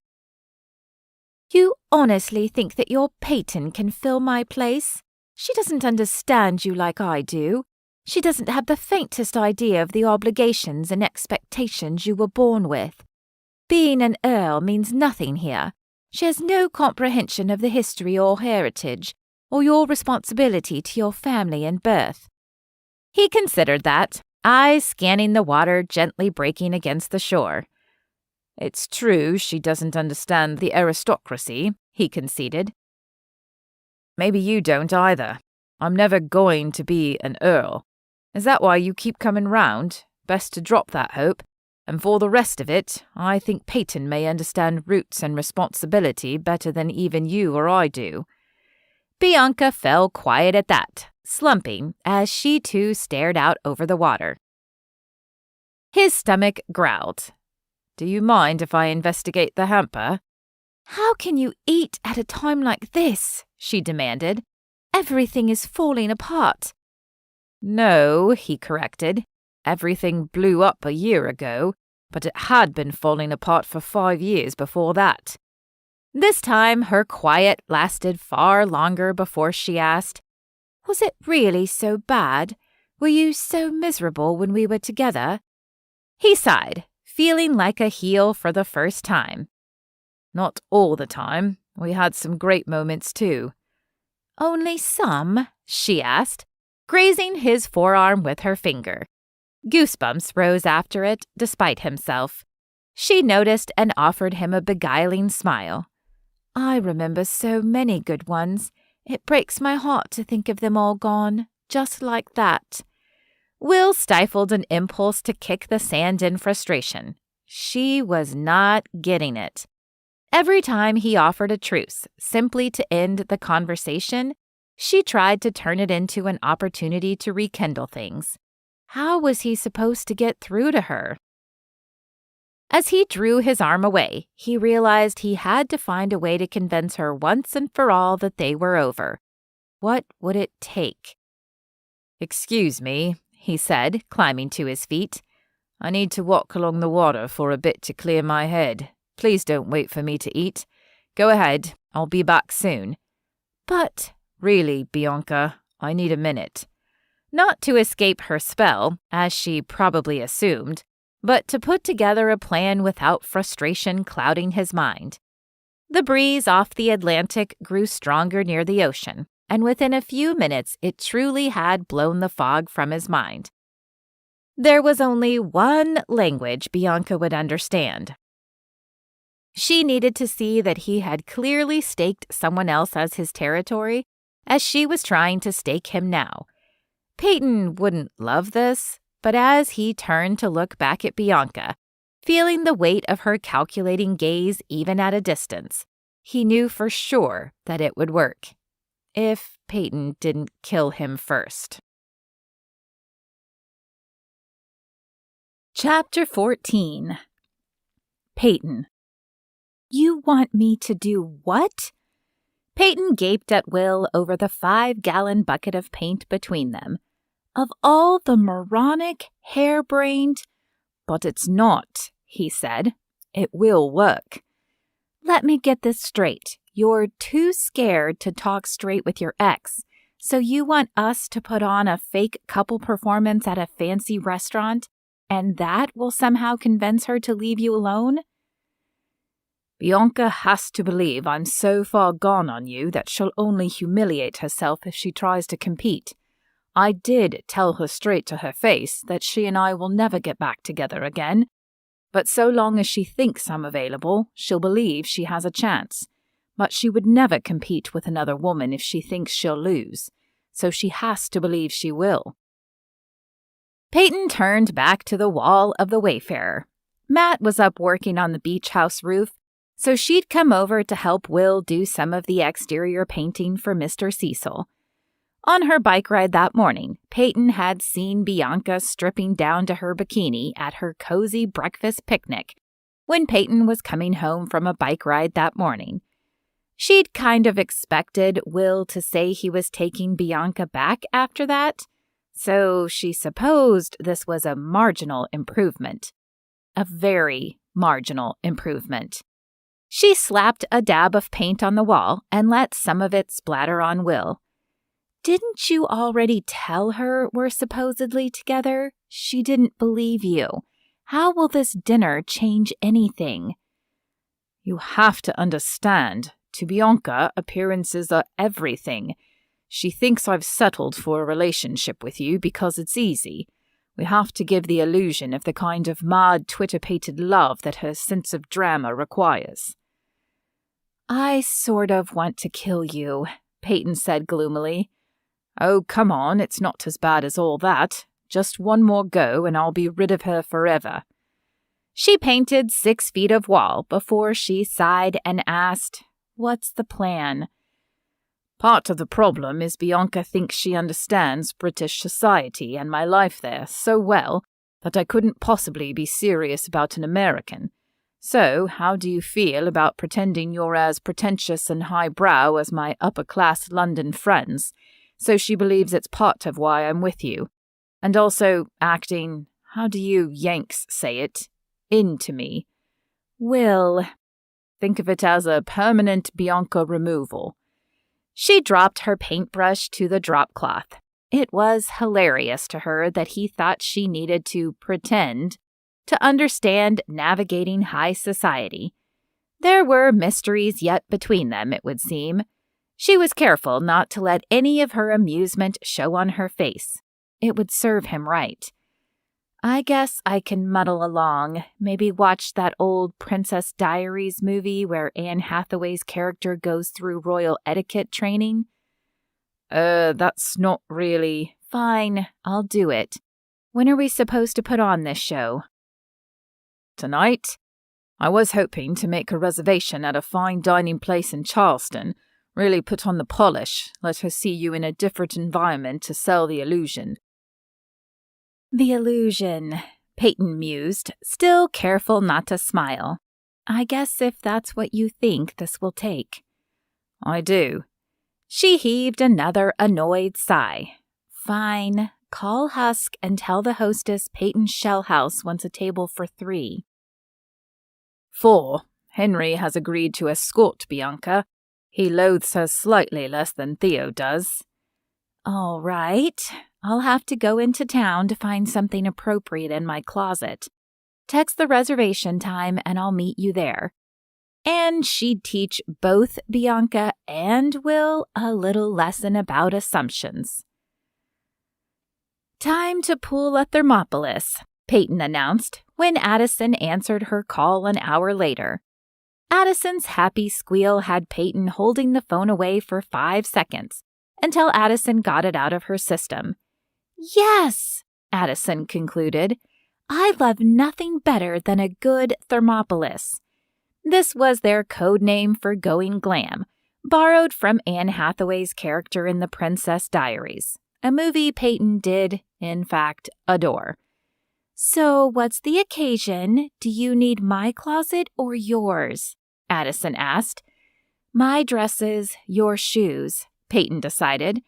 You honestly think that your Peyton can fill my place? She doesn't understand you like I do. She doesn't have the faintest idea of the obligations and expectations you were born with. Being an earl means nothing here. She has no comprehension of the history or heritage, or your responsibility to your family and birth? He considered that, eyes scanning the water gently breaking against the shore. It's true she doesn't understand the aristocracy, he conceded. Maybe you don't either. I'm never going to be an earl. Is that why you keep coming round? Best to drop that hope. And for the rest of it, I think Peyton may understand roots and responsibility better than even you or I do. Bianca fell quiet at that, slumping as she too stared out over the water. His stomach growled. Do you mind if I investigate the hamper? How can you eat at a time like this? She demanded. Everything is falling apart. No, he corrected. Everything blew up a year ago, but it had been falling apart for 5 years before that. This time her quiet lasted far longer before she asked, Was it really so bad? Were you so miserable when we were together? He sighed, feeling like a heel for the first time. Not all the time. We had some great moments too. Only some? She asked, grazing his forearm with her finger. Goosebumps rose after it, despite himself. She noticed and offered him a beguiling smile. I remember so many good ones. It breaks my heart to think of them all gone, just like that. Will stifled an impulse to kick the sand in frustration. She was not getting it. Every time he offered a truce, simply to end the conversation, she tried to turn it into an opportunity to rekindle things. How was he supposed to get through to her? As he drew his arm away, he realized he had to find a way to convince her once and for all that they were over. What would it take? Excuse me, he said, climbing to his feet. I need to walk along the water for a bit to clear my head. Please don't wait for me to eat. Go ahead, I'll be back soon. But, really, Bianca, I need a minute. Not to escape her spell, as she probably assumed, but to put together a plan without frustration clouding his mind. The breeze off the Atlantic grew stronger near the ocean, and within a few minutes it truly had blown the fog from his mind. There was only one language Bianca would understand. She needed to see that he had clearly staked someone else as his territory, as she was trying to stake him now. Peyton wouldn't love this, but as he turned to look back at Bianca, feeling the weight of her calculating gaze even at a distance, he knew for sure that it would work. If Peyton didn't kill him first. Chapter 14. Peyton. You want me to do what? Peyton gaped at Will over the 5-gallon bucket of paint between them. Of all the moronic, harebrained— But it's not, he said. It will work. Let me get this straight. You're too scared to talk straight with your ex, so you want us to put on a fake couple performance at a fancy restaurant, and that will somehow convince her to leave you alone? Bianca has to believe I'm so far gone on you that she'll only humiliate herself if she tries to compete. I did tell her straight to her face that she and I will never get back together again, but so long as she thinks I'm available, she'll believe she has a chance. But she would never compete with another woman if she thinks she'll lose, so she has to believe she will. Peyton turned back to the wall of the Wayfarer. Matt was up working on the beach house roof, so she'd come over to help Will do some of the exterior painting for Mr. Cecil. On her bike ride that morning, Peyton had seen Bianca stripping down to her bikini at her cozy breakfast picnic when Peyton was coming home from a bike ride that morning. She'd kind of expected Will to say he was taking Bianca back after that, so she supposed this was a marginal improvement. A very marginal improvement. She slapped a dab of paint on the wall and let some of it splatter on Will. Didn't you already tell her we're supposedly together? She didn't believe you. How will this dinner change anything? You have to understand, to Bianca, appearances are everything. She thinks I've settled for a relationship with you because it's easy. We have to give the illusion of the kind of mad, twitter-pated love that her sense of drama requires. I sort of want to kill you, Peyton said gloomily. Oh, come on, it's not as bad as all that. Just one more go and I'll be rid of her forever. She painted 6 feet of wall before she sighed and asked, "What's the plan?" Part of the problem is Bianca thinks she understands British society and my life there so well that I couldn't possibly be serious about an American. So, how do you feel about pretending you're as pretentious and highbrow as my upper-class London friends, so she believes it's part of why I'm with you? And also acting, how do you Yanks say it, into me? Will. Think of it as a permanent Bianca removal. She dropped her paintbrush to the drop cloth. It was hilarious to her that he thought she needed to pretend to understand navigating high society. There were mysteries yet between them, it would seem. She was careful not to let any of her amusement show on her face. It would serve him right. I guess I can muddle along, maybe watch that old Princess Diaries movie where Anne Hathaway's character goes through royal etiquette training. That's not really... Fine, I'll do it. When are we supposed to put on this show? Tonight? I was hoping to make a reservation at a fine dining place in Charleston, really put on the polish, let her see you in a different environment to sell the illusion. The illusion, Peyton mused, still careful not to smile. I guess if that's what you think this will take. I do. She heaved another annoyed sigh. Fine, call Husk and tell the hostess Peyton Shellhouse wants a table for 3. 4. Henry has agreed to escort Bianca. He loathes her slightly less than Theo does. All right. I'll have to go into town to find something appropriate in my closet. Text the reservation time and I'll meet you there. And she'd teach both Bianca and Will a little lesson about assumptions. Time to pull a Thermopolis, Peyton announced when Addison answered her call an hour later. Addison's happy squeal had Peyton holding the phone away for 5 seconds until Addison got it out of her system. Yes, Addison concluded. I love nothing better than a good Thermopolis. This was their code name for going glam, borrowed from Anne Hathaway's character in The Princess Diaries, a movie Peyton did, in fact, adore. So what's the occasion? Do you need my closet or yours? Addison asked. My dresses, your shoes, Peyton decided.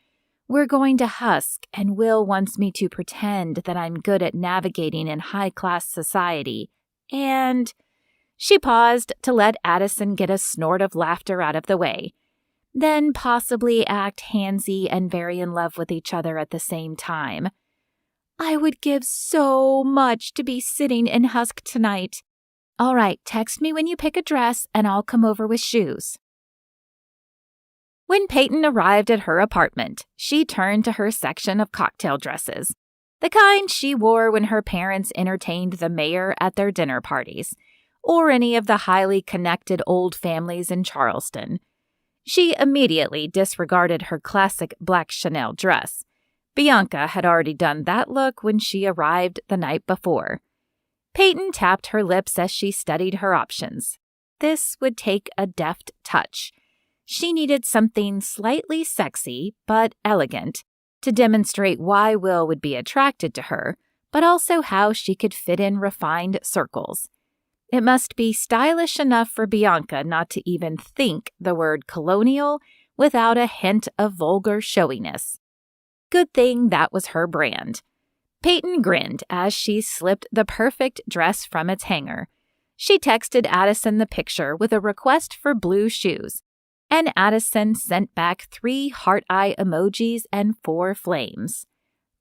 We're going to Husk, and Will wants me to pretend that I'm good at navigating in high-class society. And... She paused to let Addison get a snort of laughter out of the way, then possibly act handsy and very in love with each other at the same time. I would give so much to be sitting in Husk tonight. All right, text me when you pick a dress, and I'll come over with shoes. When Peyton arrived at her apartment, she turned to her section of cocktail dresses, the kind she wore when her parents entertained the mayor at their dinner parties, or any of the highly connected old families in Charleston. She immediately disregarded her classic black Chanel dress. Bianca had already done that look when she arrived the night before. Peyton tapped her lips as she studied her options. This would take a deft touch. She needed something slightly sexy but elegant to demonstrate why Will would be attracted to her, but also how she could fit in refined circles. It must be stylish enough for Bianca not to even think the word colonial without a hint of vulgar showiness. Good thing that was her brand. Peyton grinned as she slipped the perfect dress from its hanger. She texted Addison the picture with a request for blue shoes, and Addison sent back 3 heart eye emojis and 4 flames.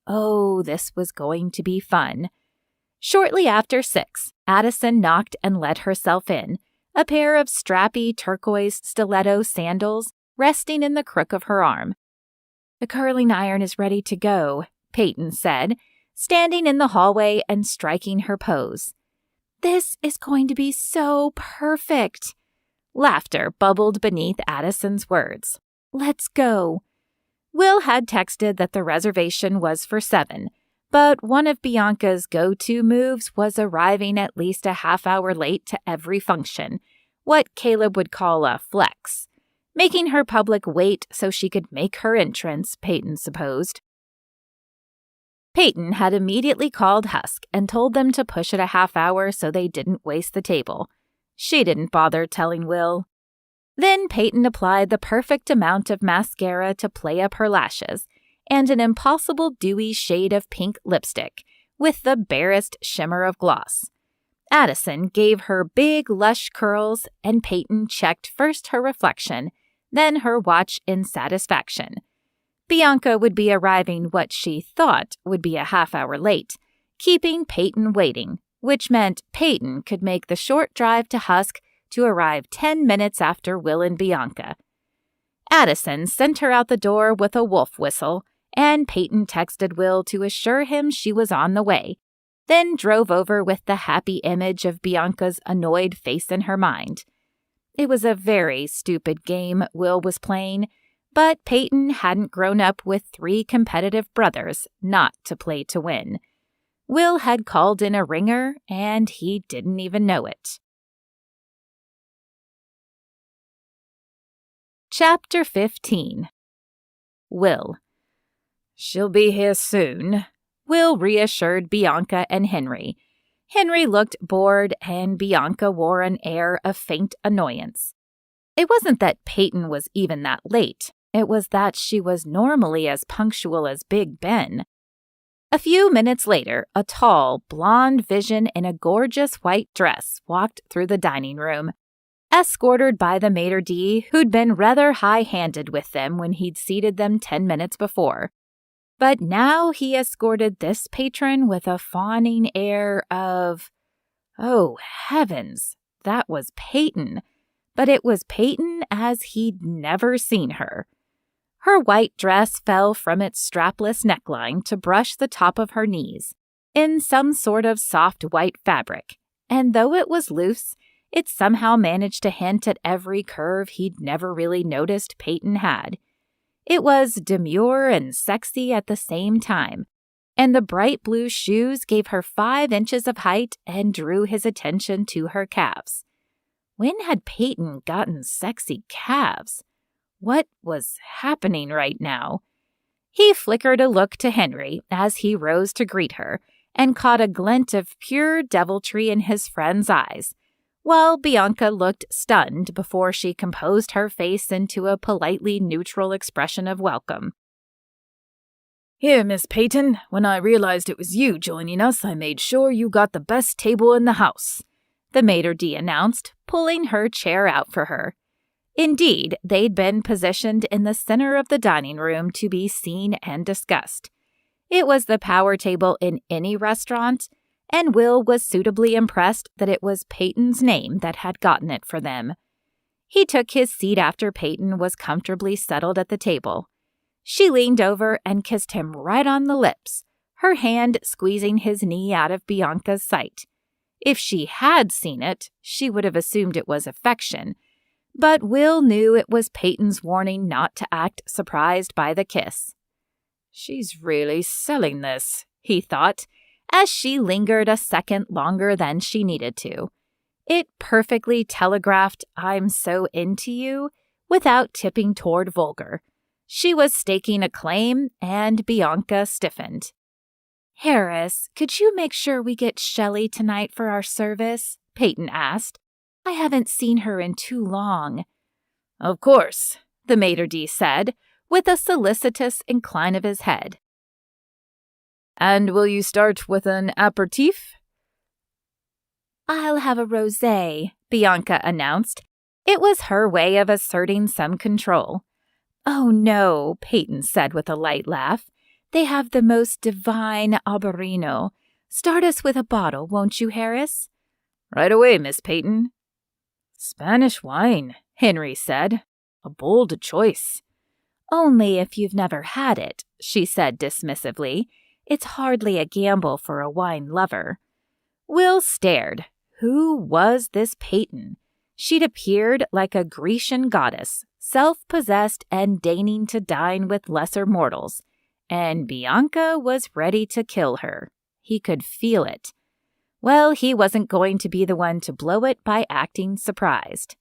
Oh, this was going to be fun. Shortly after 6, Addison knocked and let herself in, a pair of strappy turquoise stiletto sandals resting in the crook of her arm. "The curling iron is ready to go," Peyton said, standing in the hallway and striking her pose. "This is going to be so perfect." Laughter bubbled beneath Addison's words. "Let's go." Will had texted that the reservation was for 7, but one of Bianca's go-to moves was arriving at least a half hour late to every function, what Caleb would call a flex, making her public wait so she could make her entrance, Peyton supposed. Peyton had immediately called Husk and told them to push it a half hour so they didn't waste the table. She didn't bother telling Will. Then Peyton applied the perfect amount of mascara to play up her lashes and an impossible dewy shade of pink lipstick with the barest shimmer of gloss. Addison gave her big, lush curls, and Peyton checked first her reflection, then her watch in satisfaction. Bianca would be arriving what she thought would be a half hour late, keeping Peyton waiting, which meant Peyton could make the short drive to Husk to arrive 10 minutes after Will and Bianca. Addison sent her out the door with a wolf whistle, and Peyton texted Will to assure him she was on the way, then drove over with the happy image of Bianca's annoyed face in her mind. It was a very stupid game Will was playing, but Peyton hadn't grown up with 3 competitive brothers not to play to win. Will had called in a ringer, and he didn't even know it. Chapter 15. Will. "She'll be here soon," Will reassured Bianca and Henry. Henry looked bored, and Bianca wore an air of faint annoyance. It wasn't that Peyton was even that late. It was that she was normally as punctual as Big Ben. A few minutes later, a tall, blonde vision in a gorgeous white dress walked through the dining room, escorted by the maitre d' who'd been rather high-handed with them when he'd seated them 10 minutes before. But now he escorted this patron with a fawning air of, oh heavens, that was Peyton. But it was Peyton as he'd never seen her. Her white dress fell from its strapless neckline to brush the top of her knees, in some sort of soft white fabric, and though it was loose, it somehow managed to hint at every curve he'd never really noticed Peyton had. It was demure and sexy at the same time, and the bright blue shoes gave her 5 inches of height and drew his attention to her calves. When had Peyton gotten sexy calves? What was happening right now? He flickered a look to Henry as he rose to greet her and caught a glint of pure deviltry in his friend's eyes, while Bianca looked stunned before she composed her face into a politely neutral expression of welcome. "Here, Miss Peyton, when I realized it was you joining us, I made sure you got the best table in the house," the maitre d' announced, pulling her chair out for her. Indeed, they'd been positioned in the center of the dining room to be seen and discussed. It was the power table in any restaurant, and Will was suitably impressed that it was Peyton's name that had gotten it for them. He took his seat after Peyton was comfortably settled at the table. She leaned over and kissed him right on the lips, her hand squeezing his knee out of Bianca's sight. If she had seen it, she would have assumed it was affection, but Will knew it was Peyton's warning not to act surprised by the kiss. "She's really selling this," he thought, as she lingered a second longer than she needed to. It perfectly telegraphed "I'm so into you" without tipping toward vulgar. She was staking a claim, and Bianca stiffened. "Harris, could you make sure we get Shelley tonight for our service?" Peyton asked. "I haven't seen her in too long." "Of course," the maitre d' said, with a solicitous incline of his head. "And will you start with an aperitif?" "I'll have a rosé," Bianca announced. It was her way of asserting some control. "Oh no," Peyton said with a light laugh. "They have the most divine Albarino. Start us with a bottle, won't you, Harris?" "Right away, Miss Peyton." "Spanish wine," Henry said. "A bold choice." Only if you've never had it, she said dismissively. It's hardly a gamble for a wine lover. Will stared. Who was this Peyton? She'd appeared like a Grecian goddess, self-possessed and deigning to dine with lesser mortals, and Bianca was ready to kill her. He could feel it. Well, he wasn't going to be the one to blow it by acting surprised.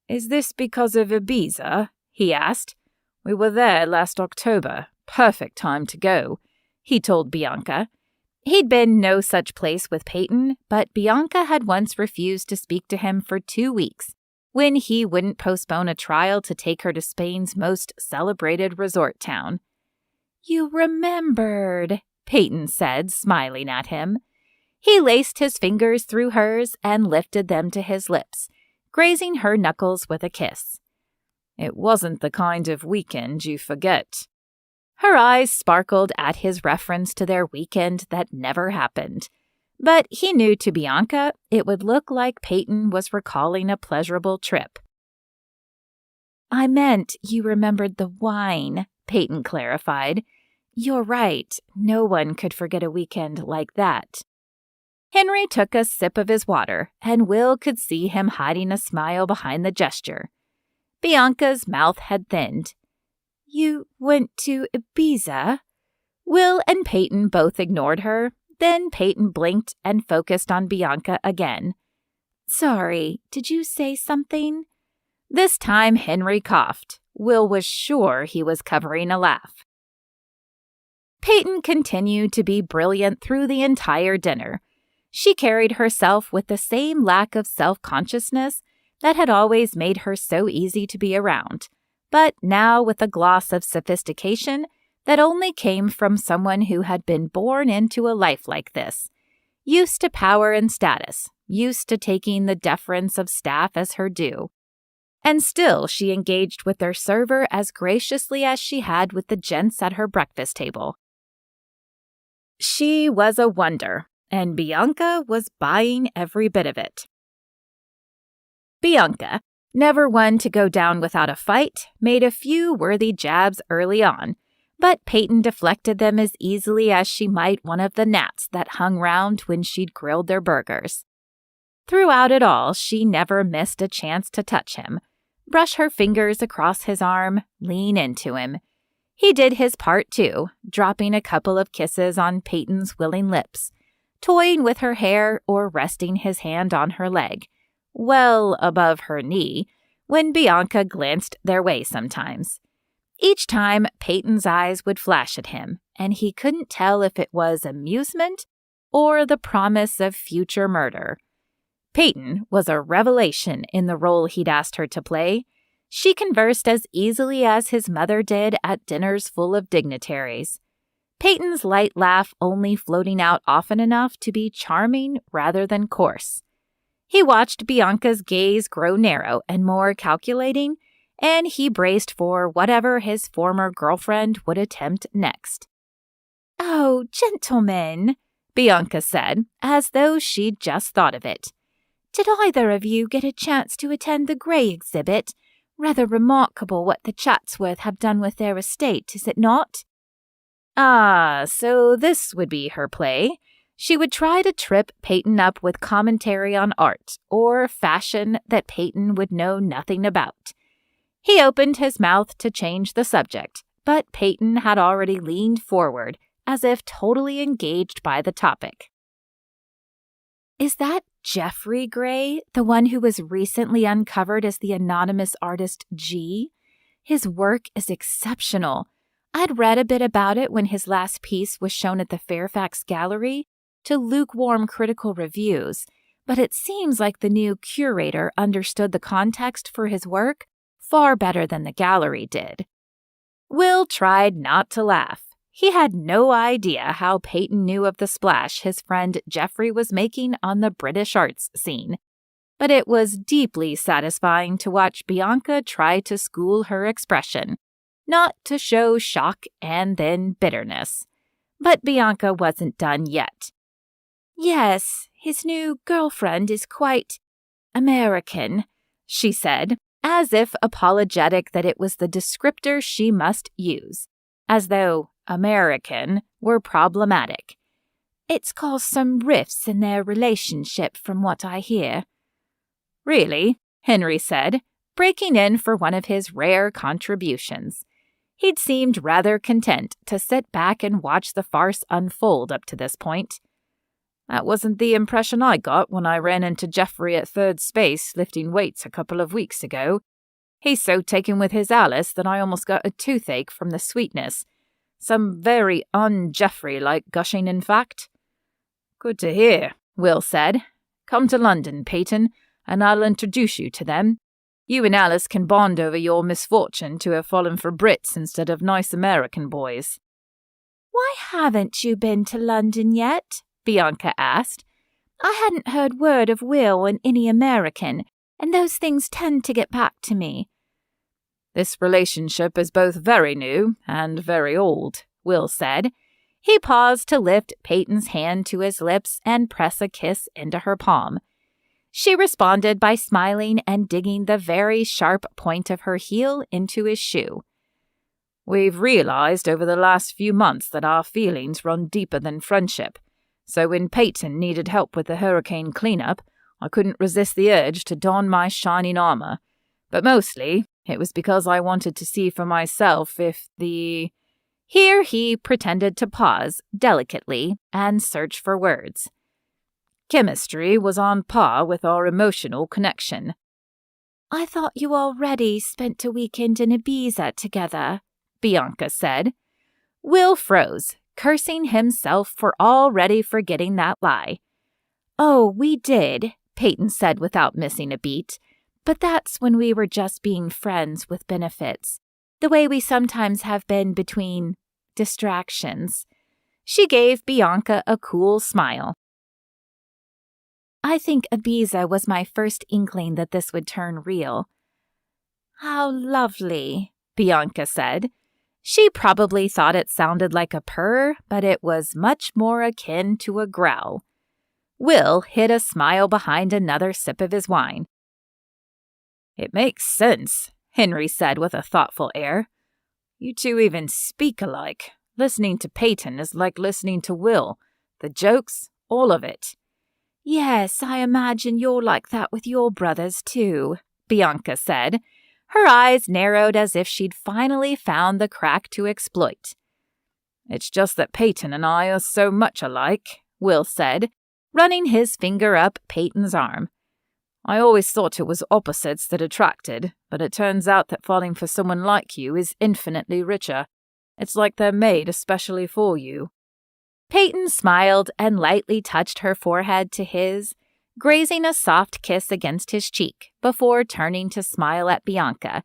"Is this because of Ibiza?" he asked. "We were there last October. Perfect time to go," he told Bianca. He'd been no such place with Peyton, but Bianca had once refused to speak to him for 2 weeks, when he wouldn't postpone a trial to take her to Spain's most celebrated resort town. "You remembered," Peyton said, smiling at him. He laced his fingers through hers and lifted them to his lips, grazing her knuckles with a kiss. "It wasn't the kind of weekend you forget." Her eyes sparkled at his reference to their weekend that never happened. But he knew to Bianca it would look like Peyton was recalling a pleasurable trip. "I meant you remembered the wine," Peyton clarified. "You're right, no one could forget a weekend like that." Henry took a sip of his water, and Will could see him hiding a smile behind the gesture. Bianca's mouth had thinned. "You went to Ibiza?" Will and Peyton both ignored her. Then Peyton blinked and focused on Bianca again. "Sorry, did you say something?" This time Henry coughed. Will was sure he was covering a laugh. Peyton continued to be brilliant through the entire dinner. She carried herself with the same lack of self-consciousness that had always made her so easy to be around, but now with a gloss of sophistication that only came from someone who had been born into a life like this, used to power and status, used to taking the deference of staff as her due. And still she engaged with their server as graciously as she had with the gents at her breakfast table. She was a wonder, and Bianca was buying every bit of it. Bianca, never one to go down without a fight, made a few worthy jabs early on, but Peyton deflected them as easily as she might one of the gnats that hung round when she'd grilled their burgers. Throughout it all, she never missed a chance to touch him, brush her fingers across his arm, lean into him. He did his part too, dropping a couple of kisses on Peyton's willing lips, toying with her hair or resting his hand on her leg, well above her knee, when Bianca glanced their way sometimes. Each time, Peyton's eyes would flash at him, and he couldn't tell if it was amusement or the promise of future murder. Peyton was a revelation in the role he'd asked her to play. She conversed as easily as his mother did at dinners full of dignitaries. Peyton's light laugh only floating out often enough to be charming rather than coarse. He watched Bianca's gaze grow narrow and more calculating, and he braced for whatever his former girlfriend would attempt next. "Oh, gentlemen," Bianca said, as though she'd just thought of it. "Did either of you get a chance to attend the Gray exhibit? Rather remarkable what the Chatsworth have done with their estate, is it not?" Ah, so this would be her play. She would try to trip Peyton up with commentary on art or fashion that Peyton would know nothing about. He opened his mouth to change the subject, but Peyton had already leaned forward, as if totally engaged by the topic. "Is that Geoffrey Gray, the one who was recently uncovered as the anonymous artist G? His work is exceptional. I'd read a bit about it when his last piece was shown at the Fairfax Gallery to lukewarm critical reviews, but it seems like the new curator understood the context for his work far better than the gallery did." Will tried not to laugh. He had no idea how Peyton knew of the splash his friend Geoffrey was making on the British arts scene, but it was deeply satisfying to watch Bianca try to school her expression, not to show shock and then bitterness. But Bianca wasn't done yet. "Yes, his new girlfriend is quite American," she said, as if apologetic that it was the descriptor she must use, as though American were problematic. It's caused some rifts in their relationship from what I hear. Really? Henry said, breaking in for one of his rare contributions. He'd seemed rather content to sit back and watch the farce unfold up to this point. That wasn't the impression I got when I ran into Geoffrey at Third Space lifting weights a couple of weeks ago. He's so taken with his Alice that I almost got a toothache from the sweetness. Some very un-Geoffrey-like gushing, in fact. Good to hear, Will said. Come to London, Peyton, and I'll introduce you to them. You and Alice can bond over your misfortune to have fallen for Brits instead of nice American boys. Why haven't you been to London yet? Bianca asked. I hadn't heard word of Will and any American, and those things tend to get back to me. This relationship is both very new and very old, Will said. He paused to lift Peyton's hand to his lips and press a kiss into her palm. She responded by smiling and digging the very sharp point of her heel into his shoe. We've realized over the last few months that our feelings run deeper than friendship, so when Peyton needed help with the hurricane cleanup, I couldn't resist the urge to don my shining armor. But mostly, it was because I wanted to see for myself if the... Here he pretended to pause delicately and search for words. Chemistry was on par with our emotional connection. I thought you already spent a weekend in Ibiza together, Bianca said. Will froze, cursing himself for already forgetting that lie. Oh, we did, Peyton said without missing a beat. But that's when we were just being friends with benefits, the way we sometimes have been between distractions. She gave Bianca a cool smile. I think Ibiza was my first inkling that this would turn real. How lovely, Bianca said. She probably thought it sounded like a purr, but it was much more akin to a growl. Will hid a smile behind another sip of his wine. It makes sense, Henry said with a thoughtful air. You two even speak alike. Listening to Peyton is like listening to Will. The jokes, all of it. Yes, I imagine you're like that with your brothers, too, Bianca said. Her eyes narrowed as if she'd finally found the crack to exploit. It's just that Peyton and I are so much alike, Will said, running his finger up Peyton's arm. I always thought it was opposites that attracted, but it turns out that falling for someone like you is infinitely richer. It's like they're made especially for you. Peyton smiled and lightly touched her forehead to his, grazing a soft kiss against his cheek before turning to smile at Bianca,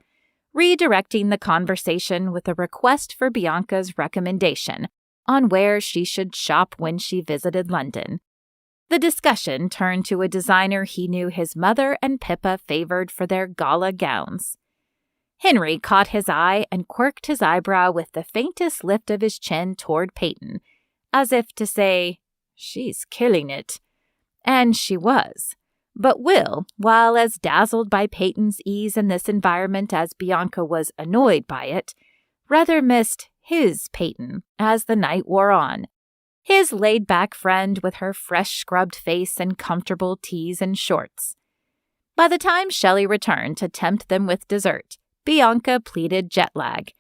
redirecting the conversation with a request for Bianca's recommendation on where she should shop when she visited London. The discussion turned to a designer he knew his mother and Pippa favored for their gala gowns. Henry caught his eye and quirked his eyebrow with the faintest lift of his chin toward Peyton, as if to say, "She's killing it." And she was. But Will, while as dazzled by Peyton's ease in this environment as Bianca was annoyed by it, rather missed his Peyton as the night wore on. His laid-back friend with her fresh-scrubbed face and comfortable tees and shorts. By the time Shelley returned to tempt them with dessert, Bianca pleaded jet lag.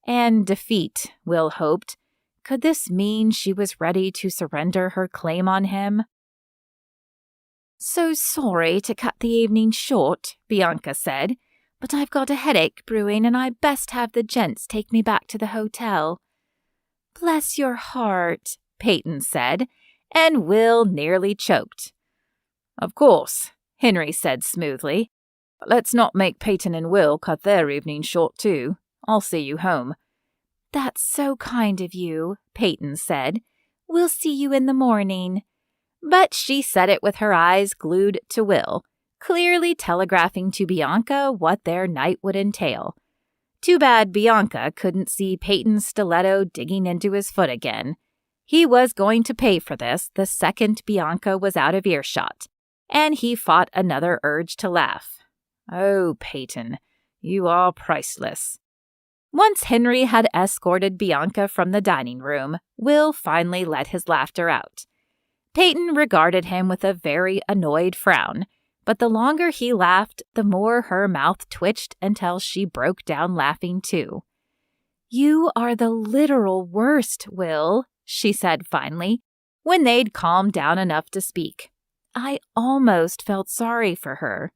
And defeat, Will hoped. Could this mean she was ready to surrender her claim on him? So sorry to cut the evening short, Bianca said, but I've got a headache brewing and I'd best have the gents take me back to the hotel. Bless your heart, Peyton said, and Will nearly choked. Of course, Henry said smoothly. But let's not make Peyton and Will cut their evening short too. I'll see you home. That's so kind of you, Peyton said. We'll see you in the morning. But she said it with her eyes glued to Will, clearly telegraphing to Bianca what their night would entail. Too bad Bianca couldn't see Peyton's stiletto digging into his foot again. He was going to pay for this the second Bianca was out of earshot, and he fought another urge to laugh. Oh, Peyton, you are priceless. Once Henry had escorted Bianca from the dining room, Will finally let his laughter out. Peyton regarded him with a very annoyed frown, but the longer he laughed, the more her mouth twitched until she broke down laughing too. "You are the literal worst, Will," she said finally, when they'd calmed down enough to speak. "I almost felt sorry for her."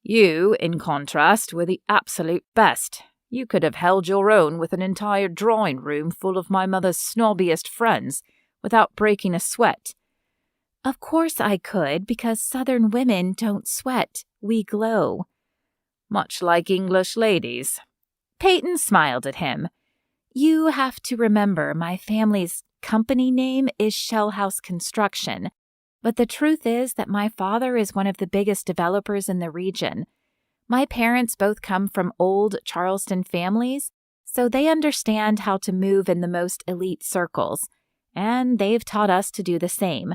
You, in contrast, were the absolute best. You could have held your own with an entire drawing room full of my mother's snobbiest friends without breaking a sweat. "Of course I could, because Southern women don't sweat. We glow." Much like English ladies. Peyton smiled at him. "You have to remember my family's company name is Shell House Construction, but the truth is that my father is one of the biggest developers in the region. My parents both come from old Charleston families, so they understand how to move in the most elite circles, and they've taught us to do the same.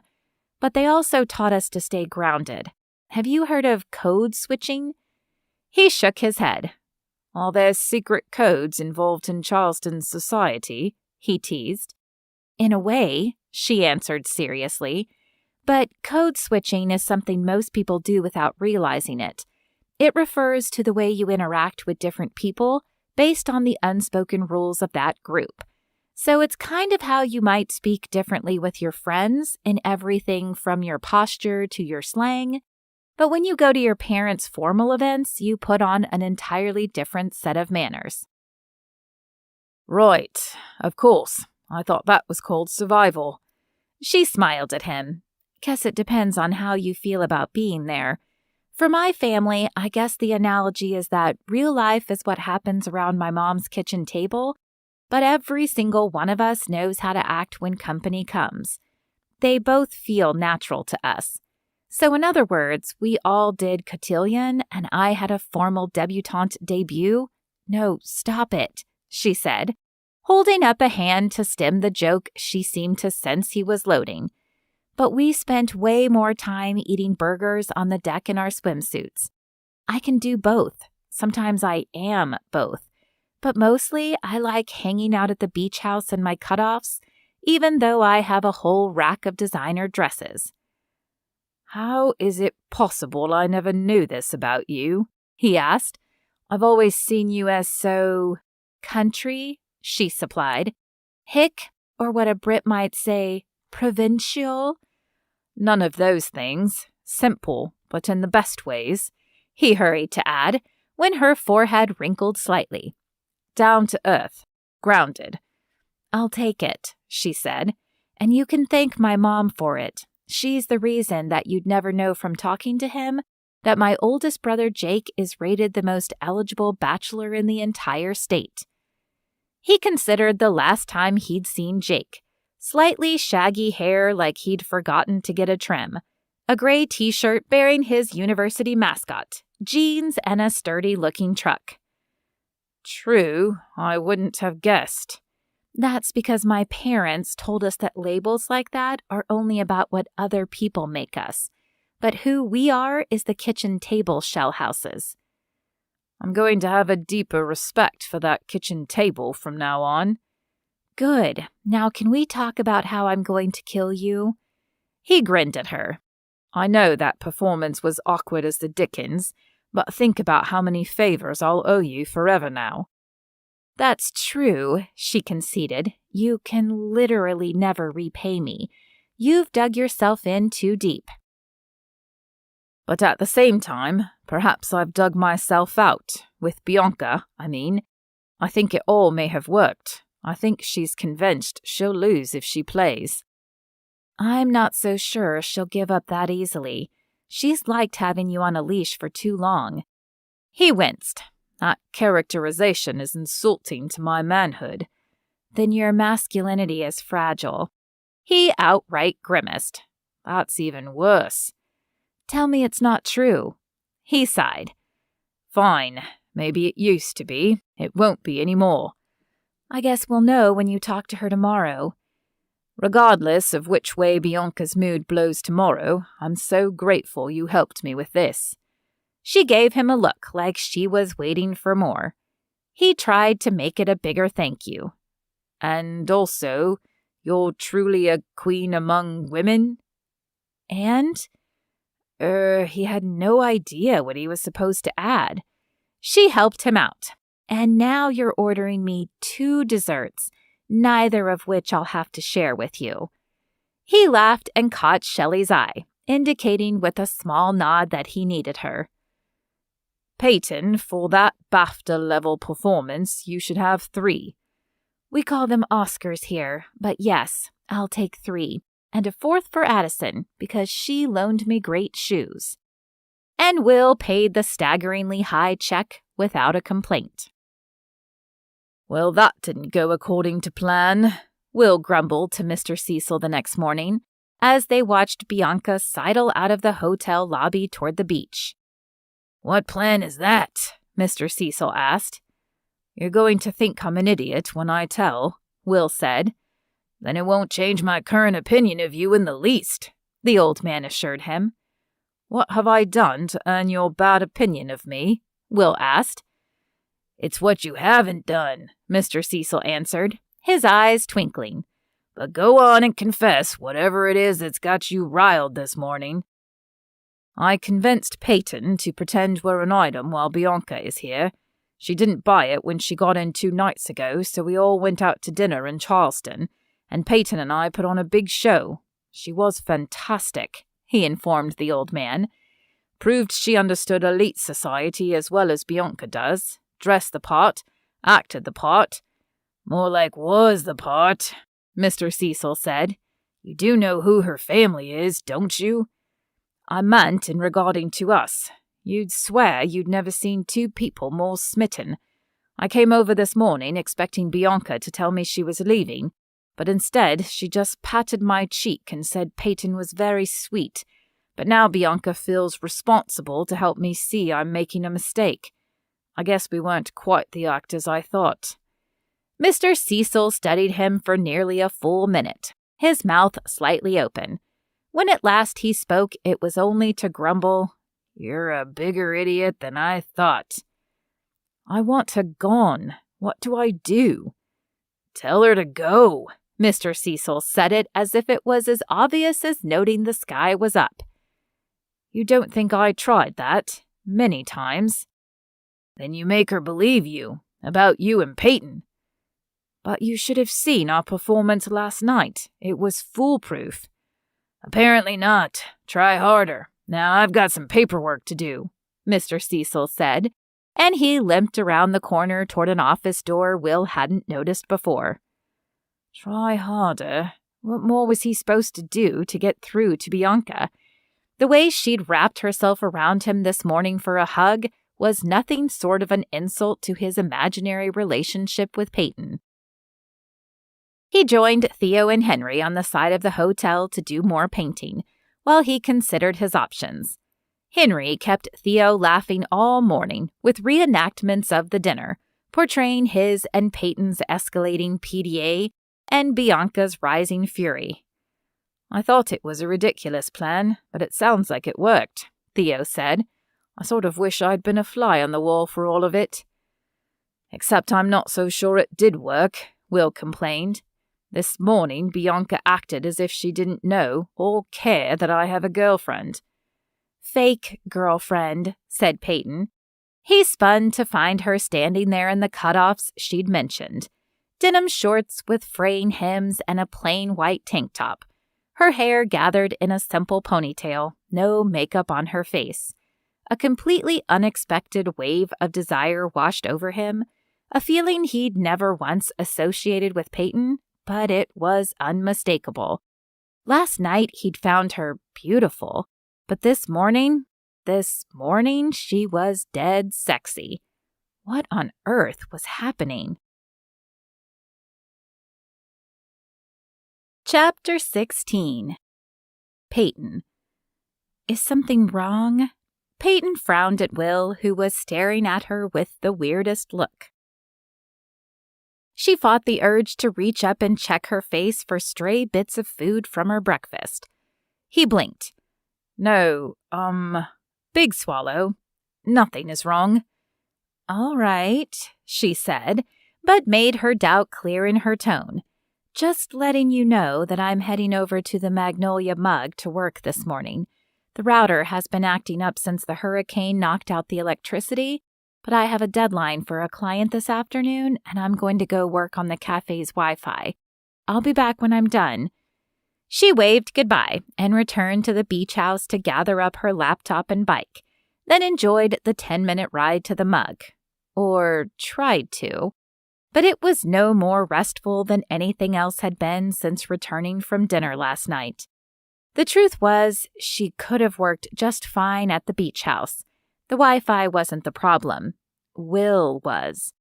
But they also taught us to stay grounded. Have you heard of code switching?" He shook his head. "Are there secret codes involved in Charleston's society?" he teased. "In a way," she answered seriously. "But code switching is something most people do without realizing it. It refers to the way you interact with different people based on the unspoken rules of that group. So it's kind of how you might speak differently with your friends in everything from your posture to your slang. But when you go to your parents' formal events, you put on an entirely different set of manners." "Right, of course. I thought that was called survival." She smiled at him. "Guess it depends on how you feel about being there. For my family, I guess the analogy is that real life is what happens around my mom's kitchen table, but every single one of us knows how to act when company comes. They both feel natural to us. So in other words, we all did cotillion and I had a formal debutante debut. No, stop it," she said, holding up a hand to stem the joke she seemed to sense he was loading. "But we spent way more time eating burgers on the deck in our swimsuits. I can do both. Sometimes I am both. But mostly I like hanging out at the beach house in my cutoffs, even though I have a whole rack of designer dresses." "How is it possible I never knew this about you?" he asked. "I've always seen you as so country," she supplied. "Hick, or what a Brit might say, provincial." "None of those things. Simple, but in the best ways," he hurried to add, when her forehead wrinkled slightly. "Down to earth. Grounded." "I'll take it," she said. "And you can thank my mom for it. She's the reason that you'd never know from talking to him that my oldest brother Jake is rated the most eligible bachelor in the entire state." He considered the last time he'd seen Jake. Slightly shaggy hair like he'd forgotten to get a trim, a gray t-shirt bearing his university mascot, jeans, and a sturdy-looking truck. "True, I wouldn't have guessed." "That's because my parents told us that labels like that are only about what other people make us. But who we are is the kitchen table shell houses." "I'm going to have a deeper respect for that kitchen table from now on." "Good. Now can we talk about how I'm going to kill you?" He grinned at her. "I know that performance was awkward as the dickens, but think about how many favors I'll owe you forever now." "That's true," she conceded. "You can literally never repay me. You've dug yourself in too deep." "But at the same time, perhaps I've dug myself out. With Bianca, I mean. I think it all may have worked. I think she's convinced she'll lose if she plays." "I'm not so sure she'll give up that easily. She's liked having you on a leash for too long." He winced. "That characterization is insulting to my manhood." "Then your masculinity is fragile." He outright grimaced. "That's even worse." "Tell me it's not true." He sighed. "Fine. Maybe it used to be. It won't be anymore." "I guess we'll know when you talk to her tomorrow." "Regardless of which way Bianca's mood blows tomorrow, I'm so grateful you helped me with this." She gave him a look like she was waiting for more. He tried to make it a bigger thank you. And also, you're truly a queen among women? And? He had no idea what he was supposed to add. She helped him out. And now you're ordering me 2 desserts, neither of which I'll have to share with you. He laughed and caught Shelley's eye, indicating with a small nod that he needed her. Peyton, for that BAFTA-level performance, you should have 3. We call them Oscars here, but yes, I'll take 3, and a 4th for Addison, because she loaned me great shoes. And Will paid the staggeringly high check without a complaint. Well, that didn't go according to plan, Will grumbled to Mr. Cecil the next morning, as they watched Bianca sidle out of the hotel lobby toward the beach. What plan is that? Mr. Cecil asked. You're going to think I'm an idiot when I tell, Will said. Then it won't change my current opinion of you in the least, the old man assured him. What have I done to earn your bad opinion of me? Will asked. It's what you haven't done, Mr. Cecil answered, his eyes twinkling. But go on and confess whatever it is that's got you riled this morning. I convinced Peyton to pretend we're an item while Bianca is here. She didn't buy it when she got in 2 nights ago, so we all went out to dinner in Charleston, and Peyton and I put on a big show. She was fantastic, he informed the old man. Proved she understood elite society as well as Bianca does. Dressed the part, acted the part. More like was the part, Mr. Cecil said. You do know who her family is, don't you? I meant in regarding to us. You'd swear you'd never seen 2 people more smitten. I came over this morning expecting Bianca to tell me she was leaving, but instead she just patted my cheek and said Peyton was very sweet. But now Bianca feels responsible to help me see I'm making a mistake. I guess we weren't quite the actors I thought. Mr. Cecil studied him for nearly a full minute, his mouth slightly open. When at last he spoke, it was only to grumble, You're a bigger idiot than I thought. I want her gone. What do I do? Tell her to go. Mr. Cecil said it as if it was as obvious as noting the sky was up. You don't think I tried that? Many times. Then you make her believe you, about you and Peyton. But you should have seen our performance last night. It was foolproof. Apparently not. Try harder. Now I've got some paperwork to do, Mr. Cecil said, and he limped around the corner toward an office door Will hadn't noticed before. Try harder? What more was he supposed to do to get through to Bianca? The way she'd wrapped herself around him this morning for a hug was nothing short of an insult to his imaginary relationship with Peyton. He joined Theo and Henry on the side of the hotel to do more painting, while he considered his options. Henry kept Theo laughing all morning with reenactments of the dinner, portraying his and Peyton's escalating PDA and Bianca's rising fury. I thought it was a ridiculous plan, but it sounds like it worked, Theo said. I sort of wish I'd been a fly on the wall for all of it. Except I'm not so sure it did work, Will complained. This morning, Bianca acted as if she didn't know or care that I have a girlfriend. Fake girlfriend, said Peyton. He spun to find her standing there in the cutoffs she'd mentioned. Denim shorts with fraying hems and a plain white tank top. Her hair gathered in a simple ponytail, no makeup on her face. A completely unexpected wave of desire washed over him, a feeling he'd never once associated with Peyton, but it was unmistakable. Last night he'd found her beautiful, but this morning she was dead sexy. What on earth was happening? Chapter 16. Peyton. Is something wrong? Peyton frowned at Will, who was staring at her with the weirdest look. She fought the urge to reach up and check her face for stray bits of food from her breakfast. He blinked. No, big swallow. Nothing is wrong." "All right," she said, but made her doubt clear in her tone. "Just letting you know that I'm heading over to the Magnolia Mug to work this morning. The router has been acting up since the hurricane knocked out the electricity, but I have a deadline for a client this afternoon, and I'm going to go work on the cafe's Wi-Fi. I'll be back when I'm done." She waved goodbye and returned to the beach house to gather up her laptop and bike, then enjoyed the 10-minute ride to the Mug. Or tried to. But it was no more restful than anything else had been since returning from dinner last night. The truth was, she could have worked just fine at the beach house. The Wi-Fi wasn't the problem. Will was.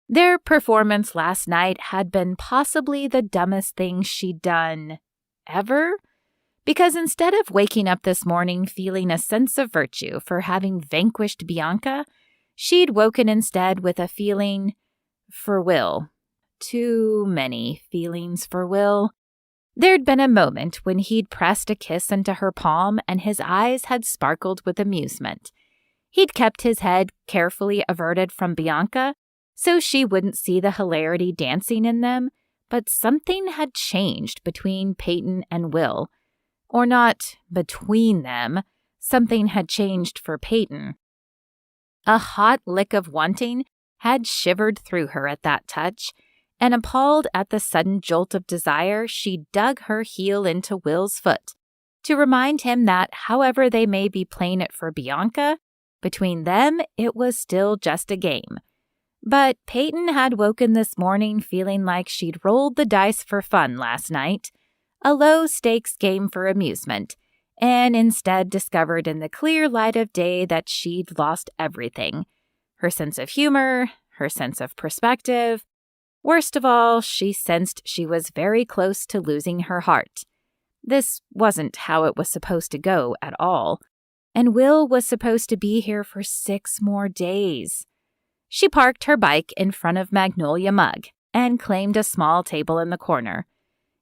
Their performance last night had been possibly the dumbest thing she'd done ever, because instead of waking up this morning feeling a sense of virtue for having vanquished Bianca, she'd woken instead with a feeling for Will. Too many feelings for Will. There'd been a moment when he'd pressed a kiss into her palm and his eyes had sparkled with amusement. He'd kept his head carefully averted from Bianca so she wouldn't see the hilarity dancing in them, but something had changed between Peyton and Will. Or not between them, something had changed for Peyton. A hot lick of wanting had shivered through her at that touch, and appalled at the sudden jolt of desire, she dug her heel into Will's foot to remind him that, however they may be playing it for Bianca, between them it was still just a game. But Peyton had woken this morning feeling like she'd rolled the dice for fun last night, a low-stakes game for amusement, and instead discovered in the clear light of day that she'd lost everything. Her sense of humor, her sense of perspective. Worst of all, she sensed she was very close to losing her heart. This wasn't how it was supposed to go at all, and Will was supposed to be here for 6 more days. She parked her bike in front of Magnolia Mug and claimed a small table in the corner.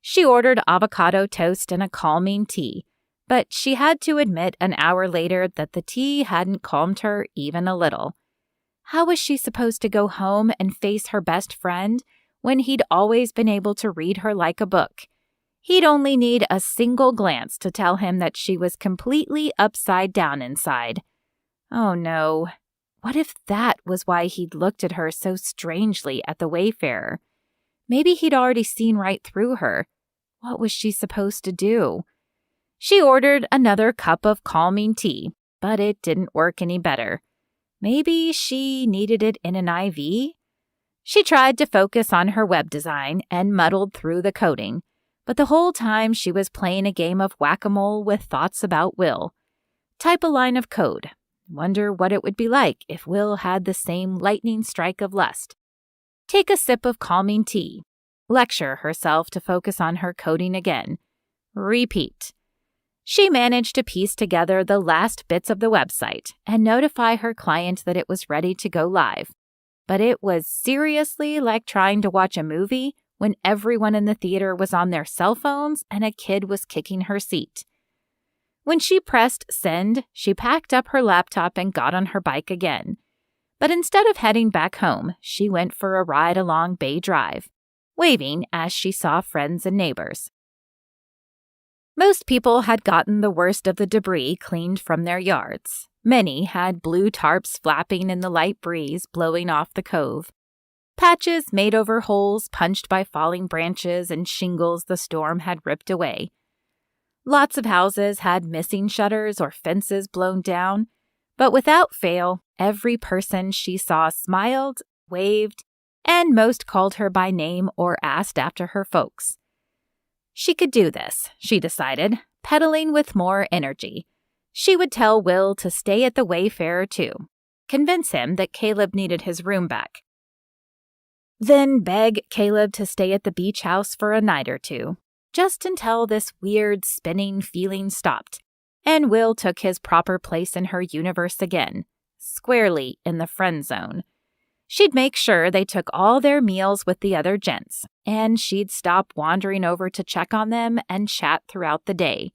She ordered avocado toast and a calming tea, but she had to admit an hour later that the tea hadn't calmed her even a little. How was she supposed to go home and face her best friend when he'd always been able to read her like a book? He'd only need a single glance to tell him that she was completely upside down inside. Oh no. What if that was why he'd looked at her so strangely at the Wayfarer? Maybe he'd already seen right through her. What was she supposed to do? She ordered another cup of calming tea, but it didn't work any better. Maybe she needed it in an IV? She tried to focus on her web design and muddled through the coding, but the whole time she was playing a game of whack-a-mole with thoughts about Will. Type a line of code. Wonder what it would be like if Will had the same lightning strike of lust. Take a sip of calming tea. Lecture herself to focus on her coding again. Repeat. She managed to piece together the last bits of the website and notify her client that it was ready to go live. But it was seriously like trying to watch a movie when everyone in the theater was on their cell phones and a kid was kicking her seat. When she pressed send, she packed up her laptop and got on her bike again. But instead of heading back home, she went for a ride along Bay Drive, waving as she saw friends and neighbors. Most people had gotten the worst of the debris cleaned from their yards. Many had blue tarps flapping in the light breeze blowing off the cove. Patches made over holes punched by falling branches and shingles the storm had ripped away. Lots of houses had missing shutters or fences blown down, but without fail, every person she saw smiled, waved, and most called her by name or asked after her folks. She could do this, she decided, pedaling with more energy. She would tell Will to stay at the Wayfarer too, convince him that Caleb needed his room back. Then beg Caleb to stay at the beach house for a night or two, just until this weird spinning feeling stopped, and Will took his proper place in her universe again, squarely in the friend zone. She'd make sure they took all their meals with the other gents, and she'd stop wandering over to check on them and chat throughout the day.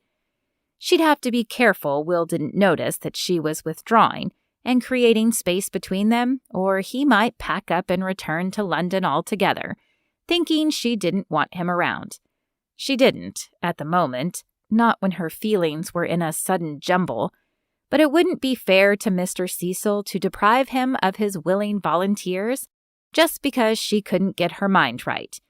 She'd have to be careful Will didn't notice that she was withdrawing, and creating space between them, or he might pack up and return to London altogether, thinking she didn't want him around. She didn't, at the moment, not when her feelings were in a sudden jumble, but it wouldn't be fair to Mr. Cecil to deprive him of his willing volunteers just because she couldn't get her mind right.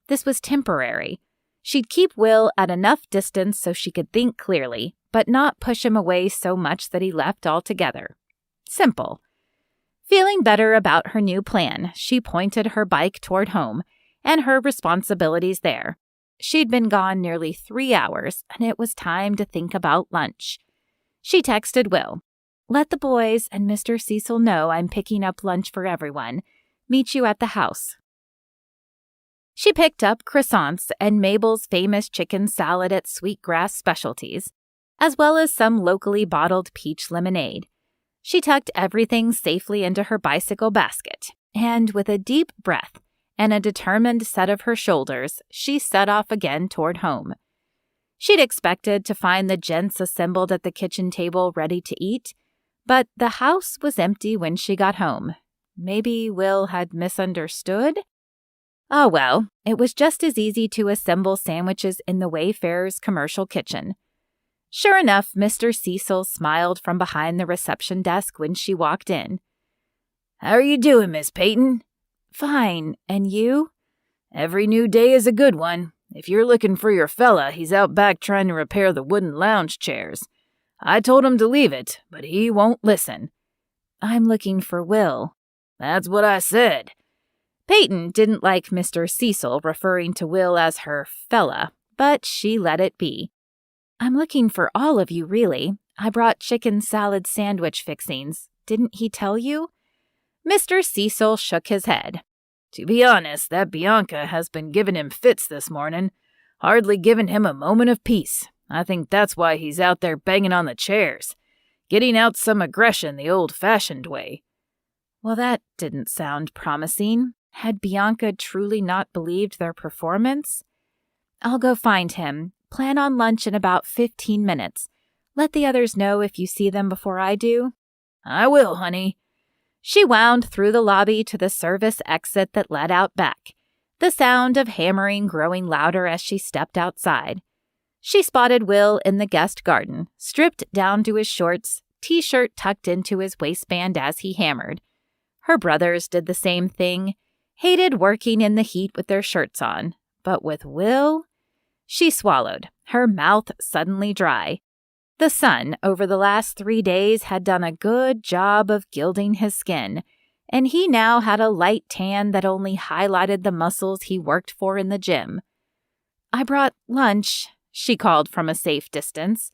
This was temporary. She'd keep Will at enough distance so she could think clearly, but not push him away so much that he left altogether. Simple. Feeling better about her new plan, she pointed her bike toward home and her responsibilities there. She'd been gone nearly 3 hours, and it was time to think about lunch. She texted Will, "Let the boys and Mr. Cecil know I'm picking up lunch for everyone. Meet you at the house." She picked up croissants and Mabel's famous chicken salad at Sweetgrass Specialties, as well as some locally bottled peach lemonade. She tucked everything safely into her bicycle basket, and with a deep breath and a determined set of her shoulders, she set off again toward home. She'd expected to find the gents assembled at the kitchen table ready to eat, but the house was empty when she got home. Maybe Will had misunderstood? Oh well, it was just as easy to assemble sandwiches in the Wayfarer's commercial kitchen. Sure enough, Mr. Cecil smiled from behind the reception desk when she walked in. "How are you doing, Miss Peyton?" "Fine. And you?" "Every new day is a good one. If you're looking for your fella, he's out back trying to repair the wooden lounge chairs. I told him to leave it, but he won't listen." "I'm looking for Will." "That's what I said." Peyton didn't like Mr. Cecil referring to Will as her fella, but she let it be. "I'm looking for all of you, really. I brought chicken salad sandwich fixings. Didn't he tell you?" Mr. Cecil shook his head. "To be honest, that Bianca has been giving him fits this morning, hardly giving him a moment of peace. I think that's why he's out there banging on the chairs, getting out some aggression the old-fashioned way." Well, that didn't sound promising. Had Bianca truly not believed their performance? "I'll go find him. Plan on lunch in about 15 minutes. Let the others know if you see them before I do." "I will, honey." She wound through the lobby to the service exit that led out back, the sound of hammering growing louder as she stepped outside. She spotted Will in the guest garden, stripped down to his shorts, t-shirt tucked into his waistband as he hammered. Her brothers did the same thing, hated working in the heat with their shirts on. But with Will? She swallowed, her mouth suddenly dry. The sun over the last 3 days had done a good job of gilding his skin, and he now had a light tan that only highlighted the muscles he worked for in the gym. "I brought lunch," she called from a safe distance.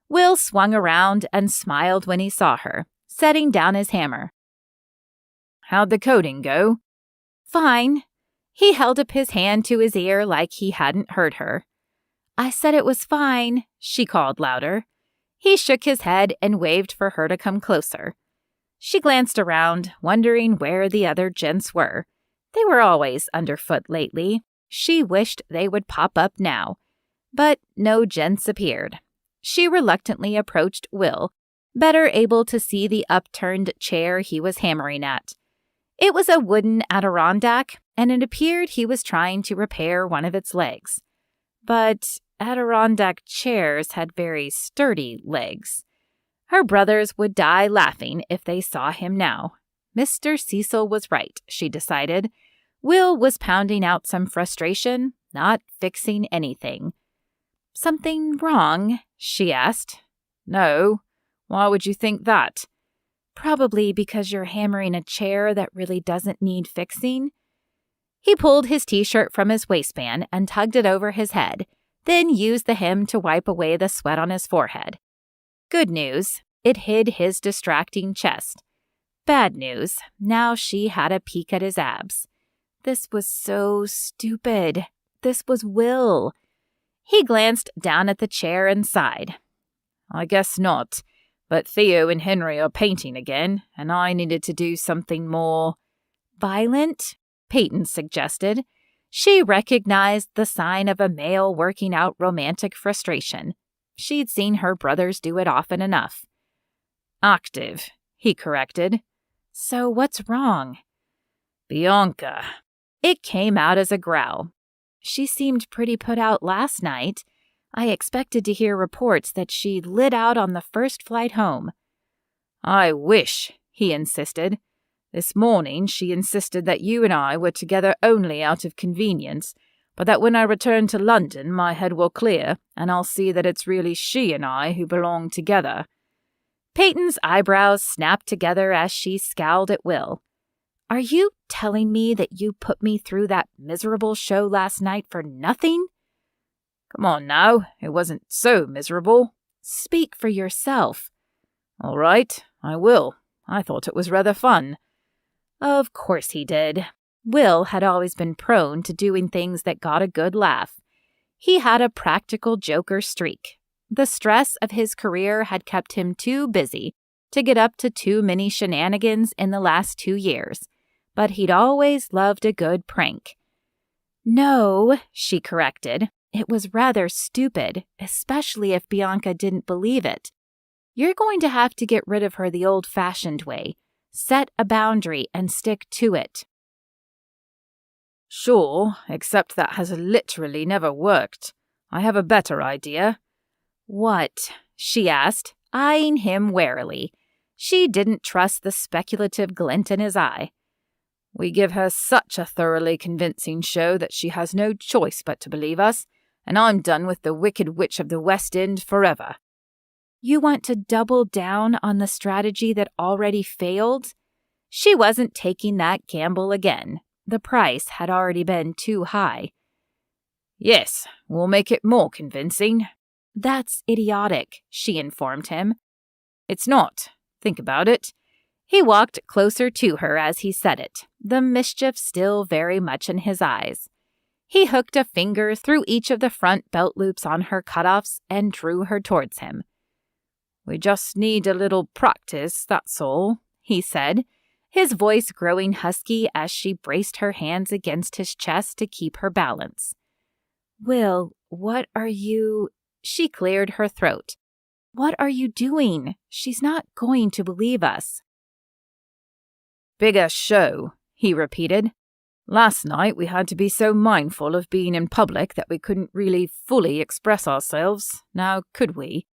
Will swung around and smiled when he saw her, setting down his hammer. "How'd the coding go?" "Fine." He held up his hand to his ear like he hadn't heard her. "I said it was fine," she called louder. He shook his head and waved for her to come closer. She glanced around, wondering where the other gents were. They were always underfoot lately. She wished they would pop up now. But no gents appeared. She reluctantly approached Will, better able to see the upturned chair he was hammering at. It was a wooden Adirondack, and it appeared he was trying to repair one of its legs. But Adirondack chairs had very sturdy legs. Her brothers would die laughing if they saw him now. Mr. Cecil was right, she decided. Will was pounding out some frustration, not fixing anything. "Something wrong?" she asked. "No. Why would you think that?" "Probably because you're hammering a chair that really doesn't need fixing." He pulled his t-shirt from his waistband and tugged it over his head, then used the hem to wipe away the sweat on his forehead. Good news, it hid his distracting chest. Bad news, now she had a peek at his abs. This was so stupid. This was Will. He glanced down at the chair and sighed. "I guess not. But Theo and Henry are painting again, and I needed to do something more..." "Violent?" Peyton suggested. She recognized the sign of a male working out romantic frustration. She'd seen her brothers do it often enough. "Active," he corrected. So what's wrong? Bianca. It came out as a growl. She seemed pretty put out last night. I expected to hear reports that she lit out on the first flight home. I wish, he insisted. This morning she insisted that you and I were together only out of convenience, but that when I return to London my head will clear, and I'll see that it's really she and I who belong together. Peyton's eyebrows snapped together as she scowled at Will. Are you telling me that you put me through that miserable show last night for nothing? Come on now, it wasn't so miserable. Speak for yourself. All right, I will. I thought it was rather fun. Of course he did. Will had always been prone to doing things that got a good laugh. He had a practical joker streak. The stress of his career had kept him too busy to get up to too many shenanigans in the last 2 years, but he'd always loved a good prank. No, she corrected. It was rather stupid, especially if Bianca didn't believe it. You're going to have to get rid of her the old-fashioned way. Set a boundary and stick to it. Sure, except that has literally never worked. I have a better idea. What? She asked, eyeing him warily. She didn't trust the speculative glint in his eye. We give her such a thoroughly convincing show that she has no choice but to believe us, and I'm done with the Wicked Witch of the West End forever. You want to double down on the strategy that already failed? She wasn't taking that gamble again. The price had already been too high. Yes, we'll make it more convincing. That's idiotic, she informed him. It's not. Think about it. He walked closer to her as he said it, the mischief still very much in his eyes. He hooked a finger through each of the front belt loops on her cutoffs and drew her towards him. We just need a little practice, that's all, he said, his voice growing husky as she braced her hands against his chest to keep her balance. Will, what are you... She cleared her throat. What are you doing? She's not going to believe us. Bigger show, he repeated. Last night we had to be so mindful of being in public that we couldn't really fully express ourselves, now could we?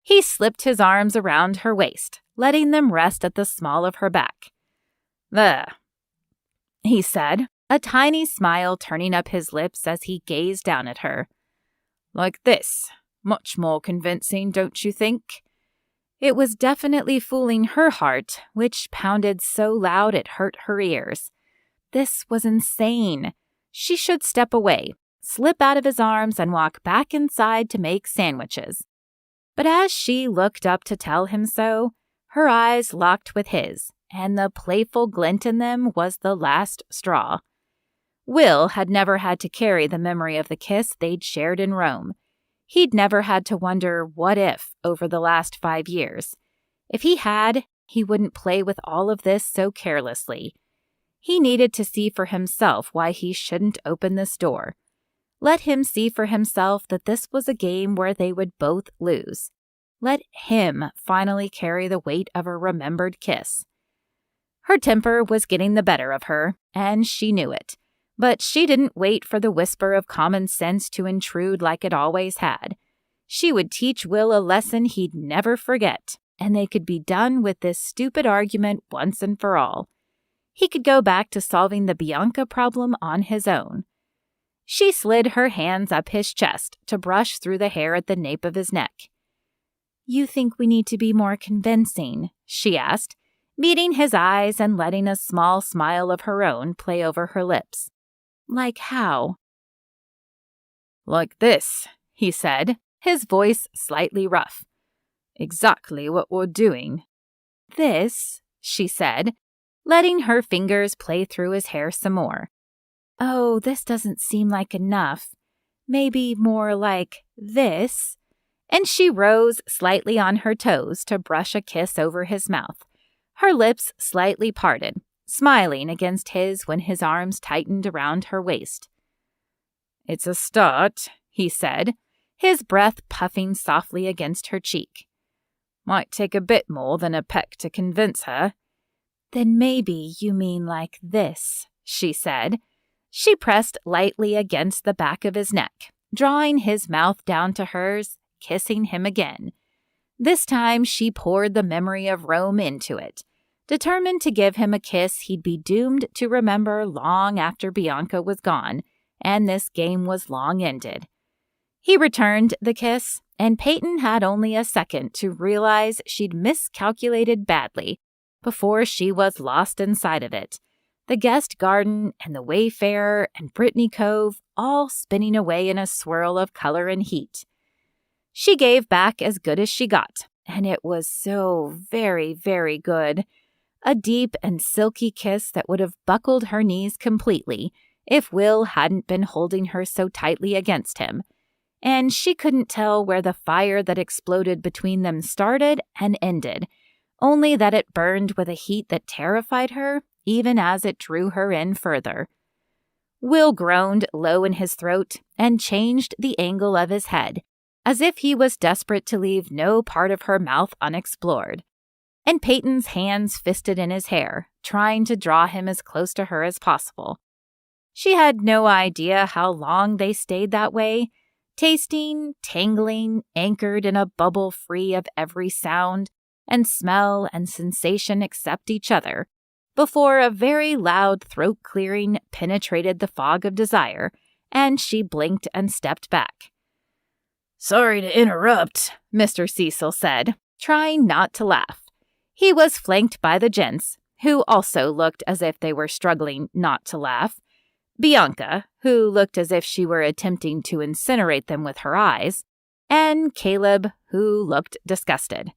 He slipped his arms around her waist, letting them rest at the small of her back. There, he said, a tiny smile turning up his lips as he gazed down at her. Like this. Much more convincing, don't you think? It was definitely fooling her heart, which pounded so loud it hurt her ears. This was insane. She should step away, slip out of his arms, and walk back inside to make sandwiches. But as she looked up to tell him so, her eyes locked with his, and the playful glint in them was the last straw. Will had never had to carry the memory of the kiss they'd shared in Rome. He'd never had to wonder what if over the last 5 years. If he had, he wouldn't play with all of this so carelessly. He needed to see for himself why he shouldn't open this door. Let him see for himself that this was a game where they would both lose. Let him finally carry the weight of a remembered kiss. Her temper was getting the better of her, and she knew it. But she didn't wait for the whisper of common sense to intrude like it always had. She would teach Will a lesson he'd never forget, and they could be done with this stupid argument once and for all. He could go back to solving the Bianca problem on his own. She slid her hands up his chest to brush through the hair at the nape of his neck. You think we need to be more convincing? She asked, meeting his eyes and letting a small smile of her own play over her lips. Like how? Like this, he said, his voice slightly rough. Exactly what we're doing. This, she said, letting her fingers play through his hair some more. Oh, this doesn't seem like enough. Maybe more like this. And she rose slightly on her toes to brush a kiss over his mouth, her lips slightly parted, smiling against his when his arms tightened around her waist. It's a start, he said, his breath puffing softly against her cheek. Might take a bit more than a peck to convince her." "Then maybe you mean like this," she said. She pressed lightly against the back of his neck, drawing his mouth down to hers, kissing him again. This time she poured the memory of Rome into it, determined to give him a kiss he'd be doomed to remember long after Bianca was gone, and this game was long ended. He returned the kiss, and Peyton had only a second to realize she'd miscalculated badly before she was lost inside of it. The guest garden and the Wayfarer and Brittany Cove all spinning away in a swirl of color and heat. She gave back as good as she got, and it was so very, very good. A deep and silky kiss that would have buckled her knees completely if Will hadn't been holding her so tightly against him. And she couldn't tell where the fire that exploded between them started and ended, only that it burned with a heat that terrified her, even as it drew her in further. Will groaned low in his throat and changed the angle of his head, as if he was desperate to leave no part of her mouth unexplored. And Peyton's hands fisted in his hair, trying to draw him as close to her as possible. She had no idea how long they stayed that way, tasting, tangling, anchored in a bubble free of every sound and smell and sensation except each other, before a very loud throat clearing penetrated the fog of desire, and she blinked and stepped back. "Sorry to interrupt," Mr. Cecil said, trying not to laugh. He was flanked by the gents, who also looked as if they were struggling not to laugh, Bianca, who looked as if she were attempting to incinerate them with her eyes, and Caleb, who looked disgusted.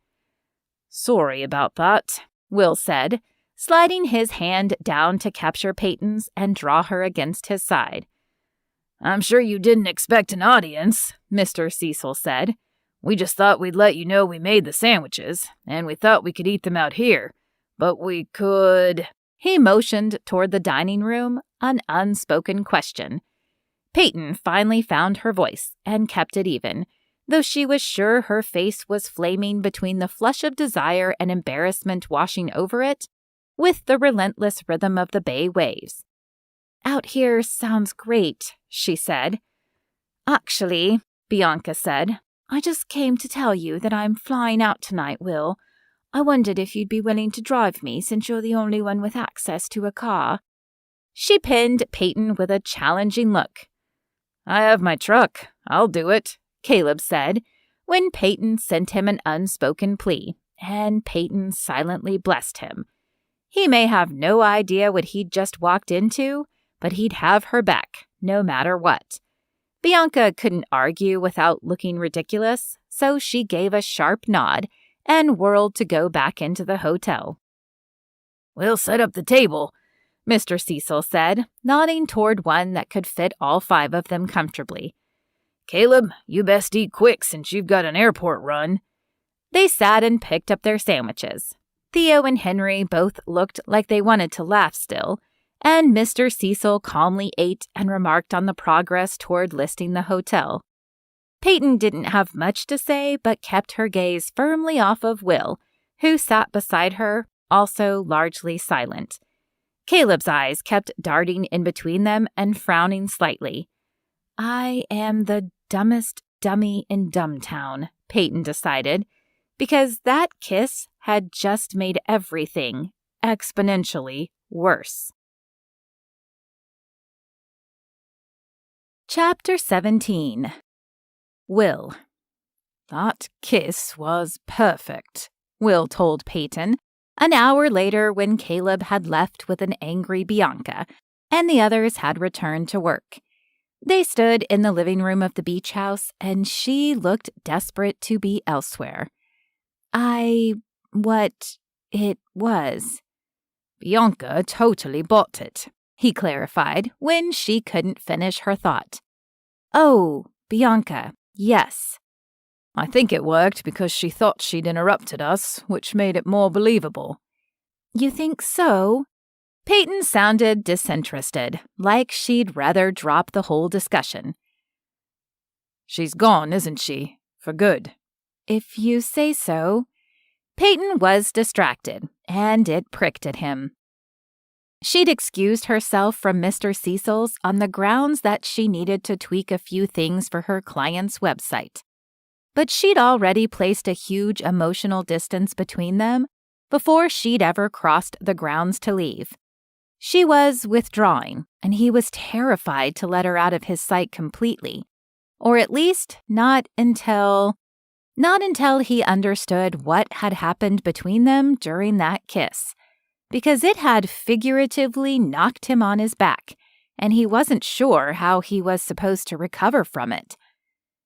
"Sorry about that," Will said, sliding his hand down to capture Peyton's and draw her against his side. "I'm sure you didn't expect an audience," Mr. Cecil said. "We just thought we'd let you know we made the sandwiches, and we thought we could eat them out here. But we could—" He motioned toward the dining room, an unspoken question. Peyton finally found her voice and kept it even, though she was sure her face was flaming between the flush of desire and embarrassment washing over it, with the relentless rhythm of the bay waves. "Out here sounds great," she said. "Actually," Bianca said, "I just came to tell you that I'm flying out tonight, Will. I wondered if you'd be willing to drive me since you're the only one with access to a car." She pinned Peyton with a challenging look. "I have my truck. I'll do it," Caleb said, when Peyton sent him an unspoken plea, and Peyton silently blessed him. He may have no idea what he'd just walked into, but he'd have her back, no matter what. Bianca couldn't argue without looking ridiculous, so she gave a sharp nod and whirled to go back into the hotel. "We'll set up the table," Mr. Cecil said, nodding toward one that could fit all 5 of them comfortably. "Caleb, you best eat quick since you've got an airport run." They sat and picked up their sandwiches. Theo and Henry both looked like they wanted to laugh still, and Mr. Cecil calmly ate and remarked on the progress toward listing the hotel. Peyton didn't have much to say, but kept her gaze firmly off of Will, who sat beside her, also largely silent. Caleb's eyes kept darting in between them and frowning slightly. "I am the dumbest dummy in Dumbtown," Peyton decided, because that kiss had just made everything exponentially worse. Chapter 17. Will. "That kiss was perfect," Will told Peyton, an hour later when Caleb had left with an angry Bianca, and the others had returned to work. They stood in the living room of the beach house, and she looked desperate to be elsewhere. What it was." "Bianca totally bought it," he clarified when she couldn't finish her thought. "Oh, Bianca, yes." "I think it worked because she thought she'd interrupted us, which made it more believable." "You think so?" Peyton sounded disinterested, like she'd rather drop the whole discussion. "She's gone, isn't she? For good?" "If you say so." Peyton was distracted, and it pricked at him. She'd excused herself from Mr. Cecil's on the grounds that she needed to tweak a few things for her client's website. But she'd already placed a huge emotional distance between them before she'd ever crossed the grounds to leave. She was withdrawing, and he was terrified to let her out of his sight completely, or at least not until he understood what had happened between them during that kiss, because it had figuratively knocked him on his back, and he wasn't sure how he was supposed to recover from it.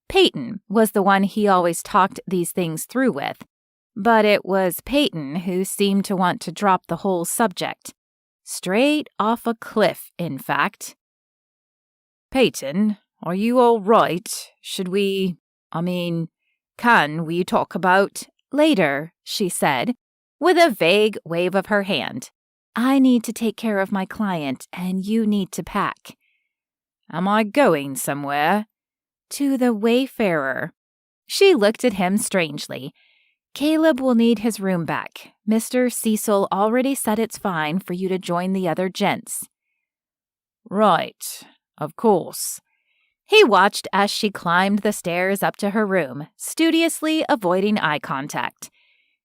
Peyton was the one he always talked these things through with, but it was Peyton who seemed to want to drop the whole subject. Straight off a cliff, in fact. Peyton, are you all right? Can we talk about... Later, she said, with a vague wave of her hand. I need to take care of my client, and you need to pack. Am I going somewhere? To the Wayfarer. She looked at him strangely. Caleb will need his room back. Mr. Cecil already said it's fine for you to join the other gents. Right, of course. He watched as she climbed the stairs up to her room, studiously avoiding eye contact.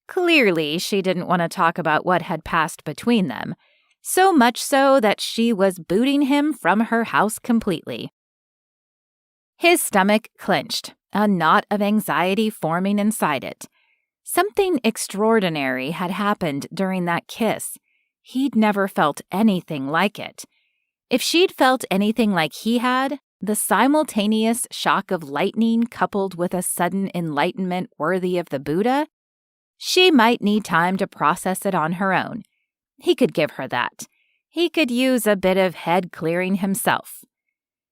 Clearly, she didn't want to talk about what had passed between them, so much so that she was booting him from her house completely. His stomach clenched, a knot of anxiety forming inside it. Something extraordinary had happened during that kiss. He'd never felt anything like it. If she'd felt anything like he had, the simultaneous shock of lightning coupled with a sudden enlightenment worthy of the Buddha, she might need time to process it on her own. He could give her that. He could use a bit of head clearing himself.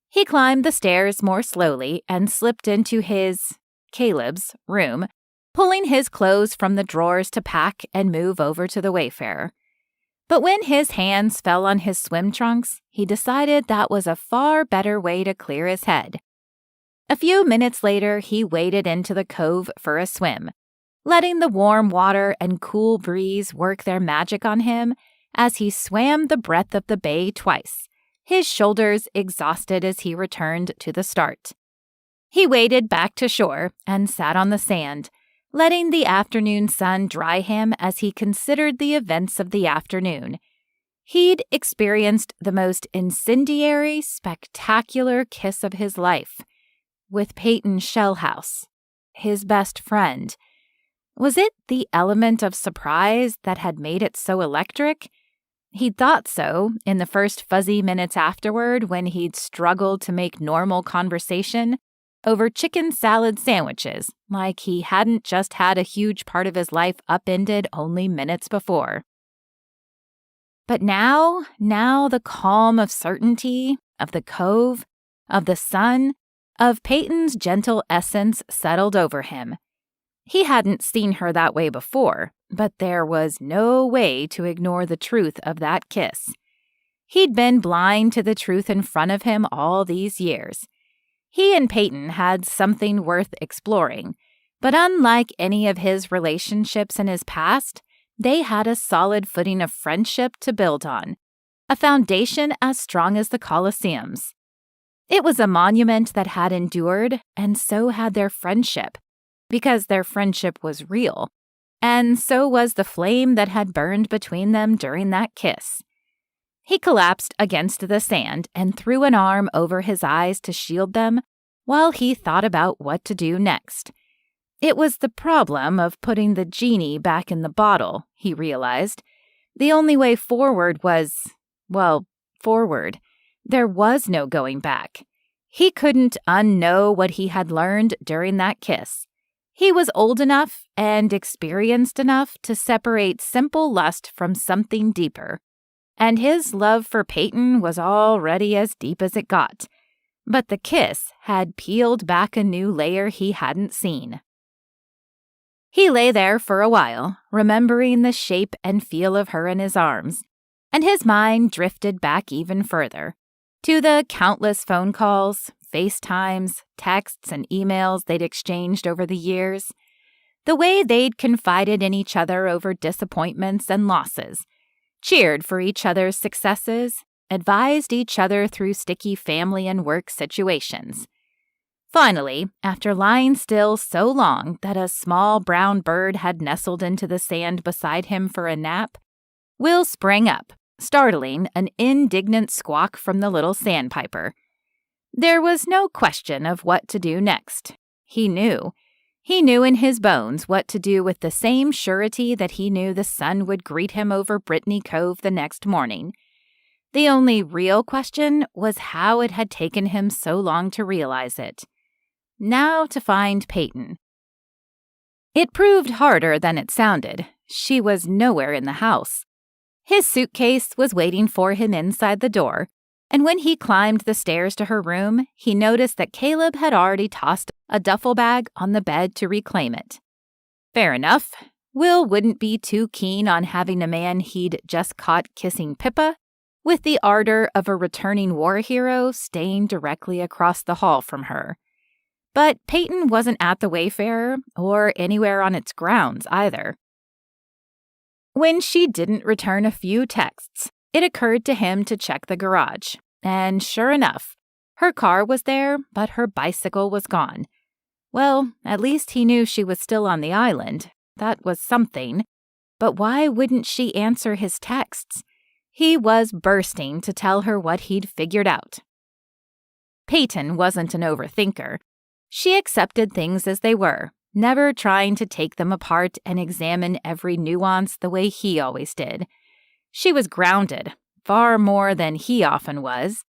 He climbed the stairs more slowly and slipped into Caleb's room, pulling his clothes from the drawers to pack and move over to the Wayfarer. But when his hands fell on his swim trunks, he decided that was a far better way to clear his head. A few minutes later, he waded into the cove for a swim, letting the warm water and cool breeze work their magic on him as he swam the breadth of the bay twice, his shoulders exhausted as he returned to the start. He waded back to shore and sat on the sand, letting the afternoon sun dry him as he considered the events of the afternoon. He'd experienced the most incendiary, spectacular kiss of his life with Peyton Shellhouse, his best friend. Was it the element of surprise that had made it so electric? He'd thought so in the first fuzzy minutes afterward when he'd struggled to make normal conversation over chicken salad sandwiches, like he hadn't just had a huge part of his life upended only minutes before. But now the calm of certainty, of the cove, of the sun, of Peyton's gentle essence settled over him. He hadn't seen her that way before, but there was no way to ignore the truth of that kiss. He'd been blind to the truth in front of him all these years. He and Peyton had something worth exploring, but unlike any of his relationships in his past, they had a solid footing of friendship to build on, a foundation as strong as the Colosseum's. It was a monument that had endured, and so had their friendship, because their friendship was real, and so was the flame that had burned between them during that kiss. He collapsed against the sand and threw an arm over his eyes to shield them while he thought about what to do next. It was the problem of putting the genie back in the bottle, he realized. The only way forward was, forward. There was no going back. He couldn't unknow what he had learned during that kiss. He was old enough and experienced enough to separate simple lust from something deeper. And his love for Peyton was already as deep as it got. But the kiss had peeled back a new layer he hadn't seen. He lay there for a while, remembering the shape and feel of her in his arms, and his mind drifted back even further, to the countless phone calls, FaceTimes, texts, and emails they'd exchanged over the years. The way they'd confided in each other over disappointments and losses, cheered for each other's successes, advised each other through sticky family and work situations. Finally, after lying still so long that a small brown bird had nestled into the sand beside him for a nap, Will sprang up, startling an indignant squawk from the little sandpiper. There was no question of what to do next. He knew. He knew in his bones what to do with the same surety that he knew the sun would greet him over Brittany Cove the next morning. The only real question was how it had taken him so long to realize it. Now to find Peyton. It proved harder than it sounded. She was nowhere in the house. His suitcase was waiting for him inside the door, and when he climbed the stairs to her room, he noticed that Caleb had already tossed a duffel bag on the bed to reclaim it. Fair enough. Will wouldn't be too keen on having a man he'd just caught kissing Pippa with the ardor of a returning war hero staying directly across the hall from her. But Peyton wasn't at the Wayfarer or anywhere on its grounds either. When she didn't return a few texts, it occurred to him to check the garage, and sure enough, her car was there, but her bicycle was gone. Well, at least he knew she was still on the island. That was something. But why wouldn't she answer his texts? He was bursting to tell her what he'd figured out. Peyton wasn't an overthinker. She accepted things as they were, never trying to take them apart and examine every nuance the way he always did. She was grounded, far more than he often was,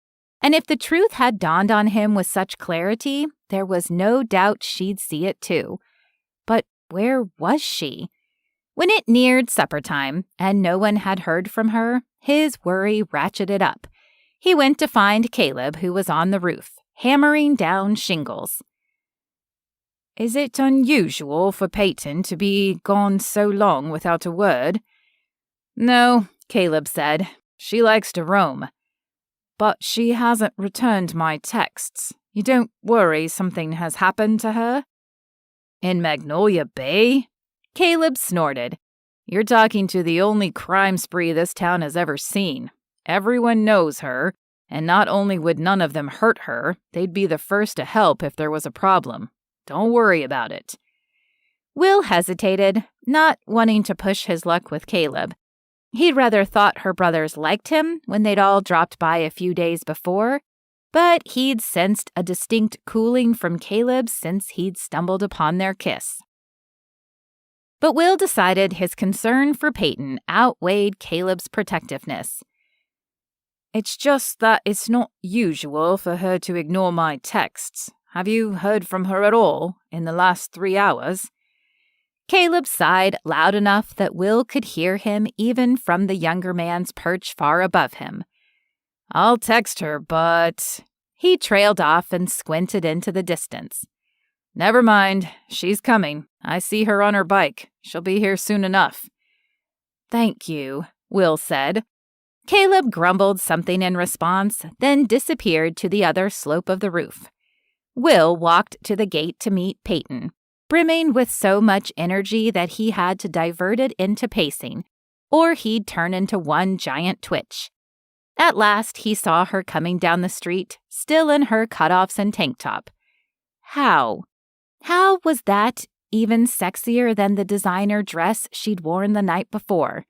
and if the truth had dawned on him with such clarity, there was no doubt she'd see it too. But where was she? When it neared supper time and no one had heard from her, his worry ratcheted up. He went to find Caleb, who was on the roof, hammering down shingles. Is it unusual for Peyton to be gone so long without a word? No, Caleb said. She likes to roam. But she hasn't returned my texts. You don't worry something has happened to her? In Magnolia Bay? Caleb snorted. You're talking to the only crime spree this town has ever seen. Everyone knows her, and not only would none of them hurt her, they'd be the first to help if there was a problem. Don't worry about it. Will hesitated, not wanting to push his luck with Caleb. He'd rather thought her brothers liked him when they'd all dropped by a few days before, but he'd sensed a distinct cooling from Caleb since he'd stumbled upon their kiss. But Will decided his concern for Peyton outweighed Caleb's protectiveness. It's just that it's not usual for her to ignore my texts. Have you heard from her at all in the last 3 hours? Caleb sighed loud enough that Will could hear him even from the younger man's perch far above him. I'll text her, but... He trailed off and squinted into the distance. Never mind. She's coming. I see her on her bike. She'll be here soon enough. Thank you, Will said. Caleb grumbled something in response, then disappeared to the other slope of the roof. Will walked to the gate to meet Peyton, brimming with so much energy that he had to divert it into pacing, or he'd turn into one giant twitch. At last, he saw her coming down the street, still in her cutoffs and tank top. How was that even sexier than the designer dress she'd worn the night before?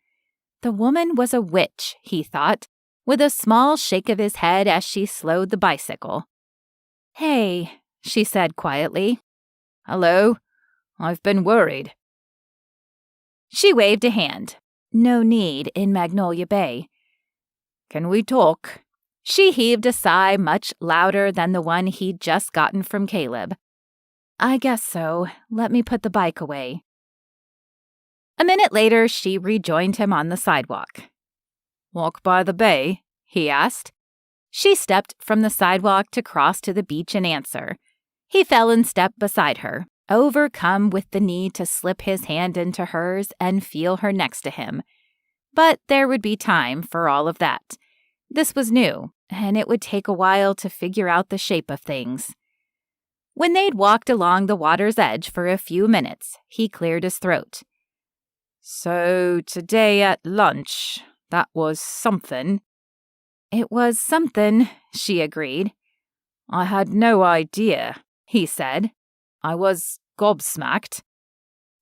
The woman was a witch, he thought, with a small shake of his head as she slowed the bicycle. Hey, she said quietly. Hello. I've been worried. She waved a hand. No need in Magnolia Bay. Can we talk? She heaved a sigh much louder than the one he'd just gotten from Caleb. I guess so. Let me put the bike away. A minute later, she rejoined him on the sidewalk. Walk by the bay? He asked. She stepped from the sidewalk to cross to the beach and answer. He fell in step beside her, overcome with the need to slip his hand into hers and feel her next to him. But there would be time for all of that. This was new, and it would take a while to figure out the shape of things. When they'd walked along the water's edge for a few minutes, he cleared his throat. So today at lunch, that was something. It was something, she agreed. I had no idea, he said. I was gobsmacked.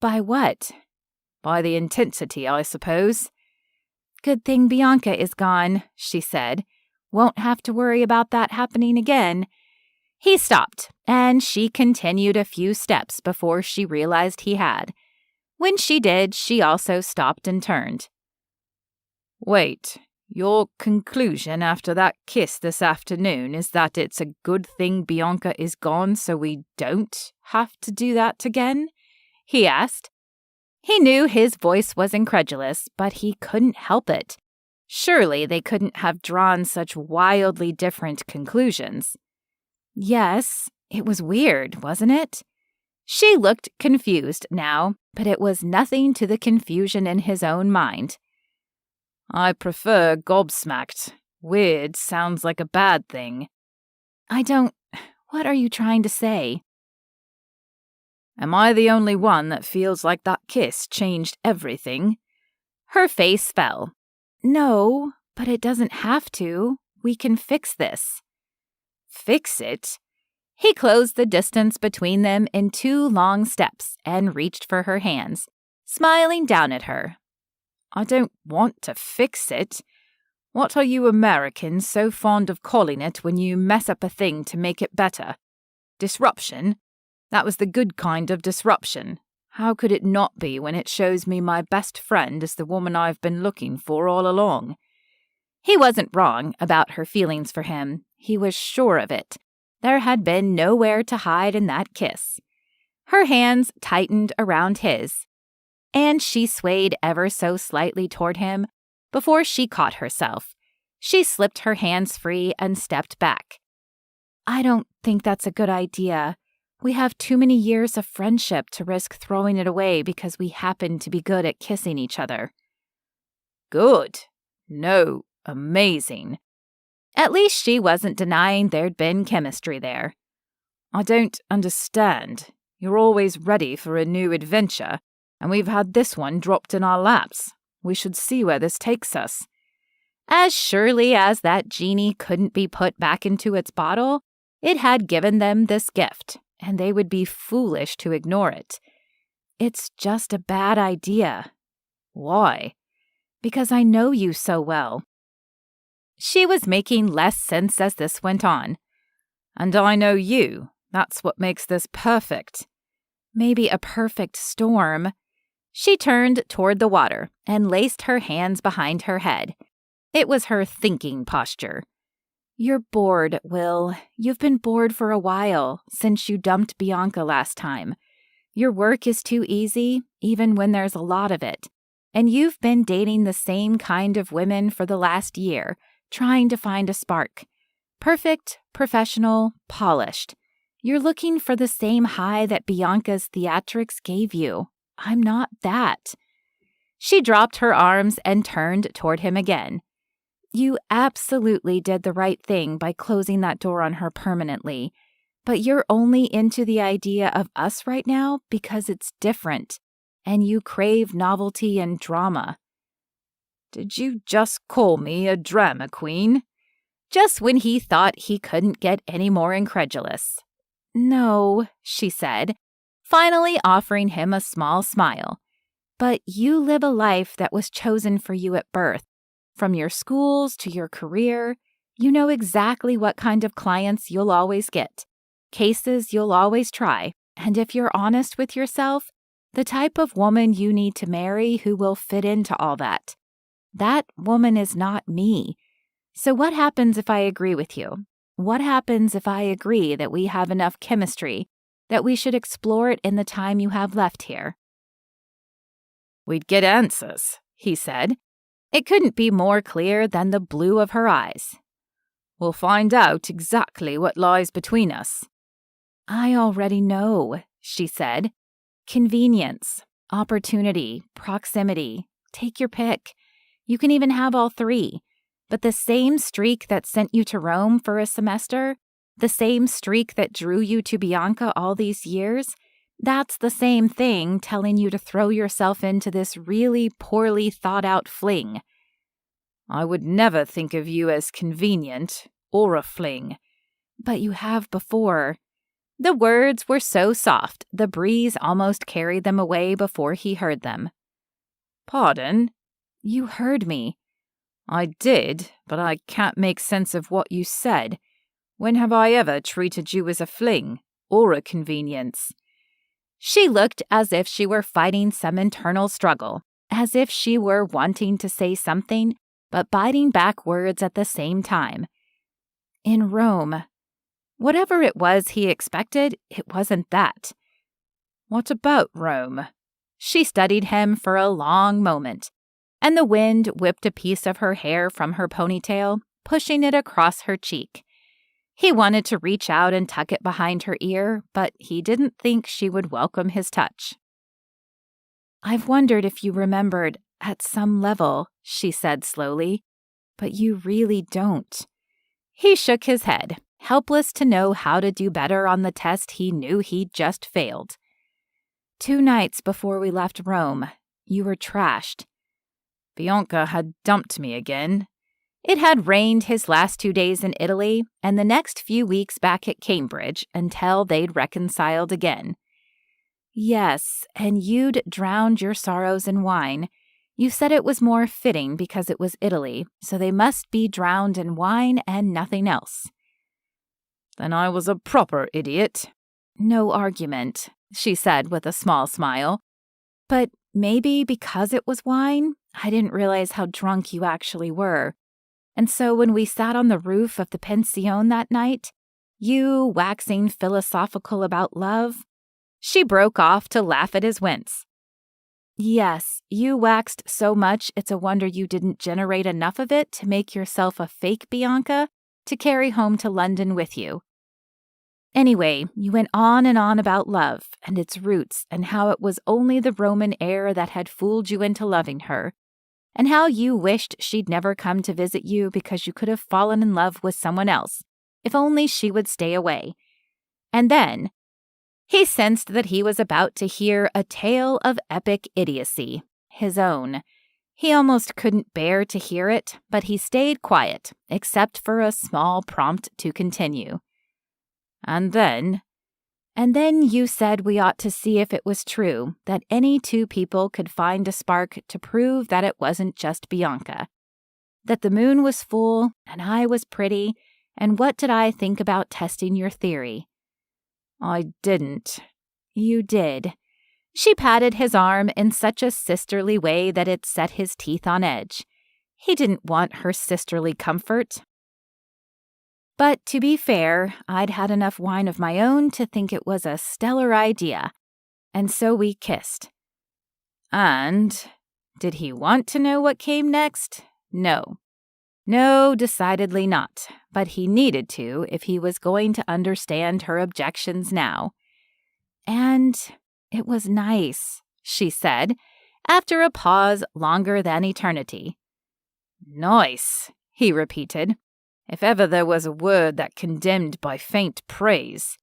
By what? By the intensity, I suppose. Good thing Bianca is gone, she said. Won't have to worry about that happening again. He stopped, and she continued a few steps before she realized he had. When she did, she also stopped and turned. Wait, your conclusion after that kiss this afternoon is that it's a good thing Bianca is gone so we don't have to do that again? He asked. He knew his voice was incredulous, but he couldn't help it. Surely they couldn't have drawn such wildly different conclusions. Yes, it was weird, wasn't it? She looked confused now, but it was nothing to the confusion in his own mind. I prefer gobsmacked. Weird sounds like a bad thing. What are you trying to say? Am I the only one that feels like that kiss changed everything? Her face fell. No, but it doesn't have to. We can fix this. Fix it? He closed the distance between them in 2 long steps and reached for her hands, smiling down at her. I don't want to fix it. What are you Americans so fond of calling it when you mess up a thing to make it better? Disruption? That was the good kind of disruption. How could it not be when it shows me my best friend is the woman I've been looking for all along? He wasn't wrong about her feelings for him. He was sure of it. There had been nowhere to hide in that kiss. Her hands tightened around his, and she swayed ever so slightly toward him before she caught herself. She slipped her hands free and stepped back. I don't think that's a good idea. We have too many years of friendship to risk throwing it away because we happen to be good at kissing each other. Good? No, amazing. At least she wasn't denying there'd been chemistry there. I don't understand. You're always ready for a new adventure, and we've had this one dropped in our laps. We should see where this takes us. As surely as that genie couldn't be put back into its bottle, it had given them this gift, and they would be foolish to ignore it. It's just a bad idea. Why? Because I know you so well. She was making less sense as this went on. And I know you. That's what makes this perfect. Maybe a perfect storm. She turned toward the water and laced her hands behind her head. It was her thinking posture. You're bored, Will. You've been bored for a while, since you dumped Bianca last time. Your work is too easy, even when there's a lot of it. And you've been dating the same kind of women for the last year, trying to find a spark. Perfect, professional, polished. You're looking for the same high that Bianca's theatrics gave you. I'm not that. She dropped her arms and turned toward him again. You absolutely did the right thing by closing that door on her permanently, but you're only into the idea of us right now because it's different, and you crave novelty and drama. Did you just call me a drama queen? Just when he thought he couldn't get any more incredulous. No, she said, finally offering him a small smile. But you live a life that was chosen for you at birth. From your schools to your career, you know exactly what kind of clients you'll always get, cases you'll always try, and if you're honest with yourself, the type of woman you need to marry who will fit into all that. That woman is not me. So what happens if I agree with you? What happens if I agree that we have enough chemistry, that we should explore it in the time you have left here? We'd get answers, he said. It couldn't be more clear than the blue of her eyes. We'll find out exactly what lies between us. I already know, she said. Convenience, opportunity, proximity. Take your pick. You can even have all 3. But the same streak that sent you to Rome for a semester The same streak that drew you to Bianca all these years? That's the same thing telling you to throw yourself into this really poorly thought-out fling. I would never think of you as convenient or a fling. But you have before. The words were so soft, the breeze almost carried them away before he heard them. Pardon? You heard me. I did, but I can't make sense of what you said. When have I ever treated you as a fling or a convenience? She looked as if she were fighting some internal struggle, as if she were wanting to say something, but biting back words at the same time. In Rome. Whatever it was he expected, it wasn't that. What about Rome? She studied him for a long moment, and the wind whipped a piece of her hair from her ponytail, pushing it across her cheek. He wanted to reach out and tuck it behind her ear, but he didn't think she would welcome his touch. I've wondered if you remembered, at some level, she said slowly, but you really don't. He shook his head, helpless to know how to do better on the test he knew he'd just failed. 2 nights before we left Rome, you were trashed. Bianca had dumped me again. It had rained his last 2 days in Italy and the next few weeks back at Cambridge until they'd reconciled again. Yes, and you'd drowned your sorrows in wine. You said it was more fitting because it was Italy, so they must be drowned in wine and nothing else. Then I was a proper idiot. No argument, she said with a small smile. But maybe because it was wine, I didn't realize how drunk you actually were. And so when we sat on the roof of the pension that night, you waxing philosophical about love, she broke off to laugh at his wince. Yes, you waxed so much it's a wonder you didn't generate enough of it to make yourself a fake Bianca to carry home to London with you. Anyway, you went on and on about love and its roots and how it was only the Roman air that had fooled you into loving her, and how you wished she'd never come to visit you because you could have fallen in love with someone else, if only she would stay away. And then he sensed that he was about to hear a tale of epic idiocy, his own. He almost couldn't bear to hear it, but he stayed quiet, except for a small prompt to continue. And then you said we ought to see if it was true that any 2 people could find a spark to prove that it wasn't just Bianca. That the moon was full and I was pretty, and what did I think about testing your theory? I didn't. You did. She patted his arm in such a sisterly way that it set his teeth on edge. He didn't want her sisterly comfort. But to be fair, I'd had enough wine of my own to think it was a stellar idea, and so we kissed. And did he want to know what came next? No. No, decidedly not, but he needed to if he was going to understand her objections now. And it was nice, she said, after a pause longer than eternity. Nice, he repeated. If ever there was a word that condemned by faint praise.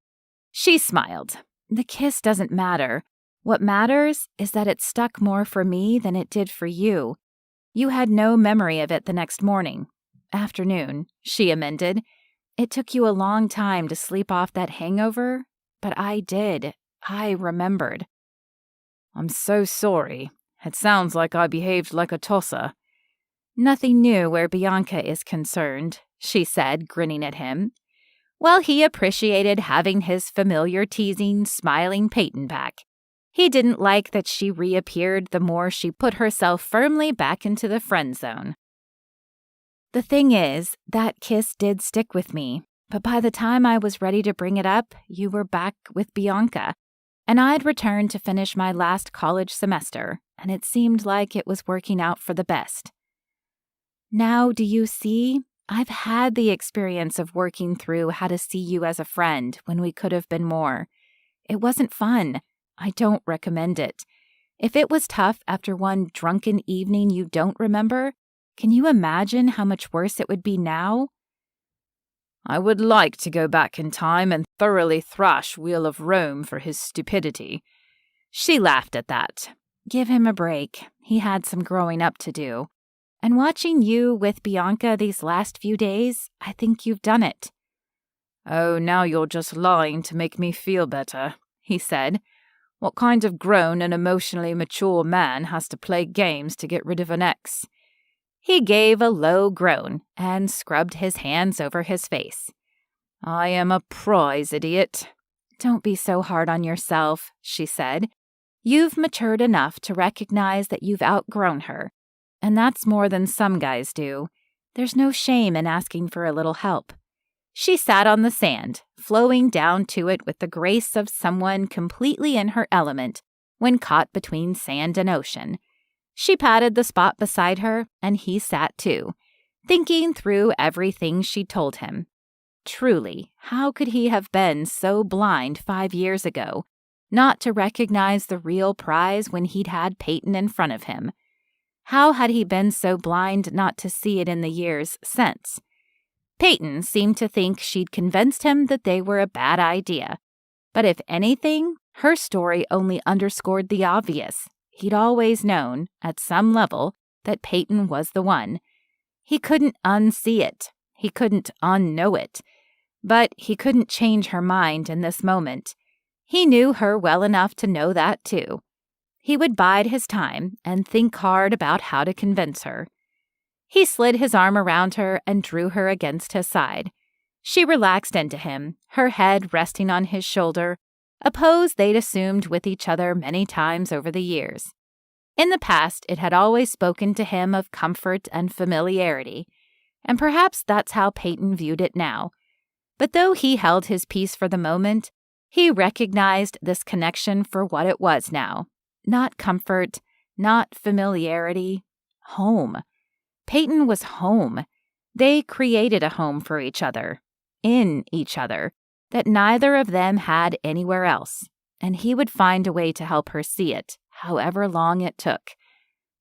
She smiled. The kiss doesn't matter. What matters is that it stuck more for me than it did for you. You had no memory of it the next morning. Afternoon, she amended. It took you a long time to sleep off that hangover, but I did. I remembered. I'm so sorry. It sounds like I behaved like a tosser. Nothing new where Bianca is concerned, she said, grinning at him. Well, he appreciated having his familiar teasing, smiling Peyton back. He didn't like that she reappeared the more she put herself firmly back into the friend zone. The thing is, that kiss did stick with me, but by the time I was ready to bring it up, you were back with Bianca, and I'd returned to finish my last college semester, and it seemed like it was working out for the best. Now, do you see? I've had the experience of working through how to see you as a friend when we could have been more. It wasn't fun. I don't recommend it. If it was tough after one drunken evening you don't remember, can you imagine how much worse it would be now? I would like to go back in time and thoroughly thrash Wheel of Rome for his stupidity." She laughed at that. Give him a break. He had some growing up to do. And watching you with Bianca these last few days, I think you've done it. "Oh, now you're just lying to make me feel better," he said. "What kind of grown and emotionally mature man has to play games to get rid of an ex?" He gave a low groan and scrubbed his hands over his face. "I am a prize idiot." "Don't be so hard on yourself," she said. "You've matured enough to recognize that you've outgrown her, and that's more than some guys do. There's no shame in asking for a little help." She sat on the sand, flowing down to it with the grace of someone completely in her element when caught between sand and ocean. She patted the spot beside her, and he sat too, thinking through everything she'd told him. Truly, how could he have been so blind 5 years ago, not to recognize the real prize when he'd had Peyton in front of him? How had he been so blind not to see it in the years since? Peyton seemed to think she'd convinced him that they were a bad idea. But if anything, her story only underscored the obvious. He'd always known, at some level, that Peyton was the one. He couldn't unsee it. He couldn't unknow it. But he couldn't change her mind in this moment. He knew her well enough to know that, too. He would bide his time and think hard about how to convince her. He slid his arm around her and drew her against his side. She relaxed into him, her head resting on his shoulder, a pose they'd assumed with each other many times over the years. In the past, it had always spoken to him of comfort and familiarity, and perhaps that's how Peyton viewed it now. But though he held his peace for the moment, he recognized this connection for what it was now. Not comfort, not familiarity, home. Peyton was home. They created a home for each other, in each other, that neither of them had anywhere else, and he would find a way to help her see it, however long it took.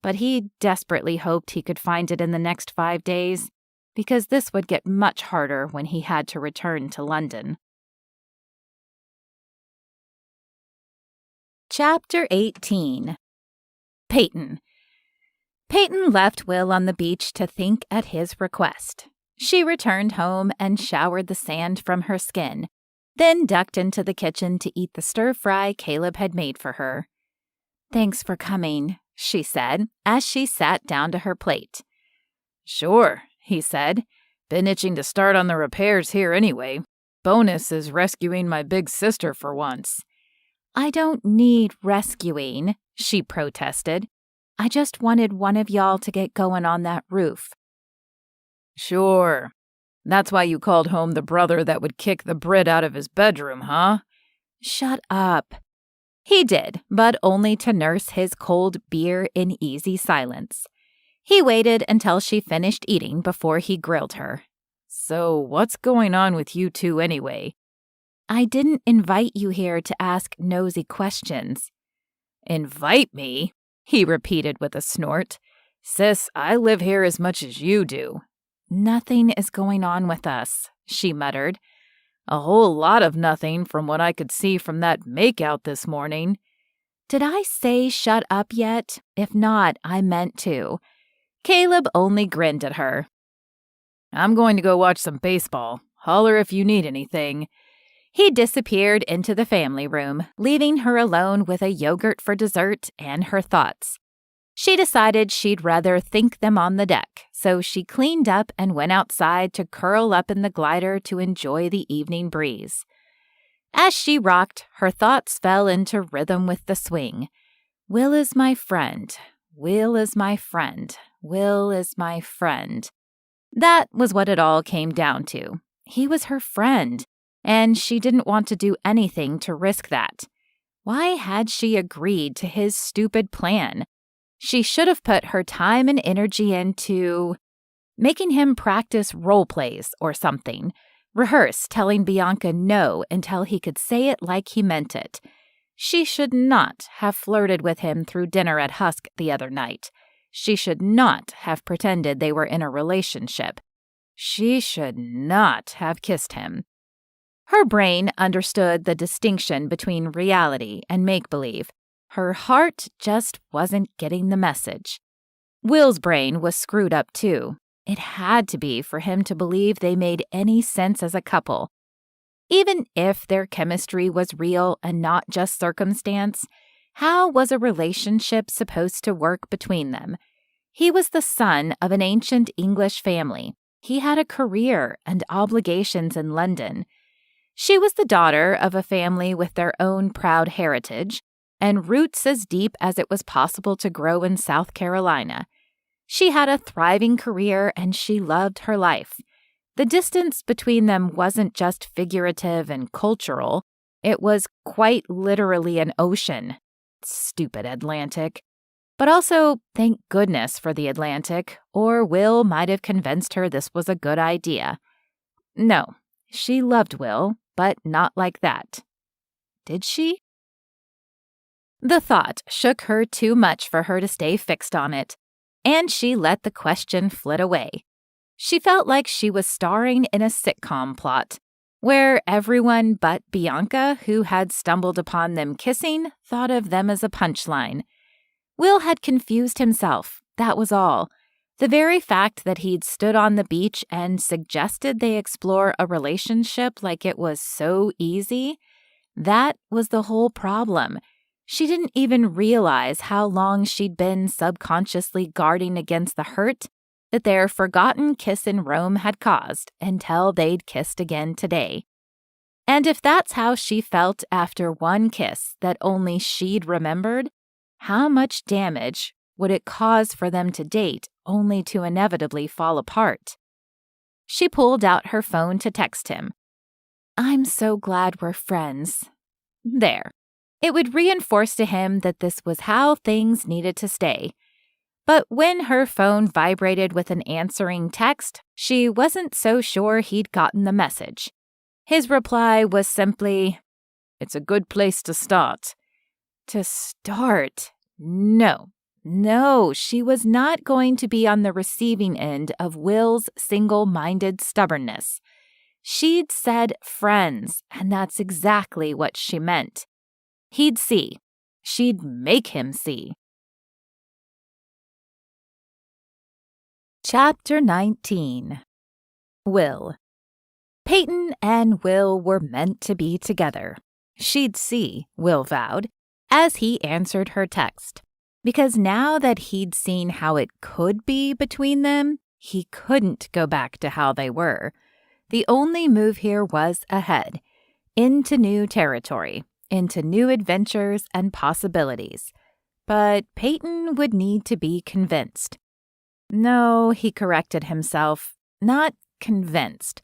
But he desperately hoped he could find it in the next 5 days, because this would get much harder when he had to return to London. Chapter 18. Peyton. Peyton left Will on the beach to think at his request. She returned home and showered the sand from her skin, then ducked into the kitchen to eat the stir-fry Caleb had made for her. "Thanks for coming," she said, as she sat down to her plate. "Sure," he said. "Been itching to start on the repairs here anyway. Bonus is rescuing my big sister for once." "I don't need rescuing," she protested. "I just wanted one of y'all to get going on that roof." "Sure. That's why you called home the brother that would kick the Brit out of his bedroom, huh?" "Shut up." He did, but only to nurse his cold beer in easy silence. He waited until she finished eating before he grilled her. "So what's going on with you two anyway?" "I didn't invite you here to ask nosy questions." "Invite me?" he repeated with a snort. "Sis, I live here as much as you do." "Nothing is going on with us," she muttered. "A whole lot of nothing from what I could see from that makeout this morning." "Did I say shut up yet? If not, I meant to." Caleb only grinned at her. "I'm going to go watch some baseball. Holler if you need anything." He disappeared into the family room, leaving her alone with a yogurt for dessert and her thoughts. She decided she'd rather think them on the deck, so she cleaned up and went outside to curl up in the glider to enjoy the evening breeze. As she rocked, her thoughts fell into rhythm with the swing. Will is my friend. Will is my friend. Will is my friend. That was what it all came down to. He was her friend, and she didn't want to do anything to risk that. Why had she agreed to his stupid plan? She should have put her time and energy into making him practice role plays or something. Rehearse telling Bianca no until he could say it like he meant it. She should not have flirted with him through dinner at Husk the other night. She should not have pretended they were in a relationship. She should not have kissed him. Her brain understood the distinction between reality and make-believe. Her heart just wasn't getting the message. Will's brain was screwed up too. It had to be for him to believe they made any sense as a couple. Even if their chemistry was real and not just circumstance, how was a relationship supposed to work between them? He was the son of an ancient English family. He had a career and obligations in London. She was the daughter of a family with their own proud heritage and roots as deep as it was possible to grow in South Carolina. She had a thriving career and she loved her life. The distance between them wasn't just figurative and cultural. It was quite literally an ocean. Stupid Atlantic. But also, thank goodness for the Atlantic, or Will might have convinced her this was a good idea. No, she loved Will, but not like that. Did she? The thought shook her too much for her to stay fixed on it, and she let the question flit away. She felt like she was starring in a sitcom plot, where everyone but Bianca, who had stumbled upon them kissing, thought of them as a punchline. Will had confused himself, that was all. The very fact that he'd stood on the beach and suggested they explore a relationship like it was so easy, that was the whole problem. She didn't even realize how long she'd been subconsciously guarding against the hurt that their forgotten kiss in Rome had caused until they'd kissed again today. And if that's how she felt after one kiss that only she'd remembered, how much damage would it cause for them to date only to inevitably fall apart? She pulled out her phone to text him. "I'm so glad we're friends." There. It would reinforce to him that this was how things needed to stay. But when her phone vibrated with an answering text, she wasn't so sure he'd gotten the message. His reply was simply, "It's a good place to start." To start? No, she was not going to be on the receiving end of Will's single-minded stubbornness. She'd said friends, and that's exactly what she meant. He'd see. She'd make him see. Chapter 19. Will. Peyton and Will were meant to be together. She'd see, Will vowed, as he answered her text. Because now that he'd seen how it could be between them, he couldn't go back to how they were. The only move here was ahead, into new territory, into new adventures and possibilities. But Peyton would need to be convinced. No, he corrected himself, not convinced.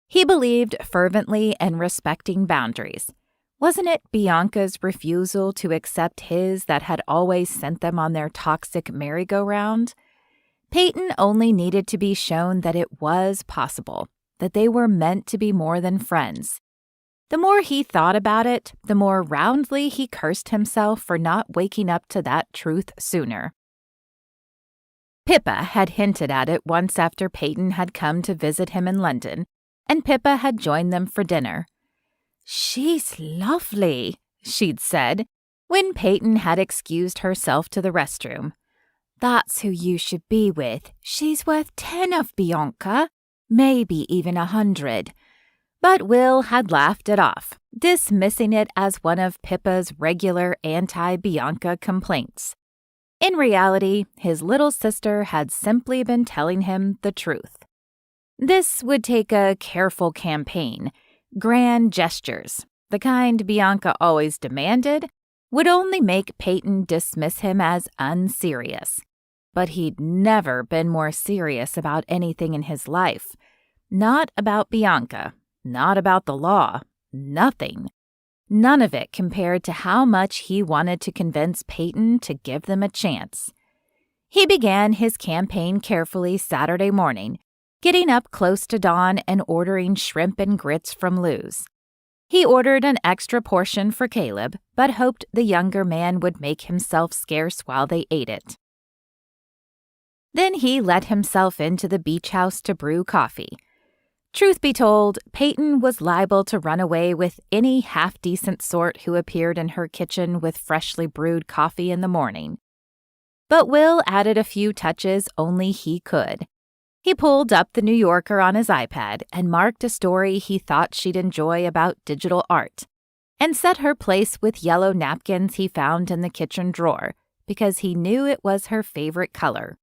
He believed fervently in respecting boundaries. Wasn't it Bianca's refusal to accept his that had always sent them on their toxic merry-go-round? Peyton only needed to be shown that it was possible, that they were meant to be more than friends. The more he thought about it, the more roundly he cursed himself for not waking up to that truth sooner. Pippa had hinted at it once after Peyton had come to visit him in London, and Pippa had joined them for dinner. "She's lovely," she'd said, when Peyton had excused herself to the restroom. "That's who you should be with. She's worth 10 of Bianca, maybe even 100. But Will had laughed it off, dismissing it as one of Pippa's regular anti-Bianca complaints. In reality, his little sister had simply been telling him the truth. This would take a careful campaign. Grand gestures, the kind Bianca always demanded, would only make Peyton dismiss him as unserious. But he'd never been more serious about anything in his life. Not about Bianca, not about the law, nothing. None of it compared to how much he wanted to convince Peyton to give them a chance. He began his campaign carefully Saturday morning, getting up close to dawn and ordering shrimp and grits from Lou's. He ordered an extra portion for Caleb, but hoped the younger man would make himself scarce while they ate it. Then he let himself into the beach house to brew coffee. Truth be told, Peyton was liable to run away with any half-decent sort who appeared in her kitchen with freshly brewed coffee in the morning. But Will added a few touches only he could. He pulled up the New Yorker on his iPad and marked a story he thought she'd enjoy about digital art, and set her place with yellow napkins he found in the kitchen drawer because he knew it was her favorite color.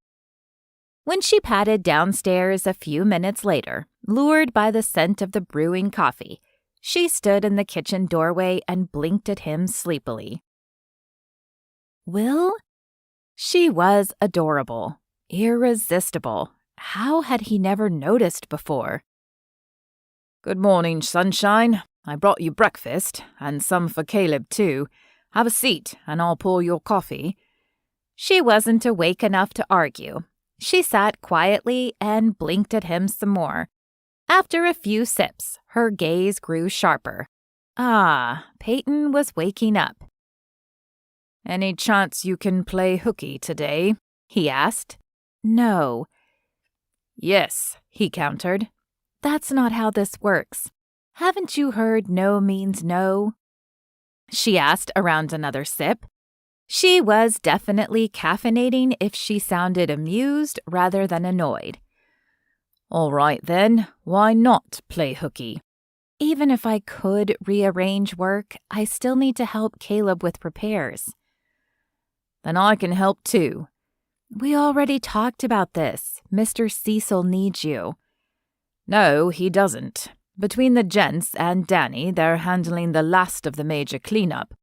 When she padded downstairs a few minutes later, lured by the scent of the brewing coffee, she stood in the kitchen doorway and blinked at him sleepily. Will? She was adorable, irresistible. How had he never noticed before? Good morning, sunshine. I brought you breakfast, and some for Caleb, too. Have a seat, and I'll pour your coffee. She wasn't awake enough to argue. She sat quietly and blinked at him some more. After a few sips, her gaze grew sharper. Peyton was waking up. Any chance you can play hooky today? He asked. No. Yes, he countered. That's not how this works. Haven't you heard no means no? She asked around another sip. She was definitely caffeinating if she sounded amused rather than annoyed. All right then, why not play hooky? Even if I could rearrange work, I still need to help Caleb with repairs. Then I can help too. We already talked about this. Mr. Cecil needs you. No, he doesn't. Between the gents and Danny, they're handling the last of the major cleanup.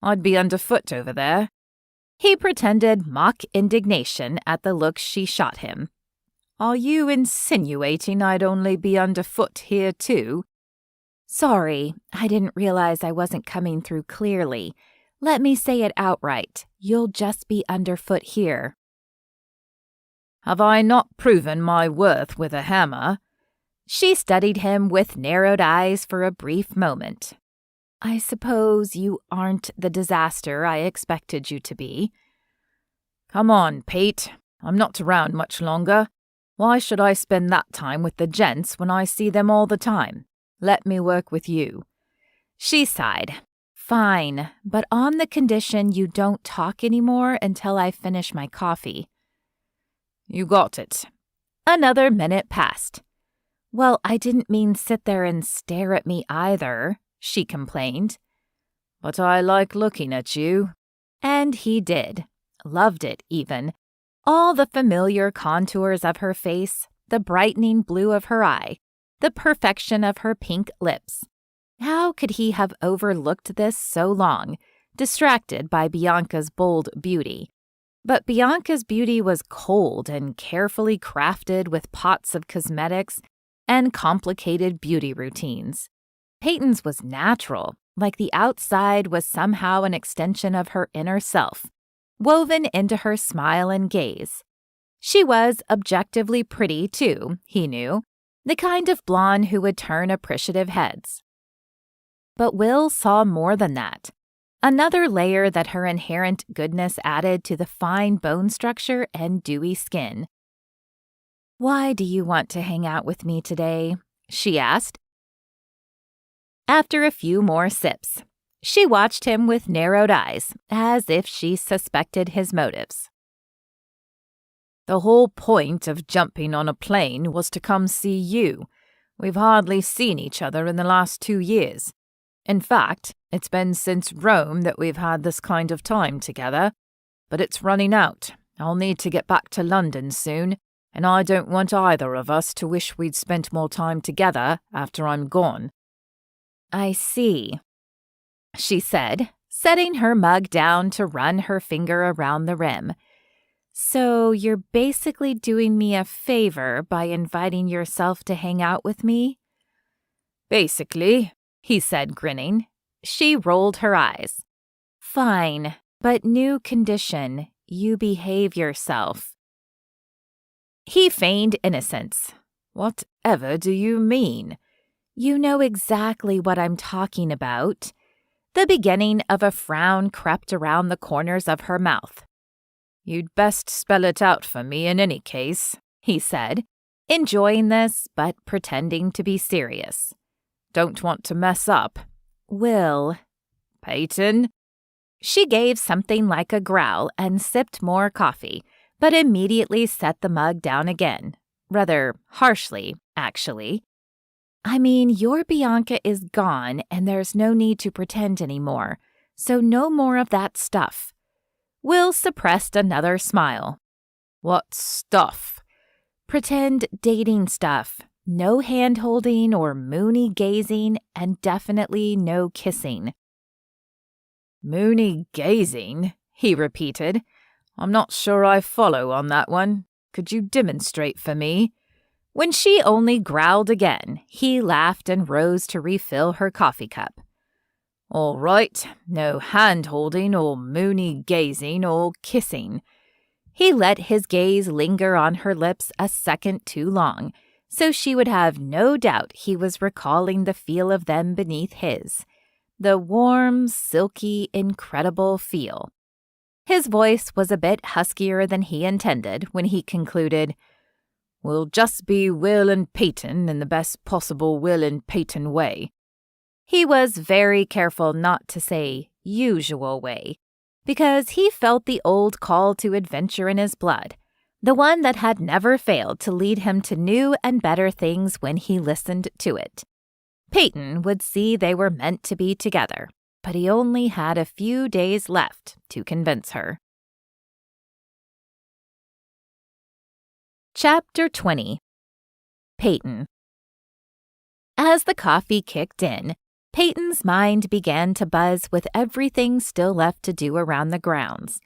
I'd be underfoot over there. He pretended mock indignation at the look she shot him. Are you insinuating I'd only be underfoot here too? Sorry, I didn't realize I wasn't coming through clearly. Let me say it outright. You'll just be underfoot here. Have I not proven my worth with a hammer? She studied him with narrowed eyes for a brief moment. I suppose you aren't the disaster I expected you to be. Come on, Pete. I'm not around much longer. Why should I spend that time with the gents when I see them all the time? Let me work with you. She sighed. Fine, but on the condition you don't talk anymore until I finish my coffee. You got it. Another minute passed. Well, I didn't mean sit there and stare at me either, she complained. But I like looking at you. And he did. Loved it, even. All the familiar contours of her face, the brightening blue of her eye, the perfection of her pink lips. How could he have overlooked this so long, distracted by Bianca's bold beauty? But Bianca's beauty was cold and carefully crafted with pots of cosmetics and complicated beauty routines. Peyton's was natural, like the outside was somehow an extension of her inner self, woven into her smile and gaze. She was objectively pretty, too, he knew, the kind of blonde who would turn appreciative heads. But Will saw more than that. Another layer that her inherent goodness added to the fine bone structure and dewy skin. Why do you want to hang out with me today? She asked. After a few more sips, she watched him with narrowed eyes, as if she suspected his motives. The whole point of jumping on a plane was to come see you. We've hardly seen each other in the last 2 years. In fact, it's been since Rome that we've had this kind of time together. But it's running out. I'll need to get back to London soon, and I don't want either of us to wish we'd spent more time together after I'm gone. I see, she said, setting her mug down to run her finger around the rim. So you're basically doing me a favor by inviting yourself to hang out with me? Basically, he said, grinning. She rolled her eyes. Fine, but new condition. You behave yourself. He feigned innocence. Whatever do you mean? You know exactly what I'm talking about. The beginning of a frown crept around the corners of her mouth. You'd best spell it out for me in any case, he said, enjoying this but pretending to be serious. Don't want to mess up. Will. Peyton? She gave something like a growl and sipped more coffee, but immediately set the mug down again. Rather harshly, actually. I mean, your Bianca is gone and there's no need to pretend anymore, so no more of that stuff. Will suppressed another smile. What stuff? Pretend dating stuff. No hand-holding or moony gazing, and definitely no kissing. Moony gazing, he repeated. I'm not sure I follow on that one. Could you demonstrate for me? When she only growled again, he laughed and rose to refill her coffee cup. All right, no hand-holding or moony gazing or kissing. He let his gaze linger on her lips a second too long, so she would have no doubt he was recalling the feel of them beneath his. The warm, silky, incredible feel. His voice was a bit huskier than he intended when he concluded, We'll just be Will and Peyton in the best possible Will and Peyton way. He was very careful not to say usual way, because he felt the old call to adventure in his blood, the one that had never failed to lead him to new and better things when he listened to it. Peyton would see they were meant to be together, but he only had a few days left to convince her. Chapter 20. Peyton. As the coffee kicked in, Peyton's mind began to buzz with everything still left to do around the grounds.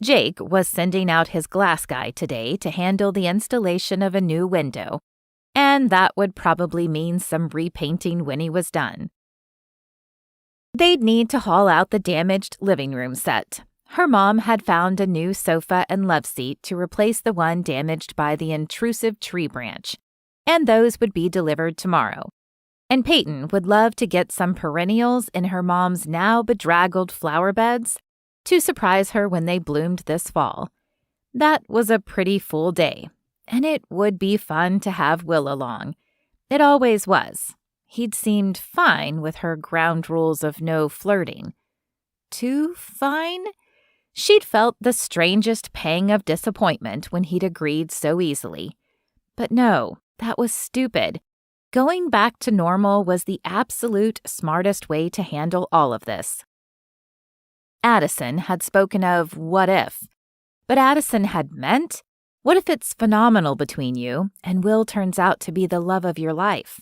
Jake was sending out his glass guy today to handle the installation of a new window, and that would probably mean some repainting when he was done. They'd need to haul out the damaged living room set. Her mom had found a new sofa and love seat to replace the one damaged by the intrusive tree branch, and those would be delivered tomorrow. And Peyton would love to get some perennials in her mom's now bedraggled flower beds to surprise her when they bloomed this fall. That was a pretty full day, and it would be fun to have Will along. It always was. He'd seemed fine with her ground rules of no flirting. Too fine? She'd felt the strangest pang of disappointment when he'd agreed so easily. But no, that was stupid. Going back to normal was the absolute smartest way to handle all of this. Addison had spoken of what if, but Addison had meant, what if it's phenomenal between you and Will turns out to be the love of your life?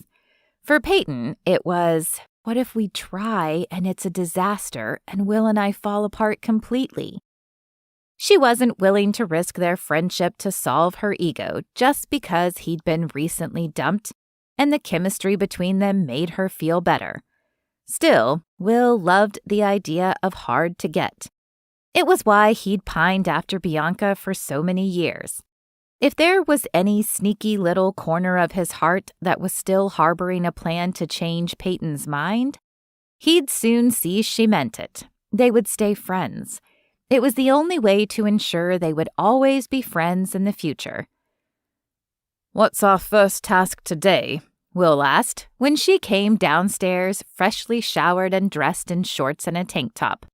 For Peyton, it was, what if we try and it's a disaster and Will and I fall apart completely? She wasn't willing to risk their friendship to solve her ego just because he'd been recently dumped and the chemistry between them made her feel better. Still, Will loved the idea of hard to get. It was why he'd pined after Bianca for so many years. If there was any sneaky little corner of his heart that was still harboring a plan to change Peyton's mind, he'd soon see she meant it. They would stay friends. It was the only way to ensure they would always be friends in the future. What's our first task today? Will asked when she came downstairs, freshly showered and dressed in shorts and a tank top.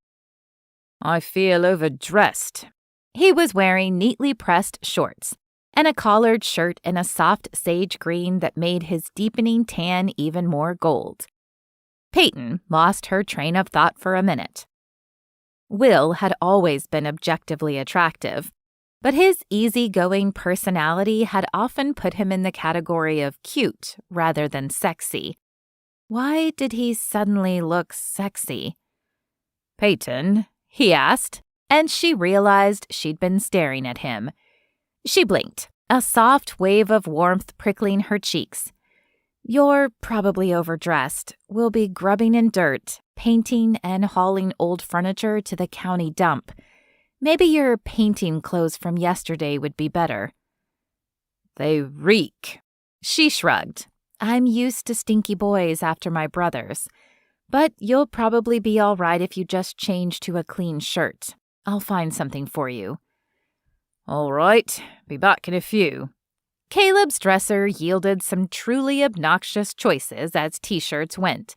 I feel overdressed. He was wearing neatly pressed shorts and a collared shirt in a soft sage green that made his deepening tan even more gold. Peyton lost her train of thought for a minute. Will had always been objectively attractive, but his easygoing personality had often put him in the category of cute rather than sexy. Why did he suddenly look sexy? Peyton, he asked, and she realized she'd been staring at him. She blinked, a soft wave of warmth prickling her cheeks. You're probably overdressed. We'll be grubbing in dirt, painting, and hauling old furniture to the county dump. Maybe your painting clothes from yesterday would be better. They reek. She shrugged. I'm used to stinky boys after my brothers. But you'll probably be all right if you just change to a clean shirt. I'll find something for you. All right, be back in a few. Caleb's dresser yielded some truly obnoxious choices as T-shirts went,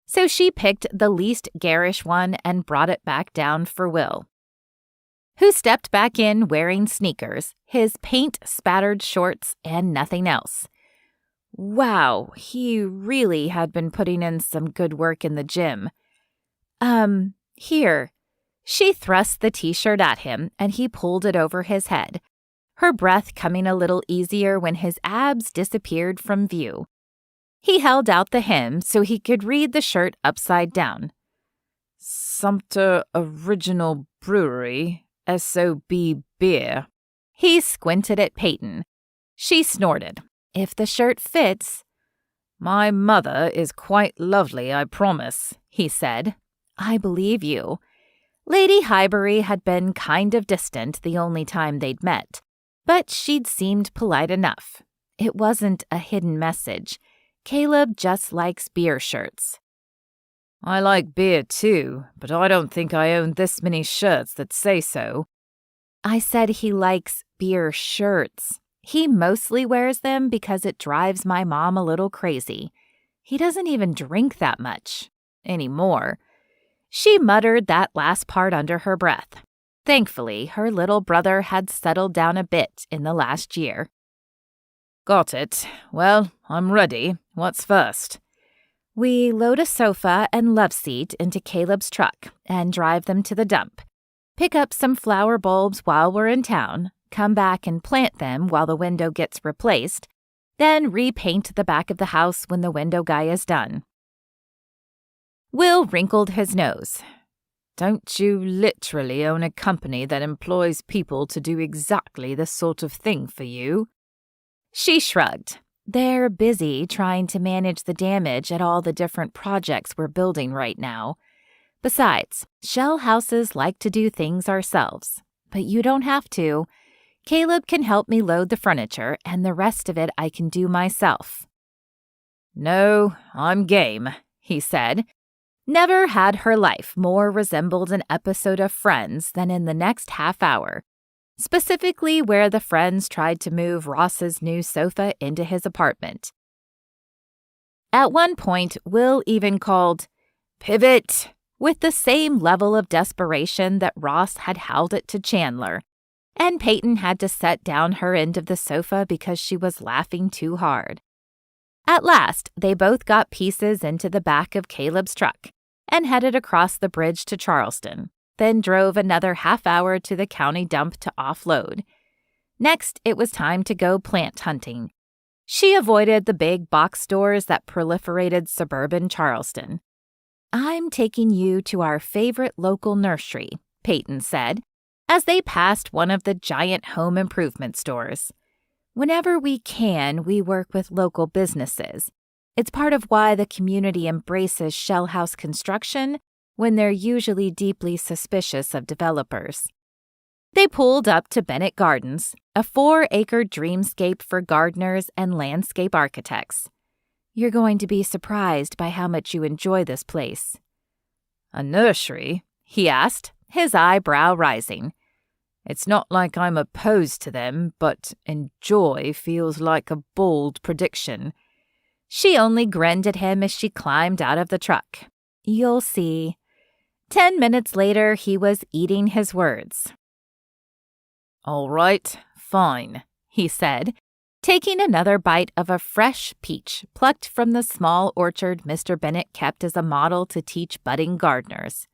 so she picked the least garish one and brought it back down for Will, who stepped back in wearing sneakers, his paint-spattered shorts, and nothing else. Wow, he really had been putting in some good work in the gym. Here. She thrust the T-shirt at him, and he pulled it over his head, her breath coming a little easier when his abs disappeared from view. He held out the hem so he could read the shirt upside down. Sumter Original Brewery, S.O.B. Beer. He squinted at Peyton. She snorted. If the shirt fits... My mother is quite lovely, I promise, he said. I believe you. Lady Highbury had been kind of distant the only time they'd met, but she'd seemed polite enough. It wasn't a hidden message. Caleb just likes beer shirts. I like beer too, but I don't think I own this many shirts that say so. I said he likes beer shirts. He mostly wears them because it drives my mom a little crazy. He doesn't even drink that much. Anymore. She muttered that last part under her breath. Thankfully, her little brother had settled down a bit in the last year. Got it. Well, I'm ready. What's first? We load a sofa and love seat into Caleb's truck and drive them to the dump. Pick up some flower bulbs while we're in town, come back and plant them while the window gets replaced, then repaint the back of the house when the window guy is done. Will wrinkled his nose. Don't you literally own a company that employs people to do exactly this sort of thing for you? She shrugged. They're busy trying to manage the damage at all the different projects we're building right now. Besides, shell houses like to do things ourselves. But you don't have to. Caleb can help me load the furniture, and the rest of it I can do myself. No, I'm game, he said. Never had her life more resembled an episode of Friends than in the next half hour, specifically where the friends tried to move Ross's new sofa into his apartment. At one point, Will even called, "Pivot," with the same level of desperation that Ross had howled it to Chandler, and Peyton had to set down her end of the sofa because she was laughing too hard. At last, they both got pieces into the back of Caleb's truck and headed across the bridge to Charleston, then drove another half hour to the county dump to offload. Next, it was time to go plant hunting. She avoided the big box stores that proliferated suburban Charleston. "I'm taking you to our favorite local nursery," Peyton said, as they passed one of the giant home improvement stores. "Whenever we can, we work with local businesses. It's part of why the community embraces shell house construction when they're usually deeply suspicious of developers." They pulled up to Bennett Gardens, a 4-acre dreamscape for gardeners and landscape architects. "You're going to be surprised by how much you enjoy this place." A nursery? He asked, his eyebrow rising. It's not like I'm opposed to them, but enjoy feels like a bold prediction. She only grinned at him as she climbed out of the truck. "You'll see." 10 minutes later, he was eating his words. "All right, fine," he said, taking another bite of a fresh peach plucked from the small orchard Mr. Bennett kept as a model to teach budding gardeners.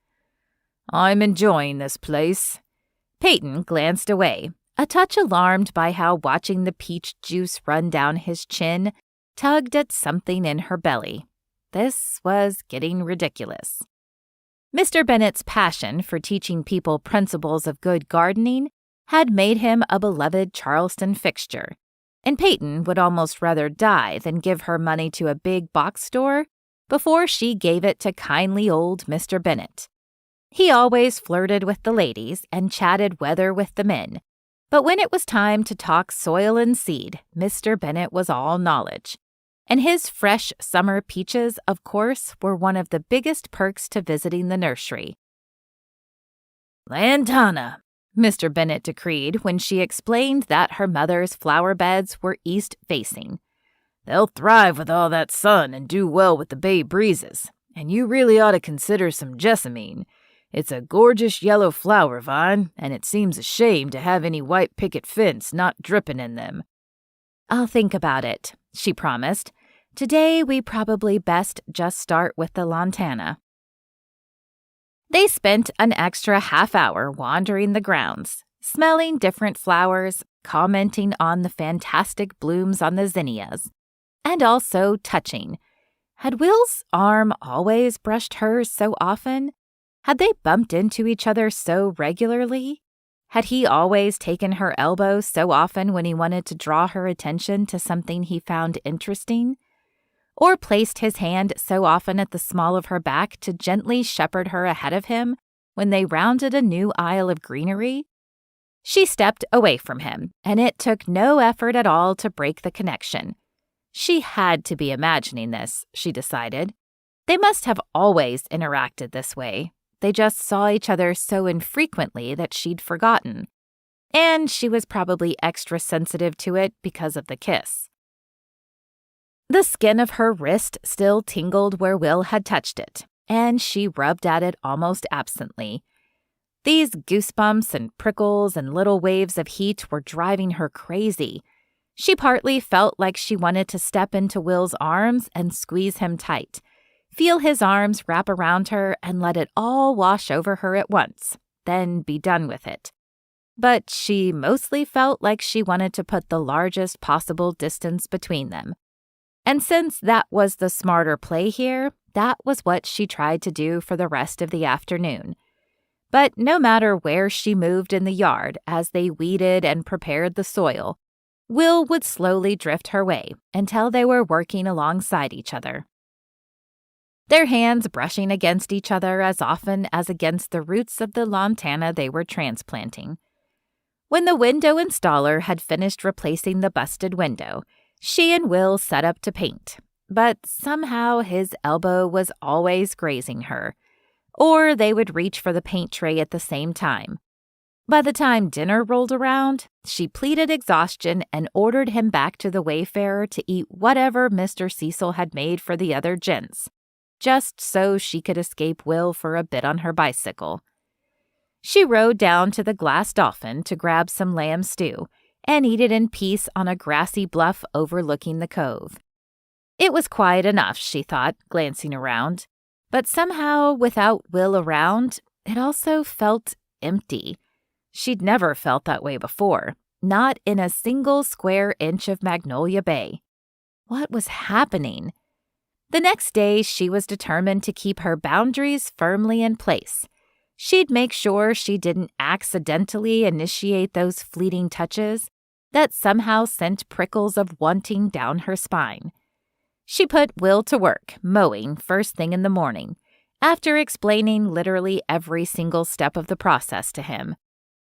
"I'm enjoying this place." Peyton glanced away, a touch alarmed by how watching the peach juice run down his chin tugged at something in her belly. This was getting ridiculous. Mr. Bennett's passion for teaching people principles of good gardening had made him a beloved Charleston fixture, and Peyton would almost rather die than give her money to a big box store before she gave it to kindly old Mr. Bennett. He always flirted with the ladies and chatted weather with the men, but when it was time to talk soil and seed, Mr. Bennett was all knowledge. And his fresh summer peaches, of course, were one of the biggest perks to visiting the nursery. "Lantana," Mr. Bennet decreed when she explained that her mother's flower beds were east-facing. "They'll thrive with all that sun and do well with the bay breezes. And you really ought to consider some jessamine. It's a gorgeous yellow flower vine, and it seems a shame to have any white picket fence not dripping in them." "I'll think about it," she promised. "Today we probably best just start with the lantana." They spent an extra half hour wandering the grounds, smelling different flowers, commenting on the fantastic blooms on the zinnias, and also touching. Had Will's arm always brushed hers so often? Had they bumped into each other so regularly? Had he always taken her elbow so often when he wanted to draw her attention to something he found interesting? Or placed his hand so often at the small of her back to gently shepherd her ahead of him when they rounded a new aisle of greenery? She stepped away from him, and it took no effort at all to break the connection. She had to be imagining this, she decided. They must have always interacted this way. They just saw each other so infrequently that she'd forgotten. And she was probably extra sensitive to it because of the kiss. The skin of her wrist still tingled where Will had touched it, and she rubbed at it almost absently. These goosebumps and prickles and little waves of heat were driving her crazy. She partly felt like she wanted to step into Will's arms and squeeze him tight, feel his arms wrap around her and let it all wash over her at once, then be done with it. But she mostly felt like she wanted to put the largest possible distance between them. And since that was the smarter play here, that was what she tried to do for the rest of the afternoon. But no matter where she moved in the yard as they weeded and prepared the soil, Will would slowly drift her way until they were working alongside each other, their hands brushing against each other as often as against the roots of the lantana they were transplanting. When the window installer had finished replacing the busted window, she and Will set up to paint, but somehow his elbow was always grazing her, or they would reach for the paint tray at the same time. By the time dinner rolled around, she pleaded exhaustion and ordered him back to the Wayfarer to eat whatever Mr. Cecil had made for the other gents, just so she could escape Will for a bit on her bicycle. She rode down to the Glass Dolphin to grab some lamb stew and eat it in peace on a grassy bluff overlooking the cove. It was quiet enough, she thought, glancing around, but somehow, without Will around, it also felt empty. She'd never felt that way before, not in a single square inch of Magnolia Bay. What was happening? The next day, she was determined to keep her boundaries firmly in place. She'd make sure she didn't accidentally initiate those fleeting touches that somehow sent prickles of wanting down her spine. She put Will to work, mowing first thing in the morning, after explaining literally every single step of the process to him.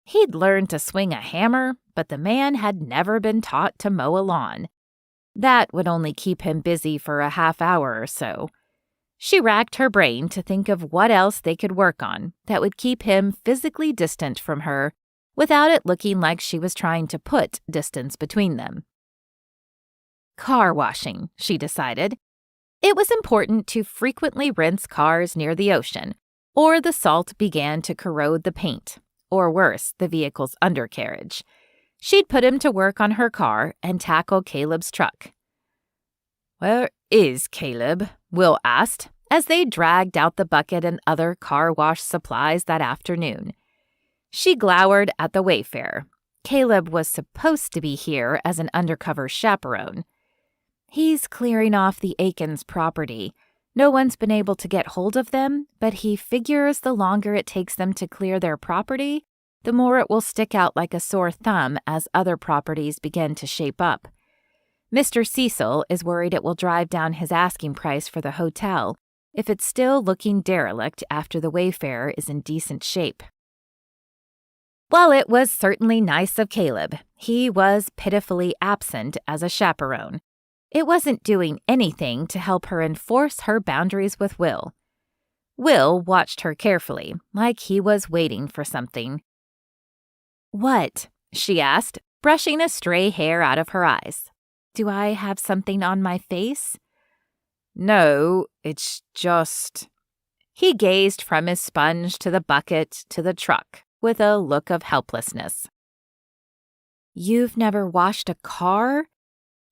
He'd learned to swing a hammer, but the man had never been taught to mow a lawn. That would only keep him busy for a half hour or so. She racked her brain to think of what else they could work on that would keep him physically distant from her without it looking like she was trying to put distance between them. Car washing, she decided. It was important to frequently rinse cars near the ocean, or the salt began to corrode the paint, or worse, the vehicle's undercarriage. She'd put him to work on her car and tackle Caleb's truck. "Where is Caleb?" Will asked, as they dragged out the bucket and other car wash supplies that afternoon. She glowered at the Wayfarer. Caleb was supposed to be here as an undercover chaperone. "He's clearing off the Aikens property. No one's been able to get hold of them, but he figures the longer it takes them to clear their property, the more it will stick out like a sore thumb as other properties begin to shape up. Mr. Cecil is worried it will drive down his asking price for the hotel if it's still looking derelict after the Wayfarer is in decent shape." While it was certainly nice of Caleb, he was pitifully absent as a chaperone. It wasn't doing anything to help her enforce her boundaries with Will. Will watched her carefully, like he was waiting for something. What? She asked, brushing a stray hair out of her eyes. Do I have something on my face? No, it's just... He gazed from his sponge to the bucket to the truck with a look of helplessness. You've never washed a car?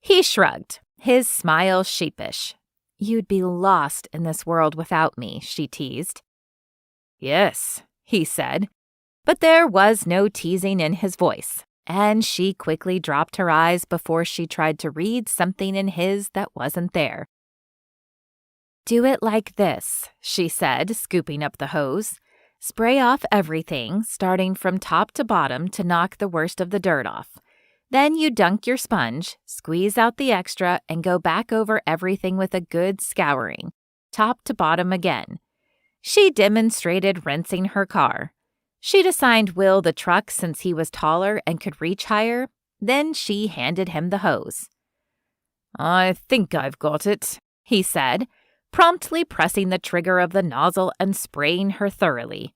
He shrugged, his smile sheepish. You'd be lost in this world without me, she teased. Yes, he said, but there was no teasing in his voice, and she quickly dropped her eyes before she tried to read something in his that wasn't there. Do it like this, she said, scooping up the hose. Spray off everything, starting from top to bottom to knock the worst of the dirt off. Then you dunk your sponge, squeeze out the extra, and go back over everything with a good scouring, top to bottom again. She demonstrated rinsing her car. She'd assigned Will the truck since he was taller and could reach higher. Then she handed him the hose. I think I've got it, he said, promptly pressing the trigger of the nozzle and spraying her thoroughly.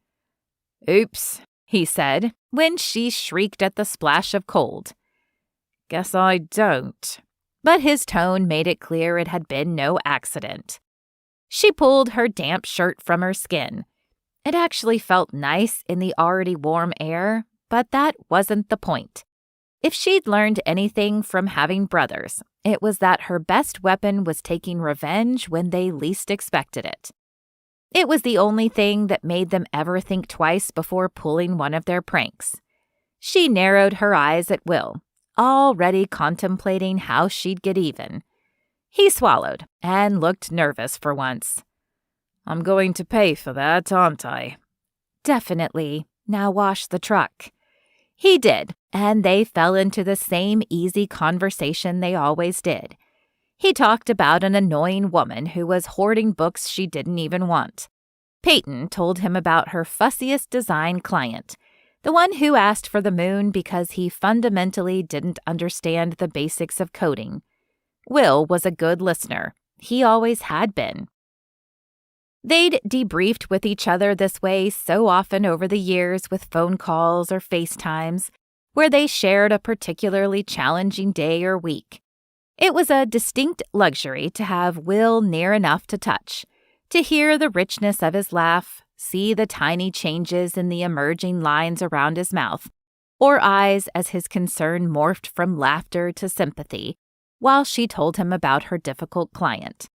Oops, he said, when she shrieked at the splash of cold. Guess I don't. But his tone made it clear it had been no accident. She pulled her damp shirt from her skin. It actually felt nice in the already warm air, but that wasn't the point. If she'd learned anything from having brothers, it was that her best weapon was taking revenge when they least expected it. It was the only thing that made them ever think twice before pulling one of their pranks. She narrowed her eyes at Will, already contemplating how she'd get even. He swallowed and looked nervous for once. I'm going to pay for that, aren't I? Definitely. Now wash the truck. He did, and they fell into the same easy conversation they always did. He talked about an annoying woman who was hoarding books she didn't even want. Peyton told him about her fussiest design client, the one who asked for the moon because he fundamentally didn't understand the basics of coding. Will was a good listener. He always had been. They'd debriefed with each other this way so often over the years with phone calls or FaceTimes, where they shared a particularly challenging day or week. It was a distinct luxury to have Will near enough to touch, to hear the richness of his laugh, see the tiny changes in the emerging lines around his mouth, or eyes as his concern morphed from laughter to sympathy, while she told him about her difficult client.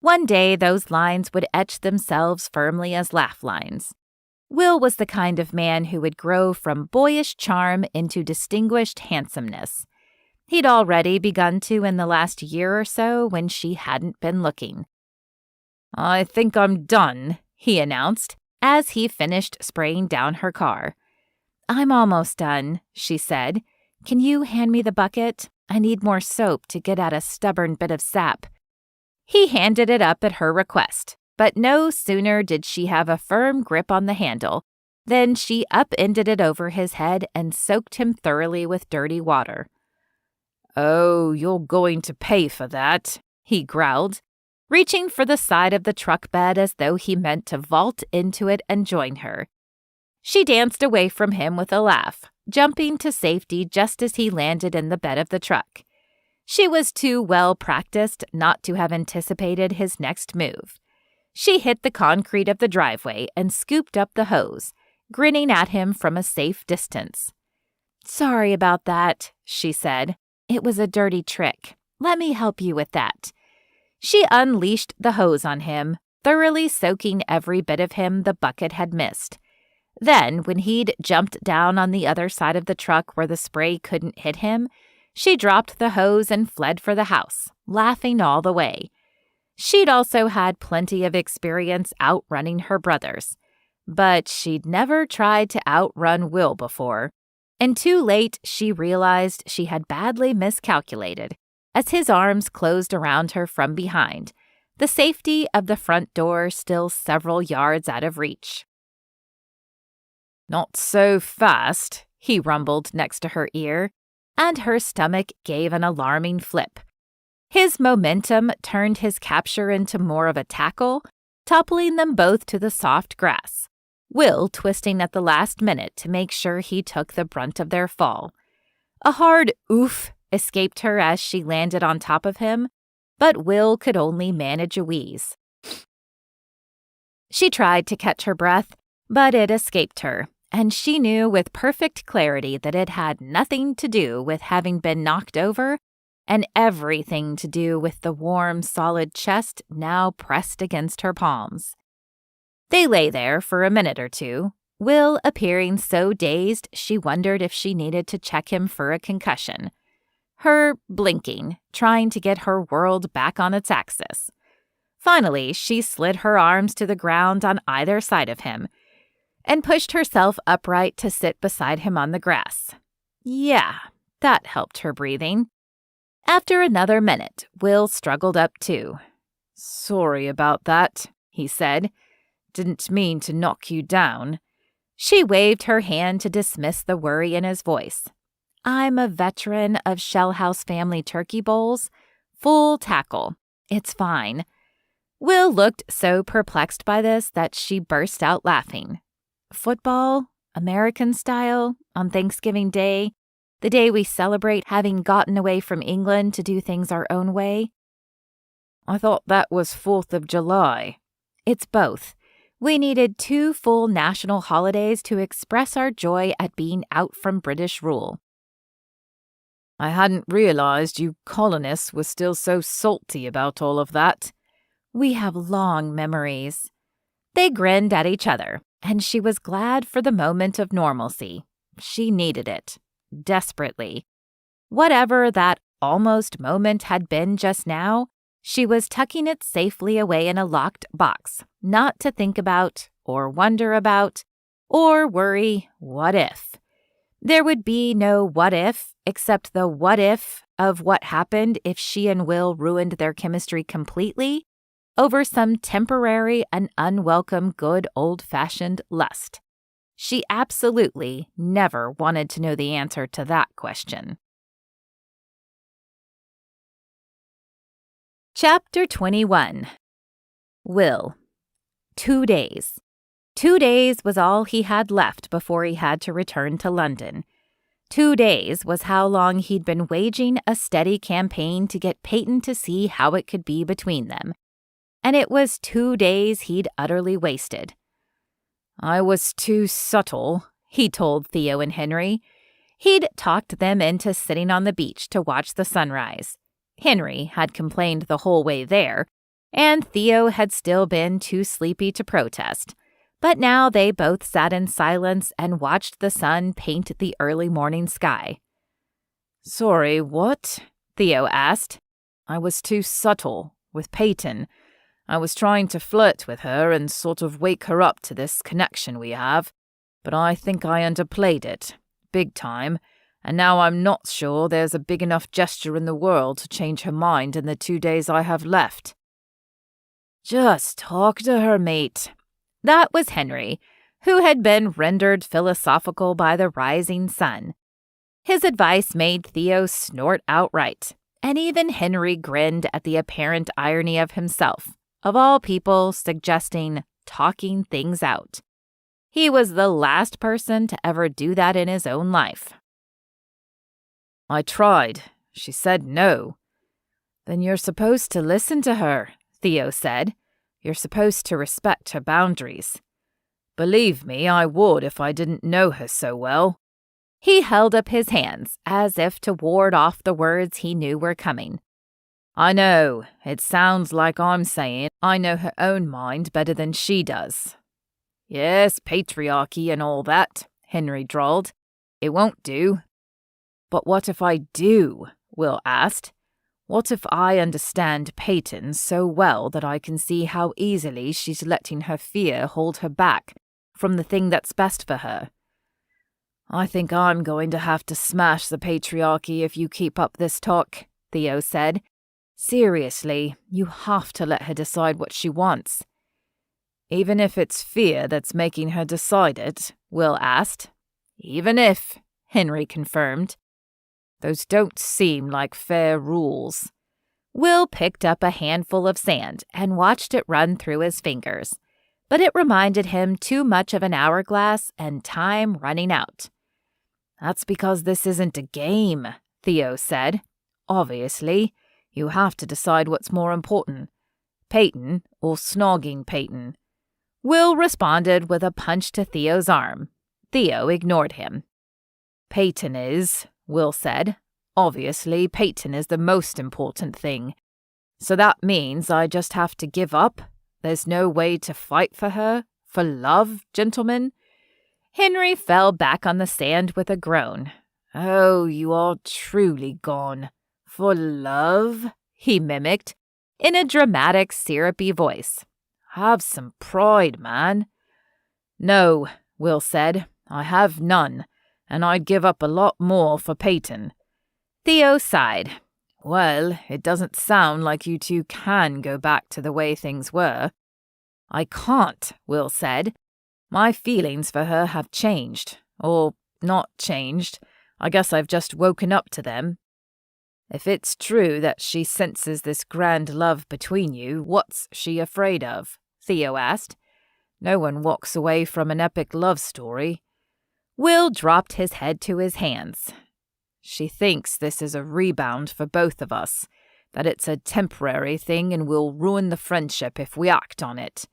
One day, those lines would etch themselves firmly as laugh lines. Will was the kind of man who would grow from boyish charm into distinguished handsomeness. He'd already begun to in the last year or so when she hadn't been looking. I think I'm done, he announced, as he finished spraying down her car. I'm almost done, she said. Can you hand me the bucket? I need more soap to get at a stubborn bit of sap. He handed it up at her request, but no sooner did she have a firm grip on the handle than she upended it over his head and soaked him thoroughly with dirty water. Oh, you're going to pay for that, he growled, reaching for the side of the truck bed as though he meant to vault into it and join her. She danced away from him with a laugh, jumping to safety just as he landed in the bed of the truck. She was too well practiced not to have anticipated his next move. She hit the concrete of the driveway and scooped up the hose, grinning at him from a safe distance. Sorry about that, she said. It was a dirty trick. Let me help you with that. She unleashed the hose on him, thoroughly soaking every bit of him the bucket had missed. Then, when he'd jumped down on the other side of the truck where the spray couldn't hit him, she dropped the hose and fled for the house, laughing all the way. She'd also had plenty of experience outrunning her brothers, but she'd never tried to outrun Will before, and too late she realized she had badly miscalculated as his arms closed around her from behind, the safety of the front door still several yards out of reach. Not so fast, he rumbled next to her ear, and her stomach gave an alarming flip. His momentum turned his capture into more of a tackle, toppling them both to the soft grass. Will twisting at the last minute to make sure he took the brunt of their fall. A hard oof escaped her as she landed on top of him, but Will could only manage a wheeze. She tried to catch her breath, but it escaped her, and she knew with perfect clarity that it had nothing to do with having been knocked over and everything to do with the warm, solid chest now pressed against her palms. They lay there for a minute or two, Will appearing so dazed she wondered if she needed to check him for a concussion. Her blinking, trying to get her world back on its axis. Finally, she slid her arms to the ground on either side of him and pushed herself upright to sit beside him on the grass. Yeah, that helped her breathing. After another minute, Will struggled up too. "Sorry about that," he said. "Didn't mean to knock you down." She waved her hand to dismiss the worry in his voice. "I'm a veteran of Shell House family turkey bowls. Full tackle. It's fine." Will looked so perplexed by this that she burst out laughing. "Football? American style? On Thanksgiving Day? The day we celebrate having gotten away from England to do things our own way?" "I thought that was 4th of July. "It's both. We needed 2 full national holidays to express our joy at being out from British rule." "I hadn't realized you colonists were still so salty about all of that." "We have long memories." They grinned at each other, and she was glad for the moment of normalcy. She needed it. Desperately. Whatever that almost moment had been just now, she was tucking it safely away in a locked box, not to think about, or wonder about, or worry what if. There would be no what if, except the what if of what happened if she and Will ruined their chemistry completely over some temporary and unwelcome good old-fashioned lust. She absolutely never wanted to know the answer to that question. Chapter 21. Will. 2 days. 2 days was all he had left before he had to return to London. 2 days was how long he'd been waging a steady campaign to get Peyton to see how it could be between them. And it was 2 days he'd utterly wasted. "I was too subtle," he told Theo and Henry. He'd talked them into sitting on the beach to watch the sunrise. Henry had complained the whole way there, and Theo had still been too sleepy to protest. But now they both sat in silence and watched the sun paint the early morning sky. "Sorry, what?" Theo asked. "I was too subtle with Peyton. I was trying to flirt with her and sort of wake her up to this connection we have, but I think I underplayed it, big time, and now I'm not sure there's a big enough gesture in the world to change her mind in the 2 days I have left." "Just talk to her, mate." That was Henry, who had been rendered philosophical by the rising sun. His advice made Theo snort outright, and even Henry grinned at the apparent irony of himself, of all people, suggesting talking things out. He was the last person to ever do that in his own life. "I tried. She said no." "Then you're supposed to listen to her," Theo said. "You're supposed to respect her boundaries." "Believe me, I would if I didn't know her so well." He held up his hands as if to ward off the words he knew were coming. "I know, it sounds like I'm saying I know her own mind better than she does." "Yes, patriarchy and all that," Henry drawled. "It won't do." "But what if I do?" Will asked. "What if I understand Peyton so well that I can see how easily she's letting her fear hold her back from the thing that's best for her?" "I think I'm going to have to smash the patriarchy if you keep up this talk," Theo said. "Seriously, you have to let her decide what she wants." "Even if it's fear that's making her decide it?" Will asked. "Even if," Henry confirmed. "Those don't seem like fair rules." Will picked up a handful of sand and watched it run through his fingers. but it reminded him too much of an hourglass and time running out. That's because this isn't a game, Theo said. Obviously, you have to decide what's more important, Peyton or snogging Peyton. Will responded with a punch to Theo's arm. Theo ignored him. Peyton is, Will said. Obviously, Peyton is the most important thing. So that means I just have to give up? There's no way to fight for her? For love, gentlemen? Henry fell back on the sand with a groan. Oh, you are truly gone. For love? He mimicked, in a dramatic, syrupy voice. Have some pride, man. No, Will said. I have none, and I'd give up a lot more for Peyton. Theo sighed. Well, it doesn't sound like you two can go back to the way things were. I can't, Will said. My feelings for her have changed. Or not changed. I guess I've just woken up to them. If it's true that she senses this grand love between you, what's she afraid of? Theo asked. No one walks away from an epic love story. Will dropped his head to his hands. She thinks this is a rebound for both of us, that it's a temporary thing and will ruin the friendship if we act on it.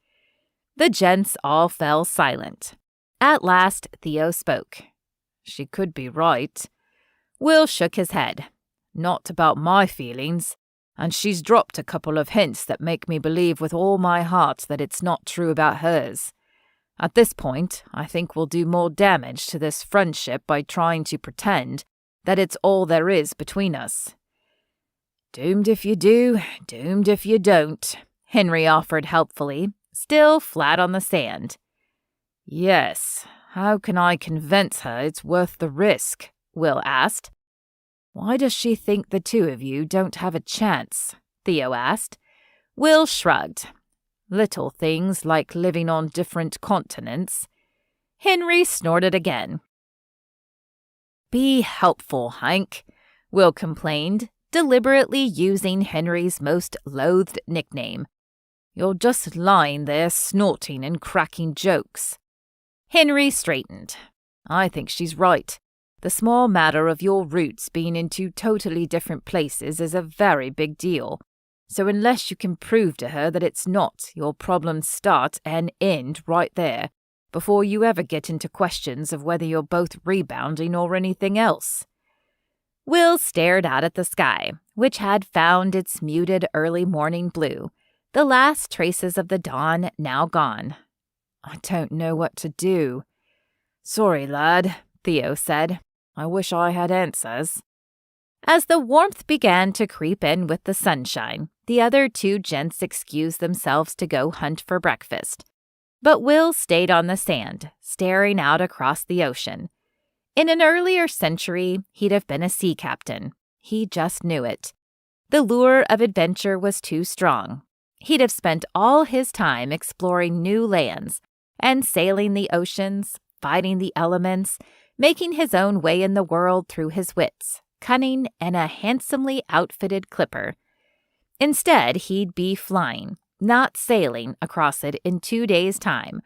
The gents all fell silent. At last, Theo spoke. She could be right. Will shook his head. Not about my feelings, and she's dropped a couple of hints that make me believe with all my heart that it's not true about hers. At this point, I think we'll do more damage to this friendship by trying to pretend that it's all there is between us. Doomed if you do, doomed if you don't, Henry offered helpfully, still flat on the sand. Yes, how can I convince her it's worth the risk? Will asked. Why does she think the two of you don't have a chance? Theo asked. Will shrugged. Little things like living on different continents. Henry snorted again. Be helpful, Hank, Will complained, deliberately using Henry's most loathed nickname. You're just lying there snorting and cracking jokes. Henry straightened. I think she's right. The small matter of your roots being in two totally different places is a very big deal. So unless you can prove to her that it's not, your problems start and end right there, before you ever get into questions of whether you're both rebounding or anything else. Will stared out at the sky, which had found its muted early morning blue, the last traces of the dawn now gone. I don't know what to do. Sorry, lad, Theo said. I wish I had answers. As the warmth began to creep in with the sunshine, the other two gents excused themselves to go hunt for breakfast. But Will stayed on the sand, staring out across the ocean. In an earlier century, he'd have been a sea captain. He just knew it. The lure of adventure was too strong. He'd have spent all his time exploring new lands and sailing the oceans, fighting the elements, making his own way in the world through his wits, cunning, and a handsomely outfitted clipper. Instead, he'd be flying, not sailing across it in 2 days' time,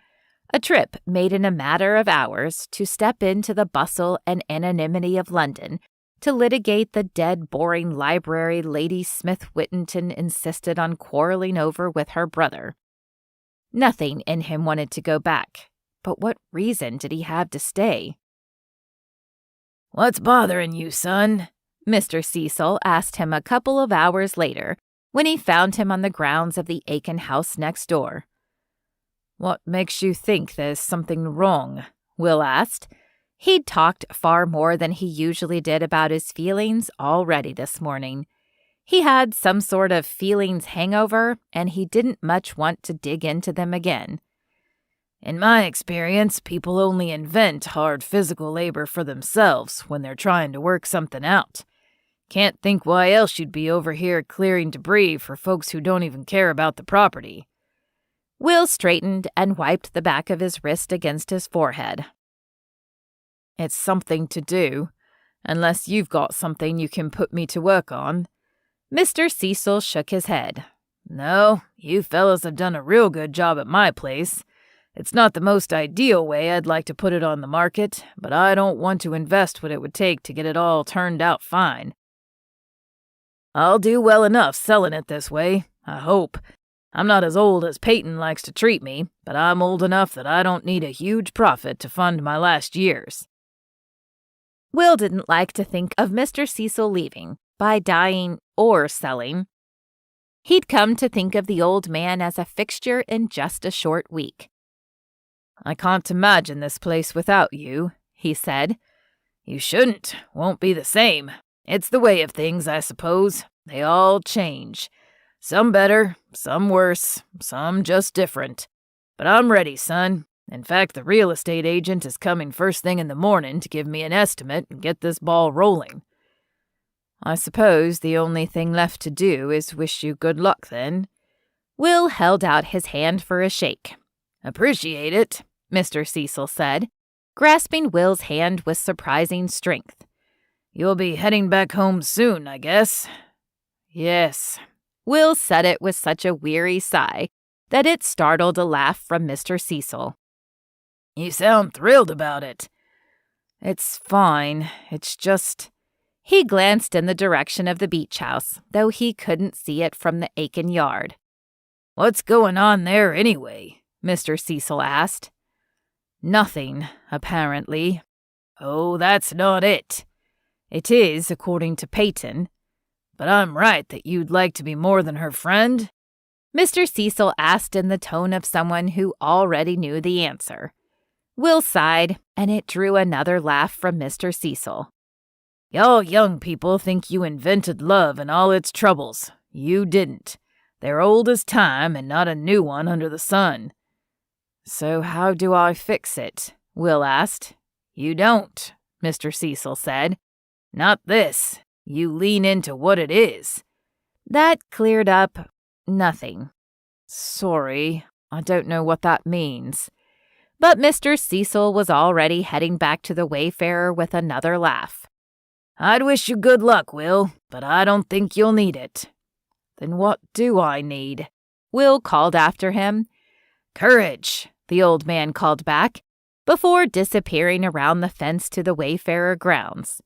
a trip made in a matter of hours to step into the bustle and anonymity of London to litigate the dead boring library Lady Smith Whittington insisted on quarreling over with her brother. Nothing in him wanted to go back, but what reason did he have to stay? "What's bothering you, son?" Mr. Cecil asked him a couple of hours later when he found him on the grounds of the Aiken house next door. "What makes you think there's something wrong?" Will asked. He'd talked far more than he usually did about his feelings already this morning. He had some sort of feelings hangover, and he didn't much want to dig into them again. "In my experience, people only invent hard physical labor for themselves when they're trying to work something out. Can't think why else you'd be over here clearing debris for folks who don't even care about the property." Will straightened and wiped the back of his wrist against his forehead. "It's something to do, unless you've got something you can put me to work on." Mr. Cecil shook his head. "No, you fellas have done a real good job at my place. It's not the most ideal way I'd like to put it on the market, but I don't want to invest what it would take to get it all turned out fine. I'll do well enough selling it this way, I hope. I'm not as old as Peyton likes to treat me, but I'm old enough that I don't need a huge profit to fund my last years. Will didn't like to think of Mr. Cecil leaving by dying or selling. He'd come to think of the old man as a fixture in just a short week. I can't imagine this place without you, he said. You shouldn't. Won't be the same. It's the way of things, I suppose. They all change. Some better, some worse, some just different. But I'm ready, son. In fact, the real estate agent is coming first thing in the morning to give me an estimate and get this ball rolling. I suppose the only thing left to do is wish you good luck, then. Will held out his hand for a shake. Appreciate it, Mr. Cecil said, grasping Will's hand with surprising strength. You'll be heading back home soon, I guess. Yes. Will said it with such a weary sigh that it startled a laugh from Mr. Cecil. You sound thrilled about it. It's fine. It's just... He glanced in the direction of the beach house, though he couldn't see it from the Aiken yard. What's going on there anyway? Mr. Cecil asked. Nothing, apparently. Oh, that's not it. It is, according to Peyton. But I'm right that you'd like to be more than her friend? Mr. Cecil asked in the tone of someone who already knew the answer. Will sighed, and it drew another laugh from Mr. Cecil. Y'all young people think you invented love and all its troubles. You didn't. They're old as time and not a new one under the sun. So how do I fix it? Will asked. You don't, Mr. Cecil said. Not this. You lean into what it is. That cleared up nothing. Sorry, I don't know what that means. But Mr. Cecil was already heading back to the Wayfarer with another laugh. I'd wish you good luck, Will, but I don't think you'll need it. Then what do I need? Will called after him. Courage, the old man called back, before disappearing around the fence to the Wayfarer grounds.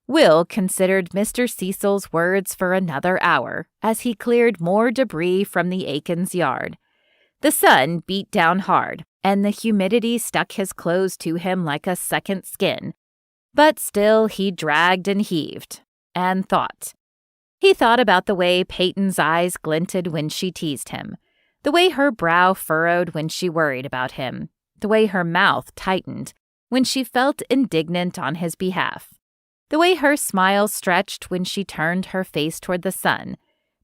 Will considered Mr. Cecil's words for another hour as he cleared more debris from the Aikens' yard. The sun beat down hard, and the humidity stuck his clothes to him like a second skin. But still he dragged and heaved, and thought. He thought about the way Peyton's eyes glinted when she teased him, the way her brow furrowed when she worried about him, the way her mouth tightened when she felt indignant on his behalf, the way her smile stretched when she turned her face toward the sun,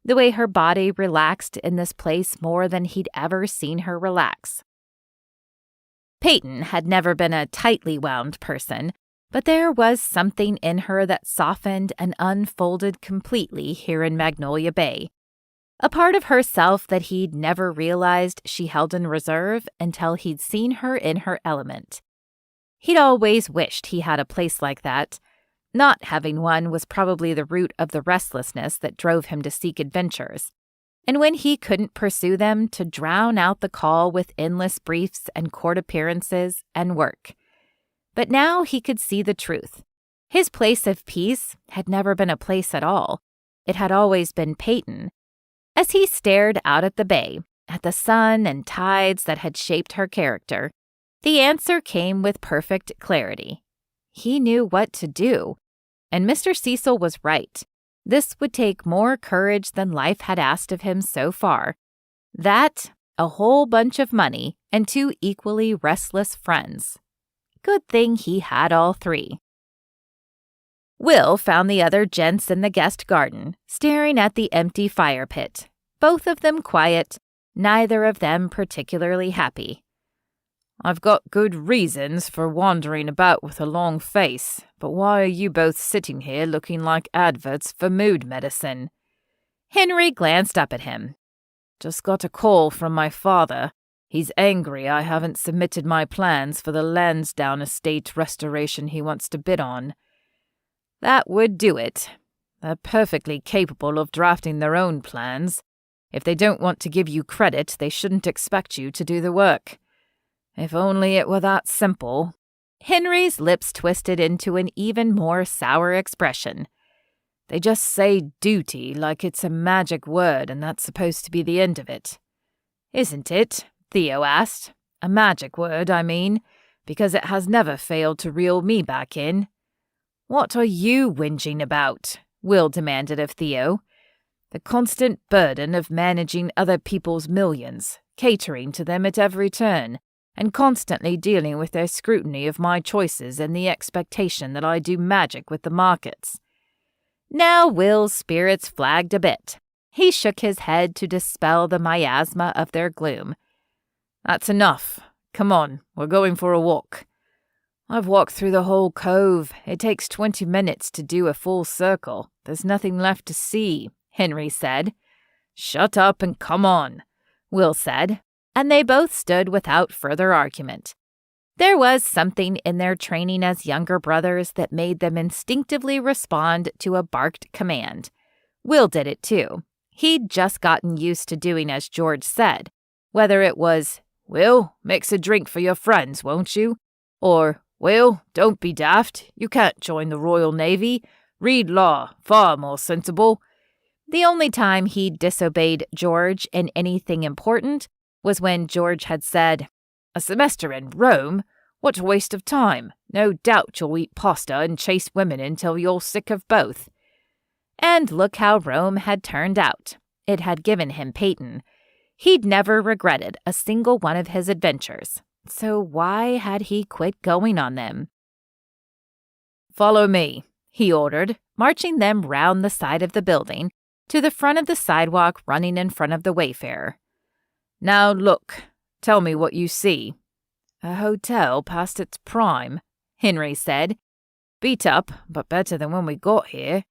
the way her body relaxed in this place more than he'd ever seen her relax. Peyton had never been a tightly wound person, but there was something in her that softened and unfolded completely here in Magnolia Bay. A part of herself that he'd never realized she held in reserve until he'd seen her in her element. He'd always wished he had a place like that. Not having one was probably the root of the restlessness that drove him to seek adventures. And when he couldn't pursue them, to drown out the call with endless briefs and court appearances and work. But now he could see the truth. His place of peace had never been a place at all. It had always been Peyton. As he stared out at the bay, at the sun and tides that had shaped her character, the answer came with perfect clarity. He knew what to do, and Mr. Cecil was right. This would take more courage than life had asked of him so far. That, a whole bunch of money, and 2 equally restless friends. Good thing he had all 3. Will found the other gents in the guest garden, staring at the empty fire pit, both of them quiet, neither of them particularly happy. I've got good reasons for wandering about with a long face, but why are you both sitting here looking like adverts for mood medicine? Henry glanced up at him. Just got a call from my father. He's angry I haven't submitted my plans for the Lansdowne estate restoration he wants to bid on. That would do it. They're perfectly capable of drafting their own plans. If they don't want to give you credit, they shouldn't expect you to do the work. If only it were that simple. Henry's lips twisted into an even more sour expression. They just say duty like it's a magic word and that's supposed to be the end of it. Isn't it? Theo asked. A magic word, I mean, because it has never failed to reel me back in. What are you whinging about? Will demanded of Theo. The constant burden of managing other people's millions, catering to them at every turn, and constantly dealing with their scrutiny of my choices and the expectation that I do magic with the markets. Now Will's spirits flagged a bit. He shook his head to dispel the miasma of their gloom. That's enough. Come on, we're going for a walk. I've walked through the whole cove. It takes 20 minutes to do a full circle. There's nothing left to see, Henry said. Shut up and come on, Will said, and they both stood without further argument. There was something in their training as younger brothers that made them instinctively respond to a barked command. Will did it too. He'd just gotten used to doing as George said, whether it was, "Will, mix a drink for your friends, won't you?" Or, "Will, don't be daft. You can't join the Royal Navy. Read law, far more sensible." The only time he'd disobeyed George in anything important was when George had said, "A semester in Rome? What a waste of time. No doubt you'll eat pasta and chase women until you're sick of both." And look how Rome had turned out. It had given him Peyton. He'd never regretted a single one of his adventures. So why had he quit going on them? "Follow me," he ordered, marching them round the side of the building to the front of the sidewalk running in front of the Wayfarer. "Now look, tell me what you see." "A hotel past its prime," Henry said. "Beat up, but better than when we got here."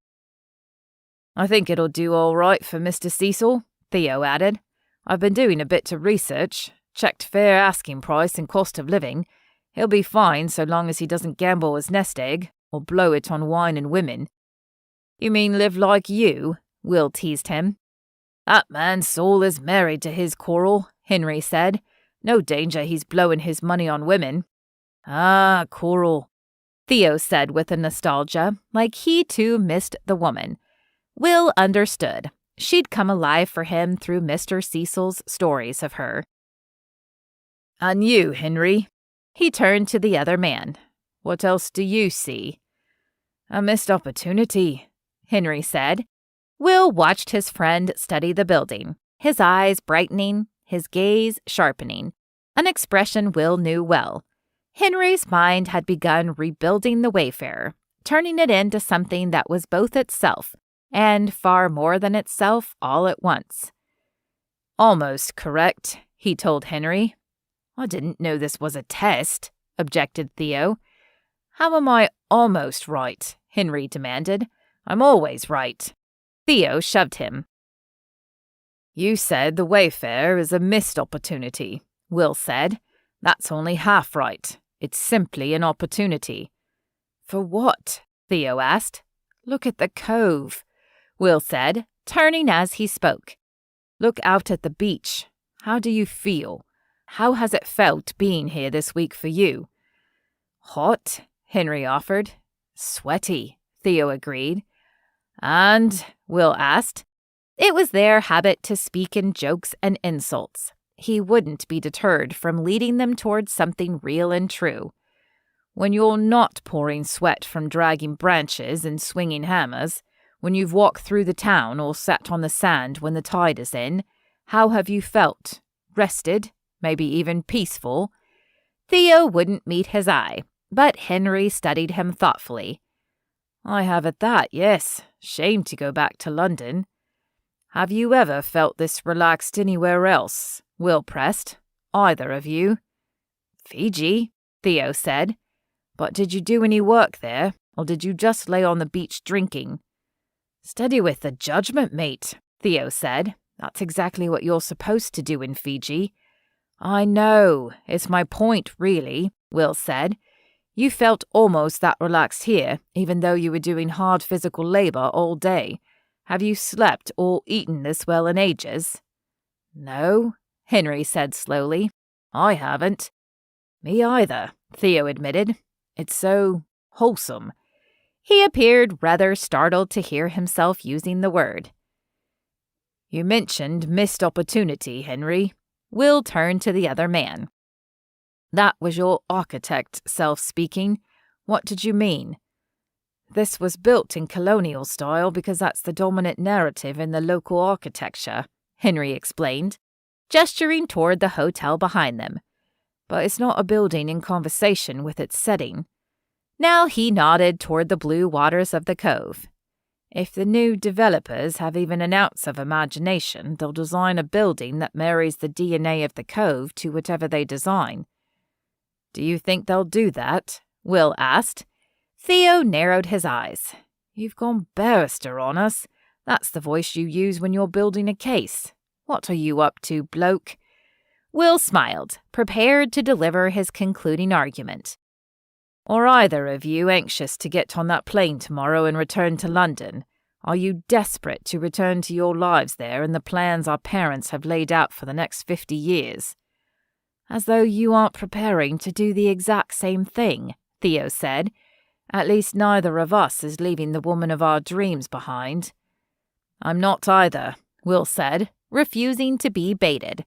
"I think it'll do all right for Mr. Cecil," Theo added. "I've been doing a bit of research, checked fair asking price and cost of living. He'll be fine so long as he doesn't gamble his nest egg or blow it on wine and women." "You mean live like you?" Will teased him. "That man's soul is married to his coral," Henry said. "No danger he's blowing his money on women." "Ah, coral," Theo said with a nostalgia, like he too missed the woman. Will understood. She'd come alive for him through Mr. Cecil's stories of her. "And you, Henry?" He turned to the other man. "What else do you see?" "A missed opportunity," Henry said. Will watched his friend study the building, his eyes brightening, his gaze sharpening, an expression Will knew well. Henry's mind had begun rebuilding the Wayfarer, turning it into something that was both itself and far more than itself all at once. "Almost correct," he told Henry. "I didn't know this was a test," objected Theo. "How am I almost right?" Henry demanded. "I'm always right." Theo shoved him. "You said the Wayfarer is a missed opportunity," Will said. "That's only half right. It's simply an opportunity." "For what?" Theo asked. "Look at the cove," Will said, turning as he spoke. "Look out at the beach. How do you feel? How has it felt being here this week for you?" "Hot," Henry offered. "Sweaty," Theo agreed. "And?" Will asked. It was their habit to speak in jokes and insults. He wouldn't be deterred from leading them towards something real and true. "When you're not pouring sweat from dragging branches and swinging hammers, when you've walked through the town or sat on the sand when the tide is in, how have you felt? Rested? Maybe even peaceful?" Theo wouldn't meet his eye, but Henry studied him thoughtfully. "I have at that, yes. Shame to go back to London." "Have you ever felt this relaxed anywhere else?" Will pressed. "Either of you?" "Fiji," Theo said. "But did you do any work there, or did you just lay on the beach drinking?" "Study with the judgment, mate," Theo said. "That's exactly what you're supposed to do in Fiji." "I know. It's my point, really," Will said. "You felt almost that relaxed here, even though you were doing hard physical labor all day. Have you slept or eaten this well in ages?" "No," Henry said slowly. "I haven't." Me either, Theo admitted. It's so wholesome. He appeared rather startled to hear himself using the word. You mentioned missed opportunity, Henry. Will turned to the other man. That was your architect self speaking. What did you mean? This was built in colonial style because that's the dominant narrative in the local architecture, Henry explained, gesturing toward the hotel behind them. But it's not a building in conversation with its setting. Now he nodded toward the blue waters of the cove. If the new developers have even an ounce of imagination, they'll design a building that marries the DNA of the cove to whatever they design. Do you think they'll do that? Will asked. Theo narrowed his eyes. You've gone barrister on us. That's the voice you use when you're building a case. What are you up to, bloke? Will smiled, prepared to deliver his concluding argument. Are either of you anxious to get on that plane tomorrow and return to London? Are you desperate to return to your lives there and the plans our parents have laid out for the next 50 years? As though you aren't preparing to do the exact same thing, Theo said. At least neither of us is leaving the woman of our dreams behind. I'm not either, Will said, refusing to be baited.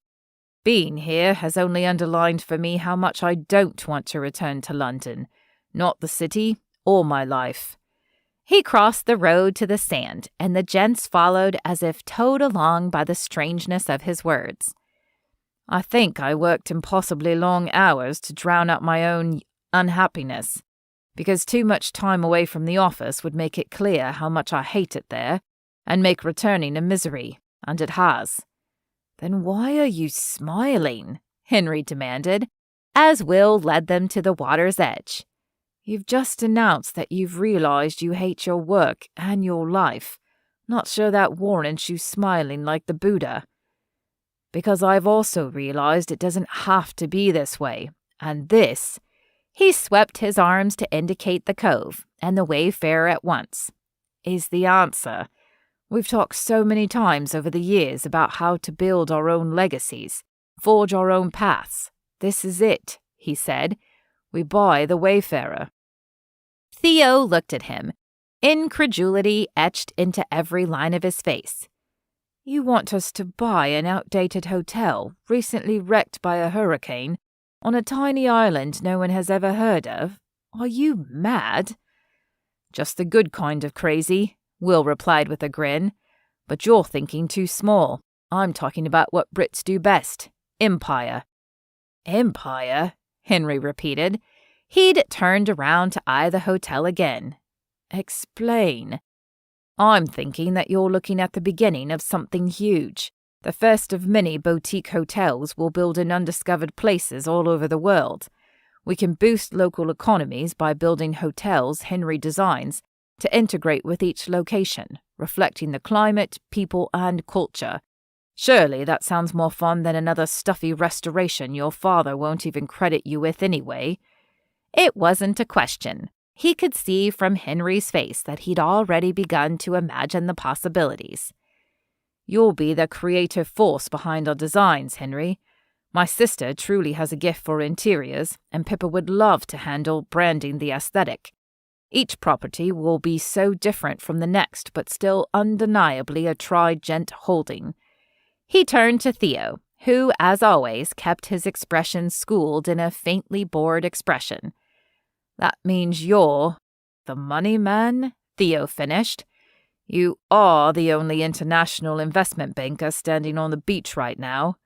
Being here has only underlined for me how much I don't want to return to London. Not the city or my life. He crossed the road to the sand, and the gents followed as if towed along by the strangeness of his words. I think I worked impossibly long hours to drown out my own unhappiness, because too much time away from the office would make it clear how much I hate it there, and make returning a misery, and it has. Then why are you smiling? Henry demanded, as Will led them to the water's edge. You've just announced that you've realized you hate your work and your life. Not sure that warrants you smiling like the Buddha. Because I've also realized it doesn't have to be this way, and this— he swept his arms to indicate the cove and the wayfarer at once— is the answer. We've talked so many times over the years about how to build our own legacies, forge our own paths. This is it, he said. We buy the wayfarer. Theo looked at him, incredulity etched into every line of his face. You want us to buy an outdated hotel, recently wrecked by a hurricane, on a tiny island no one has ever heard of? Are you mad? Just the good kind of crazy, Will replied with a grin. But you're thinking too small. I'm talking about what Brits do best. Empire. Empire? Henry repeated. He'd turned around to eye the hotel again. Explain. I'm thinking that you're looking at the beginning of something huge. The first of many boutique hotels we'll build in undiscovered places all over the world. We can boost local economies by building hotels Henry designs to integrate with each location, reflecting the climate, people, and culture. Surely that sounds more fun than another stuffy restoration your father won't even credit you with anyway. It wasn't a question. He could see from Henry's face that he'd already begun to imagine the possibilities. You'll be the creative force behind our designs, Henry. My sister truly has a gift for interiors, and Pippa would love to handle branding the aesthetic. Each property will be so different from the next, but still undeniably a Tri-Gent holding. He turned to Theo, who, as always, kept his expression schooled in a faintly bored expression. That means you're the money man, Theo finished. You are the only international investment banker standing on the beach right now.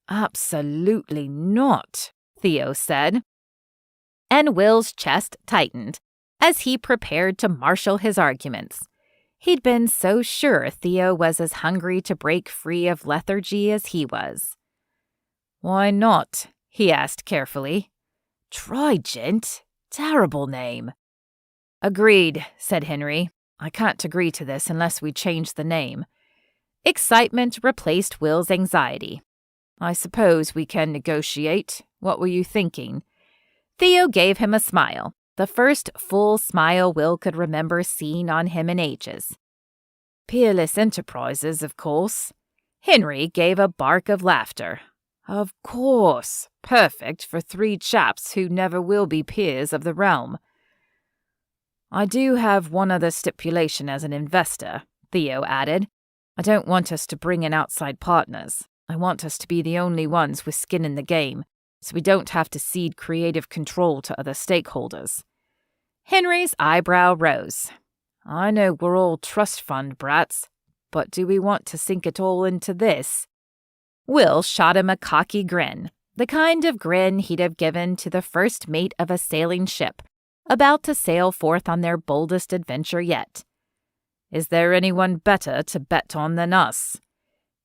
Absolutely not, Theo said. And Will's chest tightened as he prepared to marshal his arguments. He'd been so sure Theo was as hungry to break free of lethargy as he was. Why not? He asked carefully. Tri-Gent? Terrible name. Agreed, said Henry. I can't agree to this unless we change the name. Excitement replaced Will's anxiety. I suppose we can negotiate. What were you thinking? Theo gave him a smile, the first full smile Will could remember seeing on him in ages. Peerless Enterprises, of course. Henry gave a bark of laughter. Of course. Perfect for 3 chaps who never will be peers of the realm. I do have one other stipulation as an investor, Theo added. I don't want us to bring in outside partners. I want us to be the only ones with skin in the game, so we don't have to cede creative control to other stakeholders. Henry's eyebrow rose. I know we're all trust fund brats, but do we want to sink it all into this? Will shot him a cocky grin, the kind of grin he'd have given to the first mate of a sailing ship, about to sail forth on their boldest adventure yet. Is there anyone better to bet on than us?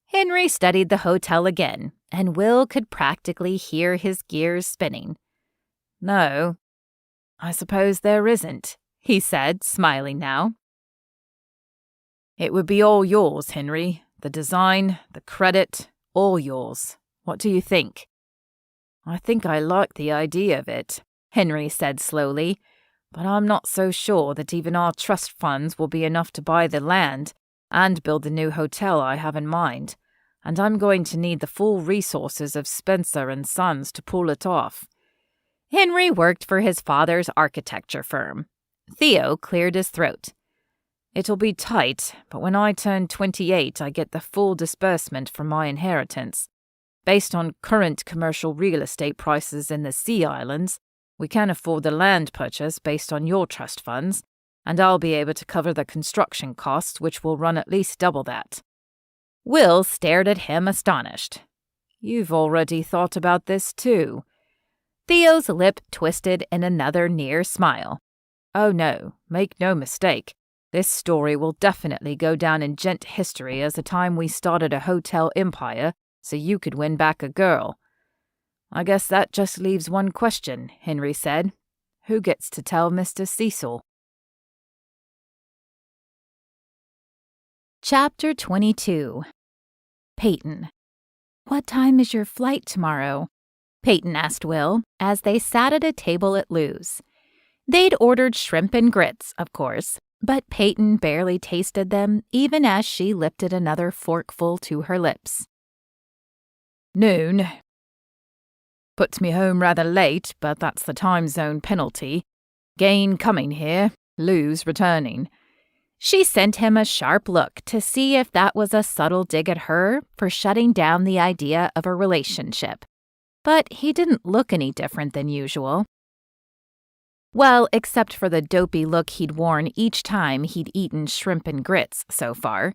Henry studied the hotel again, and Will could practically hear his gears spinning. No, I suppose there isn't, he said, smiling now. It would be all yours, Henry. The design, the credit, all yours. What do you think? I think I like the idea of it, Henry said slowly, but I'm not so sure that even our trust funds will be enough to buy the land and build the new hotel I have in mind, and I'm going to need the full resources of Spencer and Sons to pull it off. Henry worked for his father's architecture firm. Theo cleared his throat. It'll be tight, but when I turn 28, I get the full disbursement from my inheritance. Based on current commercial real estate prices in the Sea Islands, we can afford the land purchase based on your trust funds, and I'll be able to cover the construction costs, which will run at least double that. Will stared at him astonished. You've already thought about this too. Theo's lip twisted in another near smile. Oh no, make no mistake. This story will definitely go down in gent history as the time we started a hotel empire so you could win back a girl. I guess that just leaves one question, Henry said. Who gets to tell Mr. Cecil? Chapter 22. Peyton. "What time is your flight tomorrow?" Peyton asked Will as they sat at a table at Lou's. They'd ordered shrimp and grits, of course, but Peyton barely tasted them even as she lifted another forkful to her lips. Noon. Puts me home rather late, but that's the time zone penalty. Gain coming here, Lou's returning. She sent him a sharp look to see if that was a subtle dig at her for shutting down the idea of a relationship. But he didn't look any different than usual. Well, except for the dopey look he'd worn each time he'd eaten shrimp and grits so far.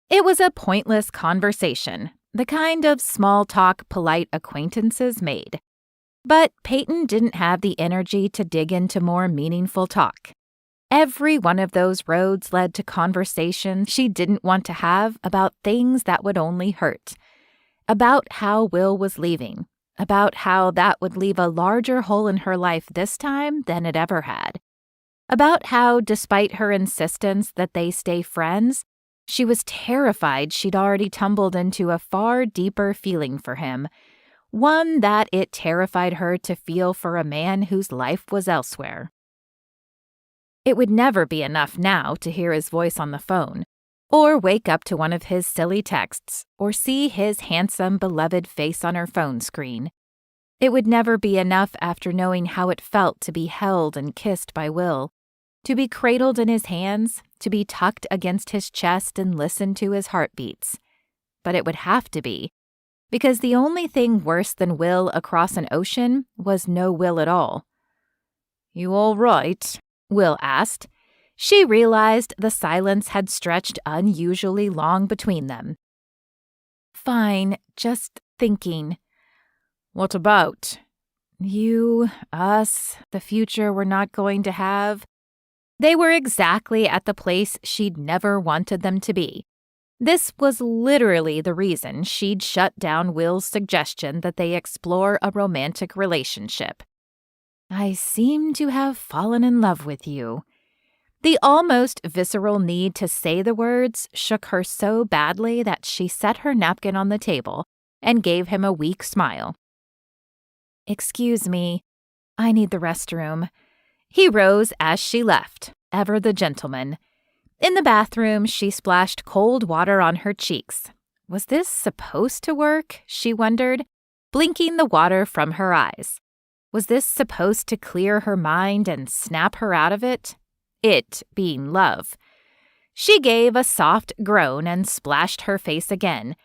It was a pointless conversation, the kind of small-talk polite acquaintances made. But Peyton didn't have the energy to dig into more meaningful talk. Every one of those roads led to conversations she didn't want to have about things that would only hurt. About how Will was leaving. About how that would leave a larger hole in her life this time than it ever had. About how, despite her insistence that they stay friends, she was terrified she'd already tumbled into a far deeper feeling for him, one that it terrified her to feel for a man whose life was elsewhere. It would never be enough now to hear his voice on the phone, or wake up to one of his silly texts, or see his handsome, beloved face on her phone screen. It would never be enough after knowing how it felt to be held and kissed by Will, to be cradled in his hands, to be tucked against his chest and listen to his heartbeats. But it would have to be, because the only thing worse than Will across an ocean was no Will at all. "You all right?" Will asked. She realized the silence had stretched unusually long between them. "Fine, just thinking." "What about?" "You, us, the future we're not going to have." They were exactly at the place she'd never wanted them to be. This was literally the reason she'd shut down Will's suggestion that they explore a romantic relationship. "I seem to have fallen in love with you." The almost visceral need to say the words shook her so badly that she set her napkin on the table and gave him a weak smile. "Excuse me, I need the restroom." He rose as she left, ever the gentleman. In the bathroom, she splashed cold water on her cheeks. Was this supposed to work? She wondered. blinking the water from her eyes. Was this supposed to clear her mind and snap her out of it? It being love. She gave a soft groan and splashed her face again,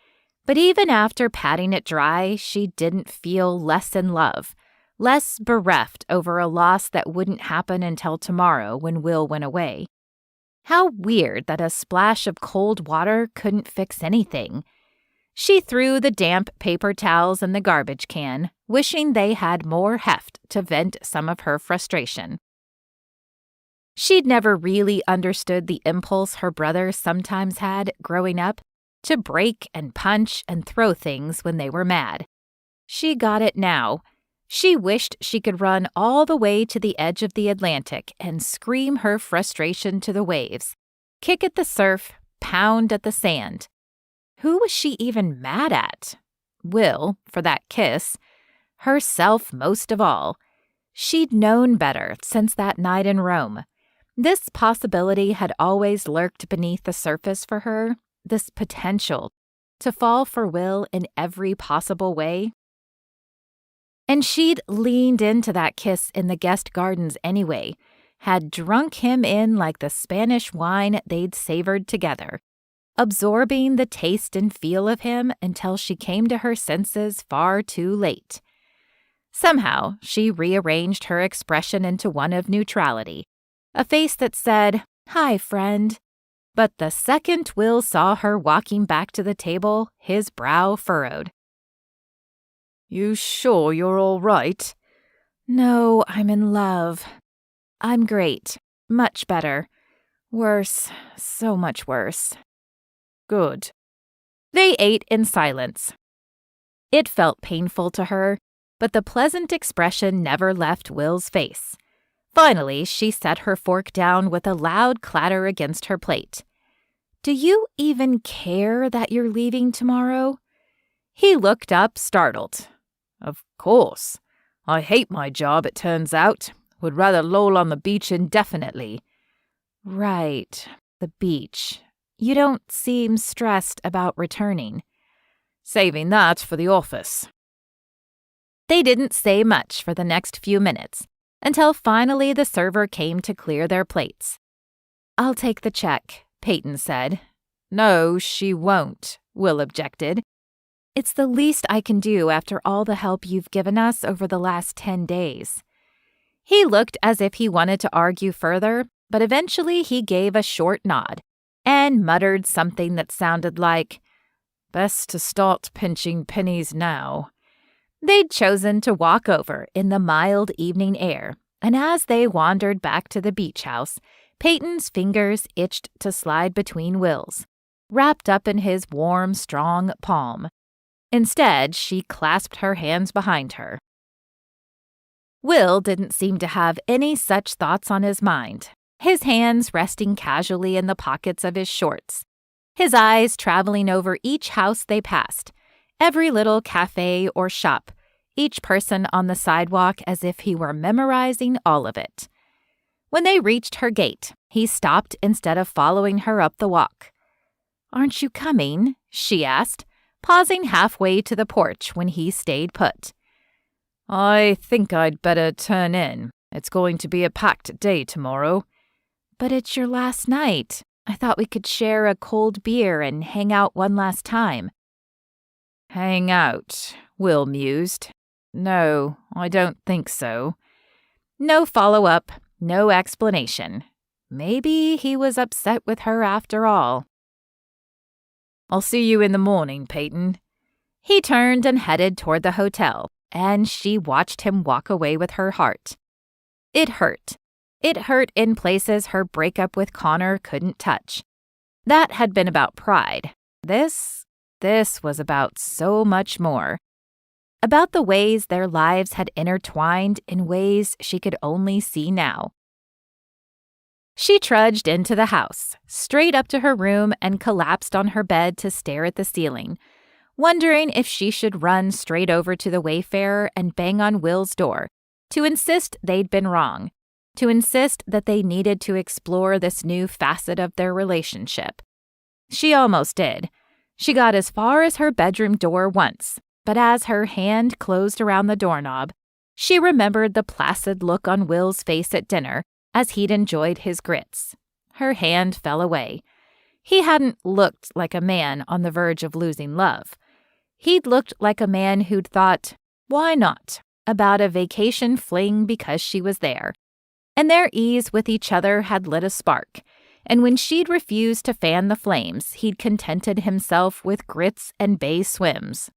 but even after patting it dry, she didn't feel less in love, less bereft over a loss that wouldn't happen until tomorrow when Will went away. How weird that a splash of cold water couldn't fix anything. She threw the damp paper towels in the garbage can, wishing they had more heft to vent some of her frustration. She'd never really understood the impulse her brother sometimes had growing up to break and punch and throw things when they were mad. She got it now. She wished she could run all the way to the edge of the Atlantic and scream her frustration to the waves, kick at the surf, pound at the sand. Who was she even mad at? Will, for that kiss. Herself most of all. She'd known better since that night in Rome. This possibility had always lurked beneath the surface for her, this potential to fall for Will in every possible way. And she'd leaned into that kiss in the guest gardens anyway, had drunk him in like the Spanish wine they'd savored together, absorbing the taste and feel of him until she came to her senses far too late. Somehow, she rearranged her expression into one of neutrality, a face that said, "Hi, friend." But the second Will saw her walking back to the table, his brow furrowed. "You sure you're all right?" "No, I'm in love. I'm great. Much better. Worse. So much worse." "Good." They ate in silence. It felt painful to her, but the pleasant expression never left Will's face. Finally, she set her fork down with a loud clatter against her plate. "Do you even care that you're leaving tomorrow?" He looked up, startled. "Of course. I hate my job, it turns out. Would rather loll on the beach indefinitely." "Right, the beach. You don't seem stressed about returning." "Saving that for the office." They didn't say much for the next few minutes, until finally the server came to clear their plates. "I'll take the check," Peyton said. "No, she won't," Will objected. "It's the least I can do after all the help you've given us over the last 10 days. He looked as if he wanted to argue further, but eventually he gave a short nod and muttered something that sounded like, "Best to start pinching pennies now." They'd chosen to walk over in the mild evening air, and as they wandered back to the beach house, Peyton's fingers itched to slide between Will's, wrapped up in his warm, strong palm. Instead, she clasped her hands behind her. Will didn't seem to have any such thoughts on his mind, his hands resting casually in the pockets of his shorts, his eyes traveling over each house they passed, every little cafe or shop, each person on the sidewalk as if he were memorizing all of it. When they reached her gate, he stopped instead of following her up the walk. "Aren't you coming?" she asked, pausing halfway to the porch when he stayed put. "I think I'd better turn in. It's going to be a packed day tomorrow." "But it's your last night. I thought we could share a cold beer and hang out one last time." "Hang out," Will mused. "No, I don't think so." No follow-up, no explanation. Maybe he was upset with her after all. "I'll see you in the morning, Peyton." He turned and headed toward the hotel, and she watched him walk away with her heart. It hurt. It hurt in places her breakup with Connor couldn't touch. That had been about pride. This was about so much more. About the ways their lives had intertwined in ways she could only see now. She trudged into the house, straight up to her room, and collapsed on her bed to stare at the ceiling, wondering if she should run straight over to the Wayfarer and bang on Will's door, to insist they'd been wrong, to insist that they needed to explore this new facet of their relationship. She almost did. She got as far as her bedroom door once, but as her hand closed around the doorknob, she remembered the placid look on Will's face at dinner as he'd enjoyed his grits. Her hand fell away. He hadn't looked like a man on the verge of losing love. He'd looked like a man who'd thought, why not, about a vacation fling because she was there. And their ease with each other had lit a spark, and when she'd refused to fan the flames, he'd contented himself with grits and bay swims.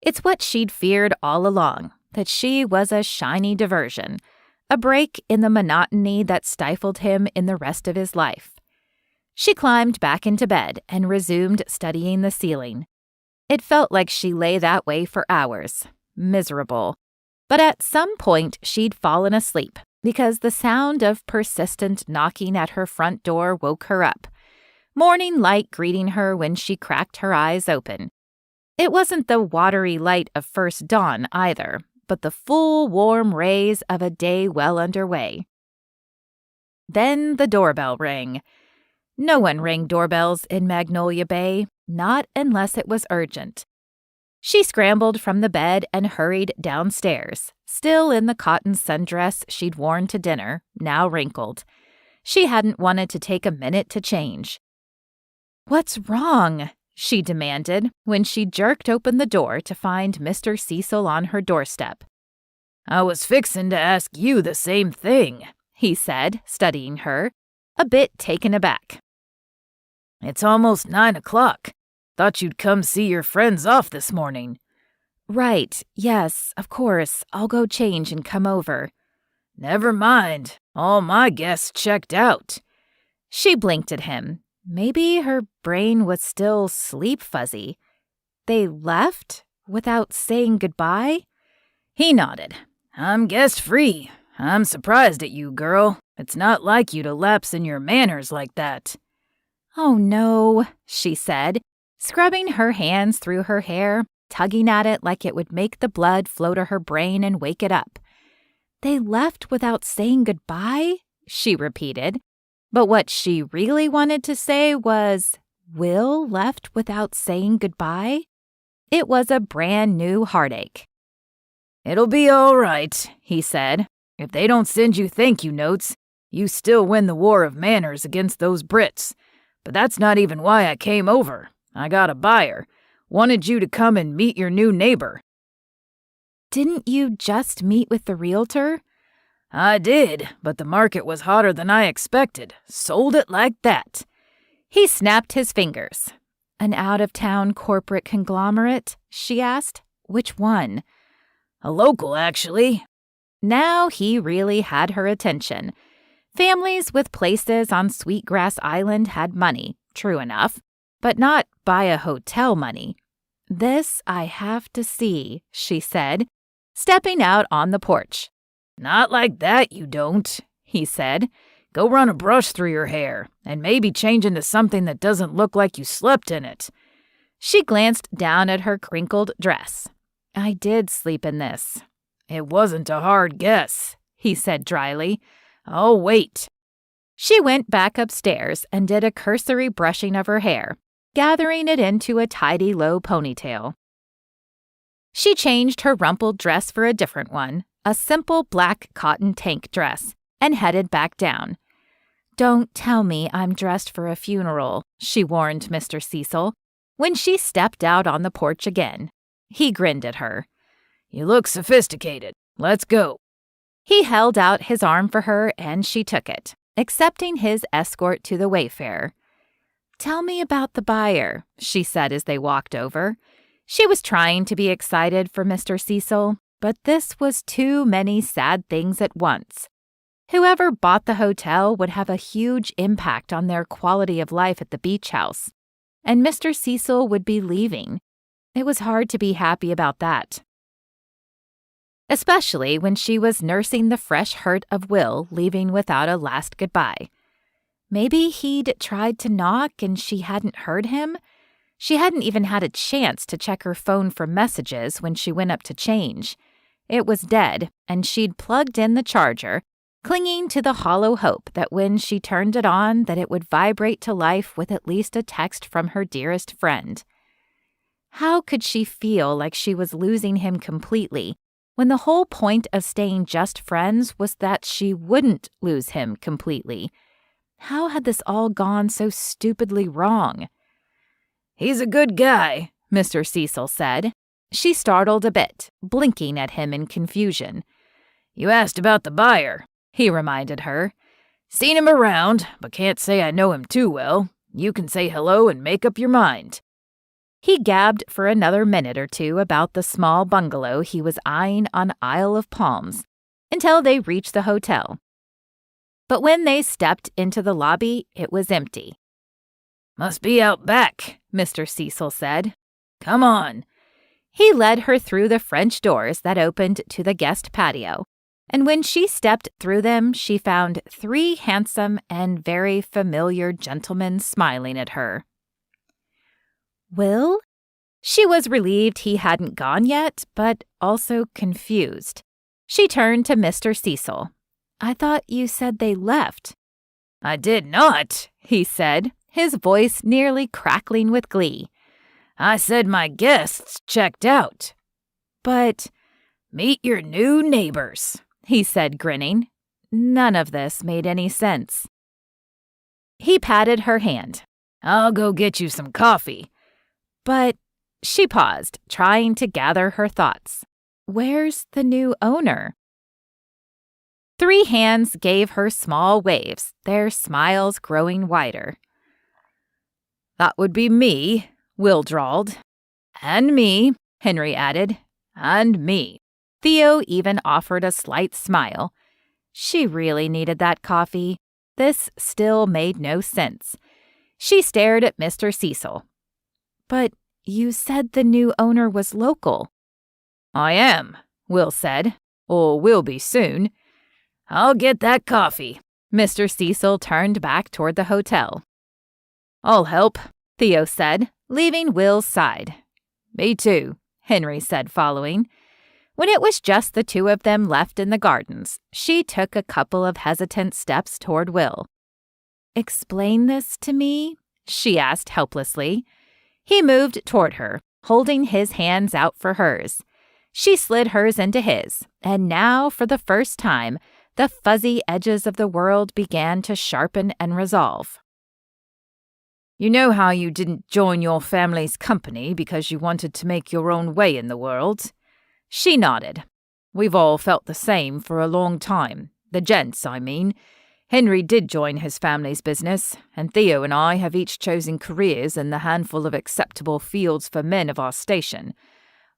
It's what she'd feared all along, that she was a shiny diversion, a break in the monotony that stifled him in the rest of his life. She climbed back into bed and resumed studying the ceiling. It felt like she lay that way for hours, miserable. But at some point she'd fallen asleep because the sound of persistent knocking at her front door woke her up, morning light greeting her when she cracked her eyes open. It wasn't the watery light of first dawn either, but the full, warm rays of a day well underway. Then the doorbell rang. No one rang doorbells in Magnolia Bay, not unless it was urgent. She scrambled from the bed and hurried downstairs, still in the cotton sundress she'd worn to dinner, now wrinkled. She hadn't wanted to take a minute to change. "What's wrong?" she demanded when she jerked open the door to find Mr. Cecil on her doorstep. "I was fixin' to ask you the same thing," he said, studying her, a bit taken aback. "It's almost 9 o'clock. Thought you'd come see your friends off this morning." "Right, yes, of course. I'll go change and come over." "Never mind. All my guests checked out." She blinked at him. Maybe her brain was still sleep fuzzy. "They left? Without saying goodbye?" He nodded. "I'm guest-free. I'm surprised at you, girl. It's not like you to lapse in your manners like that." "Oh, no," she said, scrubbing her hands through her hair, tugging at it like it would make the blood flow to her brain and wake it up. "They left without saying goodbye?" she repeated. But what she really wanted to say was, Will left without saying goodbye? It was a brand new heartache. "It'll be all right," he said. "If they don't send you thank you notes, you still win the war of manners against those Brits. But that's not even why I came over. I got a buyer. Wanted you to come and meet your new neighbor." "Didn't you just meet with the realtor?" "I did, but the market was hotter than I expected. Sold it like that." He snapped his fingers. "An out-of-town corporate conglomerate?" she asked. "Which one?" "A local, actually." Now he really had her attention. Families with places on Sweetgrass Island had money, true enough, but not buy a hotel money. "This I have to see," she said, stepping out on the porch. "Not like that, you don't," he said. "Go run a brush through your hair, and maybe change into something that doesn't look like you slept in it." She glanced down at her crinkled dress. "I did sleep in this." "It wasn't a hard guess," he said dryly. "I'll wait." She went back upstairs and did a cursory brushing of her hair, gathering it into a tidy low ponytail. She changed her rumpled dress for a different one, a simple black cotton tank dress, and headed back down. "Don't tell me I'm dressed for a funeral," she warned Mr. Cecil, when she stepped out on the porch again. He grinned at her. "You look sophisticated. Let's go." He held out his arm for her, and she took it, accepting his escort to the Wayfarer. "Tell me about the buyer," she said as they walked over. She was trying to be excited for Mr. Cecil, but this was too many sad things at once. Whoever bought the hotel would have a huge impact on their quality of life at the beach house, and Mr. Cecil would be leaving. It was hard to be happy about that, especially when she was nursing the fresh hurt of Will leaving without a last goodbye. Maybe he'd tried to knock and she hadn't heard him. She hadn't even had a chance to check her phone for messages when she went up to change. It was dead, and she'd plugged in the charger, clinging to the hollow hope that when she turned it on that it would vibrate to life with at least a text from her dearest friend. How could she feel like she was losing him completely when the whole point of staying just friends was that she wouldn't lose him completely? How had this all gone so stupidly wrong? "He's a good guy," Mr. Cecil said. She startled a bit, blinking at him in confusion. "You asked about the buyer," he reminded her. "Seen him around, but can't say I know him too well. You can say hello and make up your mind." He gabbed for another minute or two about the small bungalow he was eyeing on Isle of Palms until they reached the hotel. But when they stepped into the lobby, it was empty. "Must be out back," Mr. Cecil said. "Come on." He led her through the French doors that opened to the guest patio, and when she stepped through them, she found 3 handsome and very familiar gentlemen smiling at her. Will? She was relieved he hadn't gone yet, but also confused. She turned to Mr. Cecil. "I thought you said they left." "I did not," he said, his voice nearly crackling with glee. "I said my guests checked out." "But—" "Meet your new neighbors," he said, grinning. None of this made any sense. He patted her hand. "I'll go get you some coffee." "But—" She paused, trying to gather her thoughts. "Where's the new owner?" 3 hands gave her small waves, their smiles growing wider. "That would be me," Will drawled. "And me," Henry added. "And me." Theo even offered a slight smile. She really needed that coffee. This still made no sense. She stared at Mr. Cecil. "But you said the new owner was local." "I am," Will said, "or will be soon. I'll get that coffee." Mr. Cecil turned back toward the hotel. "I'll help," Theo said, leaving Will's side. "Me too," Henry said, following. When it was just the 2 of them left in the gardens, she took a couple of hesitant steps toward Will. "Explain this to me?" she asked helplessly. He moved toward her, holding his hands out for hers. She slid hers into his, and now, for the first time, the fuzzy edges of the world began to sharpen and resolve. "You know how you didn't join your family's company because you wanted to make your own way in the world?" She nodded. "We've all felt the same for a long time. The gents, I mean. Henry did join his family's business, and Theo and I have each chosen careers in the handful of acceptable fields for men of our station.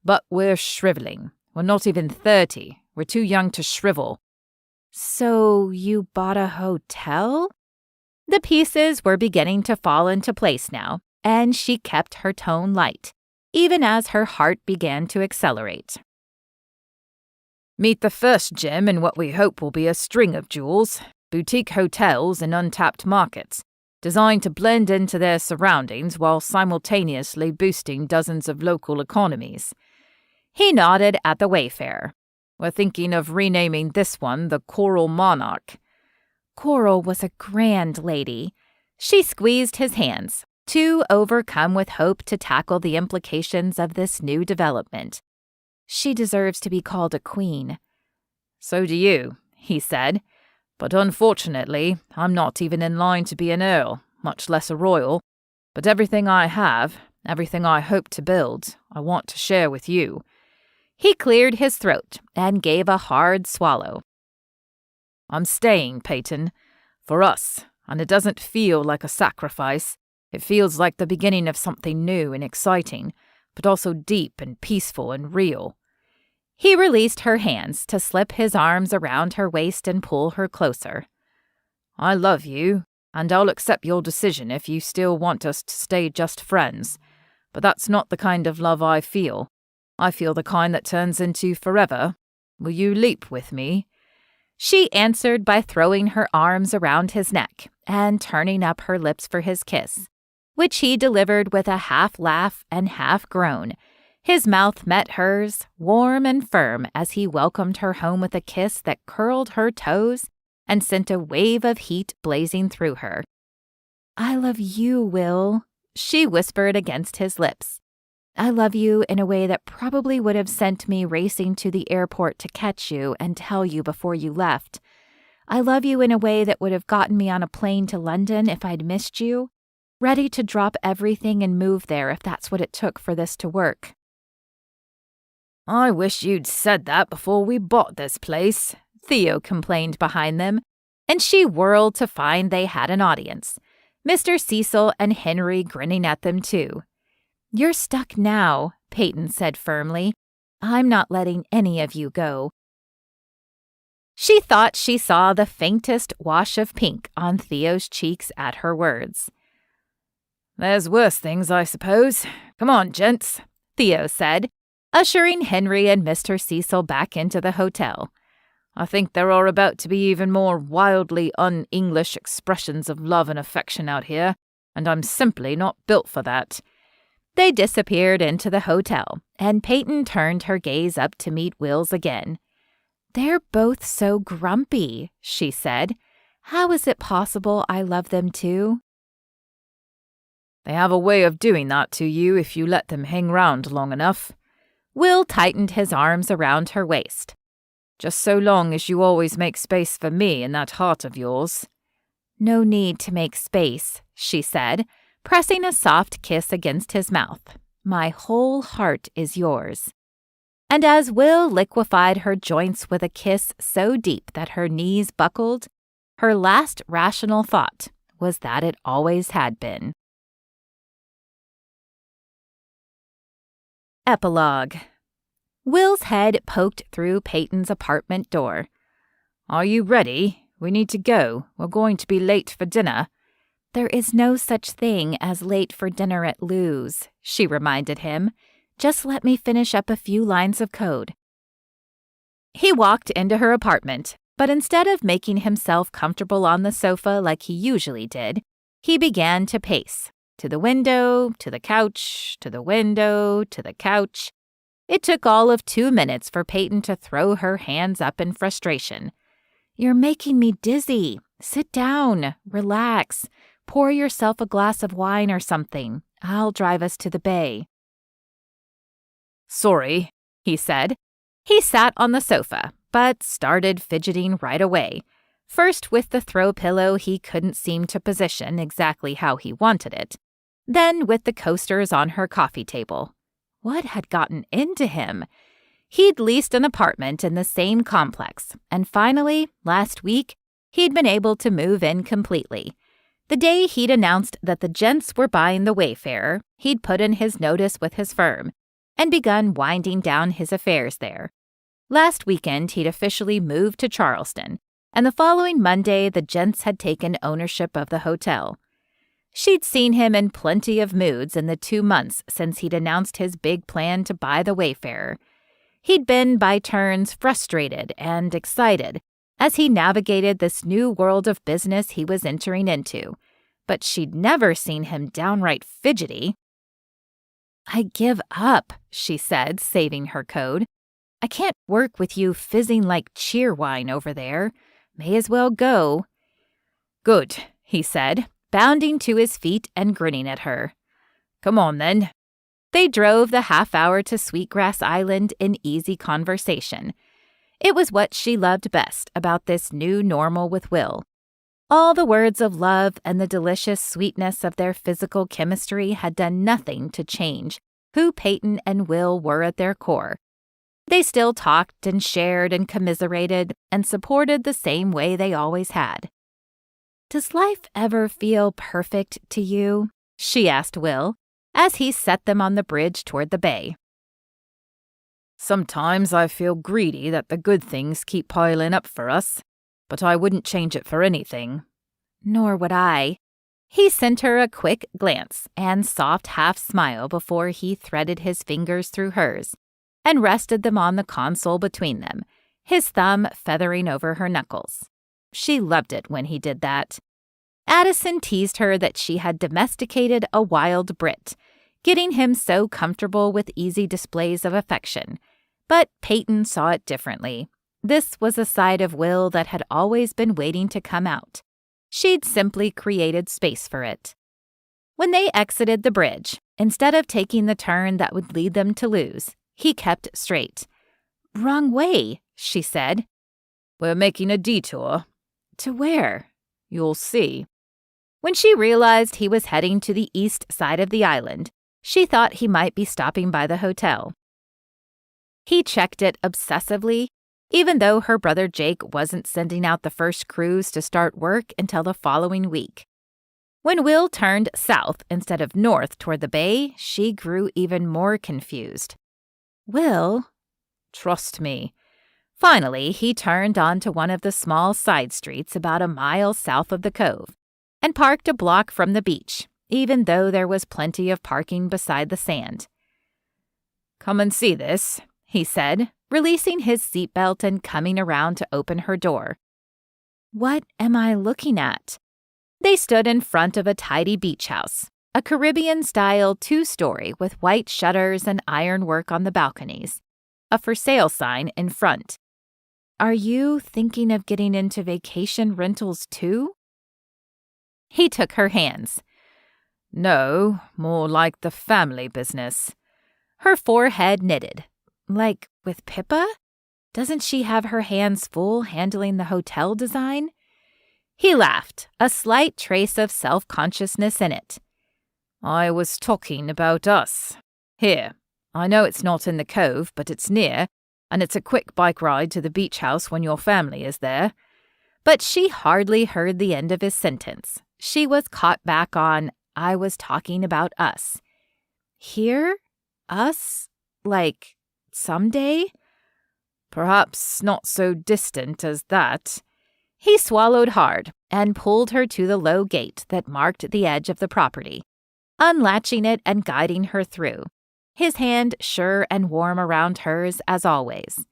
But we're shriveling. We're not even 30. We're too young to shrivel." "So you bought a hotel?" The pieces were beginning to fall into place now, and she kept her tone light, even as her heart began to accelerate. "Meet the first gem in what we hope will be a string of jewels, boutique hotels in untapped markets, designed to blend into their surroundings while simultaneously boosting dozens of local economies." He nodded at the wayfarer. "We're thinking of renaming this one the Coral Monarch." Coral was a grand lady. She squeezed his hands, too overcome with hope to tackle the implications of this new development. "She deserves to be called a queen." "So do you," he said. "But unfortunately, I'm not even in line to be an earl, much less a royal. But everything I have, everything I hope to build, I want to share with you." He cleared his throat and gave a hard swallow. "I'm staying, Peyton. For us, and it doesn't feel like a sacrifice. It feels like the beginning of something new and exciting, but also deep and peaceful and real." He released her hands to slip his arms around her waist and pull her closer. "I love you, and I'll accept your decision if you still want us to stay just friends. But that's not the kind of love I feel. I feel the kind that turns into forever. Will you leap with me?" She answered by throwing her arms around his neck and turning up her lips for his kiss, which he delivered with a half laugh and half groan. His mouth met hers, warm and firm, as he welcomed her home with a kiss that curled her toes and sent a wave of heat blazing through her. "I love you, Will," she whispered against his lips. I love you in a way that probably would have sent me racing to the airport to catch you and tell you before you left. I love you in a way that would have gotten me on a plane to London if I'd missed you, ready to drop everything and move there if that's what it took for this to work." "I wish you'd said that before we bought this place," Theo complained behind them, and she whirled to find they had an audience. Mr. Cecil and Henry grinning at them too. "You're stuck now," Peyton said firmly. "I'm not letting any of you go." She thought she saw the faintest wash of pink on Theo's cheeks at her words. "There's worse things, I suppose. Come on, gents," Theo said, ushering Henry and Mr. Cecil back into the hotel. "I think there are about to be even more wildly un-English expressions of love and affection out here, and I'm simply not built for that." They disappeared into the hotel, and Peyton turned her gaze up to meet Will's again. "They're both so grumpy," she said. "How is it possible I love them too?" "They have a way of doing that to you if you let them hang round long enough." Will tightened his arms around her waist. "Just so long as you always make space for me in that heart of yours." "No need to make space," she said, pressing a soft kiss against his mouth. "My whole heart is yours." And as Will liquefied her joints with a kiss so deep that her knees buckled, her last rational thought was that it always had been. Epilogue. Will's head poked through Peyton's apartment door. "Are you ready? We need to go. We're going to be late for dinner." "There is no such thing as late for dinner at Lou's," she reminded him. "Just let me finish up a few lines of code." He walked into her apartment, but instead of making himself comfortable on the sofa like he usually did, he began to pace. To the window, to the couch, to the window, to the couch. It took all of 2 minutes for Peyton to throw her hands up in frustration. "You're making me dizzy. Sit down. Relax. Pour yourself a glass of wine or something. I'll drive us to the bay." "Sorry," he said. He sat on the sofa, but started fidgeting right away. First with the throw pillow he couldn't seem to position exactly how he wanted it. Then with the coasters on her coffee table. What had gotten into him? He'd leased an apartment in the same complex, and finally, last week, he'd been able to move in completely. The day he'd announced that the gents were buying the Wayfarer, he'd put in his notice with his firm and begun winding down his affairs there. Last weekend, he'd officially moved to Charleston, and the following Monday, the gents had taken ownership of the hotel. She'd seen him in plenty of moods in the 2 months since he'd announced his big plan to buy the Wayfarer. He'd been, by turns, frustrated and excited as he navigated this new world of business he was entering into, but she'd never seen him downright fidgety. "I give up," she said, saving her code. "I can't work with you fizzing like cheerwine over there. May as well go." "Good," he said, bounding to his feet and grinning at her. "Come on, then." They drove the half hour to Sweetgrass Island in easy conversation. It was what she loved best about this new normal with Will. All the words of love and the delicious sweetness of their physical chemistry had done nothing to change who Peyton and Will were at their core. They still talked and shared and commiserated and supported the same way they always had. "Does life ever feel perfect to you?" she asked Will, as he set them on the bridge toward the bay. "Sometimes I feel greedy that the good things keep piling up for us, but I wouldn't change it for anything." "Nor would I." He sent her a quick glance and soft half-smile before he threaded his fingers through hers and rested them on the console between them, his thumb feathering over her knuckles. She loved it when he did that. Addison teased her that she had domesticated a wild Brit, getting him so comfortable with easy displays of affection. But Peyton saw it differently. This was a side of Will that had always been waiting to come out. She'd simply created space for it. When they exited the bridge, Instead of taking the turn that would lead them to lose, he kept straight. "Wrong way," she said. "We're making a detour." "To where?" "You'll see." When she realized he was heading to the east side of the island, she thought he might be stopping by the hotel. He checked it obsessively, even though her brother Jake wasn't sending out the first crews to start work until the following week. When Will turned south instead of north toward the bay, she grew even more confused. "Will?" "Trust me." Finally, he turned onto one of the small side streets about a mile south of the cove and parked a block from the beach, even though there was plenty of parking beside the sand. "Come and see this," he said, releasing his seatbelt and coming around to open her door. "What am I looking at?" They stood in front of a tidy beach house, a Caribbean-style 2-story with white shutters and ironwork on the balconies, a for sale sign in front. "Are you thinking of getting into vacation rentals too?" He took her hands. "No, more like the family business." Her forehead knitted. "Like with Pippa? Doesn't she have her hands full handling the hotel design?" He laughed, a slight trace of self-consciousness in it. "I was talking about us. Here, I know it's not in the cove, but it's near, and it's a quick bike ride to the beach house when your family is there." But she hardly heard the end of his sentence. She was caught back on, "I was talking about us." "Here? Us? Like, someday?" "Perhaps not so distant as that." He swallowed hard and pulled her to the low gate that marked the edge of the property, unlatching it and guiding her through, his hand sure and warm around hers as always.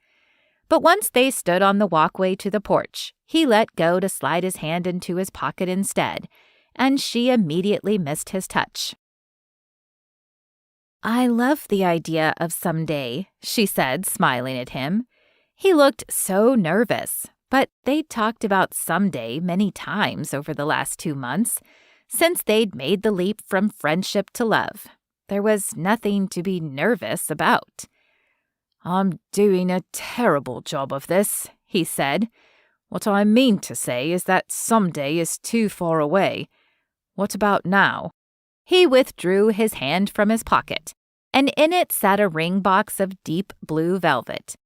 But once they stood on the walkway to the porch, he let go to slide his hand into his pocket instead, and she immediately missed his touch. "I love the idea of someday," she said, smiling at him. He looked so nervous, but they'd talked about someday many times over the last 2 months, since they'd made the leap from friendship to love. There was nothing to be nervous about. "I'm doing a terrible job of this," he said. "What I mean to say is that someday is too far away. What about now?" He withdrew his hand from his pocket, and in it sat a ring box of deep blue velvet.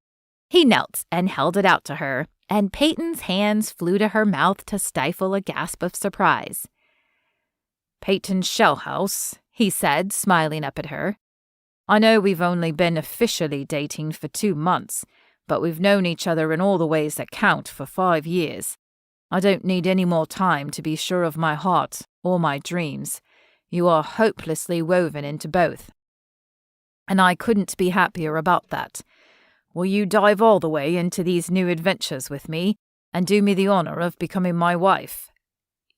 He knelt and held it out to her, and Peyton's hands flew to her mouth to stifle a gasp of surprise. "Peyton's shell house," he said, smiling up at her. "I know we've only been officially dating for 2 months, but we've known each other in all the ways that count for 5 years. I don't need any more time to be sure of my heart or my dreams. You are hopelessly woven into both. And I couldn't be happier about that. Will you dive all the way into these new adventures with me and do me the honor of becoming my wife?"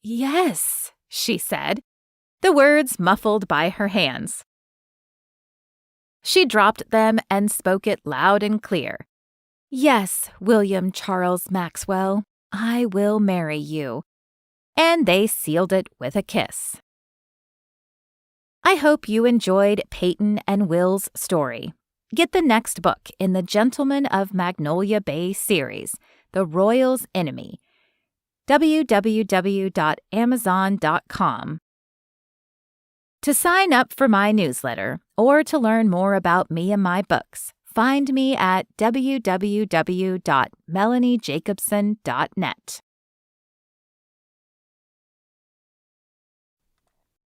"Yes," she said, the words muffled by her hands. She dropped them and spoke it loud and clear. "Yes, William Charles Maxwell, I will marry you." And they sealed it with a kiss. I hope you enjoyed Peyton and Will's story. Get the next book in the Gentlemen of Magnolia Bay series, The Royal's Enemy. www.amazon.com. To sign up for my newsletter or to learn more about me and my books, find me at www.melaniejacobson.net.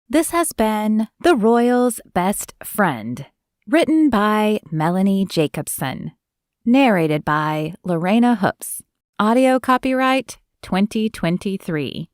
This has been The Royal's Best Friend, written by Melanie Jacobson, narrated by Lorena Hoops, audio copyright 2023.